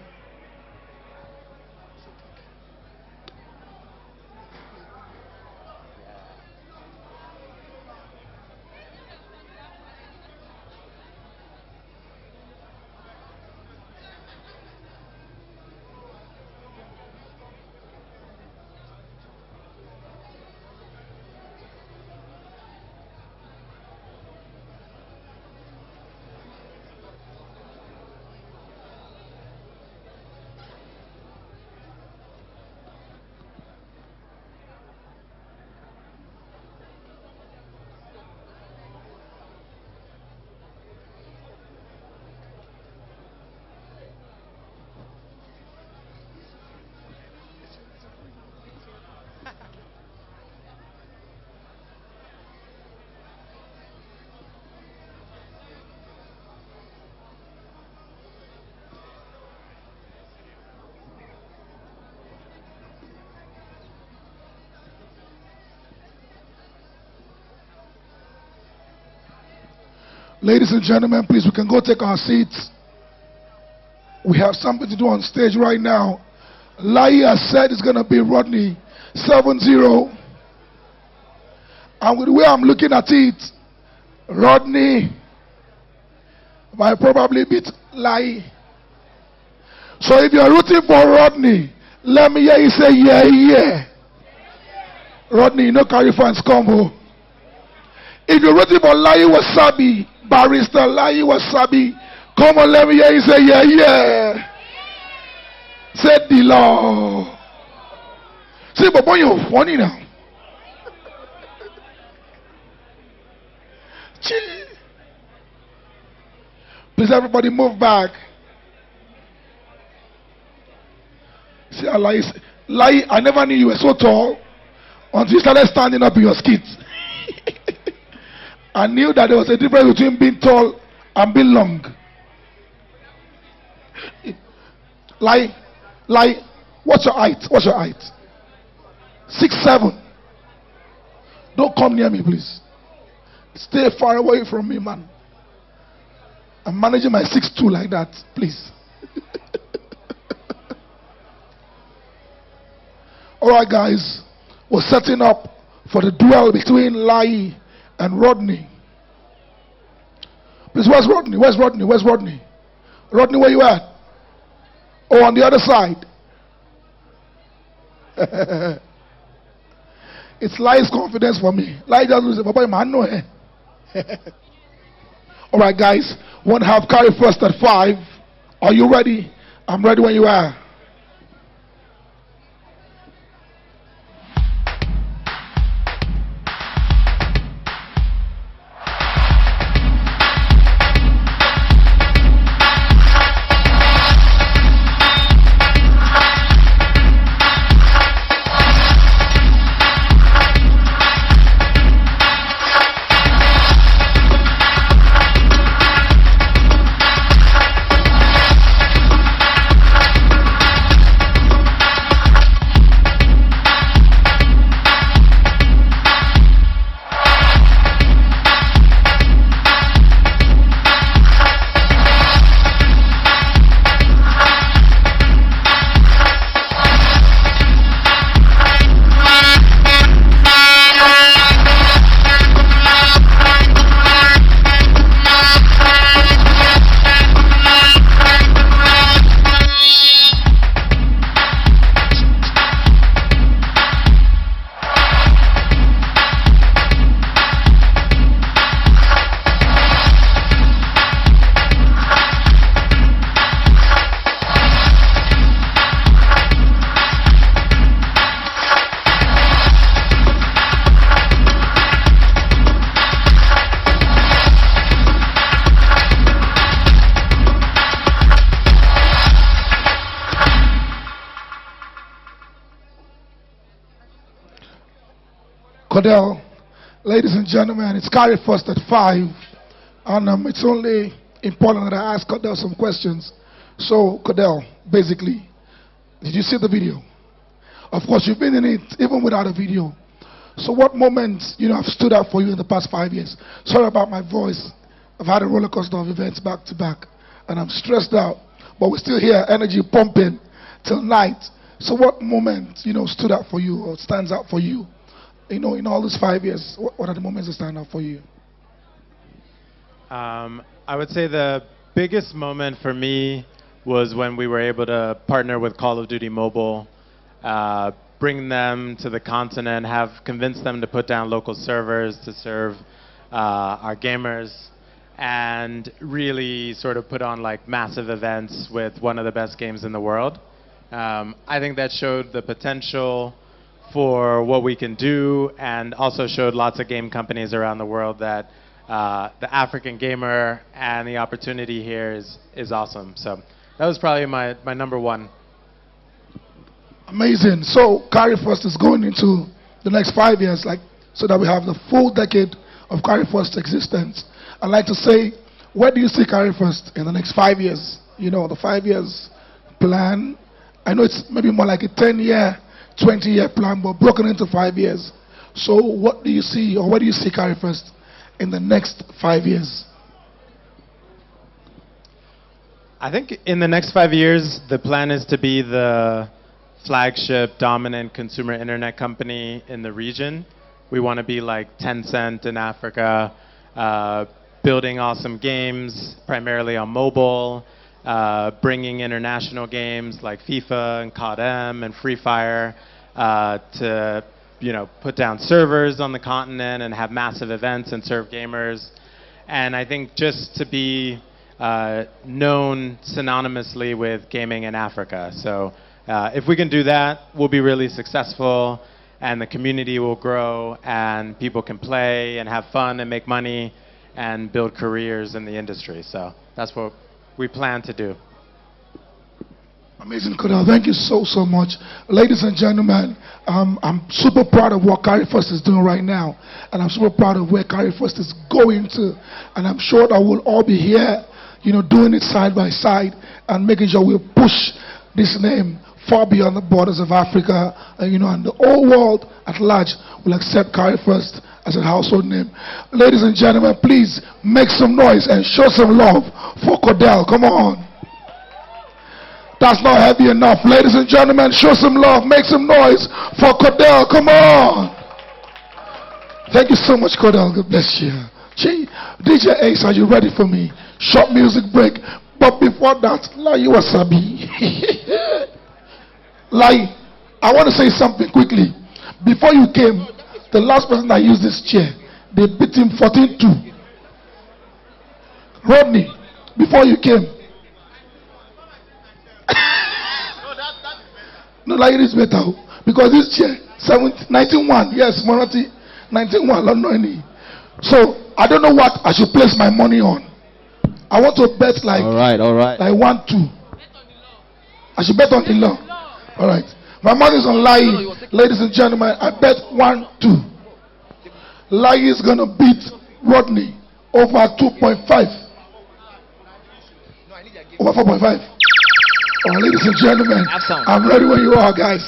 Ladies and gentlemen, please, we can go take our seats. We have something to do on stage right now. Lai has said it's going to be Rodney 7-0. And with the way I'm looking at it, Rodney might probably beat Lai. So if you're rooting for Rodney, let me hear you say, yeah, yeah. Rodney, you know carry fans come home. If you're rooting for Lai Wasabi, Barrister Lai Wasabi, come on, let me hear you say, yeah, yeah. Said the law. See, but boy, you're funny now. Chill. Please, everybody move back. See, Lai, I never knew you were so tall until you started standing up in your skits. I knew that there was a difference between being tall and being long. Lai, what's your height? What's your height? 6'7". Don't come near me, please. Stay far away from me, man. I'm managing my 6'2" like that, please. Alright, guys. We're setting up for the duel between Lai and Rodney. Please, where's Rodney? Where's Rodney? Where's Rodney? Rodney, where you at? Oh, on the other side. It's Lai's confidence for me. Lai just loses. Papa, man, no. Alright, guys. One half carry first at 5. Are you ready? I'm ready when you are. Cordell, ladies and gentlemen, it's carried first at 5, and it's only important that I ask Cordell some questions. So, Cordell, basically, did you see the video? Of course, you've been in it even without a video. So, what moments have stood out for you in the past 5 years? Sorry about my voice. I've had a roller coaster of events back to back, and I'm stressed out. But we're still here, energy pumping till night. So, what moment stood out for you or stands out for you? In all these 5 years, what are the moments that stand out for you? I would say the biggest moment for me was when we were able to partner with Call of Duty Mobile, bring them to the continent, have convinced them to put down local servers to serve our gamers, and really sort of put on like massive events with one of the best games in the world. I think that showed the potential for what we can do, and also showed lots of game companies around the world that the African gamer and the opportunity here is awesome. So that was probably my number one. Amazing. So Carry First is going into the next 5 years, so that we have the full decade of Carry First existence. I'd like to say, where do you see Carry First in the next 5 years? The 5 years plan. I know it's maybe more like a 10-year, 20-year plan, but broken into 5 years. So what do you see, or where do you see Carry First in the next 5 years? I think in the next 5 years, the plan is to be the flagship dominant consumer internet company in the region. We want to be like Tencent in Africa, building awesome games, primarily on mobile, bringing international games like FIFA and COD-M and Free Fire to put down servers on the continent and have massive events and serve gamers. And I think just to be known synonymously with gaming in Africa. So if we can do that, we'll be really successful, and the community will grow, and people can play and have fun and make money and build careers in the industry. So that's what we plan to do. Amazing, Kodal. Thank you so much. Ladies and gentlemen, I'm super proud of what Carry First is doing right now, and I'm super proud of where Carry First is going to, and I'm sure that we'll all be here, doing it side by side and making sure we push this name far beyond the borders of Africa, and the whole world at large will accept Carry First as a household name. Ladies and gentlemen, please make some noise and show some love for Kodal. Come on. That's not heavy enough. Ladies and gentlemen, show some love, make some noise for Kodal. Come on. Thank you so much, Kodal. God bless you. Gee, DJ Ace, are you ready for me? Short music break. But before that, Lai Wasabi. Lai, I want to say something quickly. Before you came, the last person that used this chair, they beat him 14-2. Rodney, before you came. No, like it is better. Because this chair, 19-1. Yes, Morati, 19-1. London. So, I don't know what I should place my money on. I want to bet like, all right. like 1-2. I should bet on the law. All right. My money is on Lai. Ladies and gentlemen, I bet 1-2. Lai is going to beat Rodney over 2.5. Over 4.5. All right, ladies and gentlemen, I'm ready when you are, guys.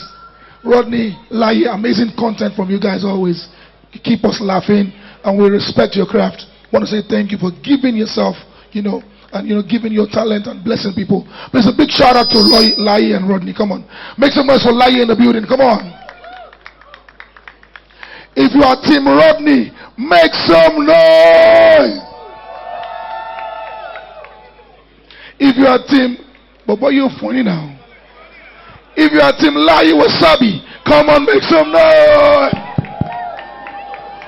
Rodney, Lai, amazing content from you guys always. You keep us laughing, and we respect your craft. I want to say thank you for giving yourself, and giving your talent and blessing people. There's a big shout out to Lai and Rodney. Come on. Make some noise for Lai in the building. Come on. If you are Team Rodney, make some noise. If you are Team, but boy, you're funny now. If you are Team Lai Wasabi, come on, make some noise.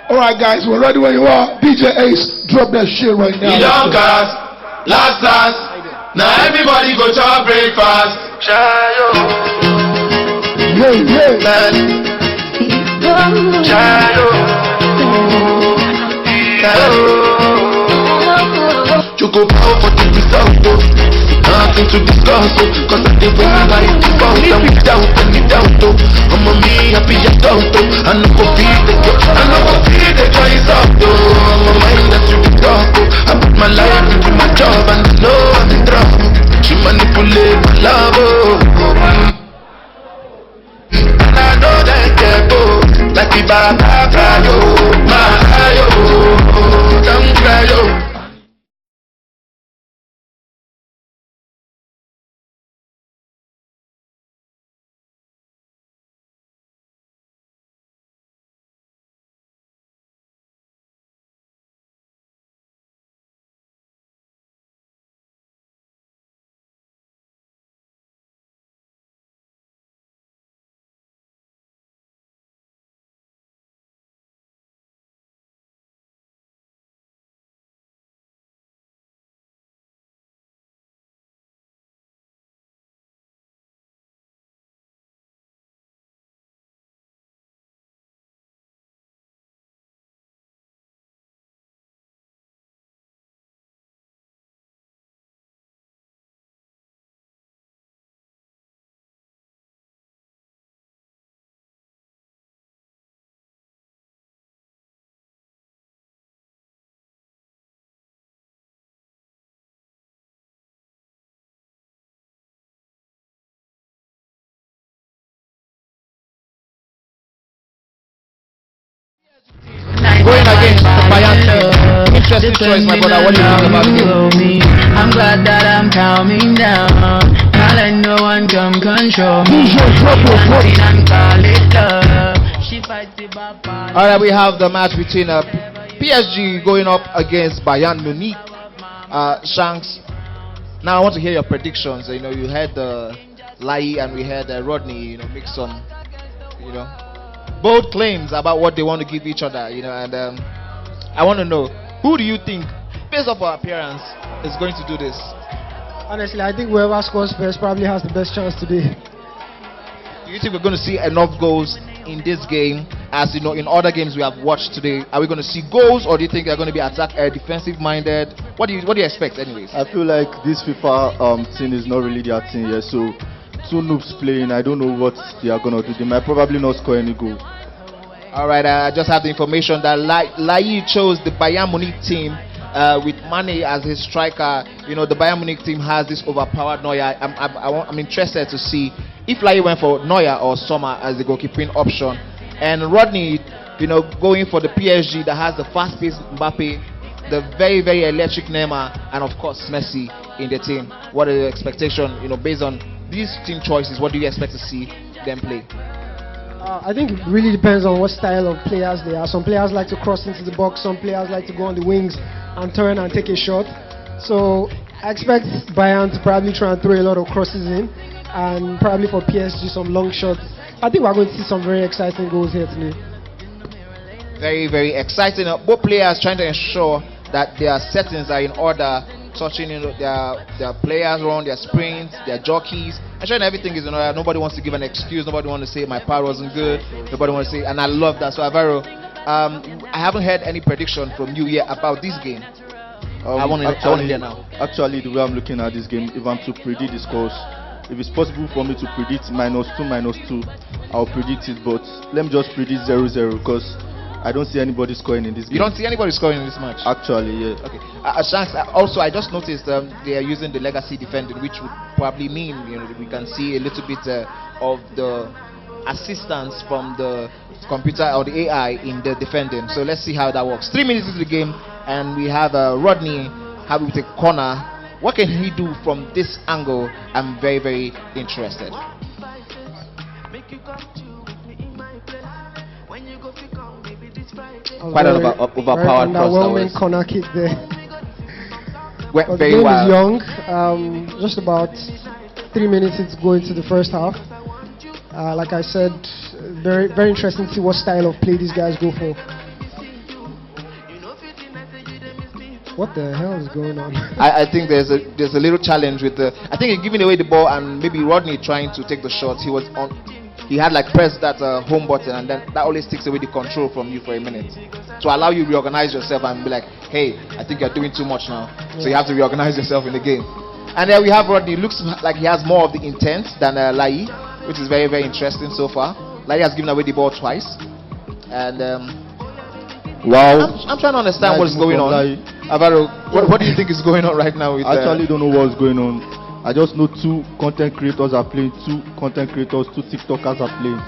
Alright, guys, we're ready when you are. DJ Ace, drop that shit right now. You don't cast. Last class, now everybody go to our breakfast. Chayo, chayo, you go power for the result, nothing to discuss, cause I did win by default, and without any doubt, I'm a me happy adult, I know go feed the choice up, I'm a mind that you can talk, I put my life into my job, and I know I'm in trouble, she manipulate my love, and I know that careful, like the baba cry, my eye, don't cry, Going against Bayante. Interesting choice, my brother. What do you think about it? I'm glad that I'm calming down. Can't let no one come control me. And call it love. She fights it back. All right, we have the match between PSG going up against Bayern Munich. Shanks. Now I want to hear your predictions. You know, you had Lai and we had Rodney. You know, make some, you know, bold claims about what they want to give each other. You know, and I want to know, who do you think, based off our appearance, is going to do this? Honestly, I think whoever scores first probably has the best chance today. Do you think we're going to see enough goals in this game, as you know, in other games we have watched today? Are we going to see goals, or do you think they're going to be defensive minded? What do you expect, anyways? I feel like this FIFA team is not really their team yet. So two noobs playing, I don't know what they are going to do. They might probably not score any goal. All right, I just have the information that Lai chose the Bayern Munich team with Mane as his striker. You know, the Bayern Munich team has this overpowered Neuer. I'm interested to see if Lai went for Neuer or Sommer as the goalkeeping option, and Rodney, you know, going for the PSG that has the fast-paced Mbappe, the very, very electric Neymar, and of course Messi in the team. What are your expectations, you know, based on these team choices? What do you expect to see them play? I think it really depends on what style of players they are. Some players like to cross into the box, some players like to go on the wings and turn and take a shot. So I expect Bayern to probably try and throw a lot of crosses in, and probably for PSG some long shots. I think we're going to see some very exciting goals here today. Very, very exciting. Both players trying to ensure that their settings are in order, touching, you know, their players around, their sprints, their jockeys, ensuring everything is in order. Nobody wants to give an excuse. Nobody wants to say my power wasn't good. Nobody wants to say, and I love that. So Alvaro, I haven't heard any prediction from you yet about this game. I want to hear now. Actually, the way I'm looking at this game, if I'm to predict the scores, if it's possible for me to predict -2, I'll predict it. But let me just predict 0-0 because I don't see anybody scoring in this game. You don't see anybody scoring in this match? Actually, yeah. Okay. Shanks, also, I just noticed they are using the legacy defending, which would probably mean, you know, we can see a little bit of the assistance from the computer or the AI in the defending. So let's see how that works. 3 minutes into the game, and we have Rodney having with a corner. What can he do from this angle? I'm very, very interested. Quite an overpowered cross. Underwhelming corner kick there. Went but very the game well. is young. Just about 3 minutes into going to the first half. Like I said, very, very interesting to see what style of play these guys go for. What the hell is going on? I think there's a little challenge with the. I think he's giving away the ball, and maybe Rodney trying to take the shot. He had like pressed that home button, and then that always takes away the control from you for a minute to allow you to reorganize yourself and be like, hey, I think you're doing too much now. Yeah. So you have to reorganize yourself in the game. And then we have Rodney. Looks like he has more of the intent than Lai, which is very, very interesting so far. Lai has given away the ball twice, and wow. I'm trying to understand what is going on. Alvaro, what do you think is going on right now? I actually don't know what's going on. I just know 2 content creators are playing, 2 TikTokers are playing.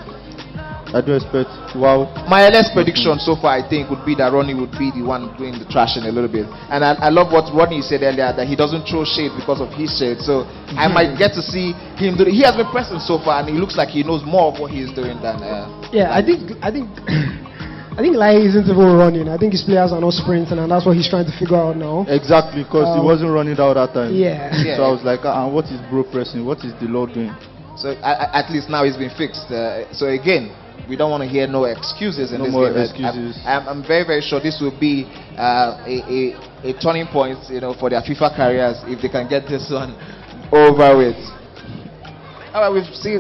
I do expect, wow. My LS prediction so far, I think, would be that Ronnie would be the one doing the trashing a little bit. And I love what Ronnie said earlier, that he doesn't throw shade because of his shade. So I might get to see him do it. He has been pressing so far, and he looks like he knows more of what he is doing than. Yeah, I think Lai isn't even running. I think his players are not sprinting, and that's what he's trying to figure out now. Exactly, because he wasn't running out that time. Yeah. So I was like, what is bro pressing? What is the Lord doing? So at least now it's been fixed. So again, we don't want to hear no excuses in this game. Excuses. I'm very, very sure this will be a turning point, you know, for their FIFA careers if they can get this one over with. All right,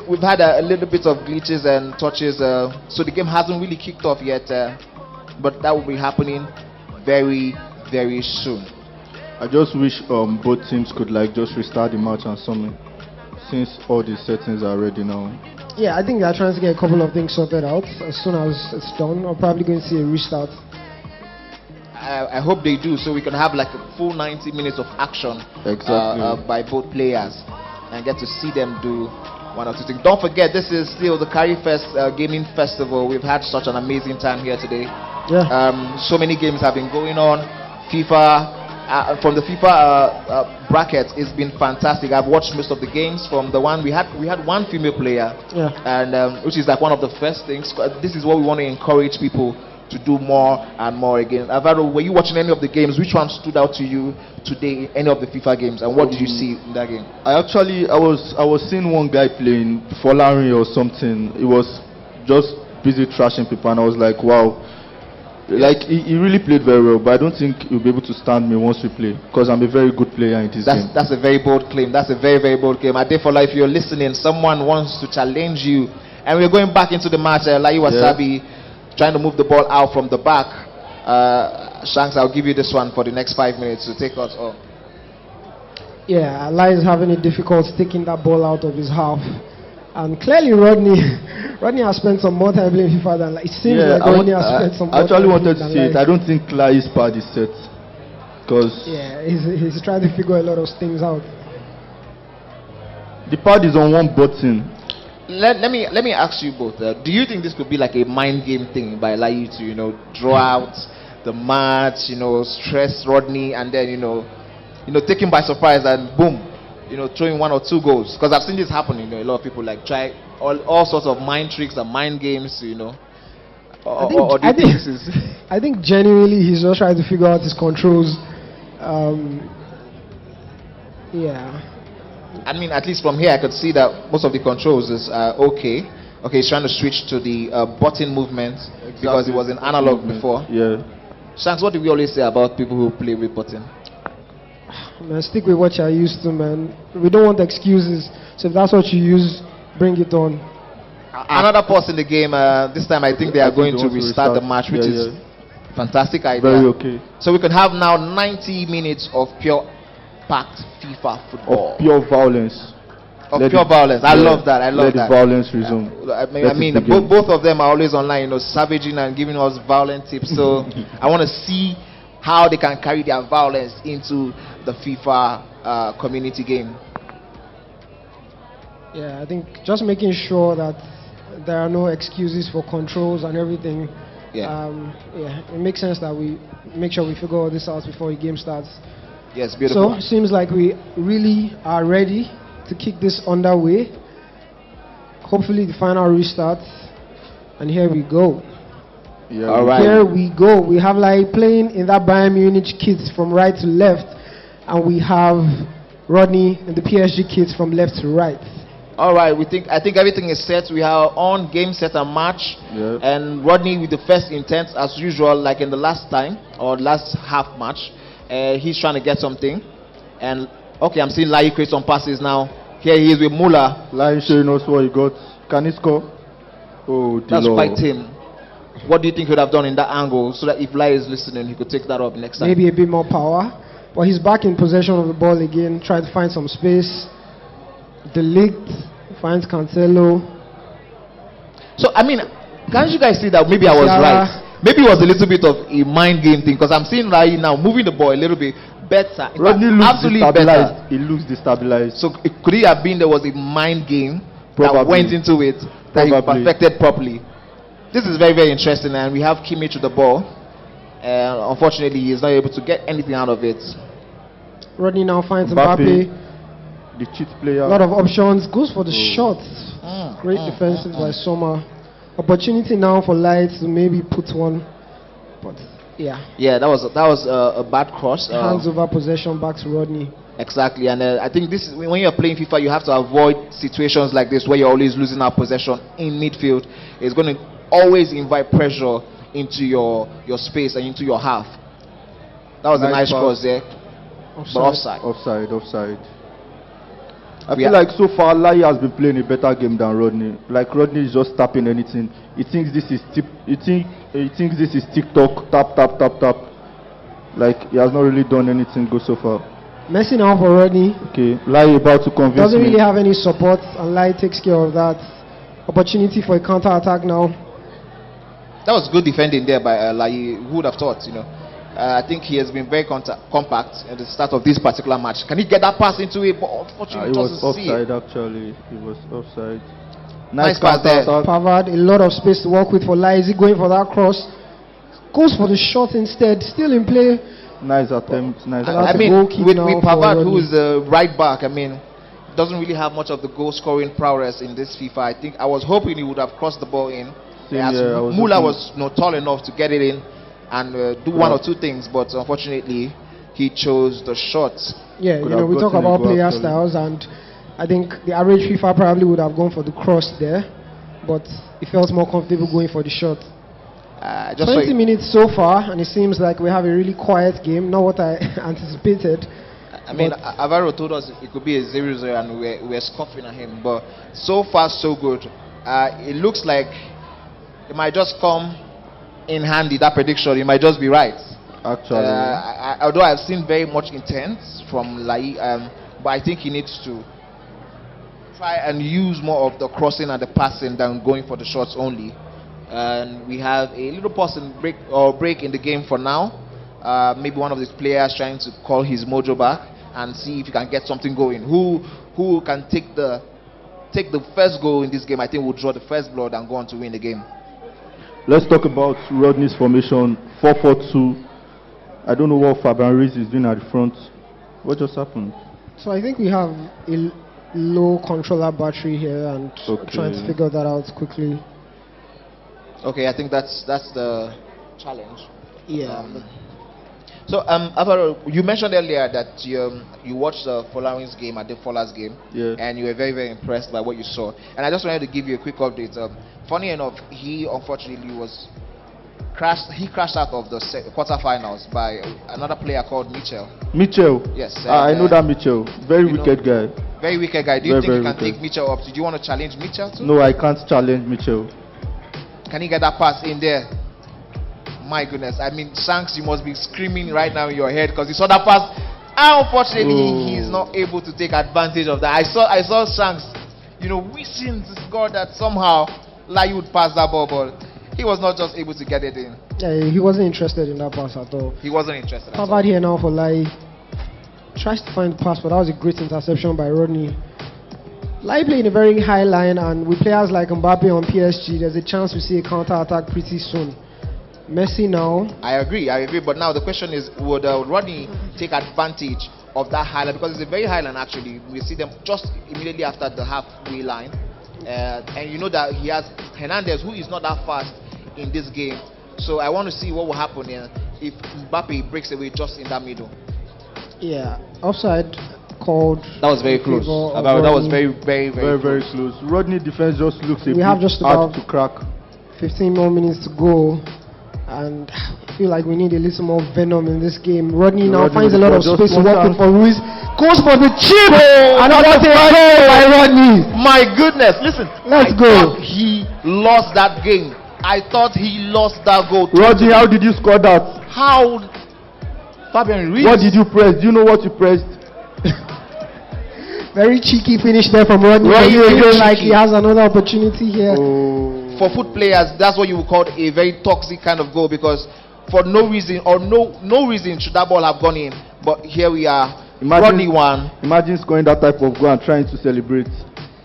we've had a little bit of glitches and touches, so the game hasn't really kicked off yet, but that will be happening very, very soon. I just wish both teams could like just restart the match and something, since all the settings are ready now. Yeah, I think they're trying to get a couple of things sorted out. As soon as it's done, I'm probably going to see a restart. I hope they do, so we can have like a full 90 minutes of action by both players, and get to see them do one or two things. Don't forget, this is still the Carry Fest Gaming Festival. We've had such an amazing time here today. Yeah. So many games have been going on. FIFA, from the FIFA bracket, it's been fantastic. I've watched most of the games. From the one we had one female player, and which is like one of the first things. This is what we want to encourage people to do more and more again. Alvaro, were you watching any of the games? Which one stood out to you today in any of the FIFA games, and what did you see in that game? I was seeing one guy playing for Larry or something. He was just busy trashing people, and I was like, wow. Like he really played very well, but I don't think he'll be able to stand me once we play, because I'm a very good player in this game. That's a very bold claim. That's a very, very bold claim. Adefola, if you're listening, someone wants to challenge you, and we're going back into the match. Layi Wasabi trying to move the ball out from the back. Shanks, I'll give you this one for the next 5 minutes to take us on. Yeah, Lai is having it difficult taking that ball out of his half. And clearly Rodney has spent some more time playing FIFA than Lai. It seems like Rodney has spent some more time. I actually wanted to say it. I don't think Lai's pad is set. Because he's trying to figure a lot of things out. The pad is on one button. Let me ask you both. Do you think this could be like a mind game thing by Lai to draw out the match, stress Rodney, and then take him by surprise and boom, throwing 1 or 2 goals? Because I've seen this happen. A lot of people like try all sorts of mind tricks and mind games. I think genuinely he's just trying to figure out his controls. I mean, at least from here, I could see that most of the controls is okay. Okay, he's trying to switch to the button movement because it was in analog before. Yeah. Shanks, what do we always say about people who play with button? Man, stick with what you're used to, man. We don't want excuses. So if that's what you use, bring it on. Another pause in the game. This time, I think they are going to restart the match, which is fantastic idea. Very okay. So we can have now 90 minutes of pure packed FIFA football. Of pure violence. Pure violence. I love that. I love that. Let the violence resume. I mean both of them are always online, savaging and giving us violent tips. So I want to see how they can carry their violence into the FIFA community game. Yeah, I think just making sure that there are no excuses for controls and everything. It makes sense that we make sure we figure all this out before the game starts. Yes, beautiful. So it seems like we really are ready to kick this underway. Hopefully the final restart. And here we go. Yeah. All right. Here we go. We have like playing in that Bayern Munich kits from right to left, and we have Rodney in the PSG kits from left to right. All right. I think everything is set. We are on game, set, and match. Yeah. And Rodney with the first intent as usual, like in the last time or last half match. He's trying to get something, and okay, I'm seeing Lai create some passes now. Here he is with Muller. Lai showing us what he got. Can he score? Oh, that's quite tame. What do you think he would have done in that angle so that if Lai is listening, he could take that up next time? Maybe a bit more power, but he's back in possession of the ball again, trying to find some space. Delict finds Cancelo. So I mean, can't you guys see that maybe I was right? Maybe it was a little bit of a mind game thing, because I'm seeing Lai now moving the ball a little bit better. Rodney looks absolutely destabilized. better. He looks destabilized. So could it have been there was a mind game that went into it that he perfected properly? This is very, very interesting, and we have Kimmich to the ball. Unfortunately, he is not able to get anything out of it. Rodney now finds Mbappe. The cheat player. A lot of options. Goes for the shots. Great defensive by Sommer. Opportunity now for Lai to maybe put one, but that was a bad cross. Hands over possession back to Rodney. Exactly, and I think this is when you're playing FIFA, you have to avoid situations like this where you're always losing our possession in midfield. It's going to always invite pressure into your space and into your half. That was a nice cross there, but offside. I feel like so far Lai has been playing a better game than Rodney. Like Rodney is just tapping anything. He thinks this is TikTok, tap. Like he has not really done anything good so far. Messing out for Rodney. Okay, Lai about to convince Doesn't me. really have any support, and Lai takes care of that. Opportunity for a counter attack now. That was good defending there by Lai. Who would have thought, I think he has been very compact at the start of this particular match. Can he get that pass into it? But unfortunately, he was offside actually. He was offside. Nice pass there. Pavard, a lot of space to work with for Lai. Is he going for that cross? Goes for the shot instead. Still in play. Nice attempt. Nice. I attempt. mean, with Pavard, Rodney. who is the right back, I mean, doesn't really have much of the goal scoring prowess in this FIFA. I think I was hoping he would have crossed the ball in. As Muller was tall enough to get it in and do one or two things, but unfortunately, he chose the shots. Yeah, we talk about player styles, and I think the average FIFA probably would have gone for the cross there, but he felt more comfortable going for the shot. 20 minutes so far, and it seems like we have a really quiet game, not what I anticipated. I mean, Alvaro told us it could be a 0-0 and we're scoffing at him, but so far so good. It looks like it might just come in handy, that prediction. It might just be right. Actually, although I've seen very much intent from Lai, but I think he needs to try and use more of the crossing and the passing than going for the shots only. And we have a little pause and break in the game for now. Maybe one of these players trying to call his mojo back and see if he can get something going. Who can take the first goal in this game? I think will draw the first blood and go on to win the game. Let's talk about Rodney's formation, 4-4-2. I don't know what Fabian Ruiz is doing at the front. What just happened? So I think we have a low controller battery here, and trying to figure that out quickly. Okay, I think that's the challenge. Yeah. So, Alvaro, you mentioned earlier that you watched the Following's game at the Fallers game, and you were very, very impressed by what you saw. And I just wanted to give you a quick update. Funny enough, he unfortunately crashed out of the quarterfinals by another player called Mitchell. Mitchell? Yes. I know that Mitchell. Very wicked guy. Very wicked guy. Do you think you can take Mitchell up? Do you want to challenge Mitchell too? No, I can't challenge Mitchell. Can he get that pass in there? My goodness. I mean, Shanks, you must be screaming right now in your head because you saw that pass. Unfortunately, he's not able to take advantage of that. I saw Shanks, wishing to God that somehow Lai would pass that ball, but he was not just able to get it in. Yeah, he wasn't interested in that pass at all. He wasn't interested at all. Pavard here now for Lai. Tries to find the pass, but that was a great interception by Rodney. Lai playing a very high line, and with players like Mbappe on PSG, there's a chance we see a counter-attack pretty soon. Messi now. I agree, but now the question is, would Rodney take advantage of that high line? Because it's a very high line actually. We see them just immediately after the halfway line. And you know that he has Hernandez, who is not that fast in this game. So I want to see what will happen here if Mbappe breaks away just in that middle. Yeah, offside called. That was very close. That was very, very, very close. Rodney defense just looks a bit just hard to crack. 15 more minutes to go, and I feel like we need a little more venom in this game. Rodney now finds a lot of space to work with for Ruiz. Goes for the chip! And what a goal by Rodney! My goodness, listen. Let's go. He lost that game. I thought he lost that goal. Rodney, how did you score that? How? Fabian Ruiz. What did you press? Do you know what you pressed? Very cheeky finish there from Rodney. Like he has another opportunity here. For foot players, that's what you would call a very toxic kind of goal, because for no reason or no reason should that ball have gone in. But here we are. Rodney won. Imagine scoring that type of goal and trying to celebrate.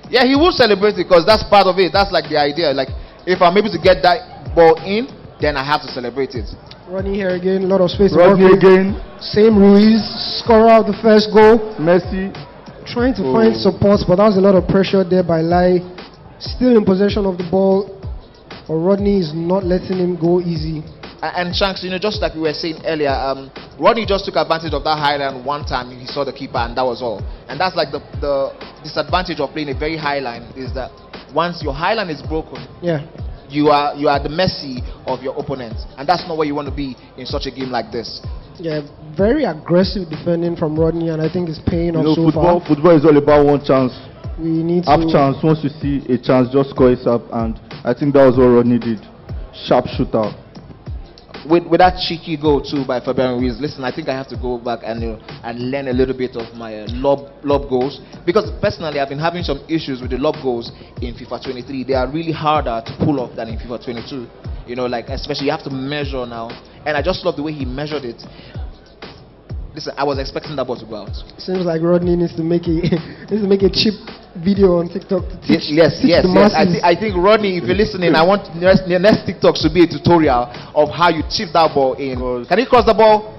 Yeah, he will celebrate it because that's part of it. That's like the idea. Like, if I'm able to get that ball in, then I have to celebrate it. Rodney here again, a lot of space. Rodney again. Same Ruiz, scorer of the first goal. Messi. Trying to find support, but that was a lot of pressure there by Lai. Still in possession of the ball, but Rodney is not letting him go easy. And Shanks, just like we were saying earlier, Rodney just took advantage of that high line one time. He saw the keeper, and that was all. And that's like the disadvantage of playing a very high line, is that once your high line is broken, you are the mercy of your opponent, and that's not where you want to be in such a game like this. Yeah, very aggressive defending from Rodney, and I think it's paying off so far. Football is all about one chance. We need half chance. Once you see a chance, just score it up, and I think that was what Rodney did. Sharp shooter. With that cheeky goal too by Fabian Ruiz, listen, I think I have to go back and learn a little bit of my lob goals, because personally I've been having some issues with the lob goals in FIFA 23. They are really harder to pull off than in FIFA 22. Like especially you have to measure now, and I just love the way he measured it. Listen, I was expecting that ball to go out. Seems like Rodney needs to make a cheap video on TikTok to teach. Yes. I think Rodney, if you're listening, I want the next TikTok should be a tutorial of how you chip that ball in. Can he cross the ball?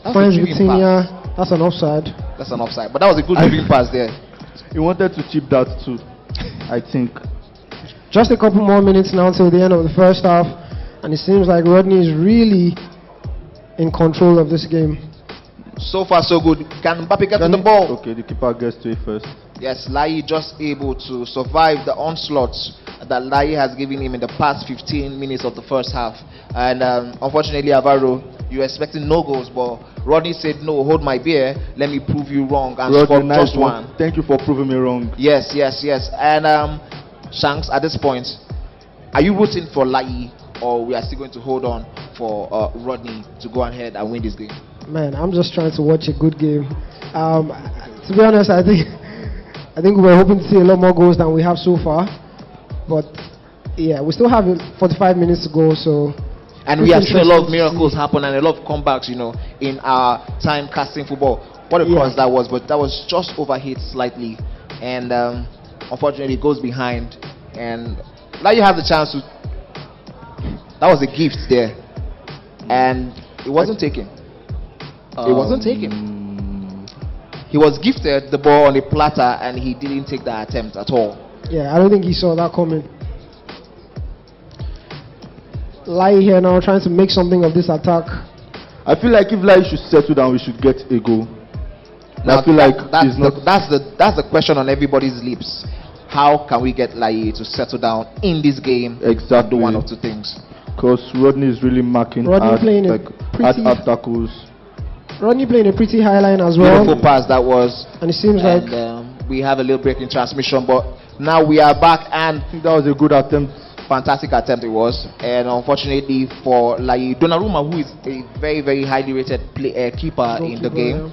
That's Finds a dribbling pass. Vitinha. That's an offside. That's an offside. But that was a good dribbling pass there. He wanted to chip that too, I think. Just a couple more minutes now till the end of the first half, and it seems like Rodney is really in control of this game. So far, so good. Can Mbappe get to the ball? Okay, the keeper gets to it first. Yes, Lai just able to survive the onslaughts that Lai has given him in the past 15 minutes of the first half. And unfortunately, Alvaro, you're expecting no goals, but Rodney said, no, hold my beer, let me prove you wrong, and scored just one. Thank you for proving me wrong. Yes. And Shanks, at this point, are you rooting for Lai, or we are still going to hold on for Rodney to go ahead and win this game? Man, I'm just trying to watch a good game. To be honest, I think we're hoping to see a lot more goals than we have so far. But yeah, we still have 45 minutes to go, so. And we have seen a lot of miracles happen and a lot of comebacks, in our time casting football. What a cross that was, but that was just overhit slightly, and unfortunately it goes behind. And now you have the chance to. That was a gift there, and it wasn't taken. It wasn't taken. He was gifted the ball on a platter, and he didn't take that attempt at all. Yeah, I don't think he saw that coming. Lai here now trying to make something of this attack. I feel like if Lai should settle down, we should get a goal. Now, I feel like that's the question on everybody's lips. How can we get Lai to settle down in this game? Exactly. Do one of two things. Because Rodney is really marking hard tackles. Rodney playing a pretty high line as well. Beautiful pass that was. And it seems like we have a little break in transmission, but now we are back, and I think that was a good attempt. Fantastic attempt it was, and unfortunately for Lai, Donnarumma, who is a very, very highly rated keeper in the game,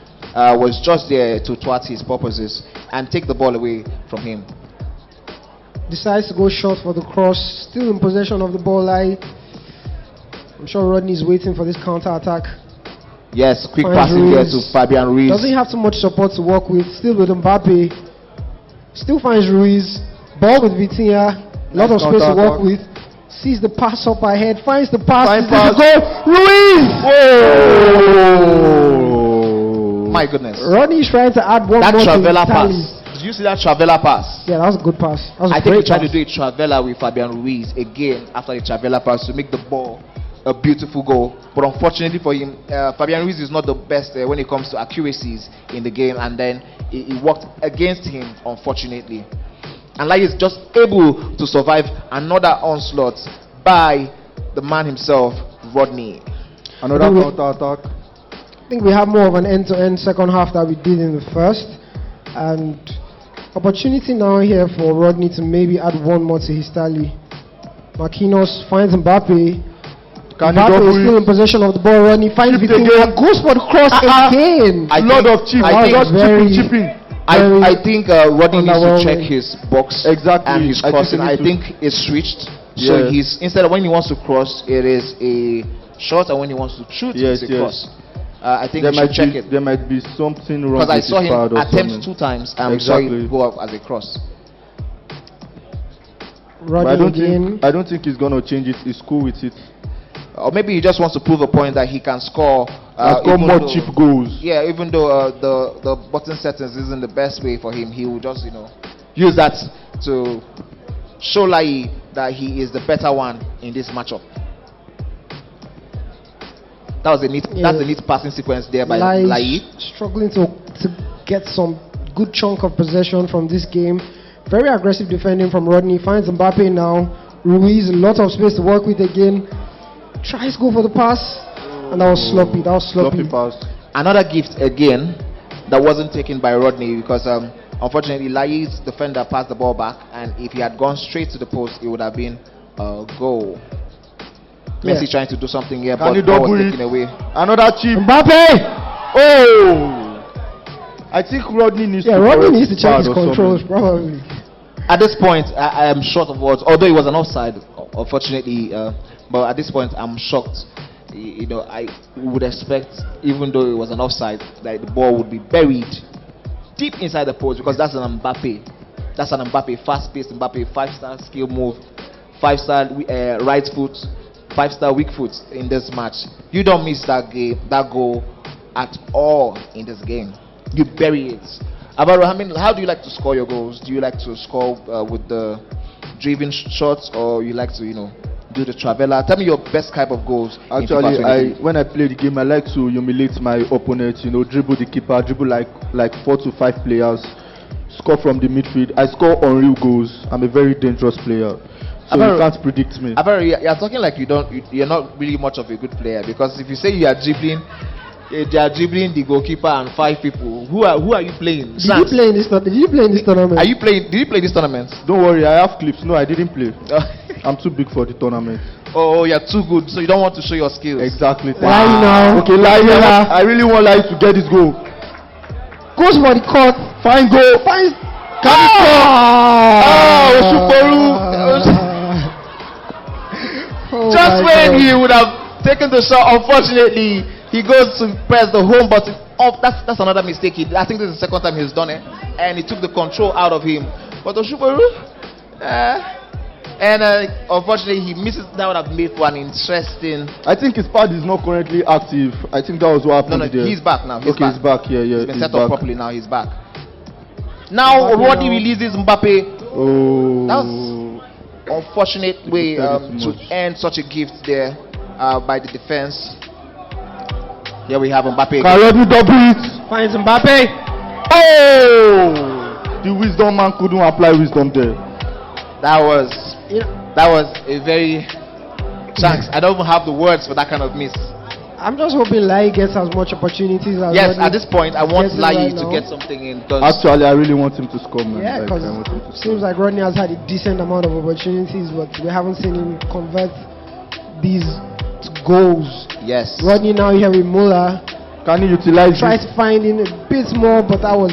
was just there to thwart his purposes and take the ball away from him. Decides to go short for the cross. Still in possession of the ball. Lai. I'm sure Rodney is waiting for this counter attack. Yes, quick passing there to Fabian Ruiz. Doesn't have too much support to work with. Still with Mbappe. Still finds Ruiz. Ball with Vitinha. Lot of space to work with. Sees the pass up ahead. Finds the pass. Goal. Ruiz! Whoa! My goodness. Rodney is trying to add one more to Travella pass. Did you see that Travella pass? Yeah, that was a good pass. I think he tried to do a Travella with Fabian Ruiz again after the Travella pass to make the ball a beautiful goal, but unfortunately for him, Fabian Ruiz is not the best when it comes to accuracies in the game, and then it worked against him, unfortunately. And Lai is just able to survive another onslaught by the man himself, Rodney. Another counter attack. I think we have more of an end-to-end second half that we did in the first, and opportunity now here for Rodney to maybe add one more to his tally. Marquinhos finds Mbappe. Mbappe is still in possession of the ball. Rodney finds Vitinha, goes for the cross again. A lot of chipping. I think Rodney needs to check his box and his crossing. I think it's switched. So he's, instead of when he wants to cross, it is a shot, and when he wants to shoot, it's a cross. I think he should check it. There might be something wrong because I with saw his him attempt 2 times and saw it go up as a cross. I don't think he's gonna change it. He's cool with it. Or maybe he just wants to prove a point that he can score more cheap goals. Yeah, even though the button settings isn't the best way for him, he will just use that to show Lai that he is the better one in this matchup. That was that's a neat passing sequence there by Lai. Struggling to get some good chunk of possession from this game. Very aggressive defending from Rodney. Finds Mbappe now. Ruiz, a lot of space to work with again. Tries to go for the pass, and that was sloppy. Sloppy pass. Another gift again that wasn't taken by Rodney because unfortunately Lai's defender passed the ball back, and if he had gone straight to the post, it would have been a goal. Messi trying to do something here, but the ball was taken away. Another chip. Mbappe! Oh! I think Rodney needs to check his controls, probably. At this point, I am short of words, although it was an offside, unfortunately. But at this point, I'm shocked. I would expect, even though it was an offside, that the ball would be buried deep inside the post, because that's an Mbappe. That's an Mbappe, fast-paced Mbappe, 5-star skill move, 5-star right foot, 5-star weak foot in this match. You don't miss that goal at all in this game. You bury it. Alvaro, how do you like to score your goals? Do you like to score with the driven shots, or you like to, do the traveler? Tell me your best type of goals. Actually, when I play the game, I like to humiliate my opponent. Dribble the keeper, dribble like 4 to 5 players, score from the midfield. I score unreal goals. I'm a very dangerous player, so you can't predict me. Alvaro, you're talking like you're not really much of a good player, because if you say you are dribbling. They are dribbling the goalkeeper and 5 people. Who are you playing? Did you play in this tournament? Did you play this tournament? Don't worry, I have clips. No, I didn't play. I'm too big for the tournament. Oh, you're too good, so you don't want to show your skills. Exactly. Lie now. Okay, lie. I really want Lie to get this goal. Goes for the court. Fine goal. Fine. Can he score? Just when he would have taken the shot, unfortunately, he goes to press the home button. Oh, that's another mistake. I think this is the second time he's done it, and he took the control out of him. But Oshuboru, unfortunately, he misses. That would have made for an interesting. I think his pad is not currently active. I think that was what happened. No, he's back now. He's back. Yeah. He's been set up properly now. He's back. Now, Rodney releases Mbappe. Oh, that was unfortunate way to end such a gift there by the defense. Here we have Mbappe. Can you double it? Finds Mbappe. Oh! The wisdom man couldn't apply wisdom there. That was a very chance. I don't even have the words for that kind of miss. I'm just hoping Lai gets as much opportunities as Yes, Rodney at this point, I want Lai to now. get something in. Actually, I really want him to score, man. Yeah, because it seems like Rodney has had a decent amount of opportunities, but we haven't seen him convert these goals. Yes. Rodney now here with Muller. Can he utilize Tries to find in a bit more, but that was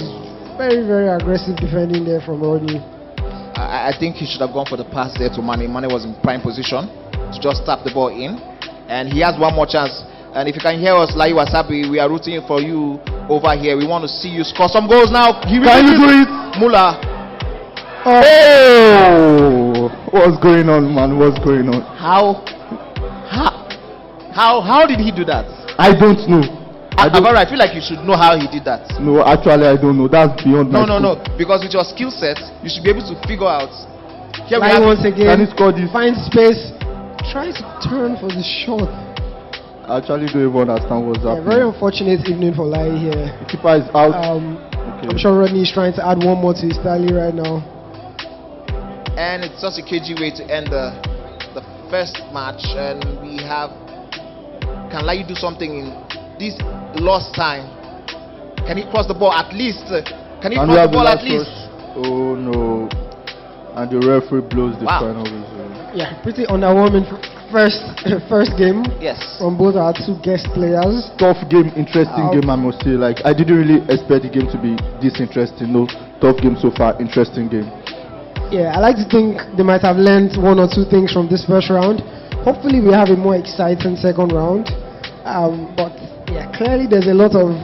very, very aggressive defending there from Rodney. I think he should have gone for the pass there to Mane. Mane was in prime position to just tap the ball in, and he has one more chance. And if you can hear us, Lai Wasabi, we are rooting for you over here. We want to see you score some goals now. Can you do it? Muller. Oh! What's going on, man? What's going on? How did he do that? I don't know. I feel like you should know how he did that. No, actually, I don't know. That's beyond my scope. No. Because with your skill set, you should be able to figure out. Here we Lai have once again. Can he score this? Finds space. Tries to turn for the shot. I actually don't even understand what's happening. Very unfortunate evening for Lai here. The keeper is out. Okay. I'm sure Rodney is trying to add one more to his tally right now. And it's such a cagey way to end the first match. And we have. Can Lai do something in this lost time? Can he cross the ball at least? Can he cross the ball at least? Oh no. And the referee blows the final whistle. Yeah, pretty underwhelming first game. Yes. From both our two guest players. Tough game, interesting game, I must say. Like, I didn't really expect the game to be this interesting. No, tough game so far, interesting game. Yeah, I like to think they might have learned one or two things from this first round. Hopefully we have a more exciting second round. But yeah, clearly there's a lot of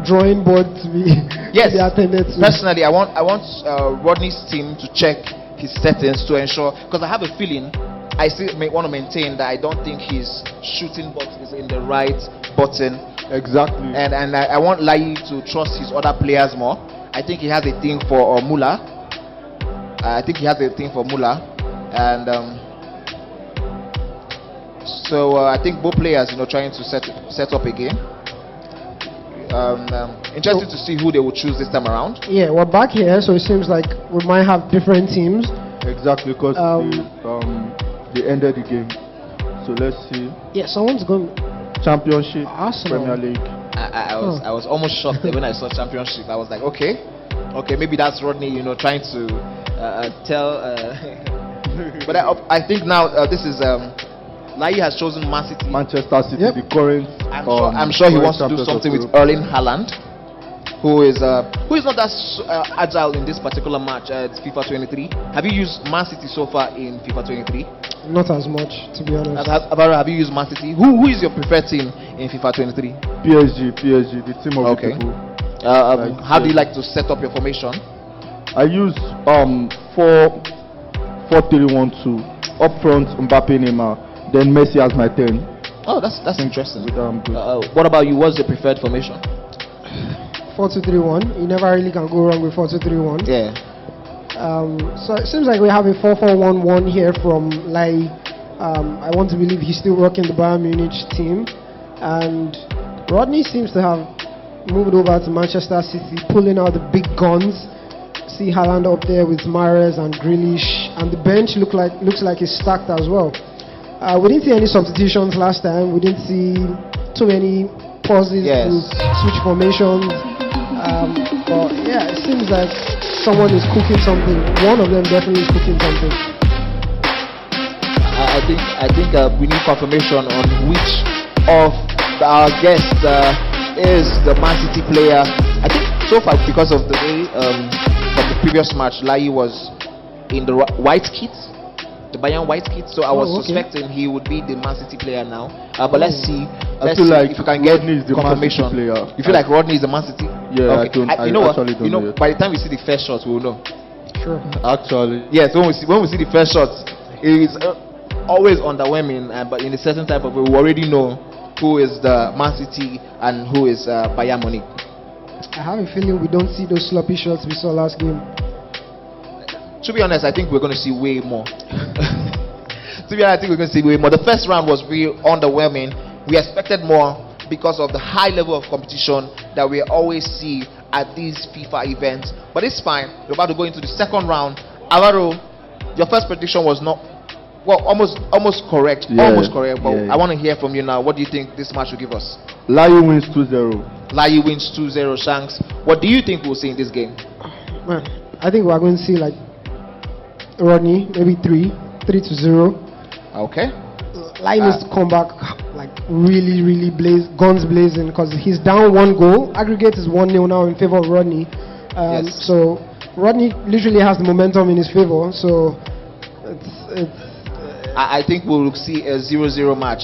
drawing board to be, to be attended to. Personally, I want Rodney's team to check his settings to ensure, because I have a feeling I still want to maintain that I don't think his shooting box is in the right button. Exactly. And I want Lai to trust his other players more. I think he has a thing for Muller. And so I think both players, trying to set up a game. Interesting to see who they will choose this time around. Yeah, we're back here, so it seems like we might have different teams. Exactly, because they ended the game. So let's see. Yeah, someone's going. Championship, Arsenal. Premier League. I was almost shocked when I saw Championship. I was like, okay, maybe that's Rodney, trying to tell. But I think now this is. Lai has chosen Manchester City, the current. I'm sure he wants to do something with Erling Haaland, who is not that agile in this particular match at FIFA 23. Have you used Man City so far in FIFA 23? Not as much, to be honest. Have you used Man City? Who is your preferred team in FIFA 23? PSG, the team of the people. How do you like to set up your formation? I use 4-3-1-2. Up front, Mbappe, Neymar. Then Messi as my 10. Oh, that's interesting. Good. What about you? What's the preferred formation? 4-2-3-1. You never really can go wrong with 4-2-3-1. Yeah. So it seems like we have a 4-4-1-1 here from Lai. I want to believe he's still working the Bayern Munich team. And Rodney seems to have moved over to Manchester City, pulling out the big guns. See Haaland up there with Mahrez and Grealish. And the bench looks like it's stacked as well. We didn't see any substitutions last time. We didn't see too many pauses to switch formations. But yeah, it seems like someone is cooking something. One of them definitely is cooking something. I think we need confirmation on which of our guests is the Man City player. I think so far, because of the way from the previous match, Lai was in the white kit, the Bayern white kit. So I was suspecting he would be the Man City player now. But let's see. I feel like if we can get Rodney is the confirmation. Man City player. You feel like Rodney is the Man City? Yeah, okay. I actually don't know yet. By the time we see the first shot, we'll know. Sure. Actually. Yes, when we see the first shot, it is always underwhelming. But in a certain type of way, we already know who is the Man City and who is Bayern Munich. I have a feeling we don't see those sloppy shots we saw last game. To be honest, I think we're going to see way more. To be honest, I think we're going to see way more. The first round was really underwhelming. We expected more because of the high level of competition that we always see at these FIFA events. But it's fine. We're about to go into the second round. Alvaro, your first prediction was not, well, almost correct. Yeah, almost correct. But yeah. I want to hear from you now. What do you think this match will give us? Lai wins 2-0. Lai wins 2-0, Shanks. What do you think we'll see in this game? Man, I think we're going to see like Rodney, maybe 3-0. Okay. Lai needs to come back like really guns blazing, because he's down 1 goal. Aggregate is 1-0 now in favor of Rodney. Yes. So Rodney literally has the momentum in his favor. So I think we'll see a 0-0 match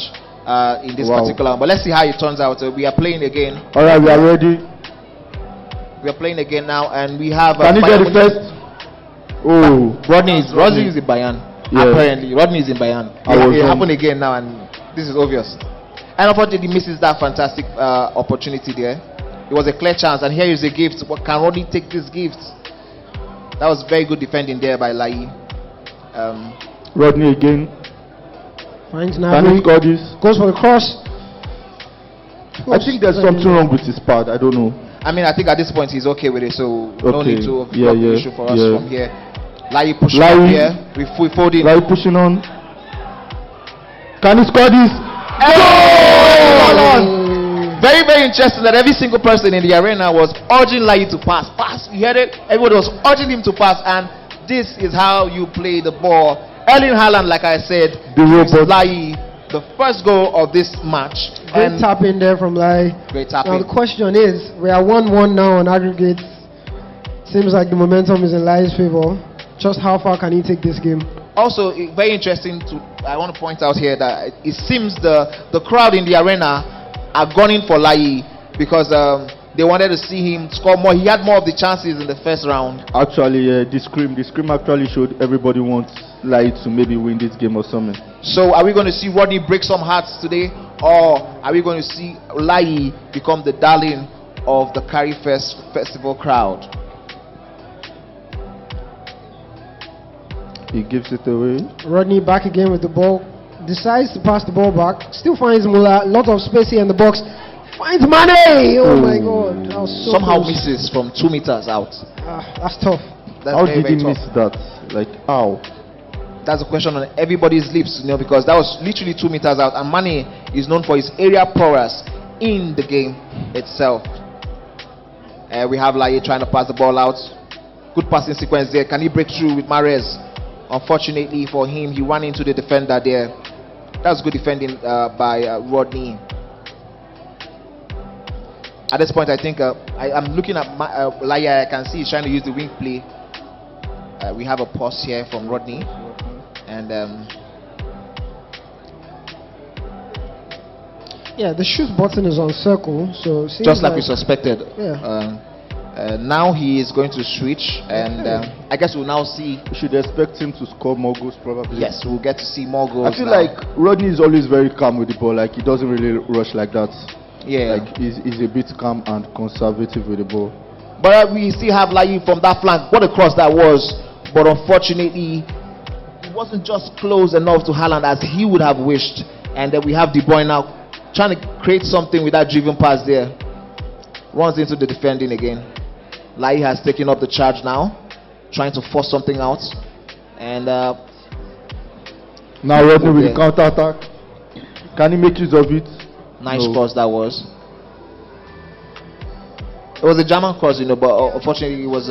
in this particular one. But let's see how it turns out. We are playing again. Alright, we are ready. We are playing again now, and we have. Can you get the first? Oh, Rodney is in Bayern. Yeah. Apparently, Rodney is in Bayern. It happened again now, and this is obvious. And unfortunately, misses that fantastic opportunity there. It was a clear chance, and here is a gift. What can Rodney take this gift? That was very good defending there by Lai. Rodney again. Finds Can he score this? Goes for the cross. I think there's something wrong with his pad. I don't know. I mean, I think at this point he's okay with it, so no need to yeah. the issue for us from here. Lai pushing on here. We fold in. Lai pushing on. Can he score this? Very interesting that every single person in the arena was urging Lai to pass. You heard it? Everybody was urging him to pass, and this is how you play the ball. Erling Haaland, like I said, gives Lai the first goal of this match. Great tap in there from Lai. Great tap Now in. the question is, we are 1-1 now on aggregate. Seems like the momentum is in Lai's favor. Just how far can he take this game? Also, very interesting I want to point out here that it seems the crowd in the arena are gunning for Lai, because they wanted to see him score more. He had more of the chances in the first round. Actually, the scream actually showed everybody wants Lai to maybe win this game or something. So are we going to see Rodney break some hearts today, or are we going to see Lai become the darling of the Carry Festival crowd? He gives it away. Rodney back again with the ball. Decides to pass the ball back. Still finds Muller. Lot of space here in the box. Finds Mane! Oh my God. That was so somehow close. misses from 2 meters out. That's tough. That's How very, did he very miss tough. that? Like, how? That's a question on everybody's lips, because that was literally 2 meters out, and Mane is known for his area prowess in the game itself. We have Lai trying to pass the ball out. Good passing sequence there. Can he break through with Mahrez? Unfortunately for him, he ran into the defender there. That's good defending by Rodney. At this point, I think I'm looking at Lai. I can see he's trying to use the wing play. We have a pause here from Rodney, and yeah, the shoot button is on circle, so it seems just like we suspected. Yeah. Now he is going to switch, and I guess we'll now see. We should expect him to score more goals, probably. Yes, we'll get to see more goals. I feel now. like Rodney is always very calm with the ball. Like he doesn't really rush like that. Yeah. Like he's a bit calm and conservative with the ball. But we still have Layi from that flank. What a cross that was! But unfortunately, it wasn't just close enough to Haaland as he would have wished. And then we have De Bruyne now trying to create something with that driven pass there. Runs into the defending again. Layi has taken up the charge now, trying to force something out. And now Rodney with the counter attack. Can he make use of it? Nice cross that was. It was a German cross, but unfortunately it was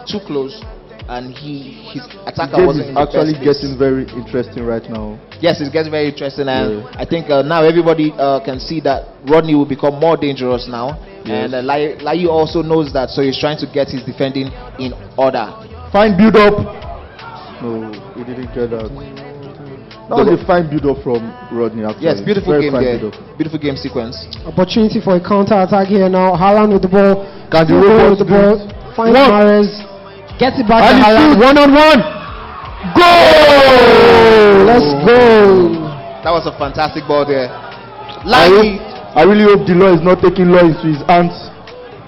too close, and his attacker wasn't in the actually best place. getting very interesting right now. Yes, it's getting very interesting, and I think now everybody can see that Rodney will become more dangerous now. Yes. And Layi also knows that, so he's trying to get his defending in order. Fine build up. No, he didn't get that. That was a fine build up from Rodney. Actually. Yes, beautiful very game fine there. build-up. Beautiful game sequence. Opportunity for a counter attack here now. Haaland with the ball. Can the Still robot with the ball. Finds One. Mahrez. Gets it back And to he Haaland. shoots. 1-on-1. Goal! Let's go. That was a fantastic ball there. I really hope the law is not taking law into his hands.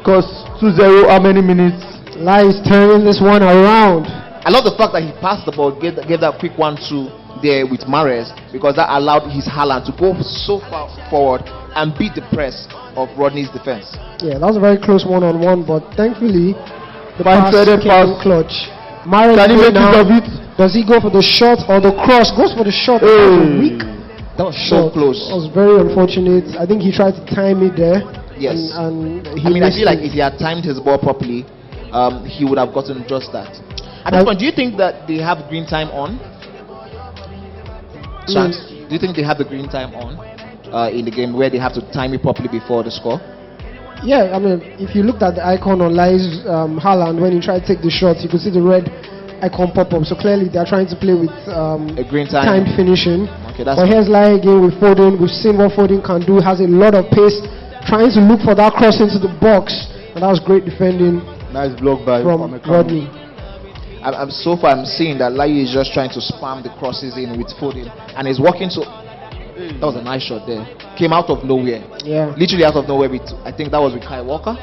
Because 2-0, how many minutes? Layi is turning this one around. I love the fact that he passed the ball, gave that quick 1-2 there with Mahrez, because that allowed his Haaland to go so far forward and beat the press of Rodney's defense. Yeah, that was a very close 1-on-1, but thankfully the Fine pass threaded came pass. in clutch. Mahrez Can he make use of it? Does he go for the shot or the cross? Goes for the shot. That was weak. That was so close. That was very unfortunate. I think he tried to time it there. Yes. And I missed feel like it. if he had timed his ball properly, he would have gotten just that. At this point, do you think that they have green time on? Chance, do you think they have the green time on in the game where they have to time it properly before the score? Yeah, I mean, if you looked at the icon on Lai's Haaland, when he tried to take the shot, you could see the red icon pop up. So clearly they're trying to play with a green time. timed finishing. Okay, that's but here's Lai again with Foden. We've seen what Foden can do. Has a lot of pace, trying to look for that cross into the box. And that was great defending. Nice block by from Rodney. I'm seeing that Lai is just trying to spam the crosses in with Foden, and he's working so. That was a nice shot there. Came out of nowhere. Yeah. Literally out of nowhere. I think that was with Kai Walker.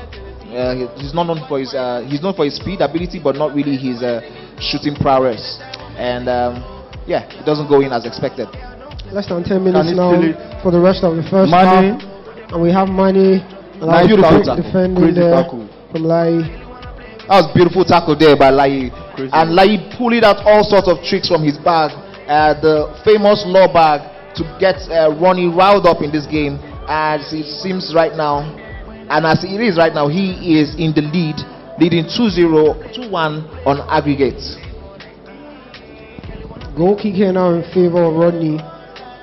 He's not known for his speed ability, but not really his shooting prowess. And yeah, it doesn't go in as expected. Less than 10 minutes now for the rest of the first Mane. half, and we have Mane. Nice Beautiful tackle. defending there from Lai. That was beautiful tackle there by Lai. And Lai pulling out all sorts of tricks from his bag. The famous law bag to get Ronnie riled up in this game, as it seems right now. And as it is right now, he is in the lead, leading 2-0, 2-1 on aggregates. Goal kick here now in favor of Rodney.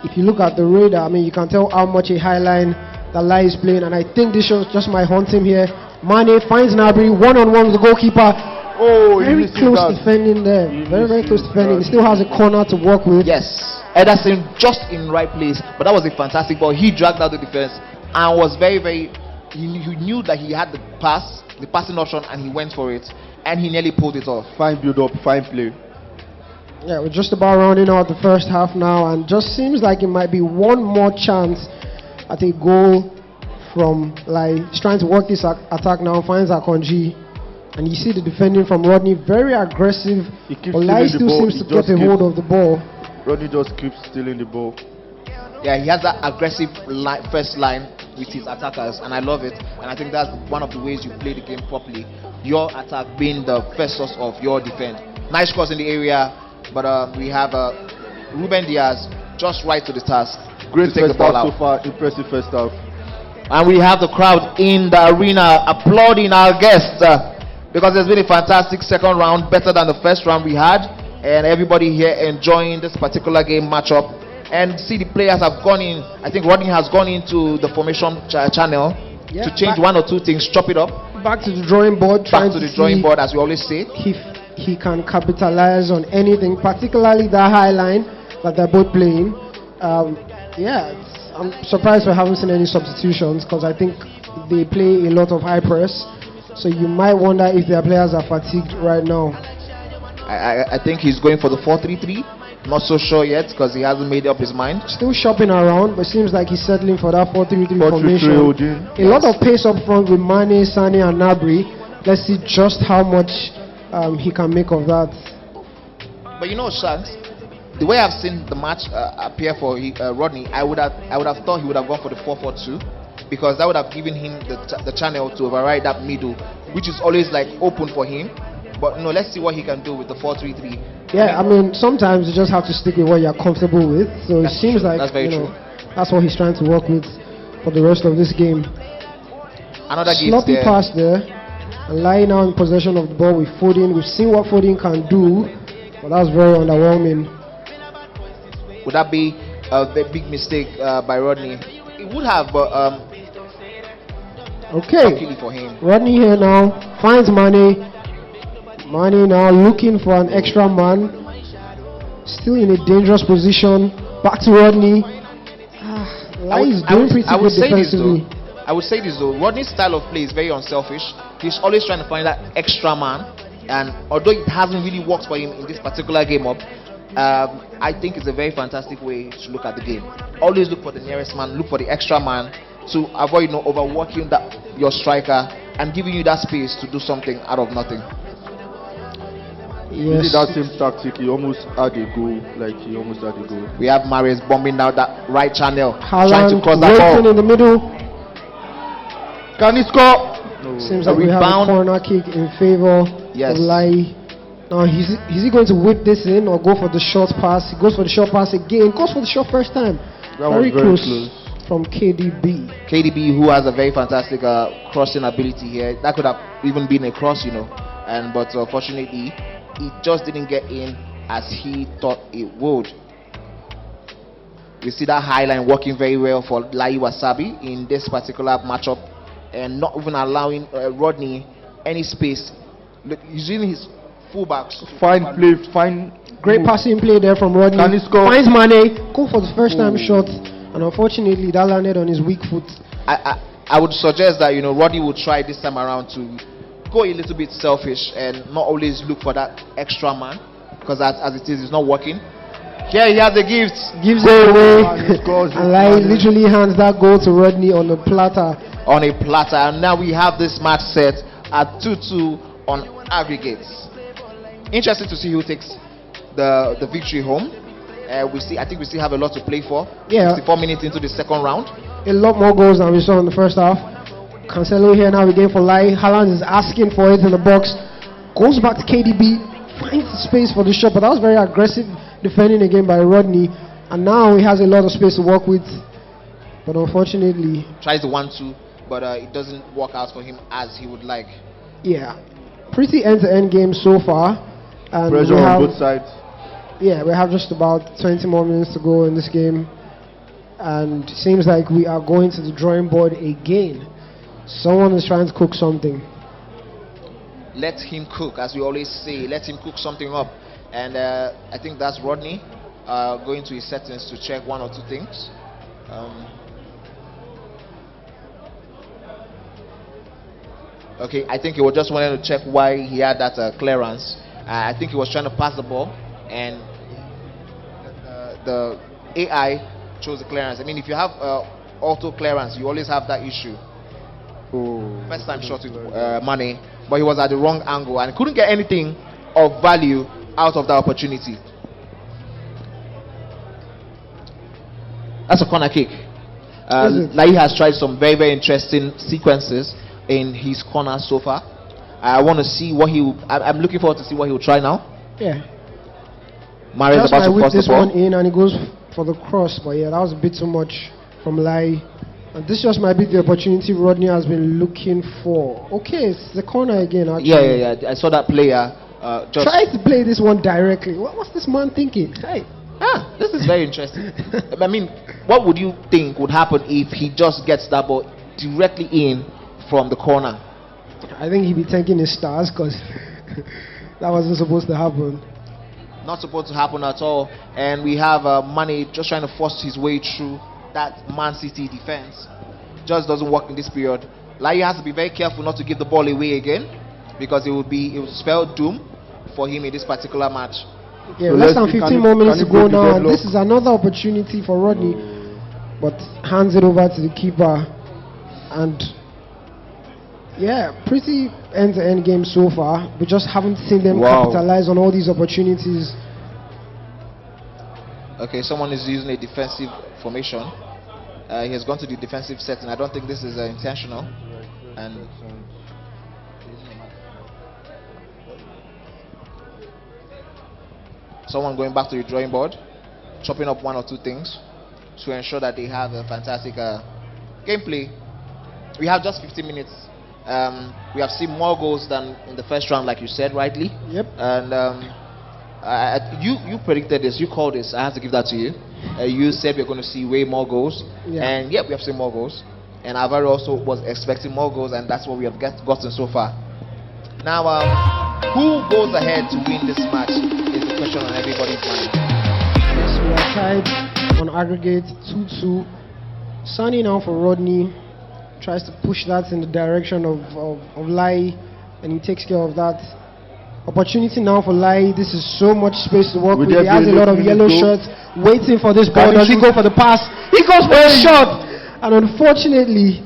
If you look at the radar, I mean, you can tell how much a high line that Lai is playing, and I think this shows just might haunt him here. Mane finds Gnabry, one-on-one with the goalkeeper. Oh, very close defending there. Very close defending. He still has a corner to work with. Yes, Ederson just in right place, but that was a fantastic ball. He dragged out the defense and was very. He knew that he had the passing option, and he went for it, and he nearly pulled it off. Fine build up, fine play. Yeah, we're just about rounding out the first half now, and just seems like it might be one more chance at a goal from Lai. He's trying to work this attack now, finds Akonji, and you see the defending from Rodney, very aggressive. But Lai still seems to get a hold of the ball. Rodney just keeps stealing the ball. Yeah, he has that aggressive first line with his attackers, and I love it. And I think that's one of the ways you play the game properly. Your attack being the first source of your defense. Nice cross in the area, but we have Ruben Diaz just right to the task. Great to take the first ball half out. so far, impressive first half. And we have the crowd in the arena applauding our guests because there's been a fantastic second round, better than the first round we had, and everybody here enjoying this particular game matchup. And see, the players have gone in. I think Rodney has gone into the formation channel to change one or two things, chop it up. Back to the drawing board. Back to the drawing board, as we always say. If he can capitalize on anything, particularly the high line that they're both playing. I'm surprised we haven't seen any substitutions, because I think they play a lot of high press. So you might wonder if their players are fatigued right now. I think he's going for the 4-3-3. Not so sure yet because he hasn't made up his mind. Still shopping around, but seems like he's settling for that 4-3-3 formation. A lot of pace up front with Mane, Sane, and Nabri. Let's see just how much he can make of that. But you know, Shanks, the way I've seen the match appear for Rodney, I would have thought he would have gone for the 4-4-2 because that would have given him the channel to override that middle, which is always like open for him. But no, let's see what he can do with the 4-3-3. Yeah, I mean, sometimes you just have to stick with what you're comfortable with. So it seems like that's very true. That's what he's trying to work with for the rest of this game. Another sloppy pass there, and lying now in possession of the ball with Foden. We've seen what Foden can do, but that's very underwhelming. Would that be a big mistake by Rodney? It would have, but luckily for him. Rodney here now finds Mane. Mane now looking for an extra man. Still in a dangerous position. Back to Rodney. He's doing pretty good defensively. I would say this though. Rodney's style of play is very unselfish. He's always trying to find that extra man. And although it hasn't really worked for him in this particular game up, I think it's a very fantastic way to look at the game. Always look for the nearest man, look for the extra man to avoid overworking your striker and giving you that space to do something out of nothing. He did that same tactic. He almost had a goal. We have Mahrez bombing down that right channel, Haaland trying to cross that ball. in the middle. Can he score? No. Seems like we have a corner kick in favor of Lai. Now is he going to whip this in or go for the short pass? He goes for the short pass again. Goes for the shot first time. Very close from KDB. KDB, who has a very fantastic crossing ability here. That could have even been a cross, but unfortunately, it just didn't get in as he thought it would. We see that high line working very well for Lai Wasabi in this particular matchup, and not even allowing Rodney any space. Using his fullbacks. Great passing play there from Rodney. Can he score? Finds Mane. Go for the first time shot, and unfortunately that landed on his weak foot. I would suggest that Rodney would try this time around to go a little bit selfish and not always look for that extra man, because as it is, it's not working. Here he has the gift. Gives it away. And Lai literally hands that goal to Rodney on a platter. And now we have this match set at 2-2 on aggregates. Interesting to see who takes the victory home. I think we still have a lot to play for. 64 minutes into the second round. A lot more goals than we saw in the first half. Cancelo here now again for Lai. Haaland is asking for it in the box. Goes back to KDB. Finds the space for the shot, but that was very aggressive defending again by Rodney. And now he has a lot of space to work with. But unfortunately, tries the 1-2, but it doesn't work out for him as he would like. Yeah. Pretty end-to-end game so far. And pressure on both sides. Yeah, we have just about 20 more minutes to go in this game. And it seems like we are going to the drawing board again. Someone is trying to cook something. Let him cook, as we always say. Let him cook something up. And I think that's Rodney going to his settings to check one or two things. Okay, I think he was just wanting to check why he had that clearance. I think he was trying to pass the ball, and the AI chose the clearance. I mean, if you have auto clearance, you always have that issue. First time shot with Mane, but he was at the wrong angle and couldn't get anything of value out of that opportunity. That's a corner kick. Lai has tried some very, very interesting sequences in his corner so far. I want to see what I'm looking forward to see what he will try now. Yeah. Mahrez Just about to whip cross this the ball. one in, and he goes for the cross. But yeah, that was a bit too much from Lai. And this just might be the opportunity Rodney has been looking for. Okay, it's the corner again. Actually. Yeah. I saw that player just try to play this one directly. What's this man thinking? Hey. This is very interesting. I mean, what would you think would happen if he just gets that ball directly in from the corner? I think he'd be thanking his stars, because that wasn't supposed to happen. Not supposed to happen at all. And we have Mane just trying to force his way through that Man City defense. Just doesn't work in this period. Lai has to be very careful not to give the ball away again, because it will spell doom for him in this particular match. Yeah, less than 15 more minutes to go now, and this is another opportunity for Rodney, but hands it over to the keeper. And yeah, pretty end-to-end game so far. We just haven't seen them capitalize on all these opportunities. Okay, someone is using a defensive formation. He has gone to the defensive setting. I don't think this is intentional. And someone going back to the drawing board, chopping up one or two things to ensure that they have a fantastic gameplay. We have just 15 minutes. We have seen more goals than in the first round, like you said rightly. Yep. And you predicted this, you called this. I have to give that to you. You said we're going to see way more goals, and we have seen more goals. And Alvaro also was expecting more goals, and that's what we have gotten so far. Now, who goes ahead to win this match is the question on everybody's mind. Yes, we are tied on aggregate 2-2. Sunny now for Rodney. Tries to push that in the direction of Lai, and he takes care of that. Opportunity now for Lai. This is so much space to work with. He has a lot of yellow shirts waiting for this ball. Does he go for the pass? He goes for a shot! And unfortunately,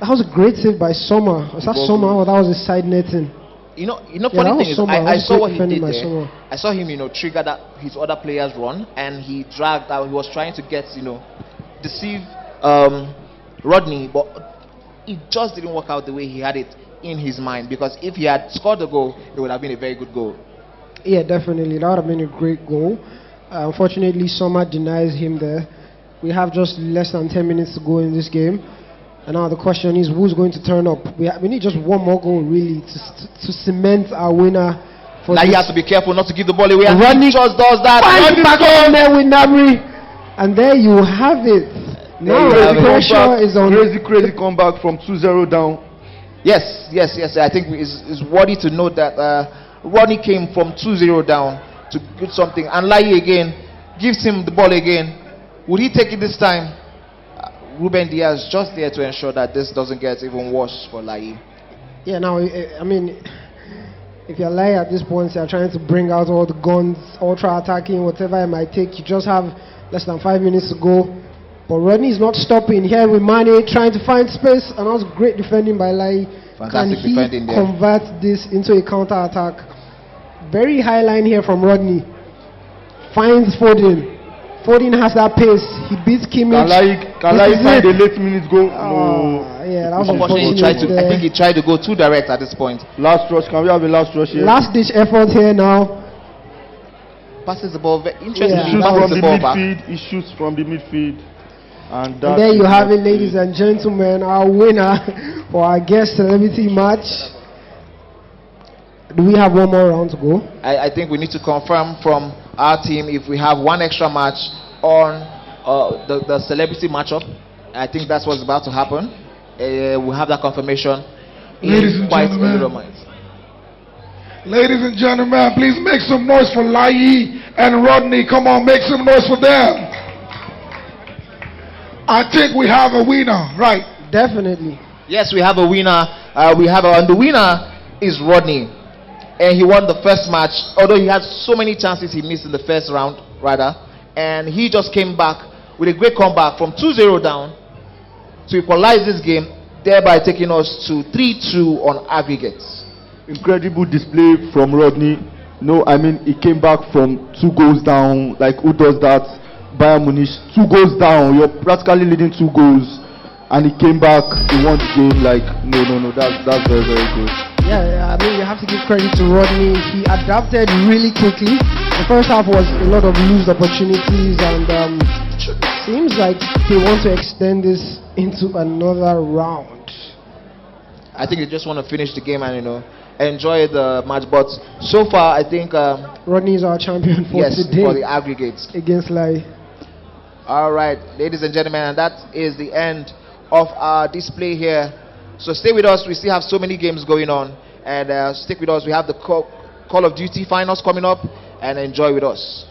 that was a great save by Sommer. Was that Sommer or that was a side netting? You know, funny thing is, I saw what he did there. I saw him, trigger that his other players run, and he dragged out. He was trying to get, deceive Rodney, but it just didn't work out the way he had it in his mind. Because if he had scored the goal, it would have been a very good goal. Yeah, definitely. That would have been a great goal. Unfortunately, Sommer denies him there. We have just less than 10 minutes to go in this game. And now the question is, who's going to turn up? We need just one more goal, really, to cement our winner. Now you have to be careful not to give the ball away. And Rodney just does that. Back on there with Nabri. And there you have it. Now the pressure is on. Crazy comeback from 2-0 down. Yes. I think it's worthy to note that Rodney came from 2-0 down to do something. And Lai again gives him the ball again. Would he take it this time? Ruben Diaz just there to ensure that this doesn't get even worse for Lai. Yeah, now, I mean, if you're Lai at this point, you're trying to bring out all the guns, ultra attacking, whatever it might take. You just have less than 5 minutes to go. But Rodney is not stopping here with Mane, trying to find space. And that was great defending by Lai. Fantastic defending there. Convert this into a counter attack? Very high line here from Rodney. Finds Foden. Foden has that pace. He beats Kimmich. Can Lai find the late minutes goal? No. Yeah, that was unfortunate. I think he tried to go too direct at this point. Last rush. Can we have a last rush here? Last ditch effort here now. Passes the ball. Interesting. He shoots from the midfield. He shoots from the midfield. And there you have it, ladies and gentlemen. Our winner for our guest celebrity match. Do we have one more round to go? I think we need to confirm from our team if we have one extra match on the celebrity matchup. I think that's what's about to happen. We'll have that confirmation in quite a little minute. Ladies and gentlemen, please make some noise for Lai and Rodney. Come on, make some noise for them. I think we have a winner, right? Definitely. Yes, we have a winner. And the winner is Rodney. And he won the first match, although he had so many chances he missed in the first round, rather. And he just came back with a great comeback from 2-0 down to equalize this game, thereby taking us to 3-2 on aggregates. Incredible display from Rodney. No, I mean, he came back from 2 goals down. Like, who does that? Bayern Munich, 2 goals down. You're practically leading 2 goals. And he came back, he won the game. Like, no, that's very, very good. Yeah, I mean, you have to give credit to Rodney. He adapted really quickly. The first half was a lot of loose opportunities, and seems like they want to extend this into another round. I think they just want to finish the game and enjoy the match. But so far, I think Rodney is our champion for today. For the aggregates against Lai. All right, ladies and gentlemen, and that is the end of our display here. So stay with us. We still have so many games going on, and stick with us. We have the Call of Duty finals coming up, and enjoy with us.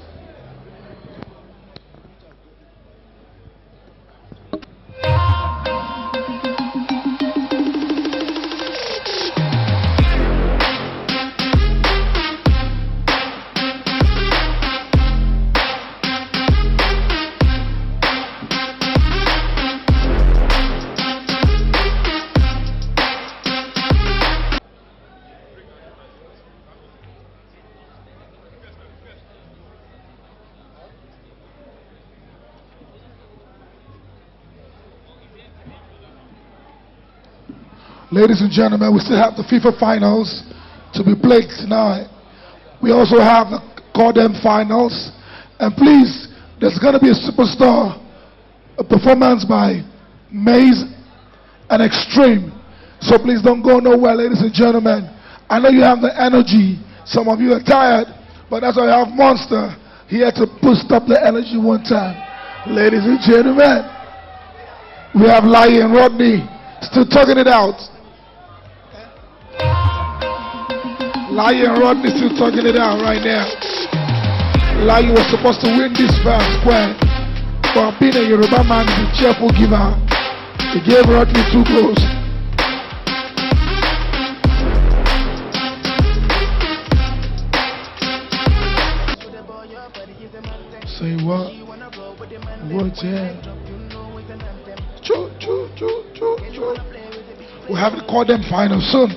Ladies and gentlemen, we still have the FIFA finals to be played tonight. We also have the Cordem finals. And please, there's going to be a superstar, a performance by Maze and Extreme. So please don't go nowhere, ladies and gentlemen. I know you have the energy. Some of you are tired, but that's why I have Monster here to boost up the energy one time. Ladies and gentlemen, we have Lai and Rodney still tugging it out. Lai and Rodney still tugging it out right now. Lai was supposed to win this first square, but being a Yoruba man is a cheerful giver. He gave Rodney 2 goals. Say what? What, yeah? Choo, choo, choo, choo, choo. We'll have to call them final soon.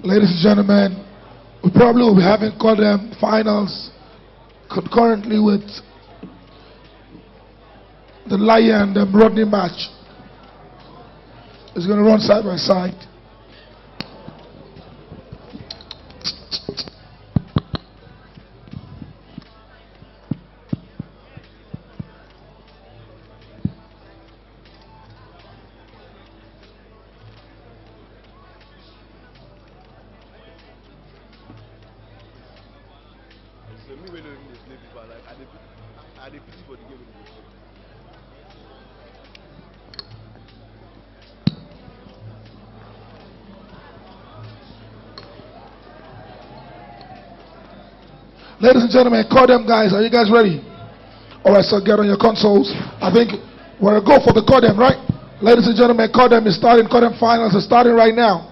Ladies and gentlemen, we probably will be having Cordem finals concurrently with the Lion and Rodney match. It's going to run side by side. Ladies and gentlemen, call them guys. Are you guys ready? Alright, so get on your consoles. I think we're going to go for the call them, right? Ladies and gentlemen, call them is starting. Call them finals are starting right now.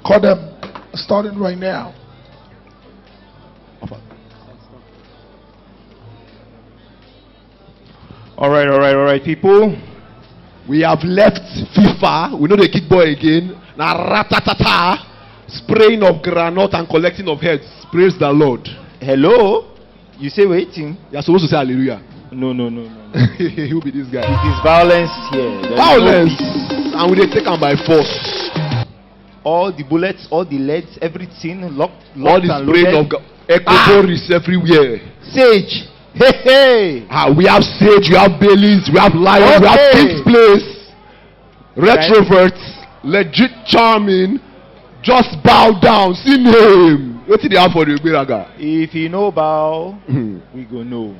Call them starting right now. All right, people. We have left FIFA. We know the kick ball again. Now, ratatata. Spraying of granite and collecting of heads. Praise the Lord. Hello? You say waiting? You're supposed to say hallelujah. No. Who be this guy? It is violence here. There Violence. is no peace. And we they take them by force. All the bullets, all the leads, everything locked All the and spraying loaded. of echo everywhere. Sage. Hey. We have Sage, we have Baileys, we have Lions, we have King's Place. Retroverts, legit charming. Just bow down, see name. What did they have for the Biraga? If you know bow, we go know.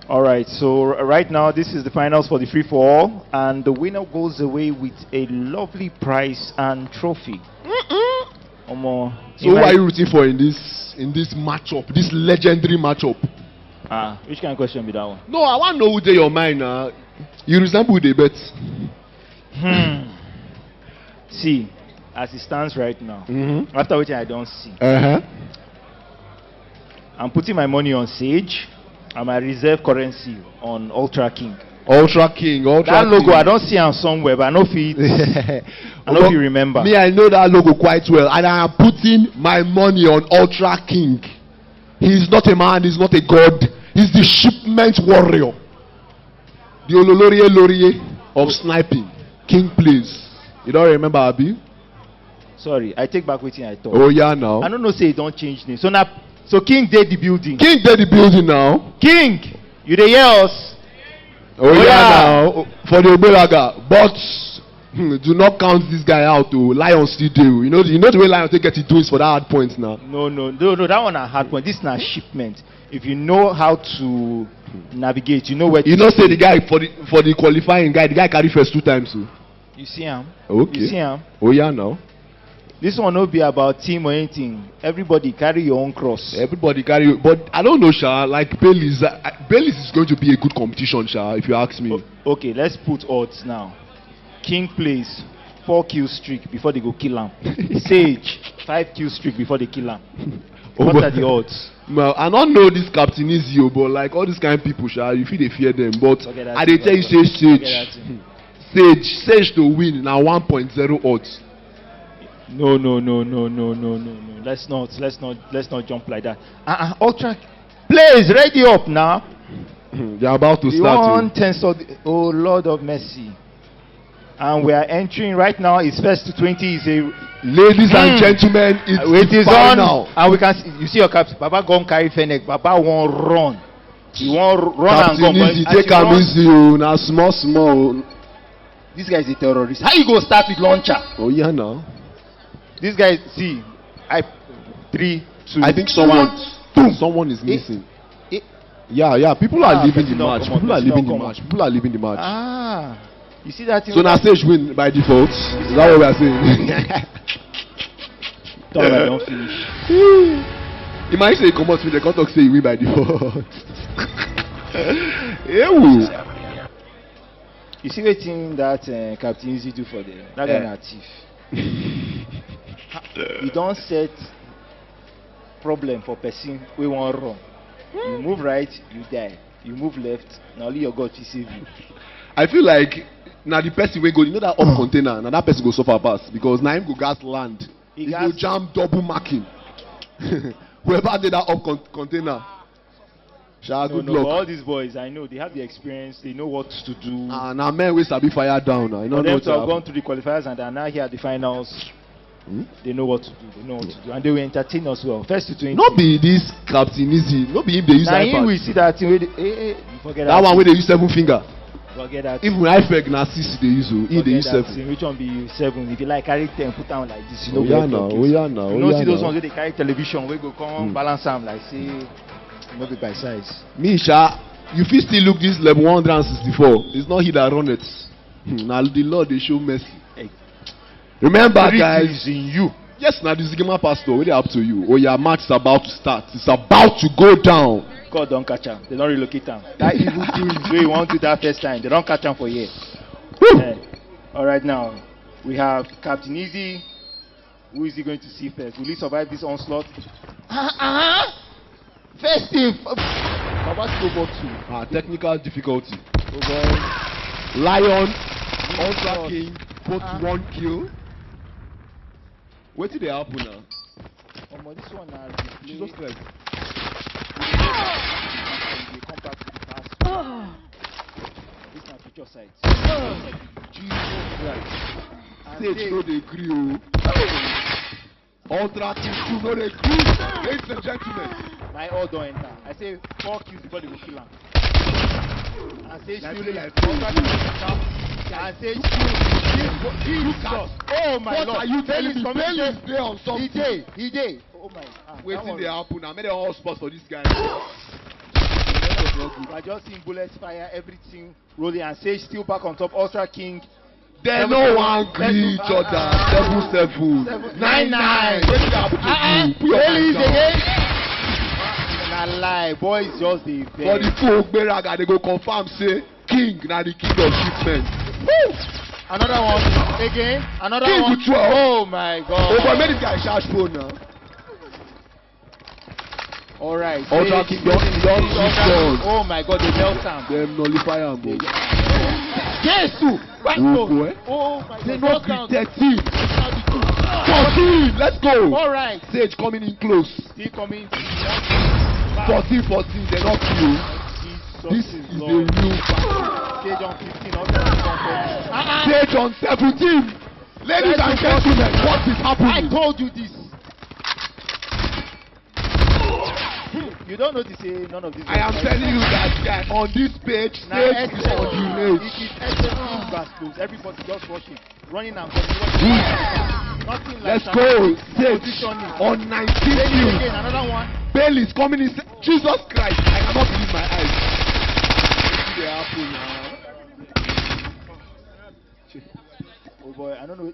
Alright, so right now this is the finals for the free for all, and the winner goes away with a lovely prize and trophy. So who are you rooting for in this matchup, this legendary matchup? Which kind of question be that one? No, I want to know who they your mind now. You resemble the bet. See, as it stands right now, after which I don't see, I'm putting my money on Sage and my reserve currency on Ultra King. That logo, I don't see him somewhere, but I know if I know if you remember. Me, I know that logo quite well, and I am putting my money on Ultra King. He's not a man, he's not a god, he's the shipment warrior. The Ololorie of sniping. King, please. You don't remember, Abi? Sorry, I take back what I thought. Oh, yeah, now. I don't know, say don't change name. So King did the building. King did the building now. King, you the yours. Oh, yeah, now. For the Obelaga. But do not count this guy out to Lion still do. You know the way Lion take get it doing for that hard point now. No, that one a hard point. This is not shipment. If you know how to navigate, you know where to say the guy for the qualifying guy, the guy carry first 2 times. So. You see him? Okay. You see him? Oh yeah, now. This one no be about team or anything. Everybody carry your own cross. Everybody carry, but I don't know, Sha. Like Bailey's is going to be a good competition, Sha. If you ask me. Okay, let's put odds now. King plays 4 kill streak before they go kill him. Sage 5 kill streak before they kill him. What are the odds? Well, I don't know this Captain Izio, but like all these kind of people, Sha, you feel they fear them. But I they tell you, say Sage to win now 1.0 odds. No. Let's not jump like that. Ultra plays ready up now. They're about to start. Oh Lord of mercy. And we are entering right now. It's first to 20 is a ladies and gentlemen, it is on now. And we can see, you see your caps. Baba gon carry Fennec. Baba won't run. He won't run Captain and go. Easy, take him easy, now small. This guy is a terrorist. How you go start with launcher? Oh yeah, now. This guy, see, 3, 2. I think someone is missing. Yeah. People are leaving the match. People are leaving the match. Ah. You see that? So now Sage win by default. Is that what we are saying? Don't finish. Imagine say you come out with the contact say you win by default. You see what thing that Captain Easy do for them? That guy na thief. You don't set problem for person we want wrong. You move right, you die. You move left, now only your God will save you. I feel like now the person will go, you know that up container, now that person go suffer pass because now him go gas land. He go jam double marking. Whoever did that up container. Good luck. All these boys, I know they have the experience, they know what to do. Now men will be fire down. I know them to have gone through the qualifiers and they are now here at the finals. They know what to do. And they will entertain us well. First to 20. Not be this Captain Easy. Not be him they use iPad. Now we see that thing. Forget that one where they use 7 finger. Forget that. Even I fake na 6 they use. They use 7. Which one be 7? If you like carry 10, put down like this. You know now. You know see those ones where they carry television where go come balance them like say not be by size. Me Sha, you fit still look this level 164. It's not he that run it. Now the Lord they show mercy. Remember, guys, in you. Yes, now this is Gima Pastor. What up to you? Oh, your match is about to start. It's about to go down. God don't catch him. They don't relocate him. That evil doing where you want to that first time. They don't catch him for years. All right, now we have Captain Easy. Who is he going to see first? Will he survive this onslaught? First team. Baba Scobo 2. Technical difficulty. Oh boy. Lion. Ultra King. Put 1 kill. What did they happen now? This one Jesus Christ. They come back to the past. This is future sight. Jesus Christ. Sage no dey gree. Ultra King 2 no dey gree. Ladies and gentlemen. My all don't enter. I say 4 kills before they go kill him. I say and say Jesus. Oh my Lord. What are you telling me? Bailey is there on something. He did. Oh my. Waiting they happen. I made a whole spot for this guy. I just seen bullets fire, everything rolling, and Sage still back on top. Ultra King. They no one greet each other. 7-7. 9-9. Bailey again. Na lie, boys just the for the folk Beraga they go confirm say King na the king of shipment. Another one again. Another king one. 12. Oh my God. Oh boy, make this guy charge phone now. All right. Ultra King don't. Oh my God, they melt him. Them nullify him, bro. Jesus. Right. Oh my God. They not be 13. 14. Let's go. All right. Sage coming in close. Still coming. 14. They're not few. This is a new fight. Sage on 15. Sage on 17. Ladies and gentlemen, what is happening? I told you this. You don't know to say none of this. I am telling you that on this page, Sage is on the race. It is excellent. Everybody just watching, running and running. Nothing like let's go. Sage on 19 views. Again, another one. Bailey's coming in. Jesus Christ, I cannot believe my eyes. They happen now. Oh boy, I don't know.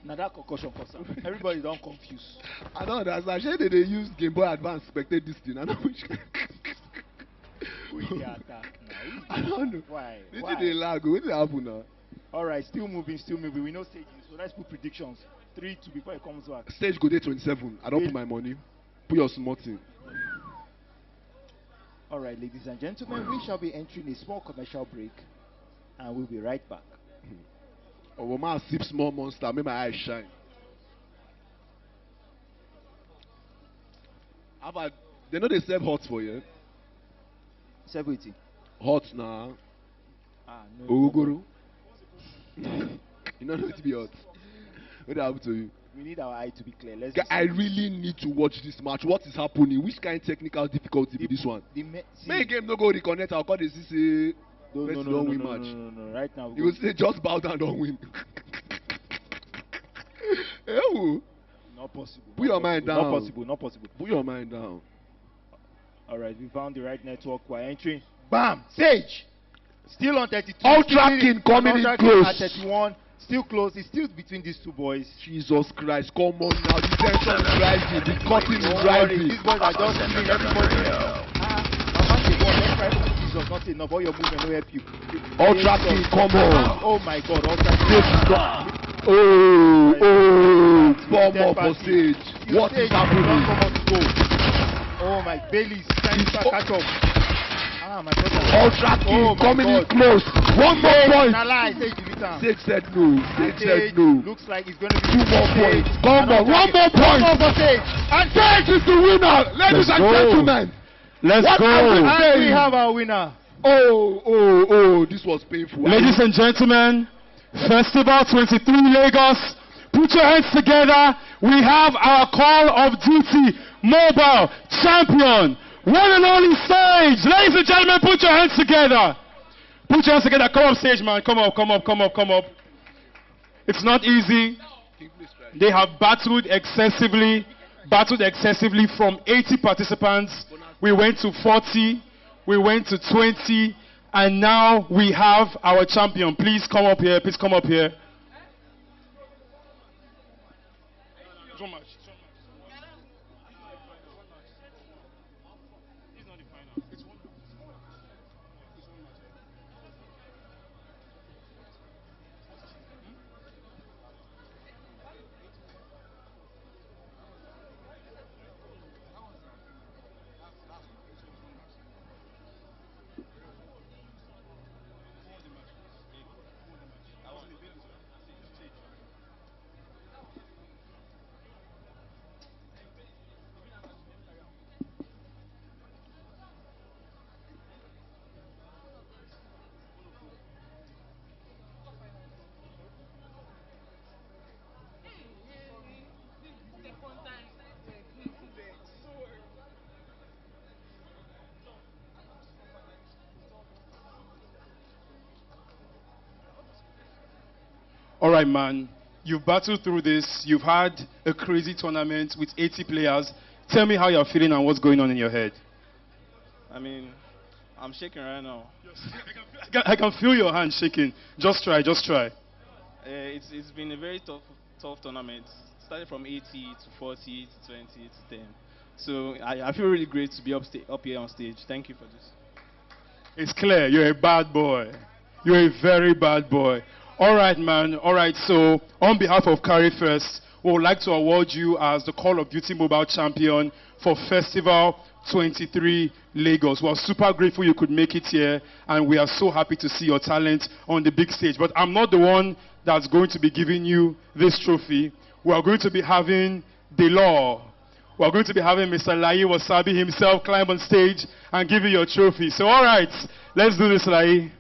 Now that concussion cause am. Everybody don't confuse. I don't understand. Shey they use Game Boy Advance spectate this thing. I don't know which kind. Who is the attack now? I don't know. Why? Wetin dey lag? Wetin happen now? All right, still moving, still moving. We know stages, so let's put predictions. 3-2 before it comes back. Stage go dey 27. I don't put my money. Put your small thing. All right, ladies and gentlemen, we shall be entering a small commercial break, and we'll be right back. Oh, man, sip small monster. Make my eyes shine. How about they know they serve hot for you? Serve with hot now. No. Ogoro. You know what to be hot. What happened to you? We need our eye to be clear. I really need to watch this match. What is happening? Which kind of technical difficulty be this one? Make game no go reconnect. I'll call this say no, win match. No. Right now. You will say just bow down, don't win. Ew. Not possible. Put your mind down. Not possible. Put your mind down. All right, we found the right network. We're entering. Bam! Sage! Still on 32. Ultra King coming in close. At 31. Still close. It's still between these two boys. Jesus Christ. Come on now. The tension is rising. The cutting is rising. These boys are just killing everybody. Let's try to Jesus. Not enough. All your movement will help you. Ultra King, come on. Oh my God. Ultra King. Bomb up for Sage. What is happening? Oh my Bailey's trying to catch up. My brother. Ultra King coming in close. One more point. Sage said no. Sage said no. Looks like it's going to be 2 more points. Come on, 1 more point. And Sage is the winner. Ladies and gentlemen. Let's go. And we have our winner. Oh, this was painful. Ladies and gentlemen, Festival 23 Lagos, put your hands together. We have our Call of Duty Mobile Champion, one and only Sage. Ladies and gentlemen, put your hands together. Put your hands together. Come up, Sage, man. Come up. It's not easy. They have battled excessively from 80 participants. We went to 40. We went to 20. And now we have our champion. Please come up here. All right, man. You've battled through this. You've had a crazy tournament with 80 players. Tell me how you're feeling and what's going on in your head. I mean, I'm shaking right now. I can feel your hand shaking. Just try. It's been a very tough tournament. Started from 80 to 40 to 20 to 10. So I feel really great to be up here on stage. Thank you for this. It's clear. You're a bad boy. You're a very bad boy. All right, man. All right, so on behalf of Carry First, we would like to award you as the Call of Duty Mobile Champion for Festival 23 Lagos. We are super grateful you could make it here, and we are so happy to see your talent on the big stage. But I'm not the one that's going to be giving you this trophy. We are going to be having the law. We are going to be having Mr. Lai Wasabi himself climb on stage and give you your trophy. So, all right, let's do this, Lai.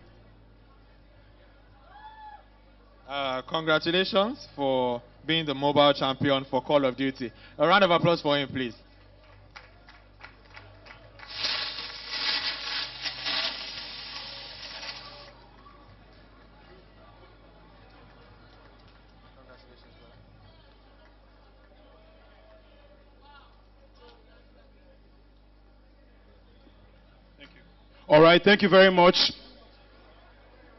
Congratulations for being the mobile champion for Call of Duty. A round of applause for him, please. All right, thank you very much.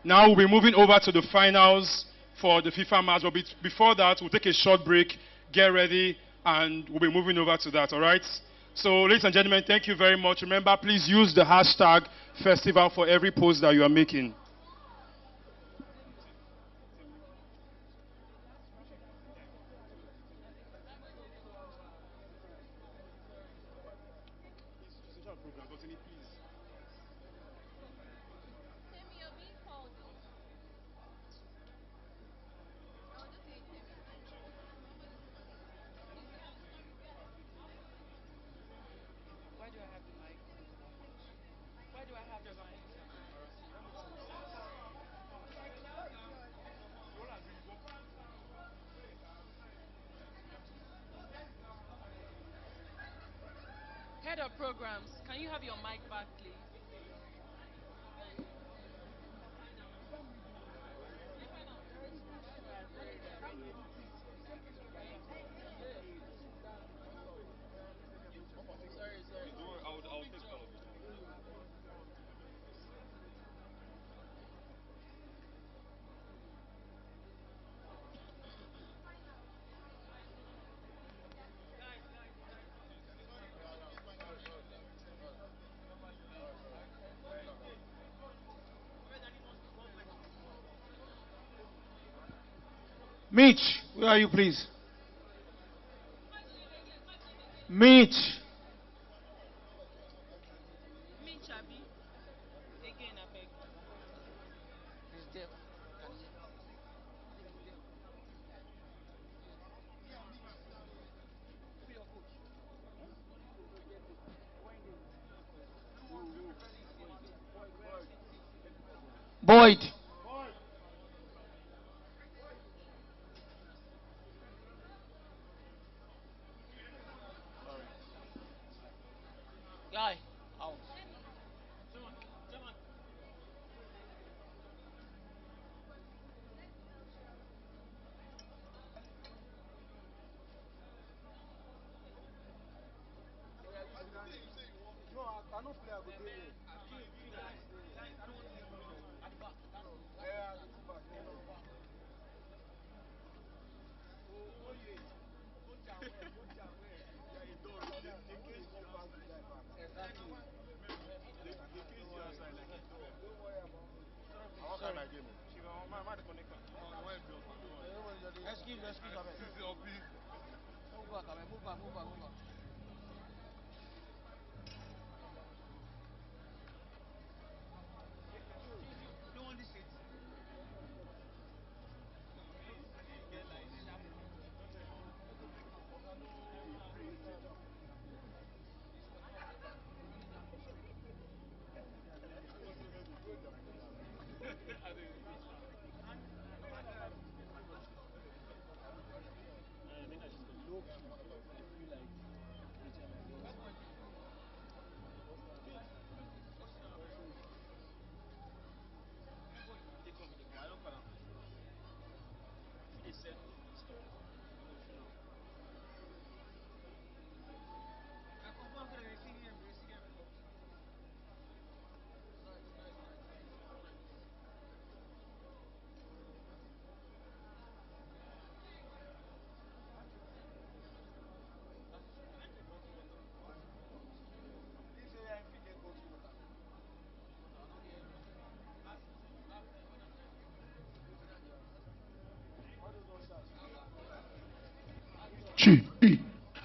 Now we'll be moving over to the finals. for the FIFA match. But before that, we'll take a short break, get ready, and we'll be moving over to that, all right? So, ladies and gentlemen, thank you very much. Remember, please use the hashtag festival for every post that you are making. Head of programs, can you have your mic back, please? Mitch, where are you, please? Mitch. Boyd. Guy, out.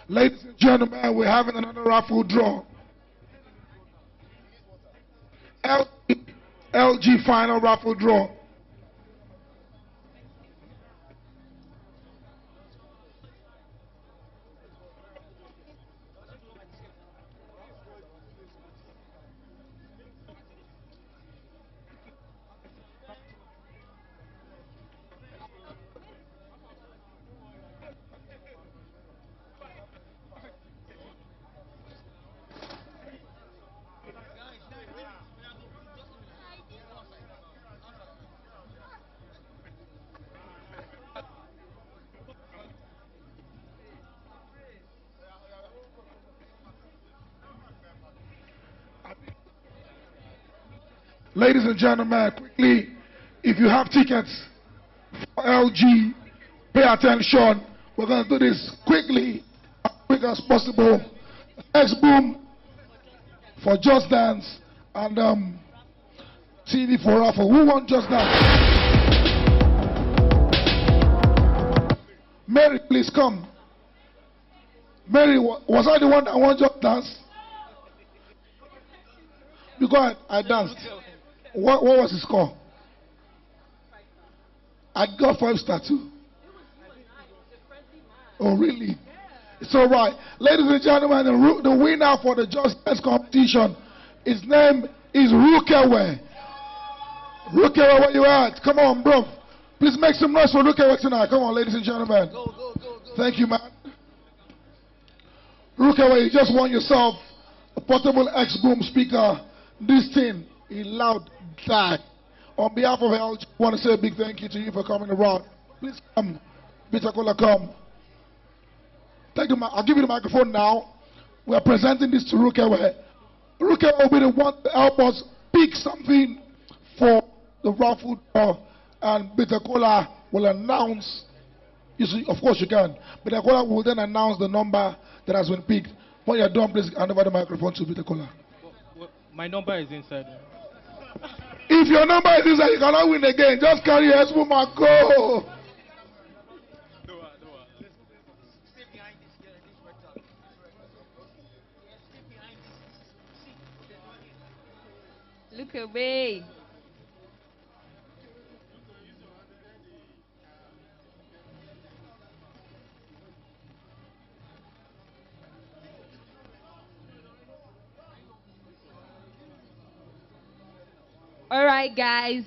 Ladies and gentlemen, we're having another raffle draw. LG final raffle draw. Ladies and gentlemen, quickly, if you have tickets LG, pay attention. We're going to do this quickly, as quick as possible. X Boom for Just Dance and TV for Raffle. Who won Just Dance? Mary, please come. Mary, was I the one that won Just Dance? Because I danced. What was the score? I got 5-star too. Oh, really? It's all right. Ladies and gentlemen, the winner for the Just Dance competition, his name is Rukewe. Rukewe, where you at? Come on, bro. Please make some noise for Rukewe tonight. Come on, ladies and gentlemen. Go. Thank you, man. Rukewe, you just won yourself a portable X-Boom speaker. This thing, a loud die. On behalf of LG, I want to say a big thank you to you for coming around. Please come. Bitter Cola, come. I'll give you the microphone now. We are presenting this to Rukewe. Rukewe will be the one to help us pick something for the raffle draw, and Bitter Cola will announce. You see, of course you can. Bitter Cola will then announce the number that has been picked. When you're done, please hand over the microphone to Bitter Cola. My number is inside. If your number is inside, you cannot win again. Just carry your X-Boom and go. Look away. All right, guys.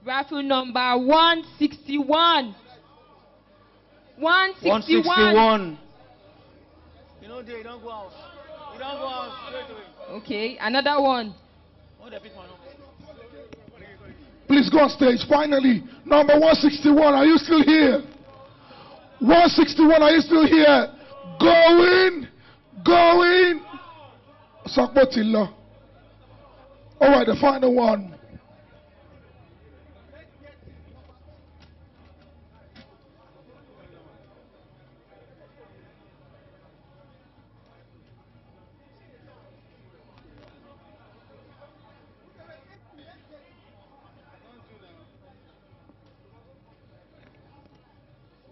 Raffle number 161. 161. You know, you don't go out. You don't go out straight away. Okay, another one. Oh, they pick my number. Please go on stage. Finally, number 161. Are you still here? 161. Are you still here? Going. Sakbotilla. All right, the final one.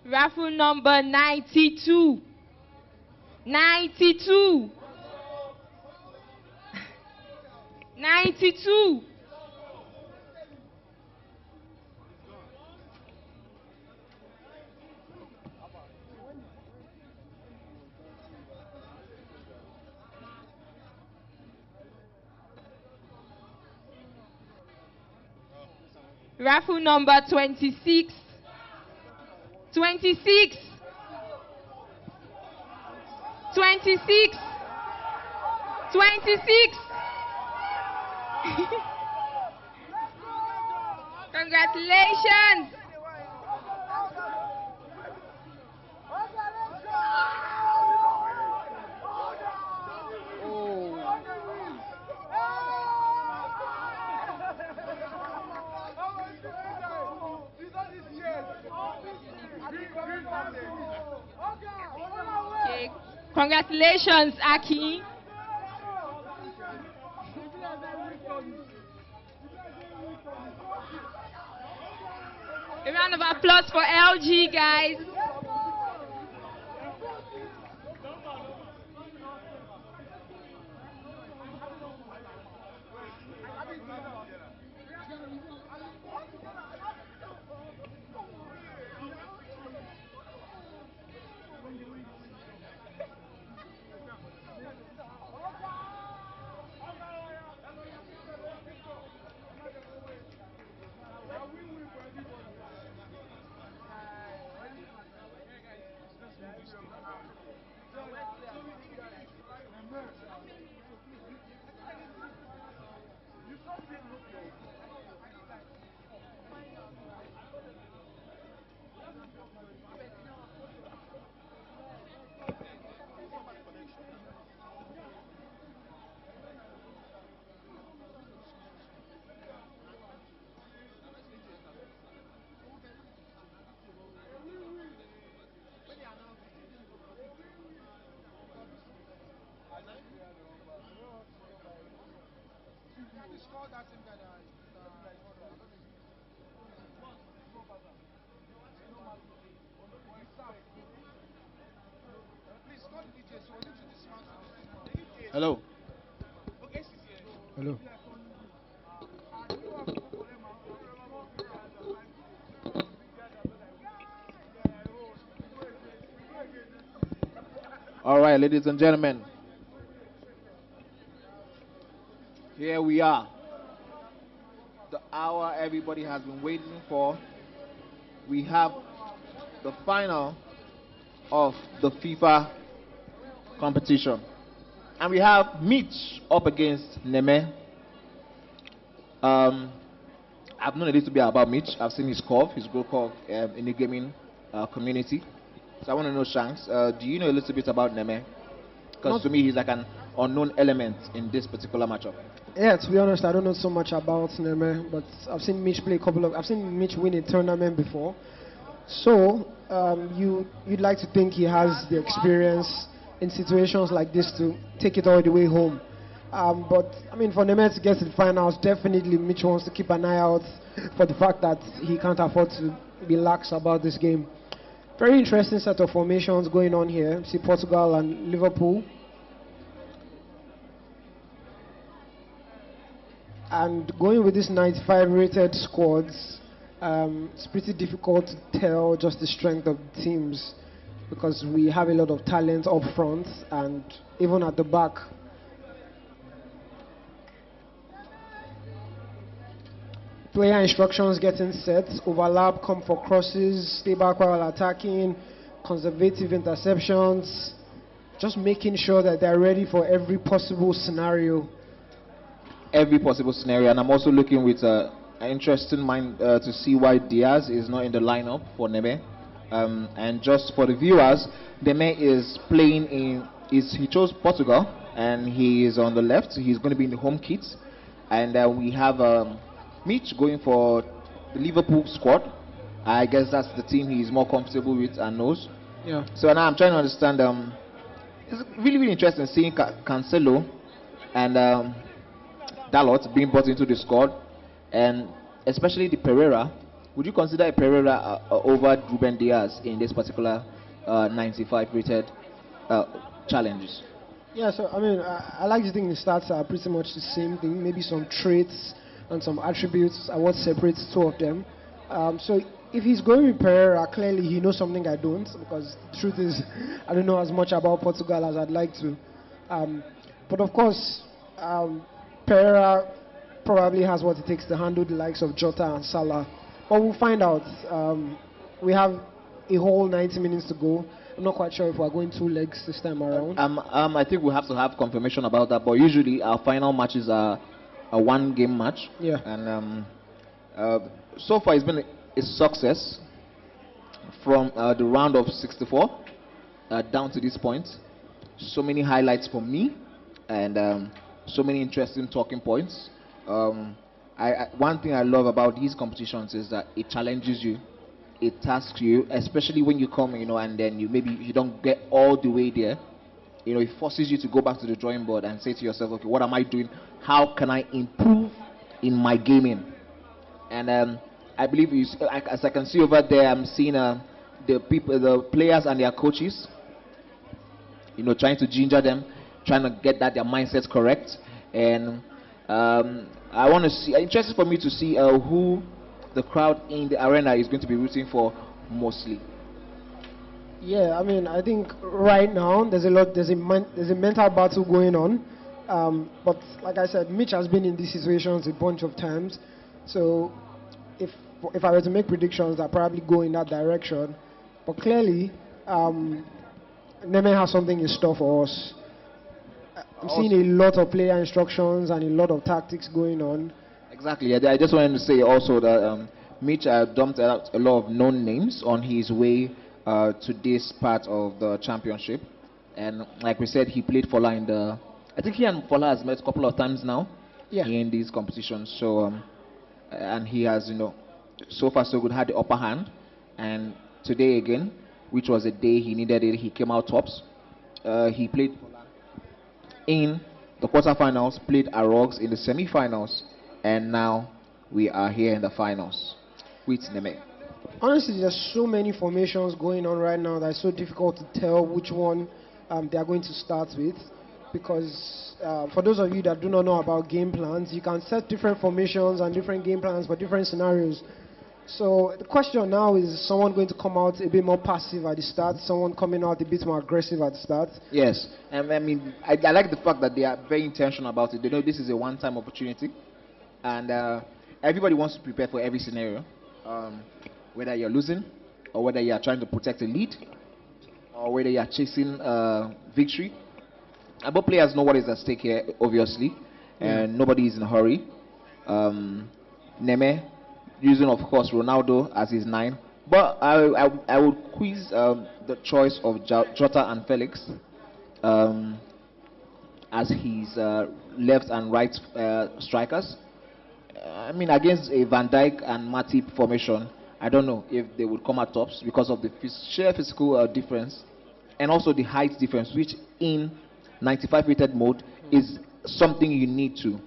Raffle number 92. 92. 92. Raffle number 26. 26. 26. 26. Congratulations. Okay. Congratulations, Aki. A round of applause for LG, guys. Hello. Hello. All right, ladies and gentlemen. Here we are. The hour everybody has been waiting for. We have the final of the FIFA competition. And we have Mitch up against Neme. I've known a little bit about Mitch. I've seen his curve, his goal curve in the gaming community. So I want to know, Shanks, do you know a little bit about Neme? Because to me, he's like an unknown element in this particular matchup. Yeah, to be honest, I don't know so much about Neme, but I've seen Mitch play I've seen Mitch win a tournament before. So you'd like to think he has the experience in situations like this to take it all the way home. But I mean, for Neme to get to the finals, definitely Mitch wants to keep an eye out for the fact that he can't afford to be lax about this game. Very interesting set of formations going on here. See Portugal and Liverpool. And going with this 95 rated squads, it's pretty difficult to tell just the strength of the teams because we have a lot of talent up front and even at the back. Player instructions getting set, overlap, come for crosses, stay back while attacking, conservative interceptions, just making sure that they're ready for every possible scenario. Every possible scenario, and I'm also looking with an interesting mind to see why Diaz is not in the lineup for Neme. And just for the viewers, Neme is playing he chose Portugal, and he is on the left. He's going to be in the home kit, and we have Mitch going for the Liverpool squad. I guess that's the team he's more comfortable with and knows. Yeah. So now I'm trying to understand. It's really, really interesting seeing Cancelo and Dalot being brought into the squad, and especially the Pereira. Would you consider Pereira over Ruben Diaz in this particular 95 rated challenges? Yeah, so I mean, I like to think the stats are pretty much the same thing. Maybe some traits and some attributes are what separates two of them. So if he's going with Pereira, clearly he knows something I don't, because the truth is I don't know as much about Portugal as I'd like to. But of course, Pereira probably has what it takes to handle the likes of Jota and Salah. But we'll find out. We have a whole 90 minutes to go. I'm not quite sure if we're going 2 legs this time around. I think we have to have confirmation about that. But usually our final matches are a 1-game match. Yeah. And so far it's been a success from the round of 64 down to this point. So many highlights for me, and so many interesting talking points. One thing I love about these competitions is that it challenges you, it tasks you, especially when you come, and then you don't get all the way there. It forces you to go back to the drawing board and say to yourself, okay, what am I doing? How can I improve in my gaming? And I believe as I can see over there, I'm seeing the players and their coaches, trying to ginger them, trying to get their mindsets correct. And I want to see, interested for me to see who the crowd in the arena is going to be rooting for mostly. Yeah, I mean, I think right now there's a mental battle going on. But like I said, Mitch has been in these situations a bunch of times. So if I were to make predictions, I'd probably go in that direction. But clearly, Neme has something in store for us. I'm seeing a lot of player instructions and a lot of tactics going on. Exactly. I just wanted to say also that Mitch dumped out a lot of known names on his way to this part of the championship. And like we said, he played Fola in the... I think he and Fola has met a couple of times now in these competitions. So, and he has, so far so good, had the upper hand. And today again, which was a day he needed it, he came out tops. He played in the quarterfinals, played Arogs in the semi-finals, and now we are here in the finals with Neme. Honestly, there's so many formations going on right now that it's so difficult to tell which one they are going to start with. Because for those of you that do not know about game plans, you can set different formations and different game plans for different scenarios. So the question now is someone going to come out a bit more passive at the start, someone coming out a bit more aggressive at the start? Yes, and I mean, I like the fact that they are very intentional about it. They know this is a one-time opportunity, and everybody wants to prepare for every scenario, whether you're losing, or whether you are trying to protect a lead, or whether you are chasing victory. And both players know what is at stake here, obviously, and nobody is in a hurry. Neme using, of course, Ronaldo as his 9. But I would quiz the choice of Jota and Felix as his left and right strikers. I mean, against a Van Dijk and Matip formation, I don't know if they would come at tops because of the sheer physical difference and also the height difference, which in 95 rated mode is something you need to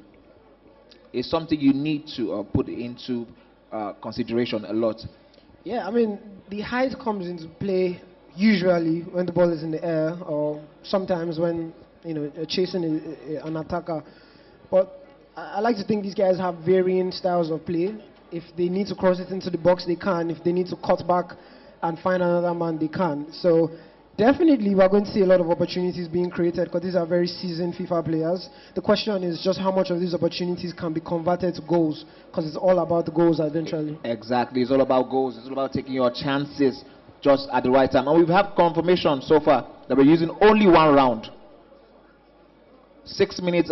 put into consideration a lot. Yeah, I mean, the height comes into play usually when the ball is in the air, or sometimes when chasing an attacker. But I like to think these guys have varying styles of play. If they need to cross it into the box, they can. If they need to cut back and find another man, they can. So definitely we're going to see a lot of opportunities being created because these are very seasoned FIFA players. The question is just how much of these opportunities can be converted to goals, because it's all about the goals eventually. Exactly, it's all about goals. It's all about taking your chances just at the right time. And we've had confirmation so far that we're using only one round. 6 minutes,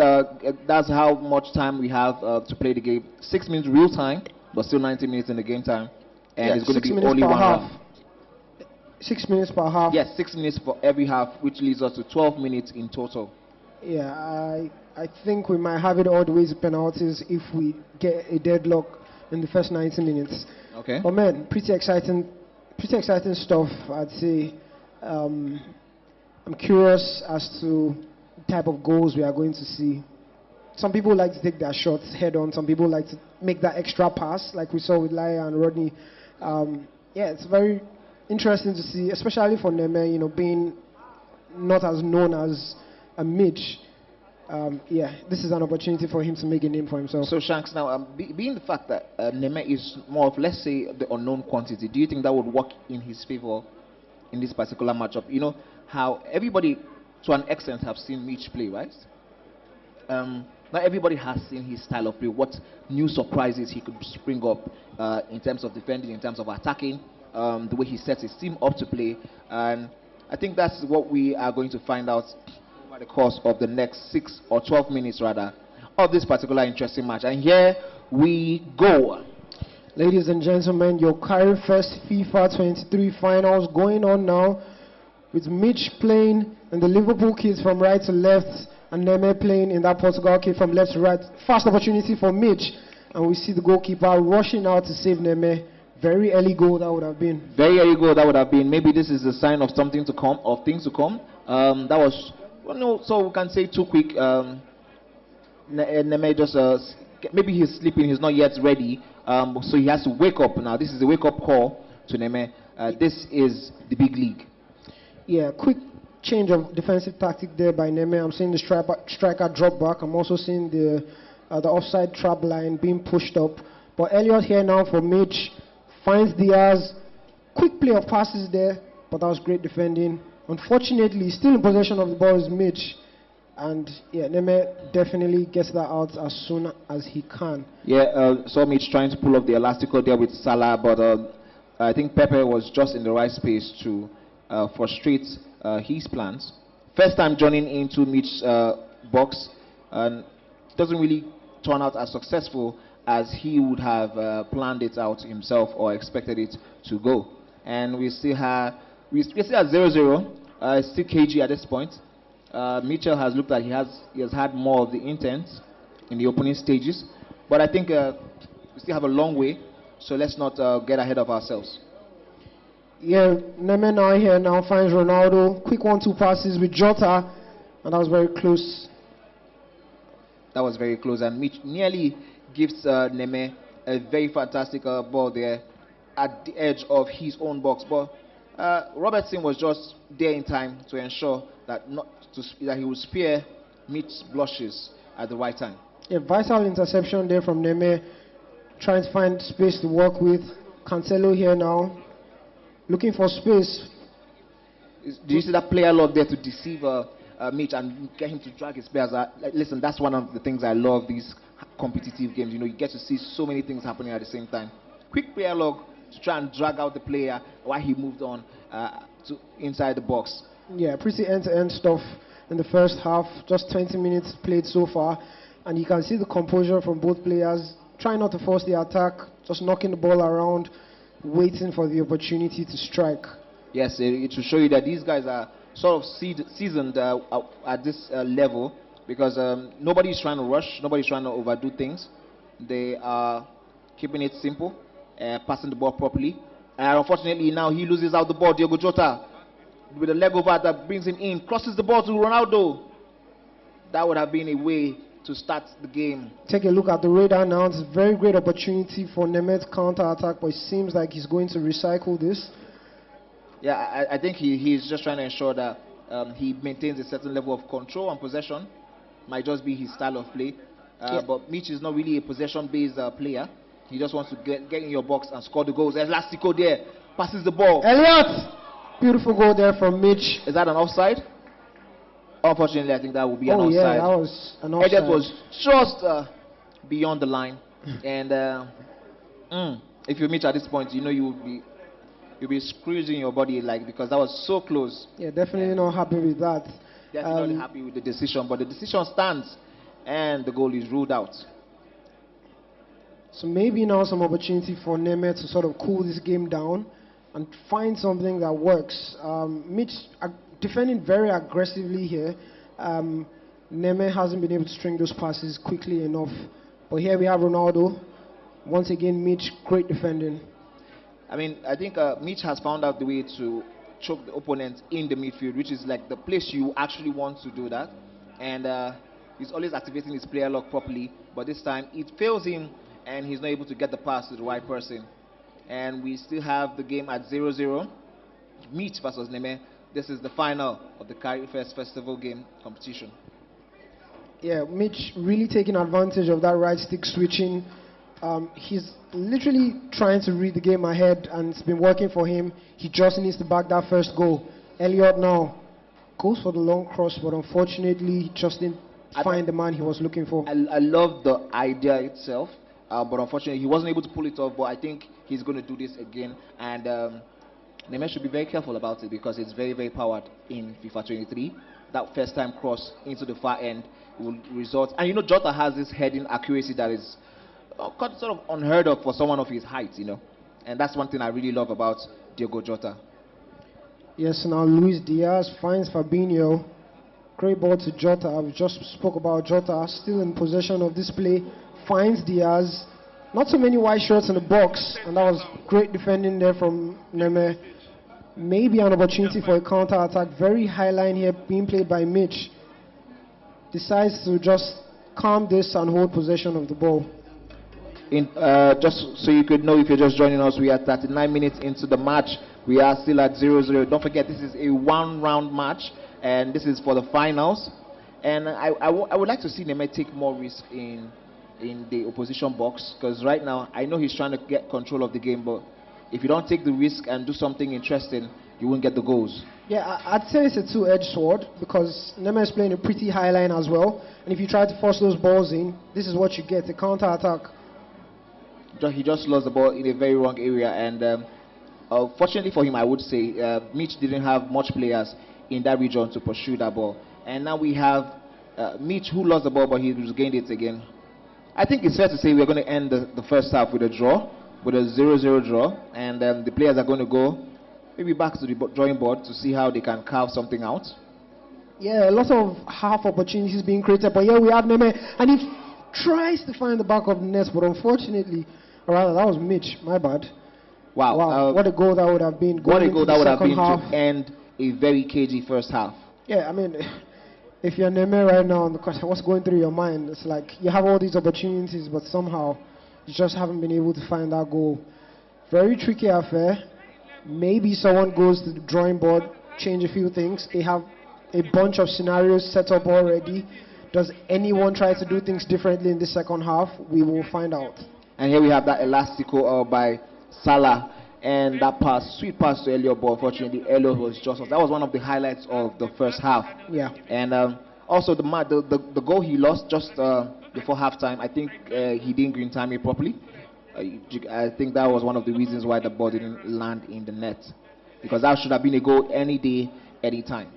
that's how much time we have to play the game. 6 minutes real time, but still 90 minutes in the game time. And it's going to be only one round. 6 minutes per half. Yes, 6 minutes for every half, which leads us to 12 minutes in total. Yeah, I think we might have it all the way to penalties if we get a deadlock in the first 90 minutes. Okay. But man, pretty exciting stuff, I'd say. I'm curious as to the type of goals we are going to see. Some people like to take their shots head on. Some people like to make that extra pass, like we saw with Laia and Rodney. Yeah, it's very interesting to see, especially for Neme, being not as known as a Mitch. Yeah, this is an opportunity for him to make a name for himself. So Shanks, now being the fact that Neme is more of, let's say, the unknown quantity, do you think that would work in his favor in this particular matchup? You know how everybody to an extent have seen Mitch play, right? Not everybody has seen his style of play, what new surprises he could spring up in terms of defending, in terms of attacking, the way he sets his team up to play. And I think that's what we are going to find out over the course of the next 6 or 12 minutes rather of this particular interesting match. And here we go. Ladies and gentlemen, your Cairo First FIFA 23 finals going on now, with Mitch playing in the Liverpool kids from right to left and Neme playing in that Portugal kid from left to right. Fast opportunity for Mitch, and we see the goalkeeper rushing out to save Neme. Very early goal that would have been. Very early goal that would have been. Maybe this is a sign of something to come, of things to come. That was, well, no, so we can say too quick. Neme just, maybe he's sleeping, he's not yet ready. So he has to wake up now. This is a wake-up call to Neme. This is the big league. Yeah, quick change of defensive tactic there by Neme. I'm seeing the striker drop back. I'm also seeing the offside trap line being pushed up. But Elliot here now for Mitch. Finds Diaz. Quick play of passes there, but that was great defending. Unfortunately, still in possession of the ball is Mitch. And yeah, Neme definitely gets that out as soon as he can. Yeah, saw Mitch trying to pull up the elastical there with Salah, but I think Pepe was just in the right space to frustrate his plans. First time joining into Mitch's box, and doesn't really turn out as successful as he would have planned it out himself or expected it to go. And we still have, we're still at 0-0. Still KG at this point. Mitchell has looked like he has had more of the intent in the opening stages, but I think we still have a long way. So let's not get ahead of ourselves. Yeah, Neme now here now finds Ronaldo. Quick 1-2 passes with Jota, and that was very close. That was very close, and Mitch nearly gives Neme a very fantastic ball there at the edge of his own box. But Robertson was just there in time to ensure that that he would spare Mitch's blushes at the right time. A vital interception there from Neme, trying to find space to work with. Cancelo here now, looking for space. Do you see that player love there to deceive Mitch and get him to drag his players? Listen, that's one of the things I love these competitive games. You know, you get to see so many things happening at the same time. Quick player log to try and drag out the player while he moved on to inside the box. Yeah, pretty end-to-end stuff in the first half. Just 20 minutes played so far, and you can see the composure from both players. Trying not to force the attack, just knocking the ball around, waiting for the opportunity to strike. Yes, it will show you that these guys are sort of seasoned at this level, because nobody's trying to rush, nobody's trying to overdo things. They are keeping it simple, passing the ball properly. And unfortunately now he loses out the ball. Diogo Jota with a leg over that brings him in, crosses the ball to Ronaldo. That would have been a way to start the game. Take a look at the radar now. It's a very great opportunity for Nemet's counter-attack, but it seems like he's going to recycle this. Yeah, I think he's just trying to ensure that he maintains a certain level of control and possession. Might just be his style of play. But Mitch is not really a possession-based player. He just wants to get in your box and score the goals. Elastico there, passes the ball. Elliot! Beautiful goal there from Mitch. Is that an offside? Unfortunately, I think that would be an offside. Oh yeah, that was an offside. Elliot was just beyond the line. And if you Mitch at this point, you know you'll be squeezing your body, like, because that was so close. Yeah, definitely not happy with that. Definitely not happy with the decision, but the decision stands, and the goal is ruled out. So maybe now some opportunity for Neme to sort of cool this game down and find something that works. Mitch defending very aggressively here. Neme hasn't been able to string those passes quickly enough. But here we have Ronaldo. Once again, Mitch, great defending. I mean, I think Mitch has found out the way to choke the opponent in the midfield, which is like the place you actually want to do that. And he's always activating his player lock properly, but this time it fails him and he's not able to get the pass to the right person. And we still have the game at 0-0. Mitch versus Neme. This is the final of the Carry First Festival game competition. Yeah, Mitch really taking advantage of that right stick switching. He's literally trying to read the game ahead, and it's been working for him. He just needs to back that first goal. Elliot now goes for the long cross, but unfortunately he just didn't find the man he was looking for. I love the idea itself, but unfortunately he wasn't able to pull it off. But I think he's going to do this again, and Neme should be very careful about it, because it's very, very powered in FIFA 23. That first time cross into the far end will result. And you know, Jota has this heading accuracy that is sort of unheard of for someone of his height, you know. And that's one thing I really love about Diogo Jota. Yes, now Luis Diaz finds Fabinho. Great ball to Jota. We just spoke about Jota still in possession of this play. Finds Diaz. Not so many wide shots in the box, and that was great defending there from Neme. Maybe an opportunity for a counter-attack. Very high line here being played by Mitch. Decides to just calm this and hold possession of the ball. Just so you could know, if you're just joining us, we are 39 minutes into the match. We are still at 0-0. Don't forget, this is a one-round match, and this is for the finals. And I would like to see Neme take more risk in the opposition box, because right now I know he's trying to get control of the game, but if you don't take the risk and do something interesting, you won't get the goals. Yeah, I'd say it's a two-edged sword, because Neme is playing a pretty high line as well, and if you try to force those balls in, this is what you get, a counter-attack. He just lost the ball in a very wrong area, and fortunately for him, I would say, Mitch didn't have much players in that region to pursue that ball. And now we have Mitch, who lost the ball, but he regained it again. I think it's fair to say we're going to end the first half with a draw, with a 0-0 draw, and the players are going to go maybe back to the drawing board to see how they can carve something out. Yeah, a lot of half opportunities being created, but here we have Neme, and he tries to find the back of the net, but unfortunately, or rather, that was Mitch, my bad. Wow. What a goal that would have been. What a goal that would have been to end a very cagey first half. Yeah, I mean, if you're Neme right now, the question, what's going through your mind? It's like you have all these opportunities, but somehow you just haven't been able to find that goal. Very tricky affair. Maybe someone goes to the drawing board, change a few things. They have a bunch of scenarios set up already. Does anyone try to do things differently in the second half? We will find out. And here we have that elastico by Salah. And that pass, sweet pass to Elliot, but unfortunately Elliot was just off. That was one of the highlights of the first half. Yeah. And also the goal he lost just before halftime, I think he didn't green time it properly. I think that was one of the reasons why the ball didn't land in the net. Because that should have been a goal any day, any time.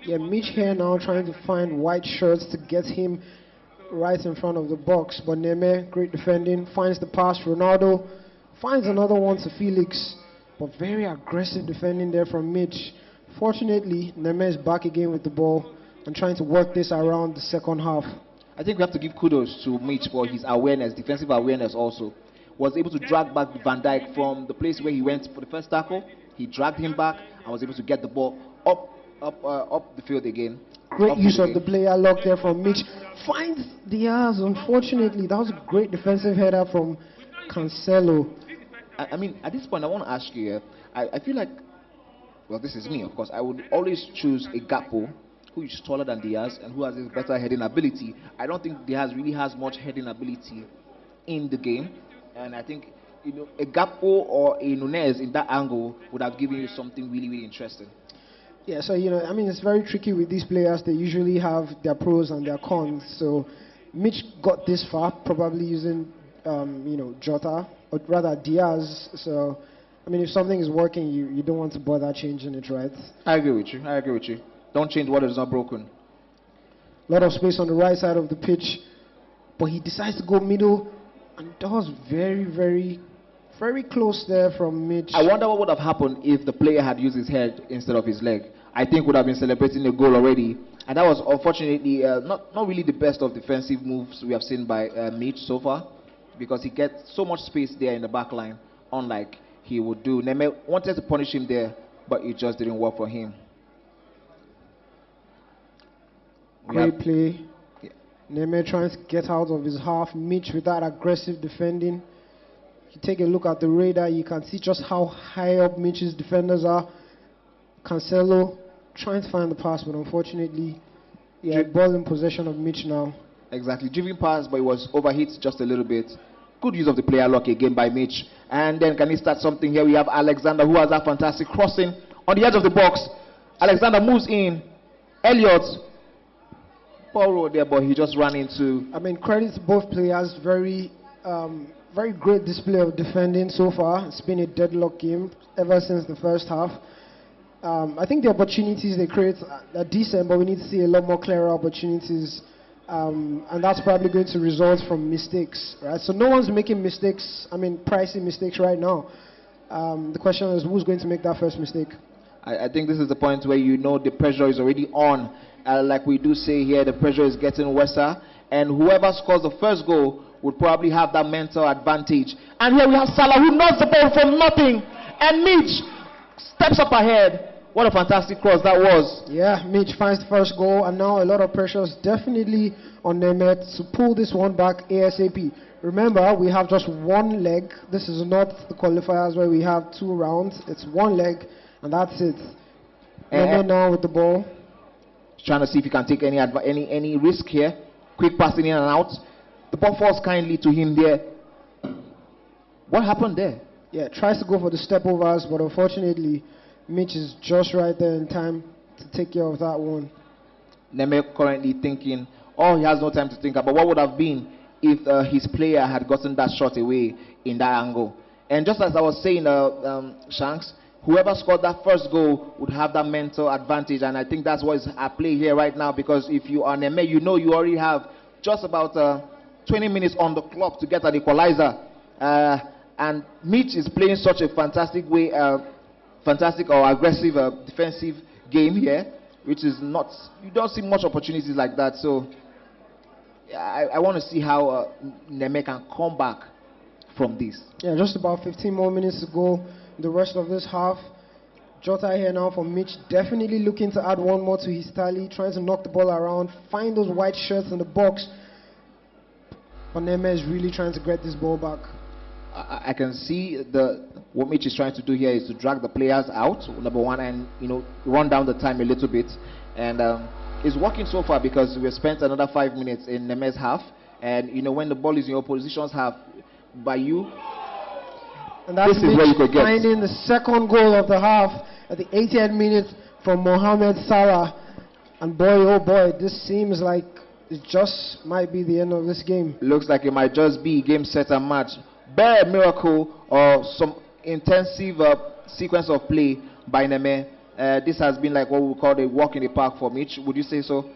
Yeah, Mitch here now trying to find white shirts to get him right in front of the box. But Neme, great defending, finds the pass. Ronaldo finds another one to Felix. But very aggressive defending there from Mitch. Fortunately, Neme is back again with the ball and trying to work this around the second half. I think we have to give kudos to Mitch for his awareness, defensive awareness also. Was able to drag back Van Dijk from the place where he went for the first tackle. He dragged him back and was able to get the ball up the field again. Great use of the player lock there from Mitch. Finds Diaz, unfortunately. That was a great defensive header from Cancelo. I mean, at this point, I want to ask you, I feel like, well, this is me, of course. I would always choose a Gakpo who is taller than Diaz and who has a better heading ability. I don't think Diaz really has much heading ability in the game. And I think, a Gakpo or a Nunez in that angle would have given you something really, really interesting. Yeah, so, I mean, it's very tricky with these players. They usually have their pros and their cons. So Mitch got this far, probably using, Jota, or rather Diaz. So, I mean, if something is working, you don't want to bother changing it, right? I agree with you. Don't change what is not broken. A lot of space on the right side of the pitch. But he decides to go middle. And that was very, very, very close there from Mitch. I wonder what would have happened if the player had used his head instead of his leg. I think would have been celebrating the goal already. And that was unfortunately not really the best of defensive moves we have seen by Mitch so far. Because he gets so much space there in the back line, unlike he would do. Neme wanted to punish him there, but it just didn't work for him. Great play. Neme trying to get out of his half. Mitch with that aggressive defending. If you take a look at the radar, you can see just how high up Mitch's defenders are. Cancelo trying to find the pass, but unfortunately, ball in possession of Mitch now. Exactly. Driven pass, but it was overhit just a little bit. Good use of the player lock again by Mitch. And then can he start something here? We have Alexander who has that fantastic crossing on the edge of the box. Alexander moves in. Elliot. Ball rolled there, but he just ran into. I mean, credit to both players. Very great display of defending so far. It's been a deadlock game ever since the first half. I think the opportunities they create are decent, but we need to see a lot more clearer opportunities. And that's probably going to result from mistakes, right? So no one's making mistakes, pricey mistakes right now. The question is, who's going to make that first mistake? I think this is the point where the pressure is already on. Like we do say here, the pressure is getting worse. And whoever scores the first goal would probably have that mental advantage. And here we have Salah who knocks the ball from nothing. And Mitch steps up ahead. What a fantastic cross that was. Yeah, Mitch finds the first goal, and now a lot of pressure is definitely on Nemet to pull this one back ASAP. Remember, we have just one leg. This is not the qualifiers where we have 2 rounds. It's one leg, and that's it. Nemet now with the ball. Trying to see if he can take any risk here. Quick passing in and out. The ball falls kindly to him there. What happened there? Yeah, tries to go for the step overs, but unfortunately, Mitch is just right there in time to take care of that one. Neme currently thinking, he has no time to think about what would have been if his player had gotten that shot away in that angle. And just as I was saying, Shanks, whoever scored that first goal would have that mental advantage, and I think that's what is at play here right now, because if you are Neme, you already have just about 20 minutes on the clock to get an equalizer. And Mitch is playing such a fantastic way, fantastic or aggressive defensive game here, which is not, you don't see much opportunities like that. So I want to see how Neme can come back from this. Yeah, just about 15 more minutes to go. The rest of this half, Jota here now for Mitch. Definitely looking to add one more to his tally, trying to knock the ball around, find those white shirts in the box. But Neme is really trying to get this ball back. I can see what Mitch is trying to do here is to drag the players out, number one, and run down the time a little bit. And it's working so far because we've spent another 5 minutes in Neme's half. And when the ball is in your opposition's half, by you, and that's this is where you could get finding the second goal of the half at the 80th minute from Mohamed Salah. And boy, oh boy, this seems like it just might be the end of this game. Looks like it might just be game, set, and match. Bare miracle or some intensive sequence of play by Neme. This has been like what we call a walk in the park for Mitch. Would you say so?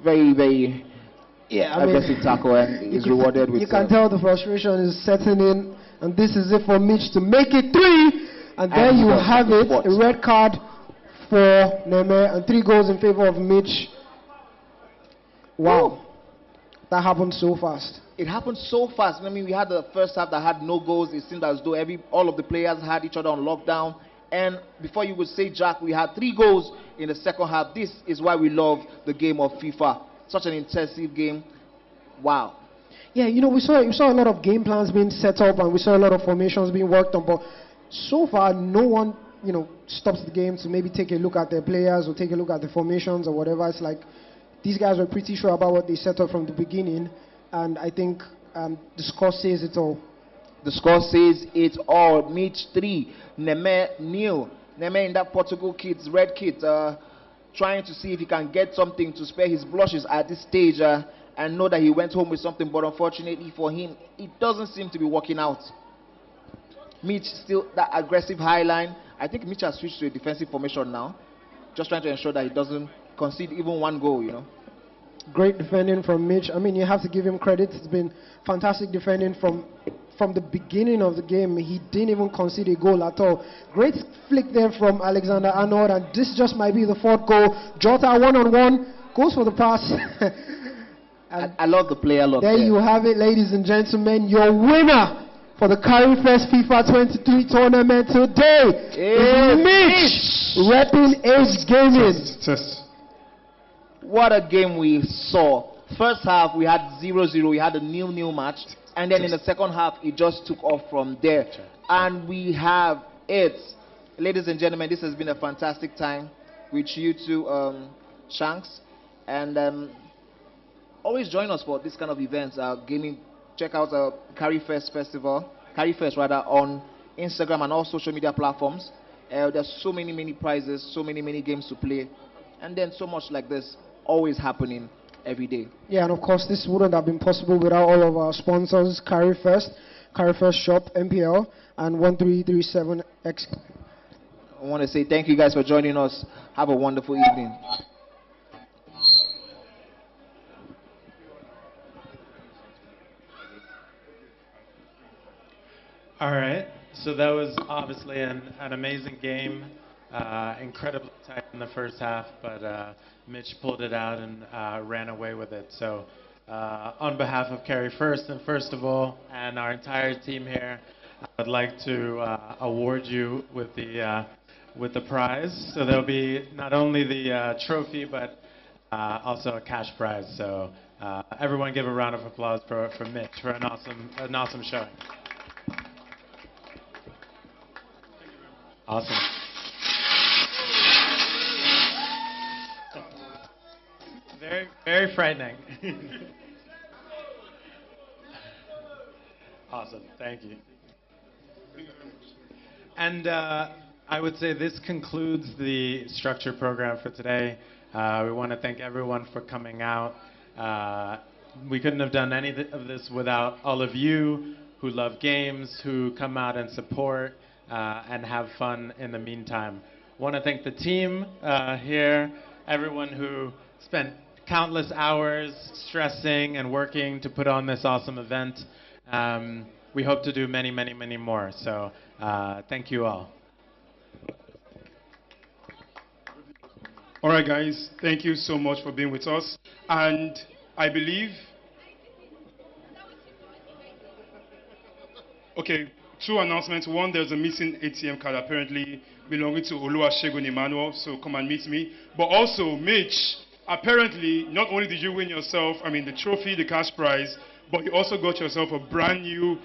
Very, very aggressive tackle, and is rewarded with. You can tell the frustration is setting in, and this is it for Mitch to make it 3. And there you have it, a red card for Neme and 3 goals in favor of Mitch. Wow. That happened so fast. It happened so fast. I mean, we had the first half that had no goals. It seemed as though all of the players had each other on lockdown. And before you would say, Jack, we had 3 goals in the second half. This is why we love the game of FIFA. Such an intensive game. Wow. Yeah, we saw a lot of game plans being set up, and we saw a lot of formations being worked on. But so far, no one, stops the game to maybe take a look at their players or take a look at the formations or whatever. It's like these guys were pretty sure about what they set up from the beginning. And I think the score says it all. The score says it all. Mitch 3, Neme 0. Neme in that Portugal red kit, trying to see if he can get something to spare his blushes at this stage and know that he went home with something. But unfortunately for him, it doesn't seem to be working out. Mitch still that aggressive high line. I think Mitch has switched to a defensive formation now, just trying to ensure that he doesn't concede even 1 goal, Great defending from Mitch. I mean, you have to give him credit. It's been fantastic defending from the beginning of the game. He didn't even concede a goal at all. Great flick there from Alexander Arnold, and this just might be the 4th goal. Jota 1-on-1 goes for the pass. I love the player look. There you have it, ladies and gentlemen. Your winner for the CarryFest FIFA 23 tournament today is Mitch, repping Age Gaming. What a game we saw. First half, we had 0-0. We had a 0-0 match. And then in the second half, it just took off from there. And we have it. Ladies and gentlemen, this has been a fantastic time with you two, Shanks. And always join us for this kind of events. Gaming. Check out CarryFest Festival. CarryFest, rather, on Instagram and all social media platforms. There's so many prizes, so many games to play. And then so much like this always happening every day. Yeah, and of course this wouldn't have been possible without all of our sponsors, CarryFest Shop, MPL, and 1337X. I want to say thank you guys for joining us. Have a wonderful evening. All right, so that was obviously an amazing game. Incredibly tight in the first half, but Mitch pulled it out and ran away with it. So on behalf of CarryFest, and first of all, and our entire team here, I would like to award you with the prize. So there'll be not only the trophy, but also a cash prize. So everyone give a round of applause for Mitch for an awesome showing. Awesome. Very frightening. Awesome, thank you. And I would say this concludes the structure program for today. We want to thank everyone for coming out. We couldn't have done any of this without all of you who love games, who come out and support and have fun in the meantime. I want to thank the team here, everyone who spent countless hours stressing and working to put on this awesome event. We hope to do many more. So thank you all. All right, guys. Thank you so much for being with us. And I believe... Okay, two announcements. One, there's a missing ATM card apparently belonging to Oluwasegun Emmanuel, so come and meet me. But also, Mitch, apparently, not only did you win yourself, the trophy, the cash prize, but you also got yourself a brand new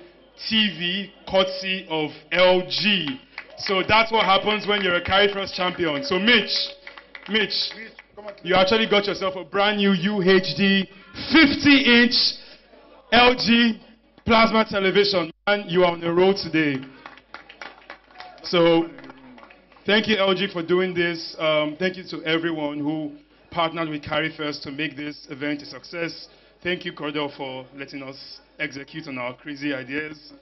TV courtesy of LG. So that's what happens when you're a Carry First champion. So Mitch, you actually got yourself a brand new UHD 50-inch LG plasma television. And you are on the road today. So thank you, LG, for doing this. Thank you to everyone who partnered with Carry First to make this event a success. Thank you, Cordell, for letting us execute on our crazy ideas.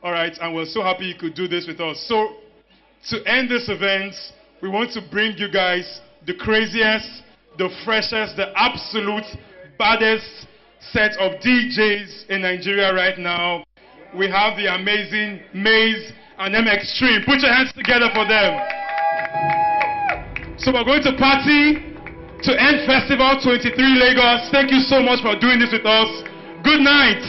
All right, and we're so happy you could do this with us. So, to end this event, we want to bring you guys the craziest, the freshest, the absolute baddest set of DJs in Nigeria right now. We have the amazing Maze and M Extreme. Put your hands together for them. So we're going to party to end Festival 23 Lagos. Thank you so much for doing this with us. Good night.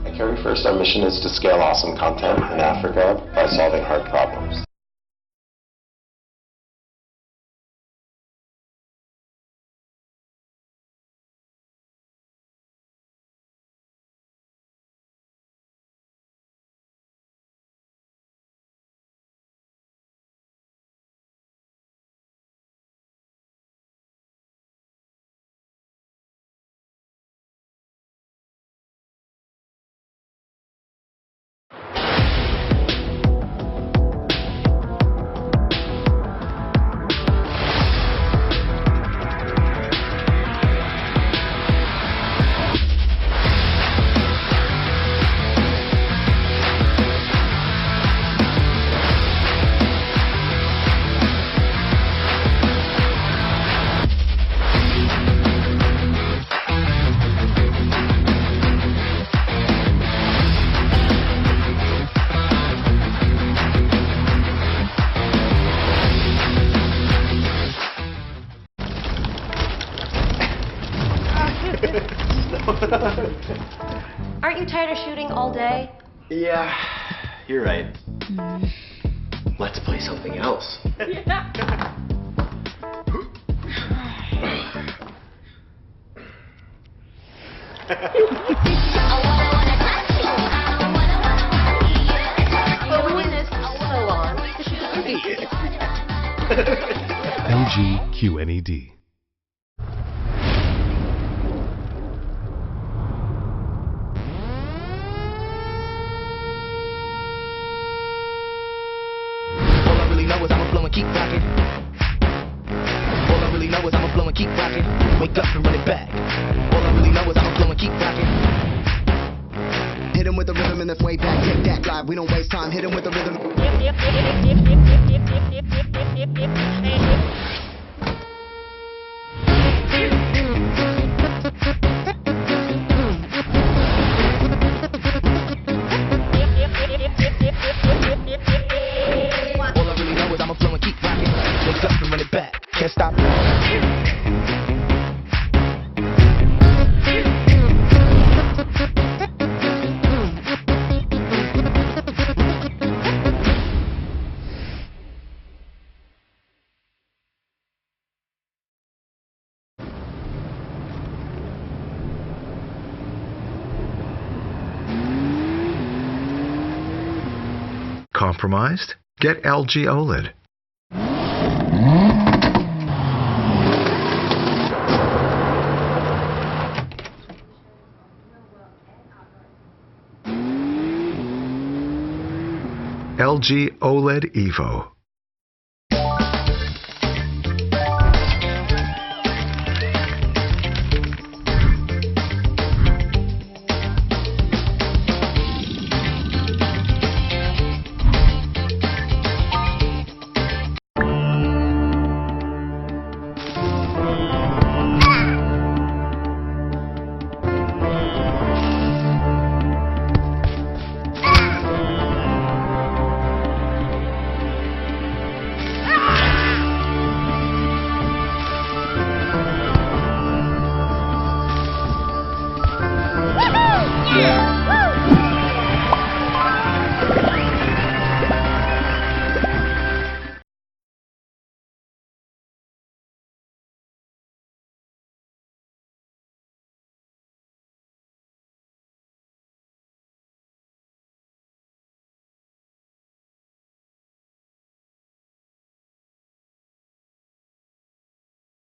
At Carry First, our mission is to scale awesome content in Africa by solving hard problems. Aren't you tired of shooting all day? Yeah, you're right. Let's play something else. LG QNED. Keep rocking. All I really know is I'ma blow and keep rocking. Wake up and run it back. All I really know is I'ma blow and keep rocking. Hit him with the rhythm and that's way back. Take that live, we don't waste time. Hit him with the rhythm. Can't stop. Compromised? Get LG OLED. LG OLED Evo.